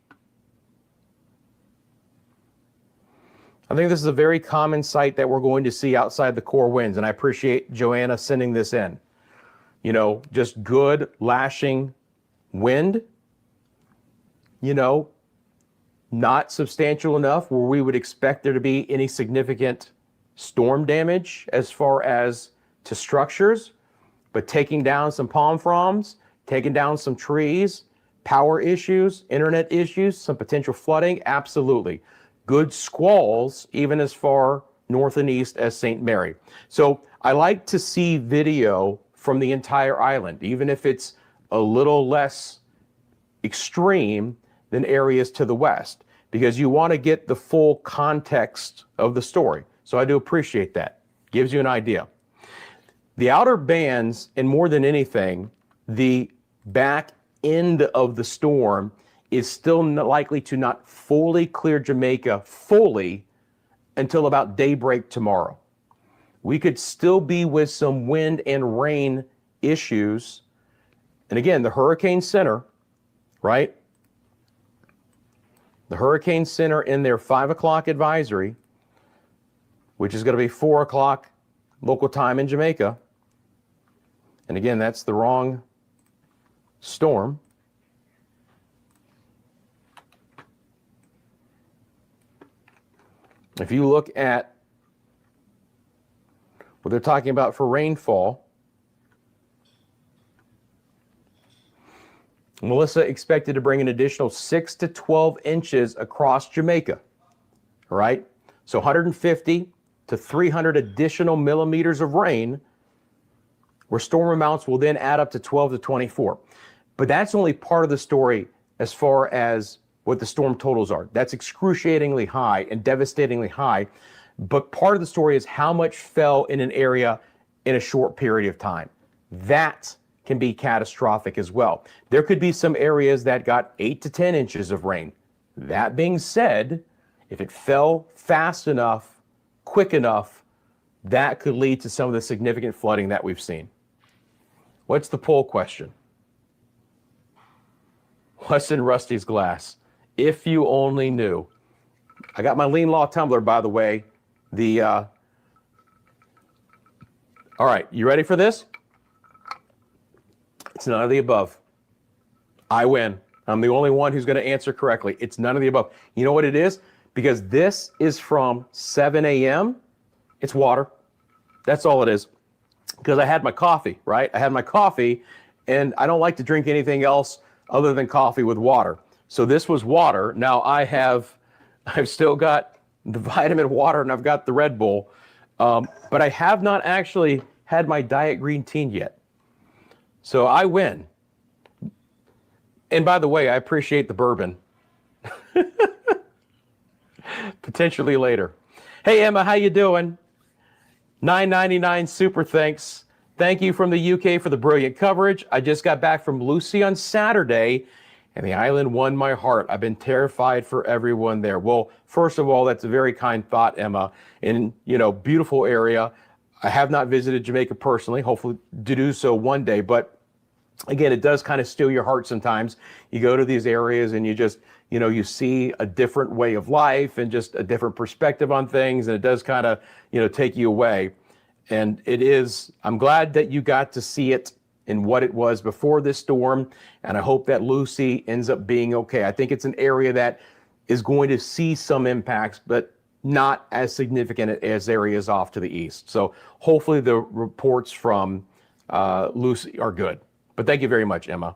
I think this is a very common sight that we're going to see outside the core winds, and I appreciate Joanna sending this in. You know, just good lashing wind, you know, not substantial enough where we would expect there to be any significant storm damage as far as to structures, but taking down some palm fronds, taking down some trees, power issues, internet issues, some potential flooding, absolutely. Good squalls, even as far north and east as St. Mary. So I like to see video from the entire island, even if it's a little less extreme than areas to the west, because you want to get the full context of the story. So I do appreciate that. Gives you an idea. The outer bands, and more than anything, the back end of the storm is still likely to not fully clear Jamaica fully until about daybreak tomorrow. We could still be with some wind and rain issues. And again, the hurricane center, right? The hurricane center in their 5 o'clock advisory, which is going to be 4 o'clock local time in Jamaica. And again, that's the wrong storm. If you look at what they're talking about for rainfall, Melissa expected to bring an additional 6 to 12 inches across Jamaica, all right? So 150 to 300 additional millimeters of rain, where storm amounts will then add up to 12 to 24. But that's only part of the story as far as what the storm totals are. That's excruciatingly high and devastatingly high. But part of the story is how much fell in an area in a short period of time. That can be catastrophic as well. There could be some areas that got 8 to 10 inches of rain. That being said, if it fell fast enough, quick enough, that could lead to some of the significant flooding that we've seen. What's the poll question? What's in Rusty's glass? If you only knew. I got my Lean Law tumbler, by the way. All right, you ready for this? It's none of the above. I win. I'm the only one who's going to answer correctly. It's none of the above. You know what it is? Because this is from 7 a.m. It's water. That's all it is. Because I had my coffee, right? I had my coffee, and I don't like to drink anything else other than coffee with water. So this was water. Now I've still got the vitamin water and I've got the Red Bull, but I have not actually had my diet green tea yet. So I win. And by the way, I appreciate the bourbon. Potentially later. Hey Emma, how you doing? $9.99 super thanks. Thank you from the UK for the brilliant coverage. I just got back from Lucy on Saturday, and the island won my heart. I've been terrified for everyone there. Well, first of all, that's a very kind thought, Emma. And, you know, beautiful area. I have not visited Jamaica personally, hopefully to do so one day, but again, it does kind of steal your heart sometimes. You go to these areas and you just, you see a different way of life and just a different perspective on things. And it does kind of, take you away. And I'm glad that you got to see it in what it was before this storm. And I hope that Lucy ends up being okay. I think it's an area that is going to see some impacts, but not as significant as areas off to the east. So hopefully the reports from Lucy are good. But thank you very much, Emma.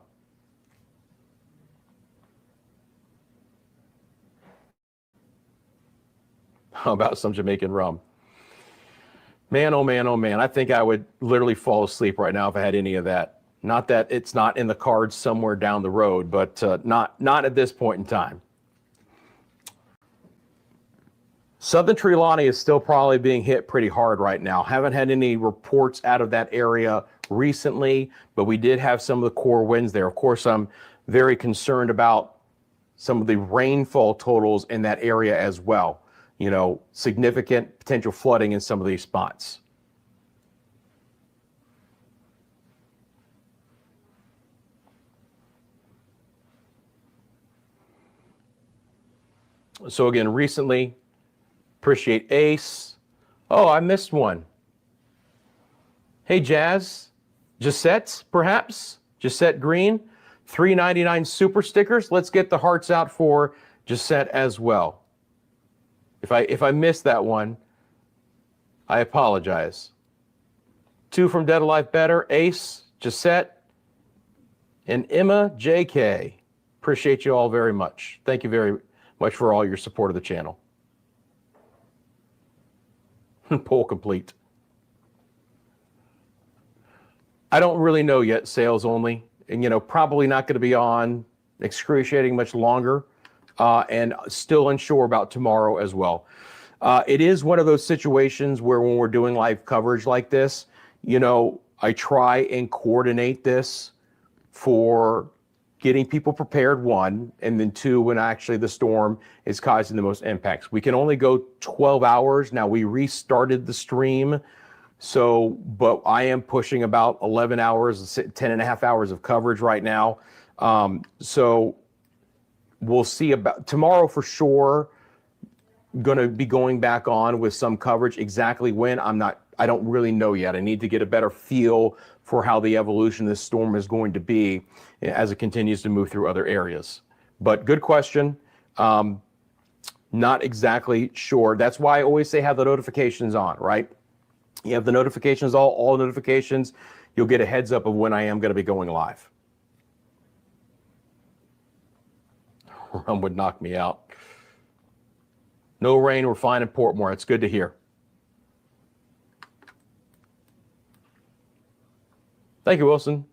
How about some Jamaican rum? Man, oh man, oh man. I think I would literally fall asleep right now if I had any of that. Not that it's not in the cards somewhere down the road, but not at this point in time. Southern Trelawney is still probably being hit pretty hard right now. Haven't had any reports out of that area recently, but we did have some of the core winds there. Of course, I'm very concerned about some of the rainfall totals in that area as well. Significant potential flooding in some of these spots. So again, recently, appreciate Ace. Oh, I missed one. Hey, Jazz. Gisette, perhaps? Gisette Green. $3.99 super stickers. Let's get the hearts out for Gisette as well. If I missed that one, I apologize. 2 from Dead Alive Better, Ace, Gisette, and Emma JK. Appreciate you all very much. Thank you very much for all your support of the channel. Poll complete. I don't really know yet, sales only, and probably not going to be on excruciating much longer, and still unsure about tomorrow as well. It is one of those situations where when we're doing live coverage like this, I try and coordinate this for getting people prepared, 1, and then 2, when actually the storm is causing the most impacts. We can only go 12 hours. Now, we restarted the stream, but I am pushing about 11 hours, 10 and a half hours of coverage right now. So we'll see about tomorrow for sure. Going to be going back on with some coverage. Exactly when, I don't really know yet. I need to get a better feel for how the evolution of this storm is going to be as it continues to move through other areas. But good question. Not exactly sure. That's why I always say have the notifications on, right? You have the notifications, all notifications. You'll get a heads up of when I am going to be going live. Rum would knock me out. No rain, we're fine in Portmore. It's good to hear. Thank you, Wilson.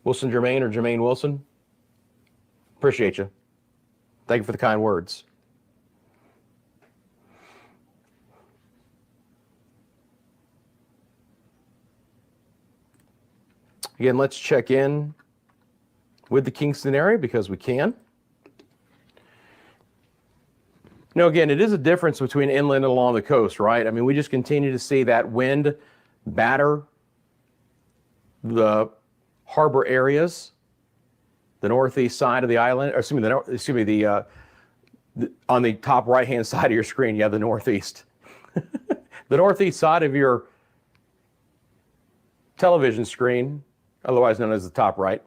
Wilson Jermaine or Jermaine Wilson. Appreciate you. Thank you for the kind words. Again, let's check in with the Kingston area because we can. Again, it is a difference between inland and along the coast, right? I mean, we just continue to see that wind batter the harbor areas, the northeast side of the island, or on the top right-hand side of your screen, the northeast. The northeast side of your television screen, otherwise known as the top right.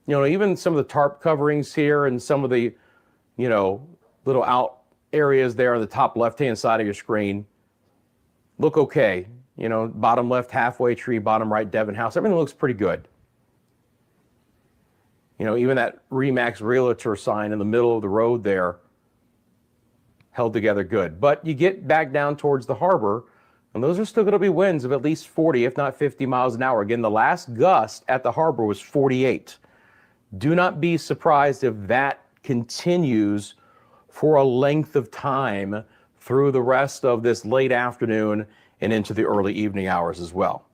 Even some of the tarp coverings here and some of the, little out areas there on the top left-hand side of your screen look okay. Bottom left halfway tree, bottom right Devon House, everything looks pretty good. Even that Remax Realtor sign in the middle of the road there held together good. But you get back down towards the harbor, and those are still going to be winds of at least 40, if not 50 miles an hour. Again, the last gust at the harbor was 48. Do not be surprised if that continues for a length of time through the rest of this late afternoon and into the early evening hours as well.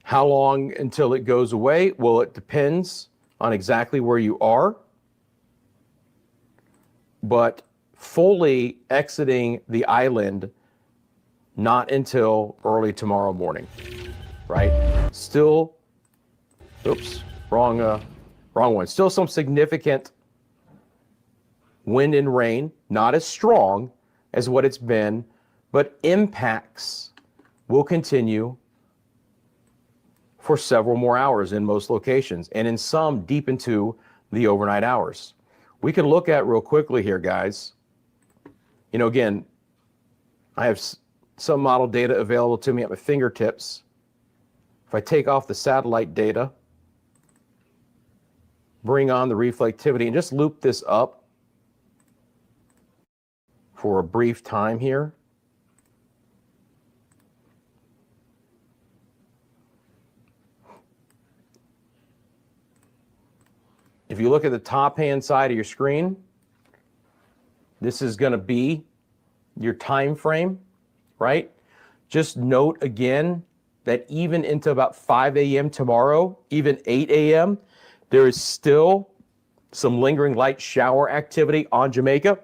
How long until it goes away? Well, it depends on exactly where you are. but fully exiting the island not until early tomorrow morning, right? Still, oops, wrong one. Still some significant wind and rain, not as strong as what it's been, but impacts will continue for several more hours in most locations, and in some deep into the overnight hours. We can look at real quickly here, guys. You know, again, I have some model data available to me at my fingertips. If I take off the satellite data, bring on the reflectivity, and just loop this up for a brief time here. If you look at the top hand side of your screen, this is going to be your time frame, right? Just note again that even into about 5 a.m. tomorrow, even 8 a.m., there is still some lingering light shower activity on Jamaica.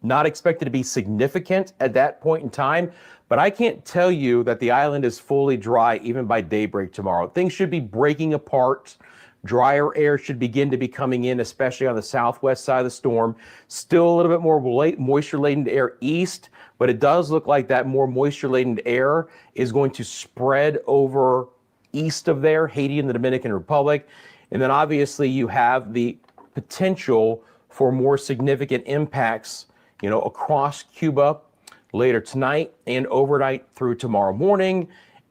Not expected to be significant at that point in time, but I can't tell you that the island is fully dry even by daybreak tomorrow. Things should be breaking apart. Drier air should begin to be coming in, especially on the southwest side of the storm. Still a little bit more moisture-laden air east, but it does look like that more moisture-laden air is going to spread over east of there, Haiti and the Dominican Republic. And then obviously you have the potential for more significant impacts, you know, across Cuba later tonight and overnight through tomorrow morning.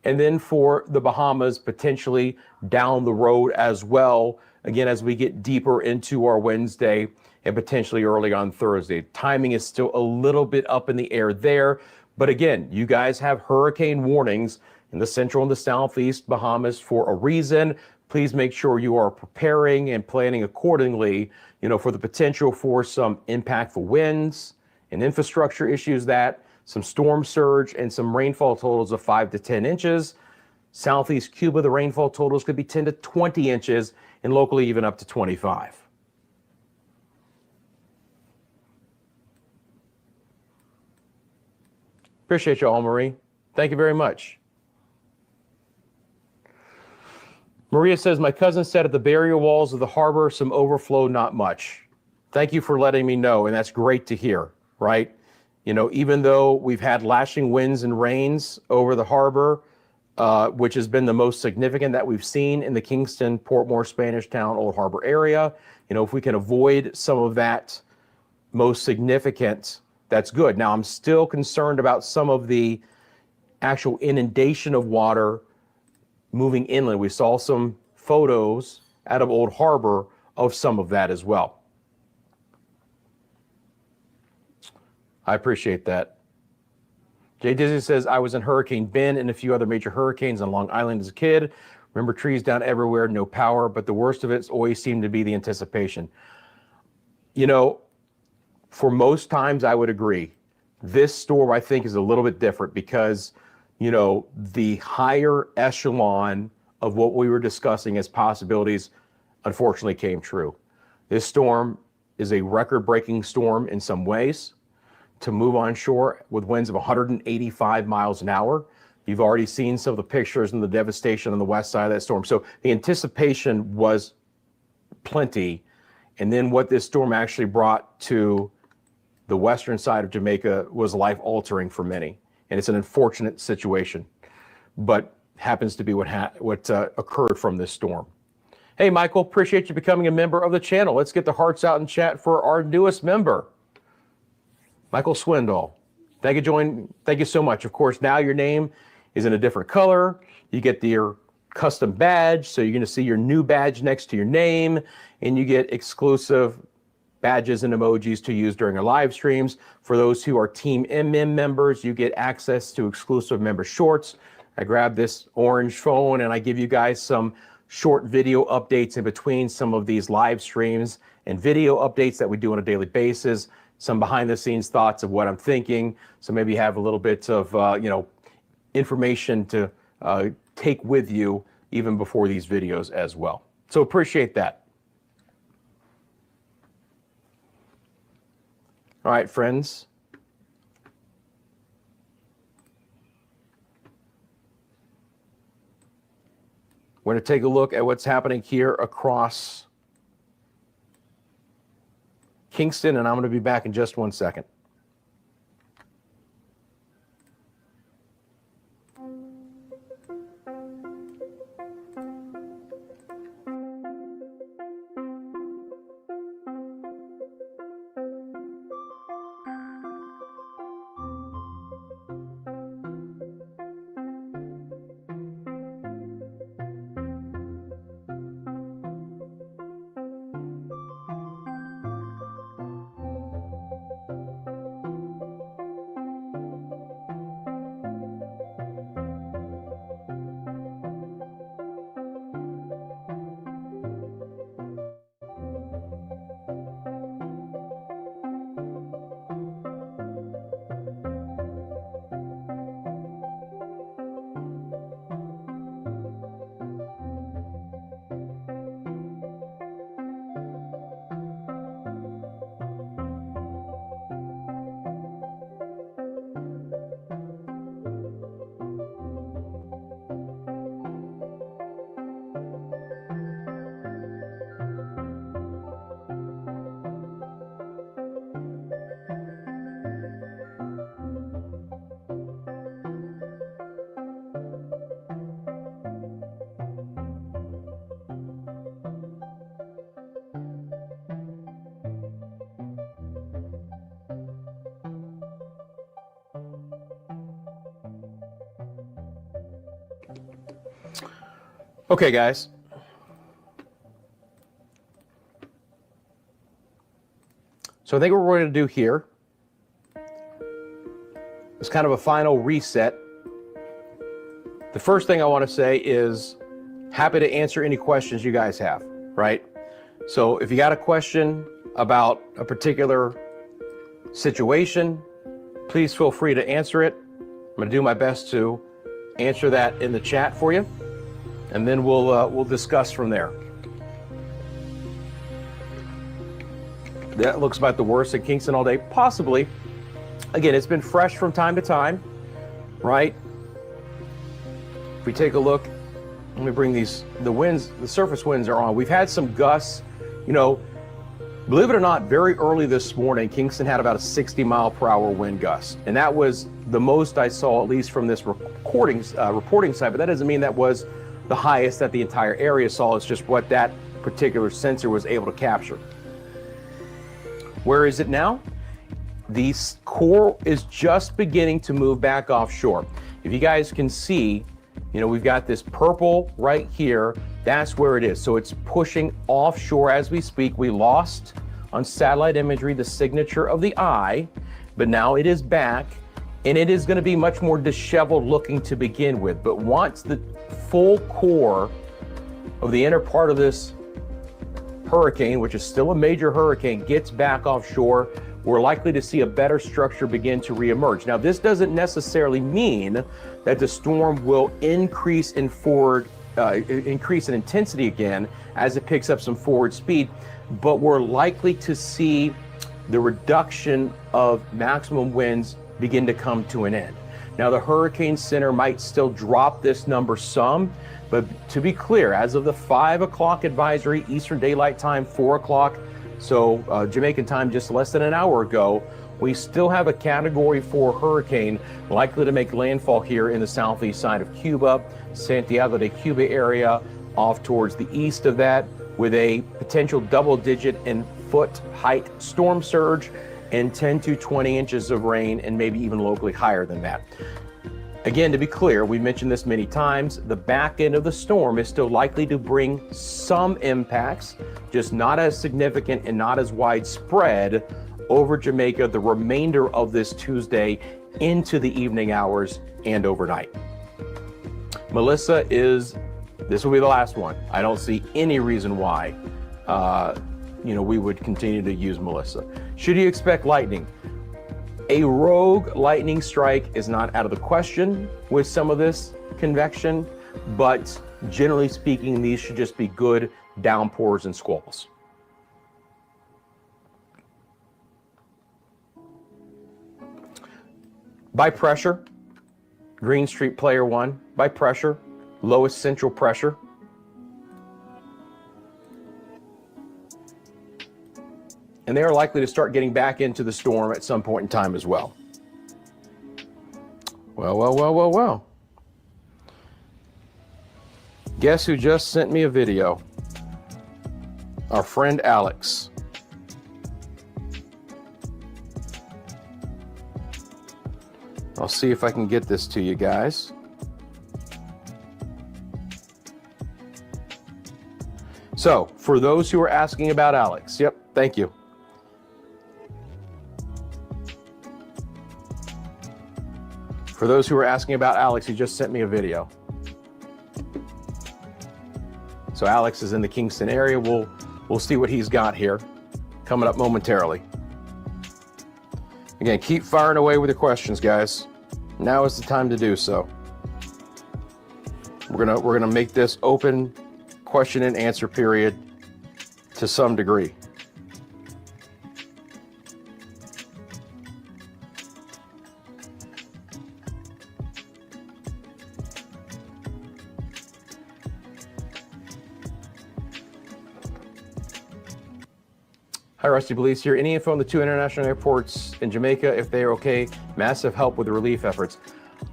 And then for the Bahamas, potentially down the road as well, again, as we get deeper into our Wednesday and potentially early on Thursday. Timing is still a little bit up in the air there. But again, you guys have hurricane warnings in the central and the southeast Bahamas for a reason. Please make sure you are preparing and planning accordingly, you know, for the potential for some impactful winds and infrastructure issues, that some storm surge and some rainfall totals of 5 to 10 inches. Southeast Cuba, the rainfall totals could be 10 to 20 inches and locally even up to 25. Appreciate you all, Marie. Thank you very much. Maria says, my cousin said at the barrier walls of the harbor, some overflow, not much. Thank you for letting me know, and that's great to hear, right? You know, even though we've had lashing winds and rains over the harbor, which has been the most significant that we've seen in the Kingston, Portmore, Spanish Town, Old Harbor area, you know, if we can avoid some of that most significant, that's good. Now, I'm still concerned about some of the actual inundation of water moving inland. We saw some photos out of Old Harbor of some of that as well. I appreciate that. Jay Dizzy says, I was in Hurricane Ben and a few other major hurricanes on Long Island as a kid. Remember trees down everywhere, no power, but the worst of it always seemed to be the anticipation. You know, for most times I would agree. This storm, I think, is a little bit different because, you know, the higher echelon of what we were discussing as possibilities unfortunately came true. This storm is a record-breaking storm in some ways. To move on shore with winds of 185 miles an hour. You've already seen some of the pictures and the devastation on the west side of that storm. So the anticipation was plenty. And then what this storm actually brought to the western side of Jamaica was life-altering for many. And it's an unfortunate situation, but happens to be what occurred from this storm. Hey, Michael, appreciate you becoming a member of the channel. Let's get the hearts out in chat for our newest member. Michael Swindoll, thank you so much. Of course, now your name is in a different color. You get your custom badge, so you're going to see your new badge next to your name, and you get exclusive badges and emojis to use during our live streams. For those who are Team MM members, you get access to exclusive member shorts. I grab this orange phone and I give you guys some short video updates in between some of these live streams and video updates that we do on a daily basis. Some behind the scenes thoughts of what I'm thinking. So maybe you have a little bit of, you know, information to take with you even before these videos as well. So appreciate that. All right, friends. We're going to take a look at what's happening here across Kingston, and I'm going to be back in just 1 second. Okay, guys. So I think what we're going to do here is kind of a final reset. The first thing I want to say is happy to answer any questions you guys have, right? So if you got a question about a particular situation, please feel free to answer it. I'm going to do my best to answer that in the chat for you, and then we'll discuss from there. That looks about the worst at Kingston all day, possibly. Again, it's been fresh from time to time, right? If we take a look, let me bring the winds, the surface winds are on. We've had some gusts, you know, believe it or not, very early this morning, Kingston had about a 60-mile-per-hour wind gust. And that was the most I saw, at least from this reporting site, but that doesn't mean that was the highest that the entire area saw. It's just what that particular sensor was able to capture. Where is it now? The core is just beginning to move back offshore. If you guys can see, you know, we've got this purple right here. That's where it is. So it's pushing offshore as we speak. We lost on satellite imagery the signature of the eye, but now it is back, and it is going to be much more disheveled looking to begin with. But once the full core of the inner part of this hurricane, which is still a major hurricane, gets back offshore, we're likely to see a better structure begin to reemerge. Now, this doesn't necessarily mean that the storm will increase in intensity again as it picks up some forward speed, but we're likely to see the reduction of maximum winds begin to come to an end. Now, the Hurricane Center might still drop this number some, but to be clear, as of the 5 o'clock advisory, Eastern Daylight Time, 4 o'clock, so Jamaican time just less than an hour ago, we still have a Category 4 hurricane likely to make landfall here in the southeast side of Cuba, Santiago de Cuba area, off towards the east of that, with a potential double-digit and foot height storm surge and 10 to 20 inches of rain, and maybe even locally higher than that. Again, to be clear, we mentioned this many times, the back end of the storm is still likely to bring some impacts, just not as significant and not as widespread over Jamaica the remainder of this Tuesday into the evening hours and overnight. Melissa this will be the last one. I don't see any reason why, we would continue to use Melissa. Should you expect lightning? A rogue lightning strike is not out of the question with some of this convection, but generally speaking, these should just be good downpours and squalls. By pressure, Green Street Player 1, by pressure, lowest central pressure. And they are likely to start getting back into the storm at some point in time as well. Well. Guess who just sent me a video? Our friend Alex. I'll see if I can get this to you guys. So, for those who are asking about Alex, yep, thank you. For those who are asking about Alex, he just sent me a video. So Alex is in the Kingston area. We'll see what he's got here coming up momentarily. Again, keep firing away with your questions, guys. Now is the time to do so. We're gonna make this open question and answer period to some degree. Hi, Rusty Police here. Any info on the 2 international airports in Jamaica, if they are okay? Massive help with the relief efforts.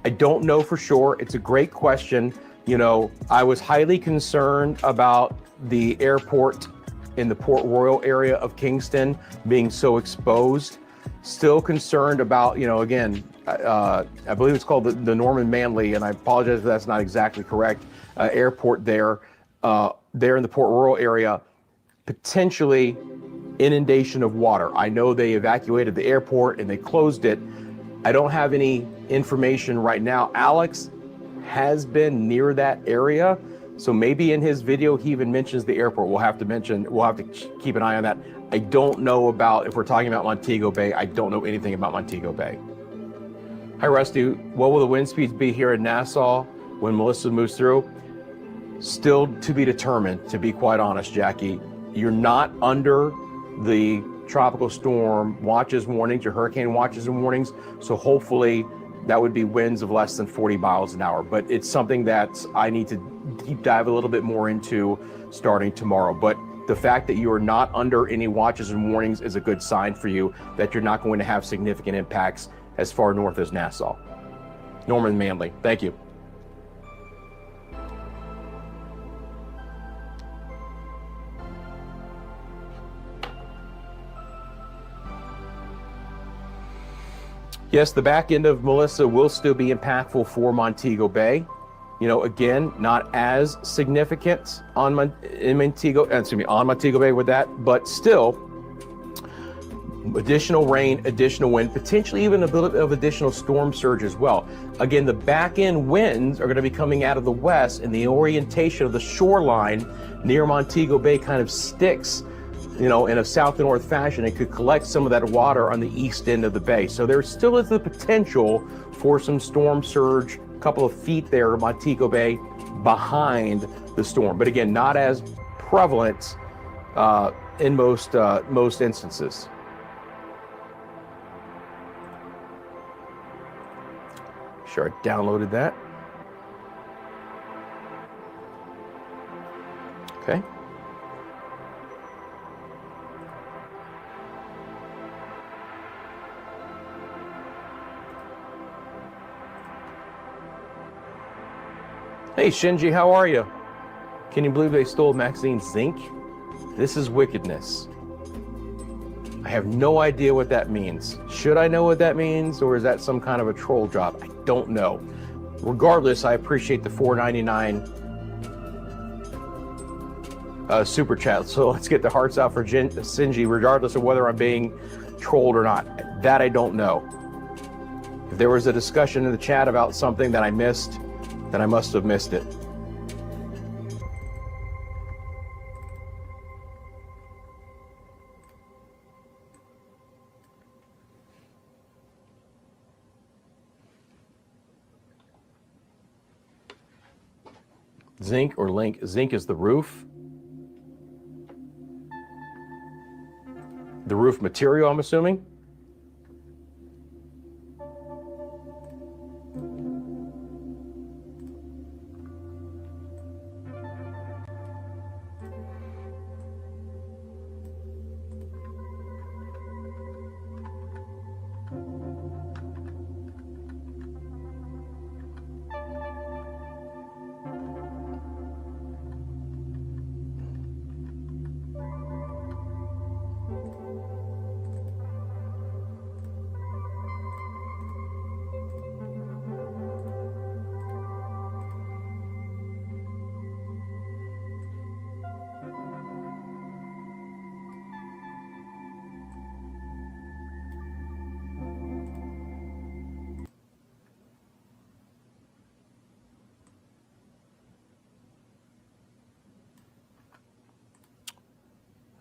I don't know for sure. It's a great question. You know, I was highly concerned about the airport in the Port Royal area of Kingston being so exposed. Still concerned about, you know, again, I believe it's called the Norman Manley, and I apologize if that's not exactly correct, airport there in the Port Royal area, potentially inundation of water. I know they evacuated the airport and they closed it. I don't have any information right now. Alex has been near that area, so maybe in his video he even mentions the airport. We'll have to keep an eye on that. I don't know about, if we're talking about Montego Bay, I don't know anything about Montego Bay. Hi Rusty, what will the wind speeds be here in Nassau when Melissa moves through? Still to be determined, to be quite honest, Jackie. You're not under the tropical storm watches, warnings, or hurricane watches and warnings. So hopefully that would be winds of less than 40 miles an hour. But it's something that I need to deep dive a little bit more into starting tomorrow. But the fact that you are not under any watches and warnings is a good sign for you that you're not going to have significant impacts as far north as Nassau. Norman Manley, thank you. Yes, the back end of Melissa will still be impactful for Montego Bay. You know, again, not as significant on Montego Bay with that, but still additional rain, additional wind, potentially even a bit of additional storm surge as well. Again, the back end winds are going to be coming out of the west, and the orientation of the shoreline near Montego Bay kind of sticks, you know, in a south to north fashion. It could collect some of that water on the east end of the bay. So there still is the potential for some storm surge, a couple of feet there, Montego Bay behind the storm. But again, not as prevalent in most instances. Sure, I downloaded that. Okay. Hey Shinji, how are you? Can you believe they stole Maxine's zinc? This is wickedness. I have no idea what that means. Should I know what that means, or is that some kind of a troll job? I don't know. Regardless, I appreciate the $4.99 super chat. So let's get the hearts out for Shinji, regardless of whether I'm being trolled or not. That I don't know. If there was a discussion in the chat about something that I missed, then I must have missed it. Zinc or link? Zinc is the roof. The roof material, I'm assuming.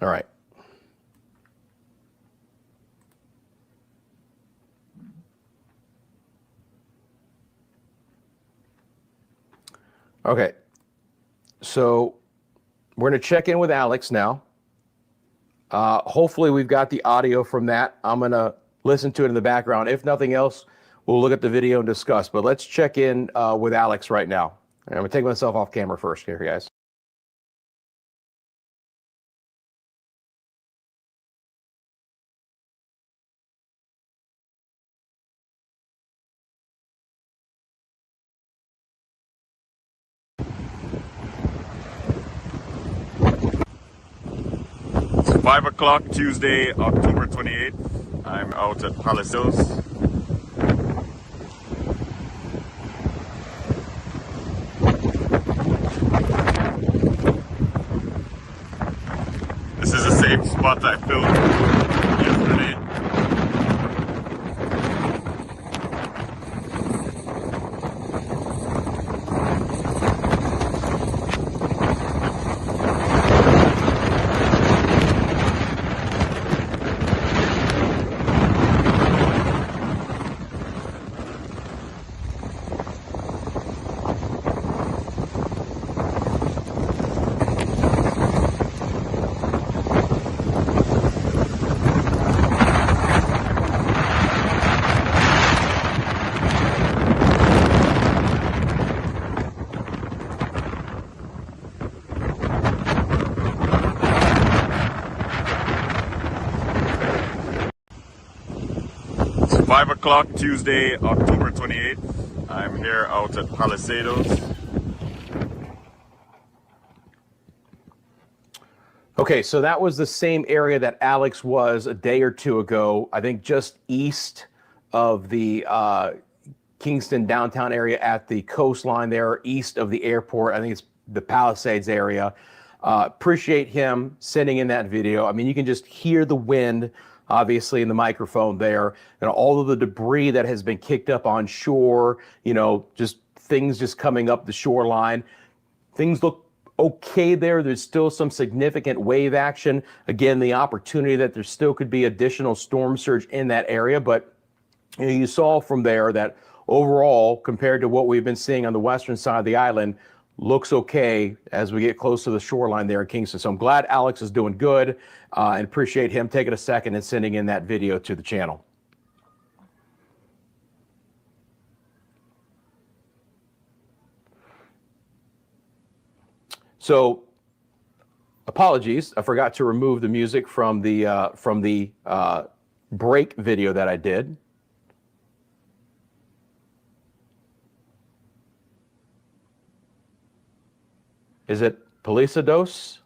All right. Okay. So we're going to check in with Alex now. Hopefully we've got the audio from that. I'm going to listen to it in the background. If nothing else, we'll look at the video and discuss. But let's check in with Alex right now. I'm going to take myself off camera first here, guys. It's 5 o'clock, Tuesday, October 28th. I'm out at Palace Hills. This is the same spot I filmed yesterday. It's 5 o'clock, Tuesday, October 28th. I'm here out at Palisados. Okay, so that was the same area that Alex was a day or two ago, I think just east of the Kingston downtown area at the coastline there, east of the airport. I think it's the Palisades area. Appreciate him sending in that video. I mean, you can just hear the wind, obviously, in the microphone there, and all of the debris that has been kicked up on shore, you know, just things just coming up the shoreline. Things look okay there. There's still some significant wave action. Again, the opportunity that there still could be additional storm surge in that area, but you know, you saw from there that overall, compared to what we've been seeing on the western side of the island, looks okay as we get close to the shoreline there in Kingston. So I'm glad Alex is doing good and appreciate him taking a second and sending in that video to the channel. So apologies, I forgot to remove the music from the break video that I did. Is it Palisados?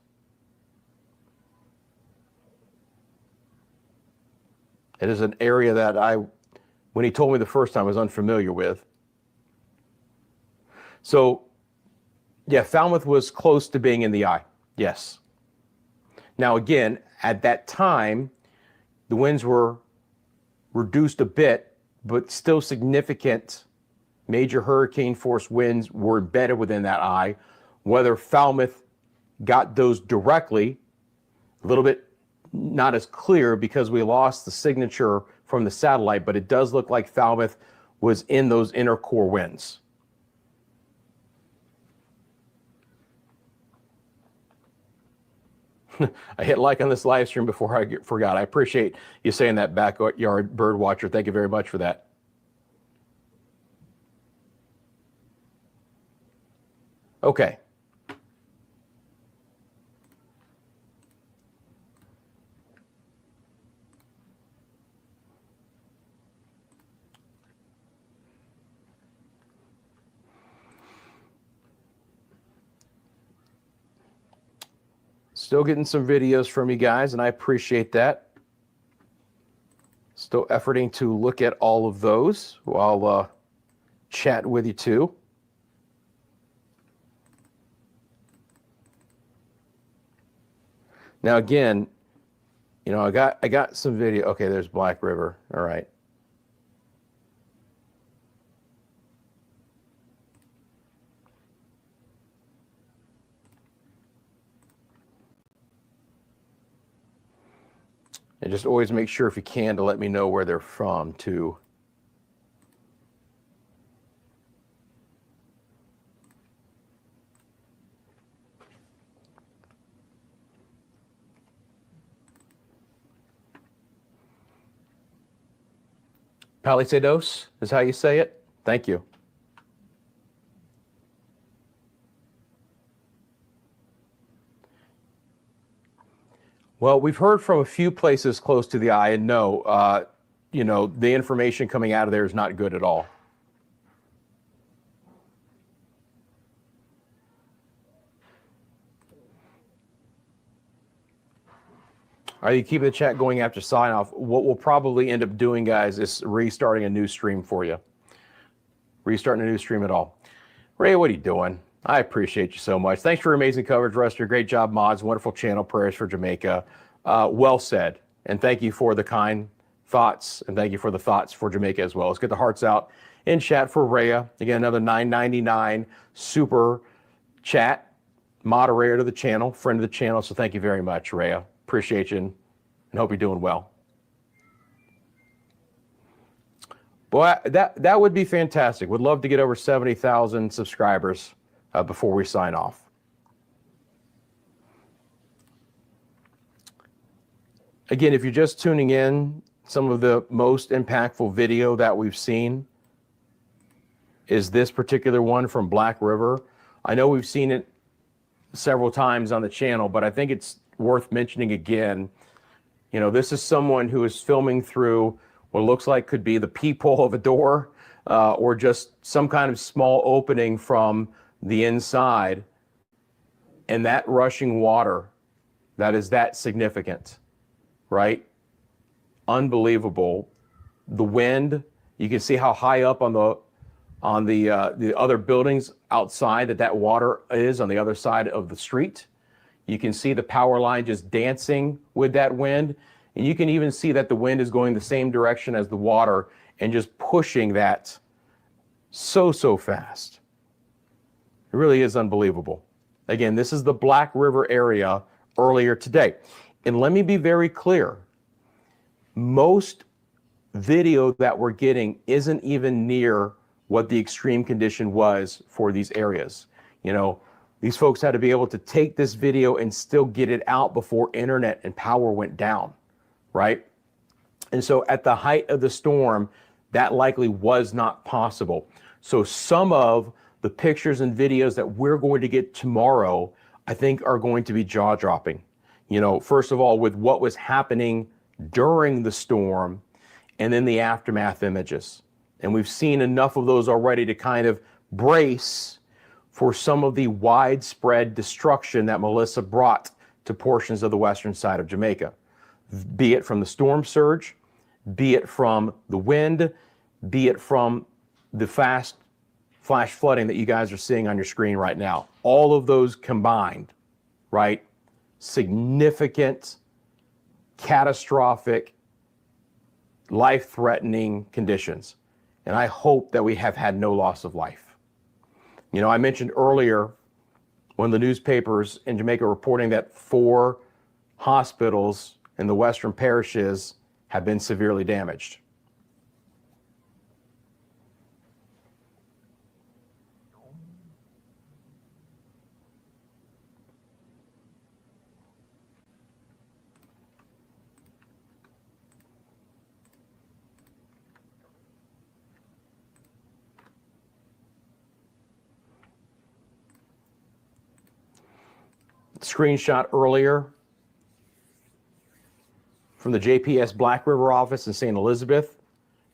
It is an area that when he told me the first time, I was unfamiliar with. So, yeah, Falmouth was close to being in the eye. Yes. Now, again, at that time, the winds were reduced a bit, but still significant major hurricane force winds were embedded within that eye. Whether Falmouth got those directly, a little bit not as clear because we lost the signature from the satellite, but it does look like Falmouth was in those inner core winds. I hit like on this live stream before I forgot. I appreciate you saying that, Backyard Bird Watcher. Thank you very much for that. Okay. Still getting some videos from you guys, and I appreciate that. Still efforting to look at all of those while chatting with you too. Now again, you know, I got some video. Okay, there's Black River. All right. And just always make sure if you can to let me know where they're from too. Palisados is how you say it. Thank you. Well, we've heard from a few places close to the eye, and no, you know, the information coming out of there is not good at all. Are you keeping the chat going after sign off? What we'll probably end up doing, guys, is restarting a new stream for you. Restarting a new stream at all. Ray, what are you doing? I appreciate you so much. Thanks for your amazing coverage, Ruster. Great job, mods. Wonderful channel. Prayers for Jamaica. Well said. And thank you for the kind thoughts. And thank you for the thoughts for Jamaica as well. Let's get the hearts out in chat for Rhea. Again, another $9.99 super chat. Moderator to the channel. Friend of the channel. So thank you very much, Rhea. Appreciate you and hope you're doing well. Boy, that would be fantastic. Would love to get over 70,000 subscribers before we sign off. Again, if you're just tuning in, some of the most impactful video that we've seen is this particular one from Black River. I know we've seen it several times on the channel, but I think it's worth mentioning again. You know, this is someone who is filming through what looks like could be the peephole of a door or just some kind of small opening from the inside. And that rushing water, that is that significant, right? Unbelievable. The wind, you can see how high up on the other buildings outside that water is on the other side of the street. You can see the power line just dancing with that wind. And you can even see that the wind is going the same direction as the water and just pushing that so fast. It really is unbelievable. Again, this is the Black River area earlier today. And let me be very clear. Most video that we're getting isn't even near what the extreme condition was for these areas. You know, these folks had to be able to take this video and still get it out before internet and power went down, right? And so at the height of the storm, that likely was not possible. So some of the pictures and videos that we're going to get tomorrow, I think are going to be jaw-dropping. You know, first of all, with what was happening during the storm and then the aftermath images. And we've seen enough of those already to kind of brace for some of the widespread destruction that Melissa brought to portions of the western side of Jamaica, be it from the storm surge, be it from the wind, be it from the fast flash flooding that you guys are seeing on your screen right now. All of those combined, right? Significant, catastrophic, life-threatening conditions. And I hope that we have had no loss of life. You know, I mentioned earlier when the newspapers in Jamaica reporting that 4 hospitals in the western parishes have been severely damaged. Screenshot earlier from the JPS Black River office in St. Elizabeth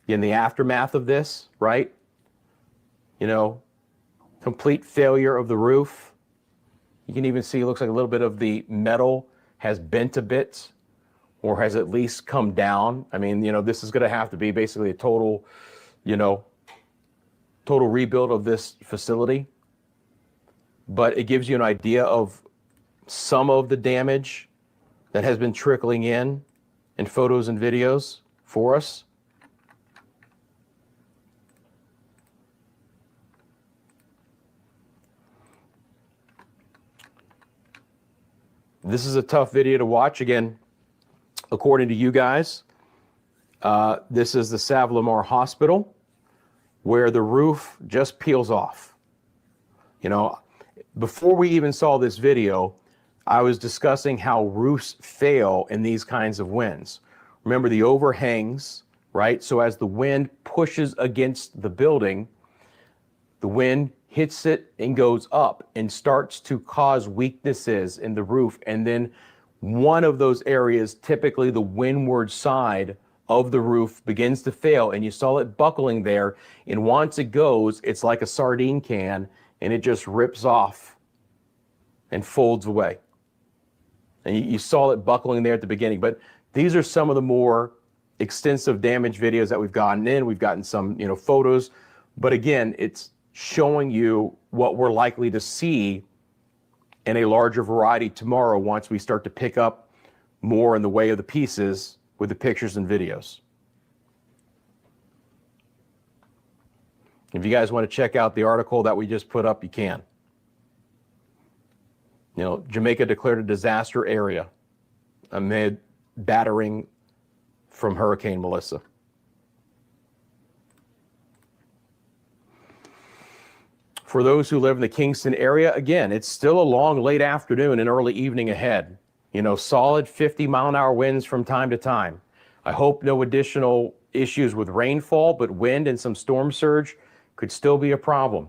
in the aftermath of this, right? You know, complete failure of the roof. You can even see it looks like a little bit of the metal has bent a bit or has at least come down. I mean, you know, this is going to have to be basically a total, you know, total rebuild of this facility. But it gives you an idea of some of the damage that has been trickling in photos and videos for us. This is a tough video to watch. Again, according to you guys, this is the Savlamar Hospital, where the roof just peels off. You know, before we even saw this video, I was discussing how roofs fail in these kinds of winds. Remember the overhangs, right? So as the wind pushes against the building, the wind hits it and goes up and starts to cause weaknesses in the roof. And then one of those areas, typically the windward side of the roof, begins to fail. And you saw it buckling there. And once it goes, it's like a sardine can and it just rips off and folds away. And you saw it buckling there at the beginning. But these are some of the more extensive damage videos that we've gotten in. We've gotten some, photos. But again, it's showing you what we're likely to see in a larger variety tomorrow once we start to pick up more in the way of the pieces with the pictures and videos. If you guys want to check out the article that we just put up, you can. Jamaica declared a disaster area amid battering from Hurricane Melissa. For those who live in the Kingston area, again, it's still a long late afternoon and early evening ahead. Solid 50-mile-an-hour winds from time to time. I hope no additional issues with rainfall, but wind and some storm surge could still be a problem.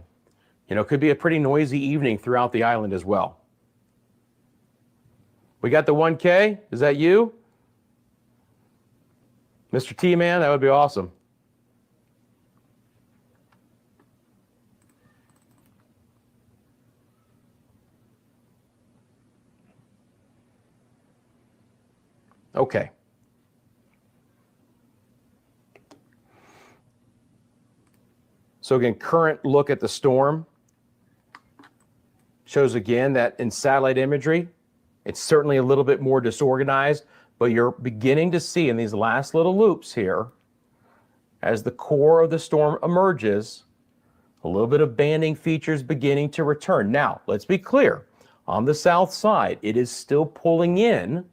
Could be a pretty noisy evening throughout the island as well. We got the 1K. Is that you? Mr. T-Man, that would be awesome. Okay. So again, current look at the storm shows again that in satellite imagery, it's certainly a little bit more disorganized, but you're beginning to see in these last little loops here, as the core of the storm emerges, a little bit of banding features beginning to return. Now, let's be clear. On the south side, it is still pulling in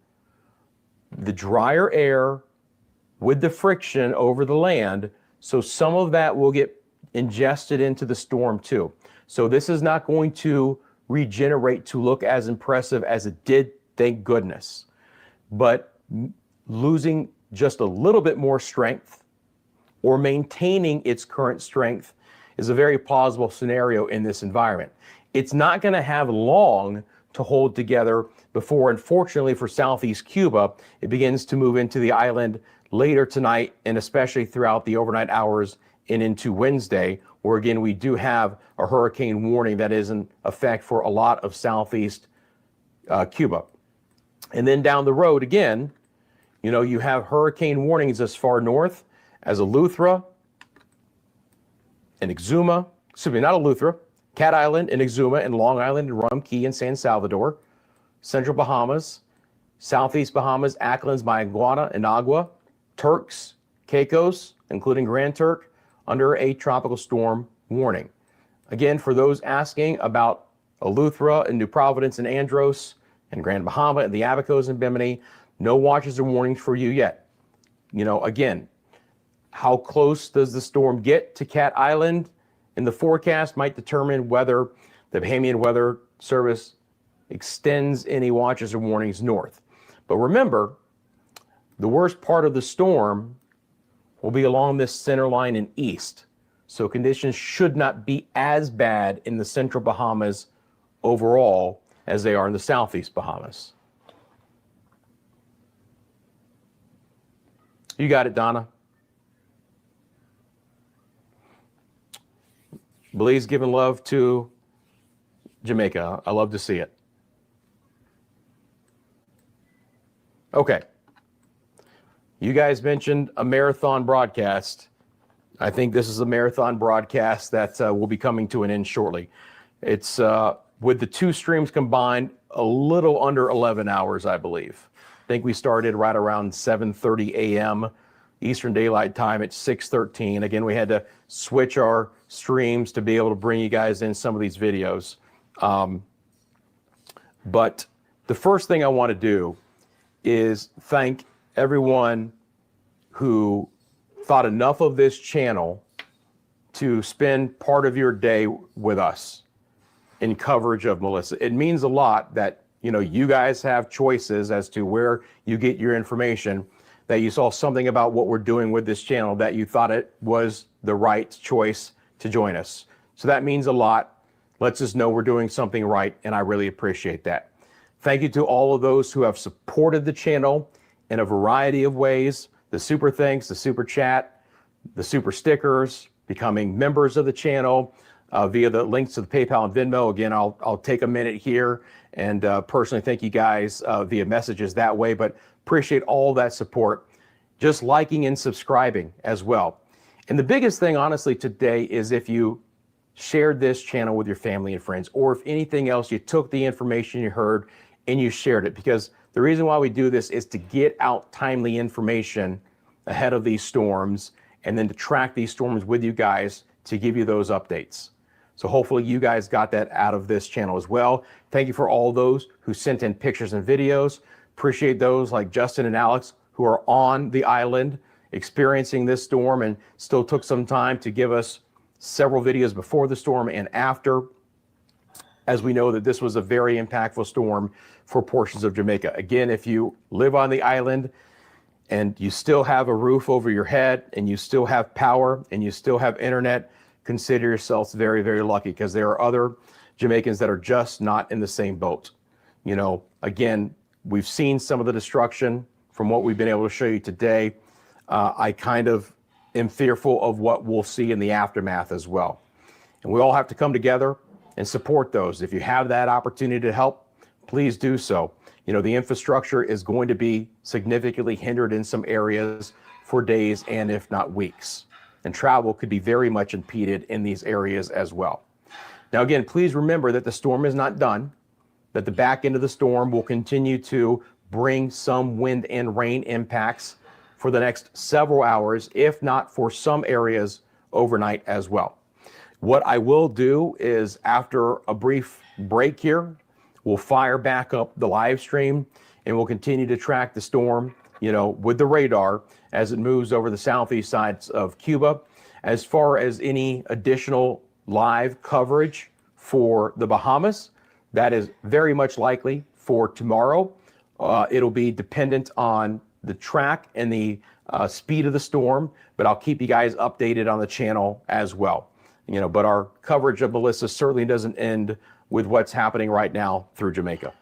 the drier air with the friction over the land, so some of that will get ingested into the storm too. So this is not going to regenerate to look as impressive as it did, thank goodness. But losing just a little bit more strength or maintaining its current strength is a very plausible scenario in this environment. It's not going to have long to hold together before, unfortunately for Southeast Cuba, it begins to move into the island later tonight and especially throughout the overnight hours and into Wednesday, where again we do have a hurricane warning that is in effect for a lot of Southeast Cuba. And then down the road again, you have hurricane warnings as far north as Eleuthera and Exuma, not Eleuthera, Cat Island and Exuma and Long Island and Rum Key and San Salvador, Central Bahamas, Southeast Bahamas, Acklins, Mayaguana and Agua, Turks, Caicos, including Grand Turk, under a tropical storm warning. Again, for those asking about Eleuthera and New Providence and Andros and Grand Bahama and the Abacos and Bimini, no watches or warnings for you yet. Again, how close does the storm get to Cat Island in the forecast might determine whether the Bahamian Weather Service extends any watches or warnings north. But remember, the worst part of the storm will be along this center line and east. So conditions should not be as bad in the central Bahamas overall as they are in the southeast Bahamas. You got it, Donna. Belize giving love to Jamaica. I love to see it. Okay. You guys mentioned a marathon broadcast. I think this is a marathon broadcast that will be coming to an end shortly. It's with the two streams combined, a little under 11 hours, I believe. I think we started right around 7:30 a.m. Eastern Daylight Time at 6:13. Again, we had to switch our streams to be able to bring you guys in some of these videos. But the first thing I want to do is thank everyone who thought enough of this channel to spend part of your day with us in coverage of Melissa. It means a lot that, you know, you guys have choices as to where you get your information, that you saw something about what we're doing with this channel that you thought it was the right choice to join us. So that means a lot. Lets us know we're doing something right, and I really appreciate that. Thank you to all of those who have supported the channel in a variety of ways. The super thanks, the super chat, the super stickers, becoming members of the channel via the links to the PayPal and Venmo. Again, I'll take a minute here and personally thank you guys via messages that way, but appreciate all that support. Just liking and subscribing as well. And the biggest thing, honestly, today is if you shared this channel with your family and friends, or if anything else, you took the information you heard and you shared it, because the reason why we do this is to get out timely information ahead of these storms, and then to track these storms with you guys to give you those updates. So hopefully you guys got that out of this channel as well. Thank you for all those who sent in pictures and videos. Appreciate those like Justin and Alex who are on the island experiencing this storm and still took some time to give us several videos before the storm and after, as we know that this was a very impactful storm for portions of Jamaica. Again, if you live on the island and you still have a roof over your head and you still have power and you still have internet, consider yourselves very, very lucky, because there are other Jamaicans that are just not in the same boat. You know, again, we've seen some of the destruction from what we've been able to show you today. I kind of am fearful of what we'll see in the aftermath as well. And we all have to come together and support those. If you have that opportunity to help, please do so. You know, the infrastructure is going to be significantly hindered in some areas for days and if not weeks. And travel could be very much impeded in these areas as well. Now, again, please remember that the storm is not done, that the back end of the storm will continue to bring some wind and rain impacts for the next several hours, if not for some areas overnight as well. What I will do is, after a brief break here, we'll fire back up the live stream and we'll continue to track the storm, you know, with the radar as it moves over the southeast sides of Cuba. As far as any additional live coverage for the Bahamas, that is very much likely for tomorrow. It'll be dependent on the track and the speed of the storm, but I'll keep you guys updated on the channel as well. You know, but our coverage of Melissa certainly doesn't end with what's happening right now through Jamaica.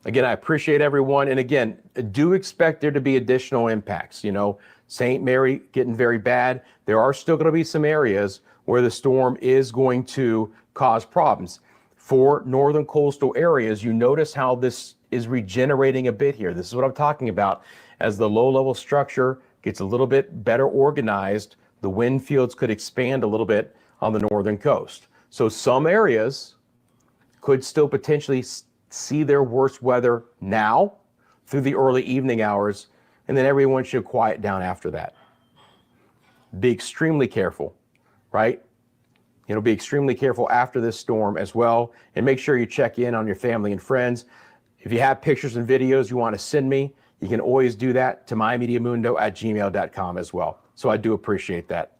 Again, I appreciate everyone. And again, do expect there to be additional impacts. You know, St. Mary getting very bad. There are still going to be some areas where the storm is going to cause problems. For northern coastal areas, you notice how this is regenerating a bit here. This is what I'm talking about. As the low-level structure gets a little bit better organized, the wind fields could expand a little bit on the northern coast. So some areas could still potentially see their worst weather now through the early evening hours, and then everyone should quiet down after that. Be extremely careful, right? You know, be extremely careful after this storm as well, and make sure you check in on your family and friends. If you have pictures and videos you want to send me, you can always do that to mymediamundo@gmail.com as well. So I do appreciate that.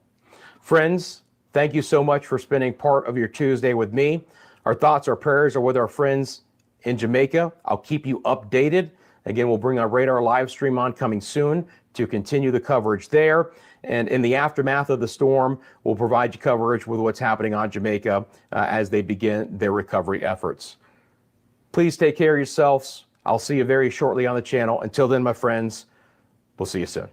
Friends, thank you so much for spending part of your Tuesday with me. Our thoughts, our prayers are with our friends in Jamaica. I'll keep you updated. Again, we'll bring our radar live stream on coming soon to continue the coverage there. And in the aftermath of the storm, we'll provide you coverage with what's happening on Jamaica as they begin their recovery efforts. Please take care of yourselves. I'll see you very shortly on the channel. Until then, my friends, we'll see you soon.